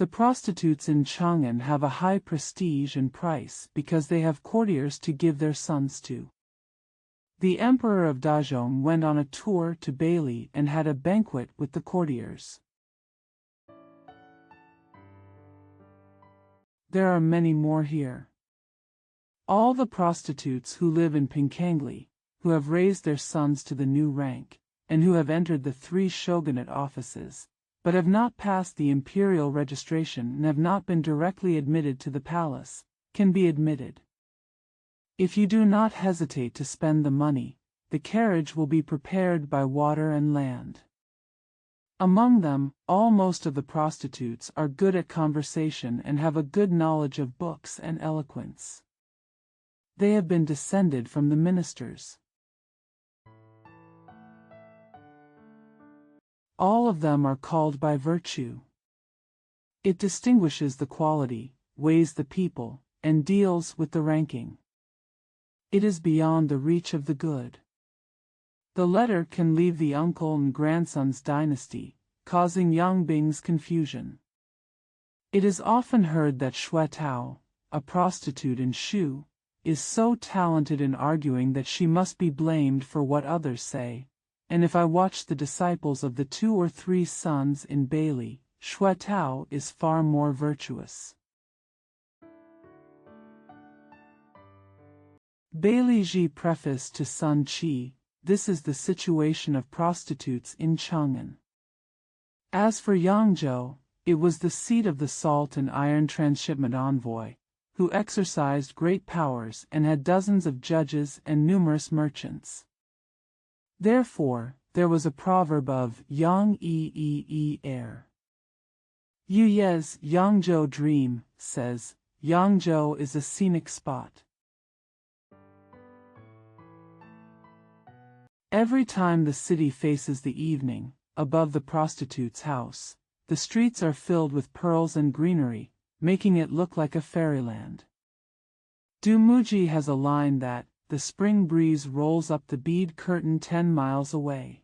S1: The prostitutes in Chang'an have a high prestige and price because they have courtiers to give their sons to. The emperor of Dazhong went on a tour to Bailey and had a banquet with the courtiers. There are many more here. All the prostitutes who live in Pinkangli, who have raised their sons to the new rank, and who have entered the 3 shogunate offices, but have not passed the imperial registration and have not been directly admitted to the palace, can be admitted. If you do not hesitate to spend the money, the carriage will be prepared by water and land. Among them, most of the prostitutes are good at conversation and have a good knowledge of books and eloquence. They have been descended from the ministers. All of them are called by virtue. It distinguishes the quality, weighs the people, and deals with the ranking. It is beyond the reach of the good. The letter can leave the uncle and grandson's dynasty, causing Yang Bing's confusion. It is often heard that Xue Tao, a prostitute in Shu, is so talented in arguing that she must be blamed for what others say, and if I watch the disciples of the 2 or 3 sons in Bailey, Xue Tao is far more virtuous. Bailey Ji preface to Sun Qi. This is the situation of prostitutes in Chang'an. As for Yangzhou, it was the seat of the salt and iron transshipment envoy, who exercised great powers and had dozens of judges and numerous merchants. Therefore, there was a proverb of Yang Yi air. Yu Ye's Yangzhou Dream says, Yangzhou is a scenic spot. Every time the city faces the evening, above the prostitute's house, the streets are filled with pearls and greenery, making it look like a fairyland. Du Muji has a line that, the spring breeze rolls up the bead curtain 10 miles away.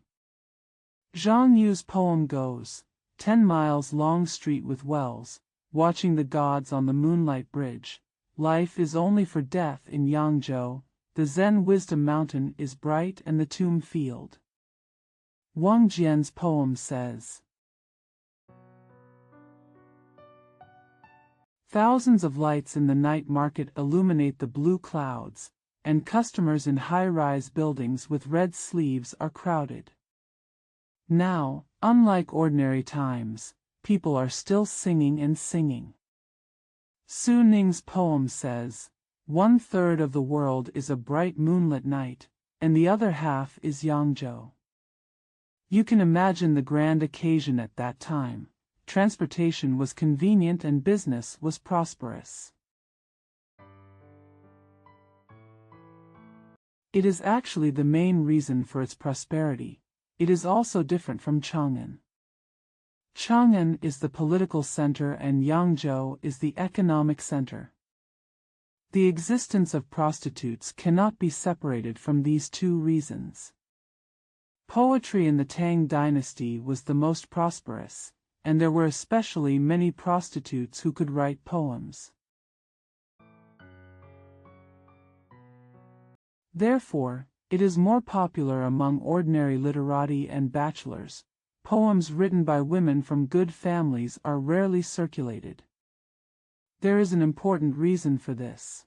S1: Zhang Yu's poem goes, 10 miles long street with wells, watching the gods on the moonlight bridge, life is only for death in Yangzhou, the Zen wisdom mountain is bright and the tomb field. Wang Jian's poem says, thousands of lights in the night market illuminate the blue clouds, and customers in high-rise buildings with red sleeves are crowded. Now, unlike ordinary times, people are still singing and singing. Su Ning's poem says, 1/3 of the world is a bright moonlit night, and the other half is Yangzhou. You can imagine the grand occasion at that time. Transportation was convenient and business was prosperous. It is actually the main reason for its prosperity. It is also different from Chang'an. Chang'an is the political center and Yangzhou is the economic center. The existence of prostitutes cannot be separated from these 2 reasons. Poetry in the Tang dynasty was the most prosperous, and there were especially many prostitutes who could write poems. Therefore, it is more popular among ordinary literati and bachelors. Poems written by women from good families are rarely circulated. There is an important reason for this.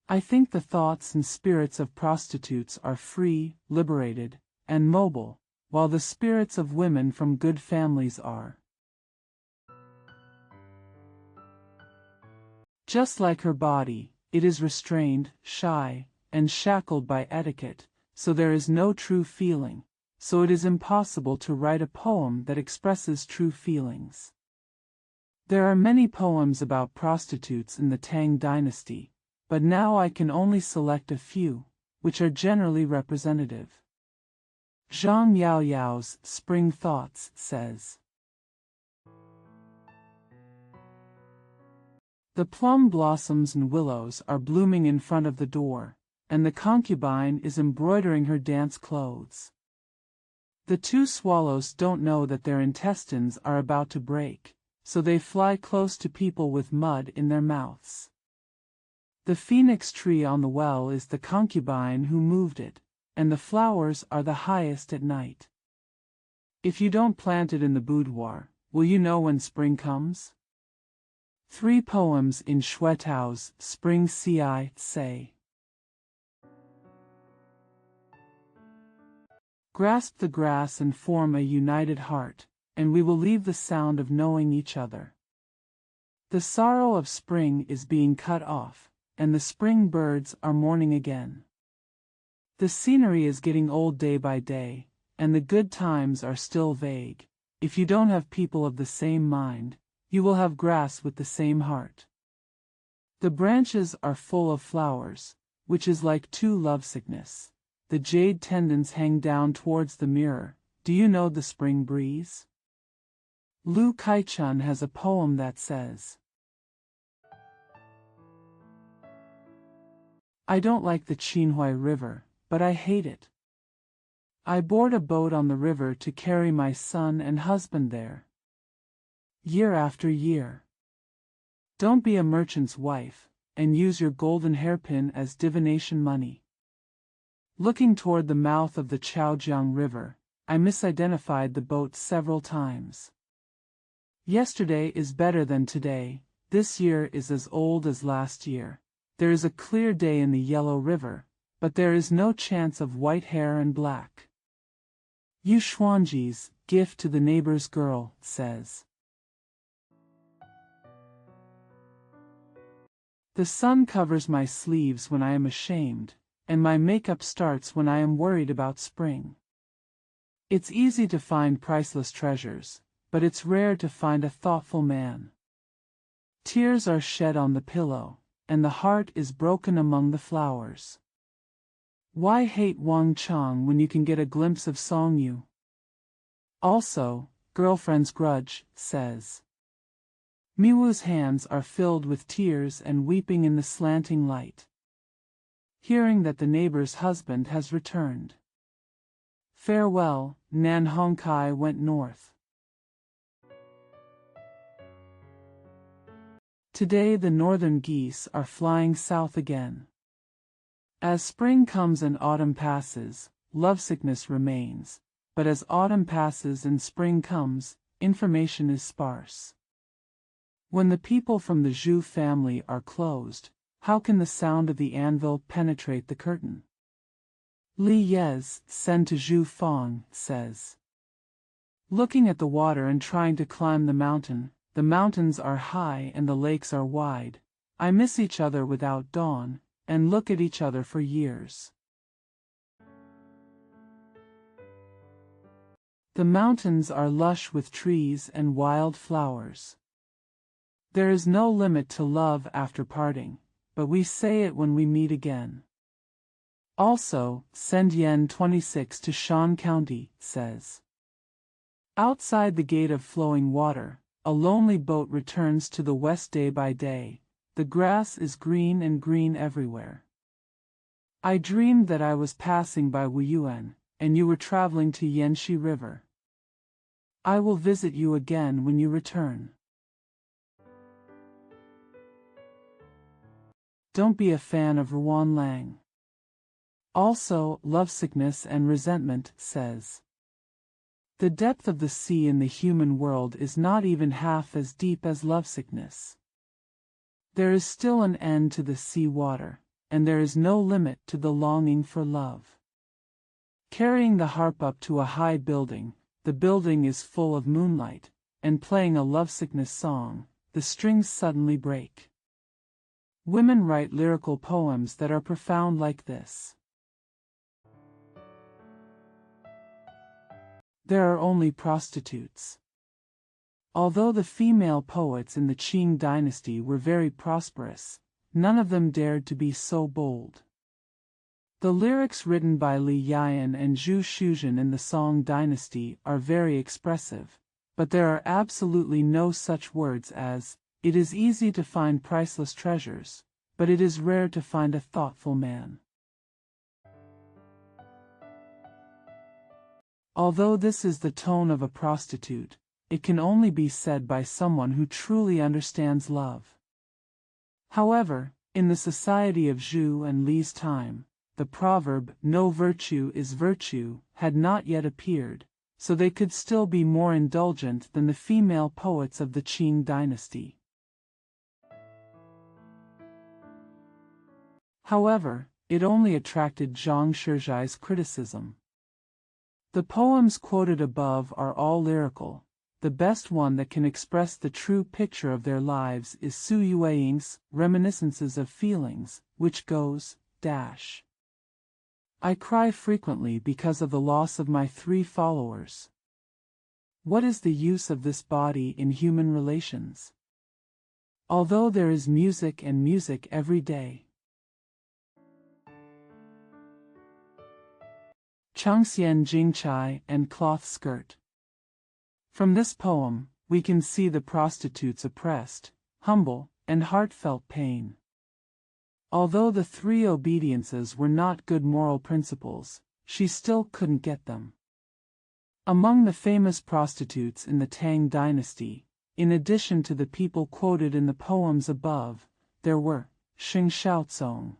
S1: I think the thoughts and spirits of prostitutes are free, liberated, and mobile, while the spirits of women from good families are. Just like her body, it is restrained, shy, and shackled by etiquette, so there is no true feeling, so it is impossible to write a poem that expresses true feelings. There are many poems about prostitutes in the Tang dynasty, but now I can only select a few, which are generally representative. Zhang Yaoyao's Spring Thoughts says, the plum blossoms and willows are blooming in front of the door, and the concubine is embroidering her dance clothes. The 2 swallows don't know that their intestines are about to break, so they fly close to people with mud in their mouths. The phoenix tree on the well is the concubine who moved it, and the flowers are the highest at night. If you don't plant it in the boudoir, will you know when spring comes? 3 poems in Schwetau's Spring Say. Grasp the grass and form a united heart, and we will leave the sound of knowing each other. The sorrow of spring is being cut off, and the spring birds are mourning again. The scenery is getting old day by day, and the good times are still vague. If you don't have people of the same mind, you will have grass with the same heart. The branches are full of flowers, which is like true lovesickness. The jade tendons hang down towards the mirror. Do you know the spring breeze? Lu Kai-chun has a poem that says, I don't like the Qinhuai River, but I hate it. I board a boat on the river to carry my son and husband there. Year after year. Don't be a merchant's wife, and use your golden hairpin as divination money. Looking toward the mouth of the Chaojiang River, I misidentified the boat several times. Yesterday is better than today, this year is as old as last year. There is a clear day in the Yellow River, but there is no chance of white hair and black. Yu Xuanji's gift to the neighbor's girl says, the sun covers my sleeves when I am ashamed, and my makeup starts when I am worried about spring. It's easy to find priceless treasures, but it's rare to find a thoughtful man. Tears are shed on the pillow, and the heart is broken among the flowers. Why hate Wang Chang when you can get a glimpse of Song Yu? Also, Girlfriend's Grudge says, Miwu's hands are filled with tears and weeping in the slanting light, hearing that the neighbor's husband has returned. Farewell, Nan Hongkai went north. Today the northern geese are flying south again. As spring comes and autumn passes, lovesickness remains, but as autumn passes and spring comes, information is sparse. When the people from the Zhu family are closed, how can the sound of the anvil penetrate the curtain? Li Yez, send to Zhu Fong, says, looking at the water and trying to climb the mountains are high and the lakes are wide. I miss each other without dawn, and look at each other for years. The mountains are lush with trees and wild flowers. There is no limit to love after parting, but we say it when we meet again. Also, send Yen 26 to Shan County, says, outside the gate of flowing water, a lonely boat returns to the west day by day. The grass is green and green everywhere. I dreamed that I was passing by Wuyuan, and you were traveling to Yanxi River. I will visit you again when you return. Don't be a fan of Ruan Lang. Also, Lovesickness and Resentment says, the depth of the sea in the human world is not even half as deep as lovesickness. There is still an end to the sea water, and there is no limit to the longing for love. Carrying the harp up to a high building, the building is full of moonlight, and playing a lovesickness song, the strings suddenly break. Women write lyrical poems that are profound like this. There are only prostitutes. Although the female poets in the Qing dynasty were very prosperous, none of them dared to be so bold. The lyrics written by Li Yian and Zhu Shuzhen in the Song dynasty are very expressive, but there are absolutely no such words as, it is easy to find priceless treasures, but it is rare to find a thoughtful man. Although this is the tone of a prostitute, it can only be said by someone who truly understands love. However, in the society of Zhu and Li's time, the proverb, "no virtue is virtue," had not yet appeared, so they could still be more indulgent than the female poets of the Qing dynasty. However, it only attracted Zhang Shizhai's criticism. The poems quoted above are all lyrical. The best one that can express the true picture of their lives is Su Yueying's Reminiscences of Feelings, which goes, I cry frequently because of the loss of my 3 followers. What is the use of this body in human relations? Although there is music and music every day. Changxian Jingchai and Cloth Skirt. From this poem, we can see the prostitute's oppressed, humble, and heartfelt pain. Although the 3 obediences were not good moral principles, she still couldn't get them. Among the famous prostitutes in the Tang dynasty, in addition to the people quoted in the poems above, there were Xing Shaozong,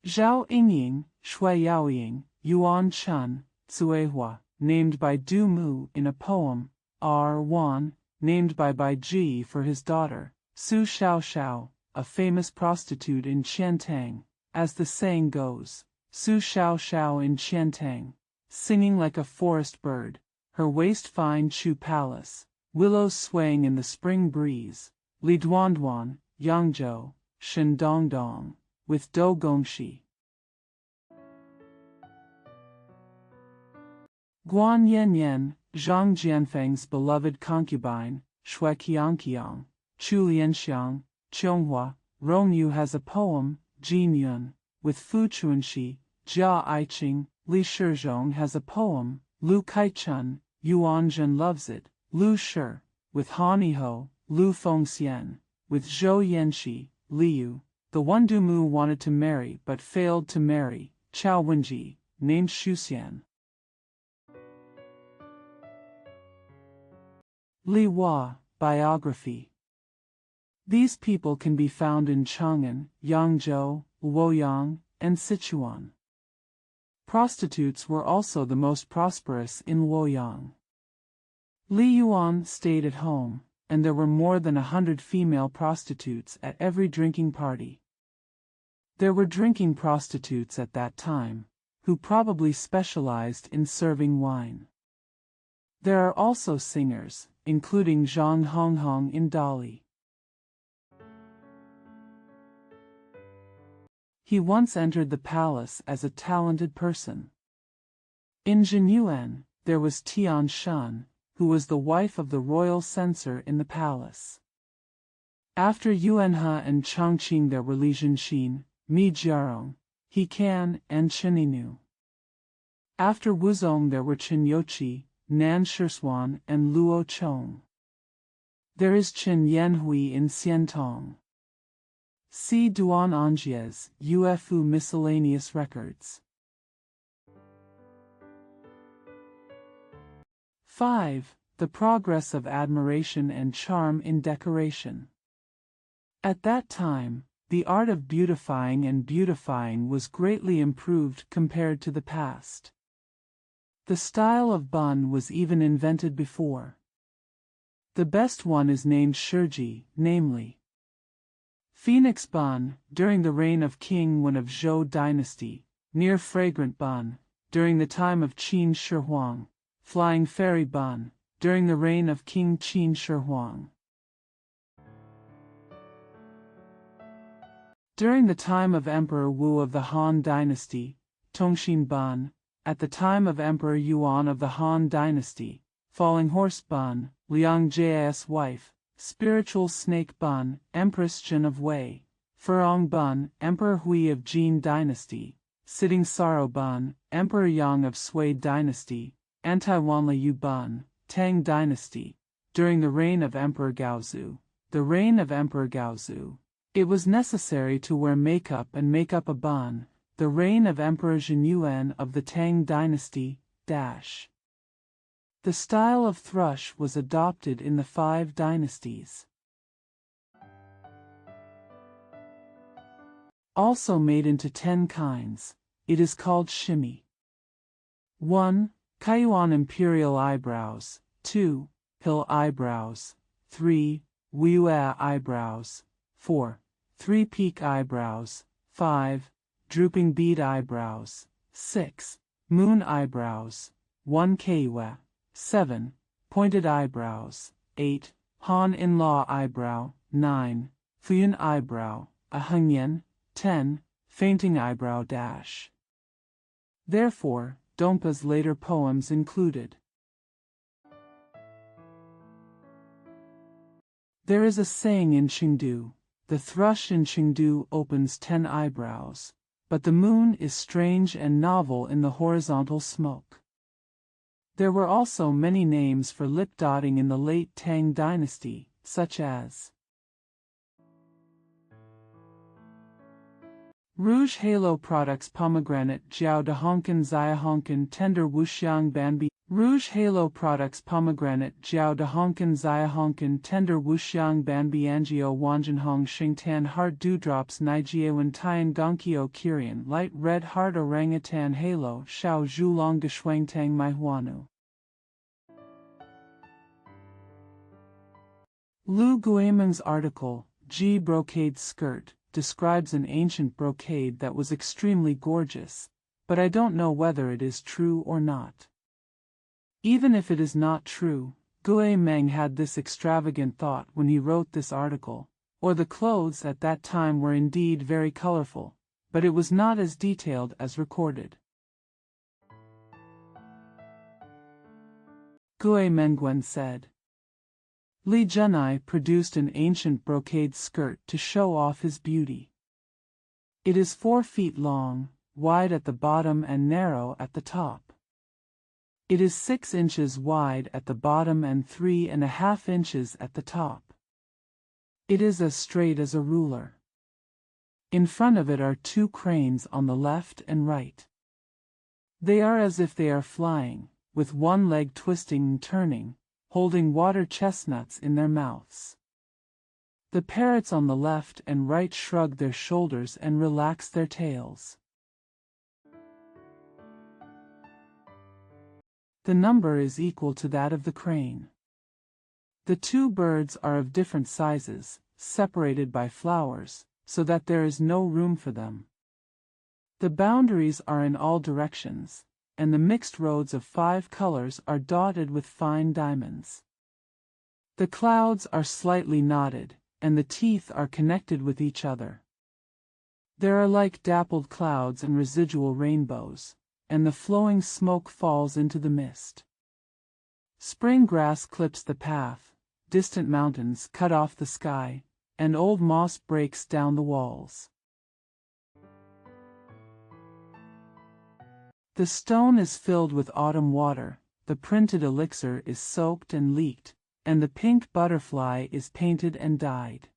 S1: Zhao Yingying, Shui Yaoying, Yuan Chun, Cuehua, named by Du Mu in a poem, R1, named by Bai Ji for his daughter, Su Xiaoxiao, a famous prostitute in Qiantang, as the saying goes, Su Xiaoxiao in Qiantang, singing like a forest bird, her waist-fine Chu palace, willows swaying in the spring breeze, Li Duanduan, Yangzhou, Shen Dongdong, with Do Gongxi. Guan Yanyan, Zhang Jianfeng's beloved concubine, Shui Qiangqiang, Chu Lianxiang, Qianghua, Rongyu has a poem, Jin Yun, with Fu Chuanxi, Jia Aiqing, Li Shizhong has a poem, Lu Kaichun, Yuan Zhen loves it, Lu Shi, with Han Yiho, Lu Fengxian, with Zhou Yanxi, Liu, the one Du Mu wanted to marry but failed to marry, Chao Wenji, named Xuxian. Li Hua, biography. These people can be found in Chang'an, Yangzhou, Luoyang, and Sichuan. Prostitutes were also the most prosperous in Luoyang. Li Yuan stayed at home, and there were more than 100 female prostitutes at every drinking party. There were drinking prostitutes at that time, who probably specialized in serving wine. There are also singers, including Zhang Honghong in Dali. He once entered the palace as a talented person. In Jinyuan, there was Tian Shan, who was the wife of the royal censor in the palace. After Yuanhe and Chongqing there were Li Zhenxin, Mi Jiarong, He Can, and Chen Yinu. After Wuzong there were Chen Youqi, Nan Shisuan, and Luo Chong. There is Chen Yanhui in Xiantong. See Duan Anjies, UFU Miscellaneous Records. 5. The progress of admiration and charm in decoration. At that time, the art of beautifying and beautifying was greatly improved compared to the past. The style of bun was even invented before. The best one is named Shiji, namely Phoenix Bun, during the reign of King Wen of Zhou dynasty, near Fragrant Bun, during the time of Qin Shi Huang, Flying Fairy Bun, during the reign of King Qin Shi Huang. During the time of Emperor Wu of the Han dynasty, Tongxin Bun, at the time of Emperor Yuan of the Han dynasty, Falling Horse Bun, Liang Jie's wife, Spiritual Snake Bun, Empress Jin of Wei, Furong Bun, Emperor Hui of Jin dynasty, Sitting Sorrow Bun, Emperor Yang of Sui dynasty, Anti-Wanliu Bun, Tang dynasty, during the reign of Emperor Gaozu. The reign of Emperor Gaozu, it was necessary to wear makeup and make up a bun. The reign of Emperor Jinyuan of the Tang dynasty, dash. The style of thrush was adopted in the 5 dynasties. Also made into 10 kinds, it is called shimmy. 1. Kaiwan imperial eyebrows. 2. Hill eyebrows. 3. Wiwa eyebrows. 4. 3-peak eyebrows. 5. Drooping bead eyebrows. 6. Moon eyebrows. 1 Kaiwa. 7. Pointed eyebrows. 8. Han in-law eyebrow. 9. Fuyun eyebrow. A hungyen. 10. Fainting eyebrow dash. Therefore, Donpa's later poems included. There is a saying in Chengdu, the thrush in Chengdu opens 10 eyebrows, but the moon is strange and novel in the horizontal smoke. There were also many names for lip dotting in the late Tang dynasty, such as Rouge Halo Products Pomegranate Jiao de Honken Zia Honken Tender Wuxiang Banbi Rouge Halo Products Pomegranate Jiao de Honken Zia Honken Tender Wuxiang Banbi Angio Wanjanhong Xingtan Heart Dewdrops Nijiewan Tian Gonkyo Kirian Light Red Heart Orangutan Halo Xiao Zhulong Geshuangtang Maihuanu. Lu Guiman's article, G Brocade Skirt, describes an ancient brocade that was extremely gorgeous, but I don't know whether it is true or not. Even if it is not true, Gui Meng had this extravagant thought when he wrote this article, or the clothes at that time were indeed very colorful, but it was not as detailed as recorded. Gui Mengwen said, Li Junai produced an ancient brocade skirt to show off his beauty. It is 4 feet long, wide at the bottom and narrow at the top. It is 6 inches wide at the bottom and 3.5 inches at the top. It is as straight as a ruler. In front of it are 2 cranes on the left and right. They are as if they are flying, with one leg twisting and turning, holding water chestnuts in their mouths. The parrots on the left and right shrug their shoulders and relax their tails. The number is equal to that of the crane. The 2 birds are of different sizes, separated by flowers, so that there is no room for them. The boundaries are in all directions, and the mixed roads of 5 colors are dotted with fine diamonds. The clouds are slightly knotted, and the teeth are connected with each other. There are like dappled clouds and residual rainbows, and the flowing smoke falls into the mist. Spring grass clips the path, distant mountains cut off the sky, and old moss breaks down the walls. The stone is filled with autumn water, the printed elixir is soaked and leaked, and the pink butterfly is painted and dyed.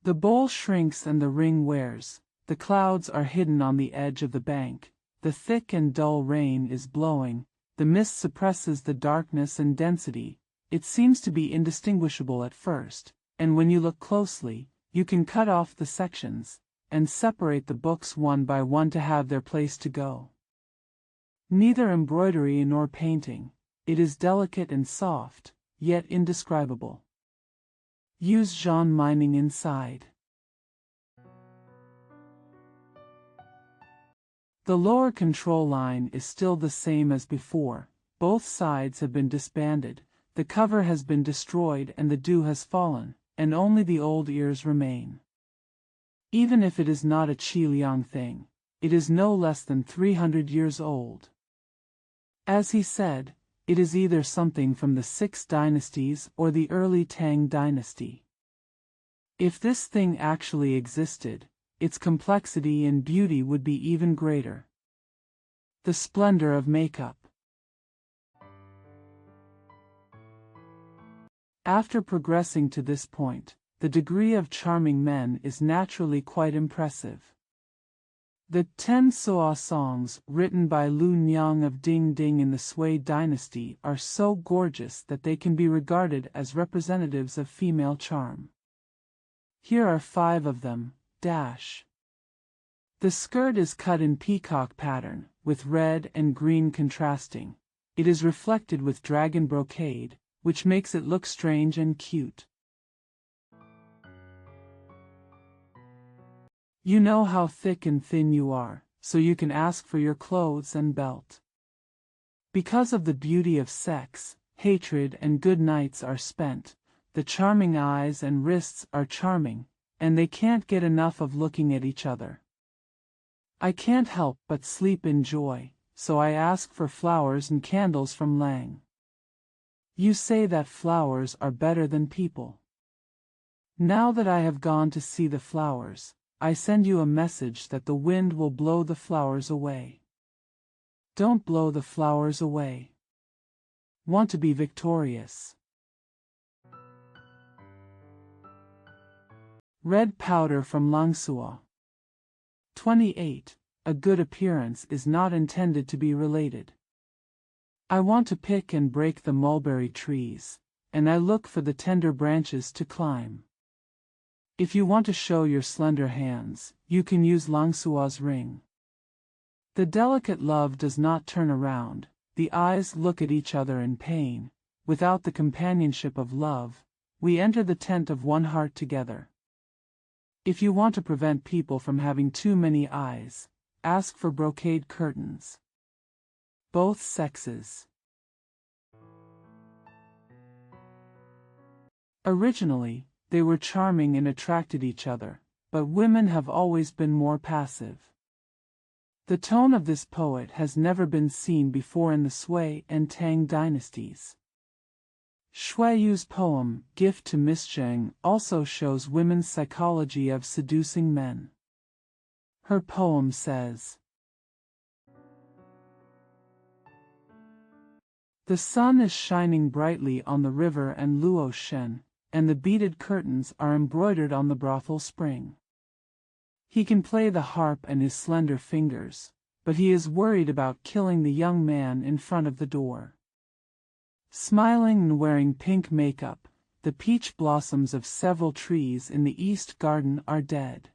S1: The bowl shrinks and the ring wears, the clouds are hidden on the edge of the bank, the thick and dull rain is blowing, the mist suppresses the darkness and density, it seems to be indistinguishable at first, and when you look closely, you can cut off the sections, and separate the books one by one to have their place to go. Neither embroidery nor painting, it is delicate and soft, yet indescribable. Use Jean mining inside. The lower control line is still the same as before, both sides have been disbanded, the cover has been destroyed and the dew has fallen, and only the old ears remain. Even if it is not a Qiliang thing, it is no less than 300 years old. As he said, it is either something from the 6 dynasties or the early Tang dynasty. If this thing actually existed, its complexity and beauty would be even greater. The splendor of makeup. After progressing to this point, the degree of charming men is naturally quite impressive. The 10 Soa songs, written by Lu Nyang of Ding Ding in the Sui dynasty, are so gorgeous that they can be regarded as representatives of female charm. Here are 5 of them. The skirt is cut in peacock pattern, with red and green contrasting. It is reflected with dragon brocade, which makes it look strange and cute. You know how thick and thin you are, so you can ask for your clothes and belt. Because of the beauty of sex, hatred and good nights are spent. The charming eyes and wrists are charming, and they can't get enough of looking at each other. I can't help but sleep in joy, so I ask for flowers and candles from Lang. You say that flowers are better than people. Now that I have gone to see the flowers, I send you a message that the wind will blow the flowers away. Don't blow the flowers away. Want to be victorious. Red powder from Langsua. 28. A good appearance is not intended to be related. I want to pick and break the mulberry trees, and I look for the tender branches to climb. If you want to show your slender hands, you can use Langsua's ring. The delicate love does not turn around, the eyes look at each other in pain. Without the companionship of love, we enter the tent of one heart together. If you want to prevent people from having too many eyes, ask for brocade curtains. Both sexes. Originally, they were charming and attracted each other, but women have always been more passive. The tone of this poet has never been seen before in the Sui and Tang dynasties. Shui Yu's poem, Gift to Miss Zheng, also shows women's psychology of seducing men. Her poem says, "The sun is shining brightly on the river and Luo Shen, and the beaded curtains are embroidered on the brothel spring. He can play the harp and his slender fingers, but he is worried about killing the young man in front of the door. Smiling and wearing pink makeup, the peach blossoms of several trees in the east garden are dead.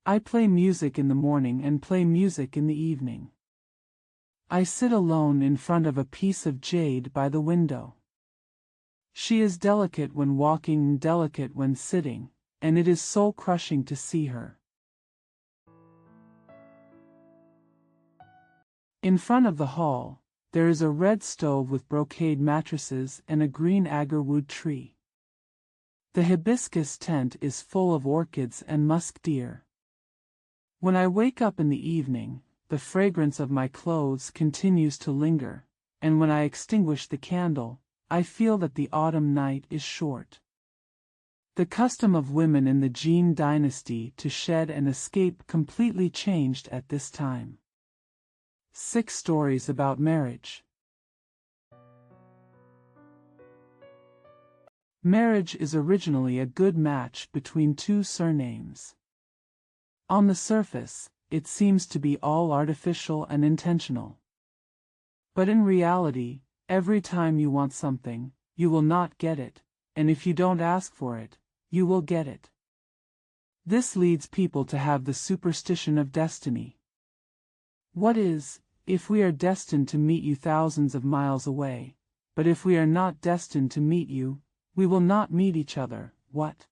S1: I play music in the morning and play music in the evening. I sit alone in front of a piece of jade by the window. She is delicate when walking and delicate when sitting, and it is soul-crushing to see her. In front of the hall, there is a red stove with brocade mattresses and a green agarwood tree. The hibiscus tent is full of orchids and musk deer. When I wake up in the evening, the fragrance of my clothes continues to linger, and when I extinguish the candle, I feel that the autumn night is short." The custom of women in the Jin dynasty to shed and escape completely changed at this time. 6 stories about marriage. Marriage is originally a good match between 2 surnames. On the surface, it seems to be all artificial and intentional. But in reality, every time you want something, you will not get it, and if you don't ask for it, you will get it. This leads people to have the superstition of destiny. What is, if we are destined to meet you thousands of miles away, but if we are not destined to meet you, we will not meet each other, what?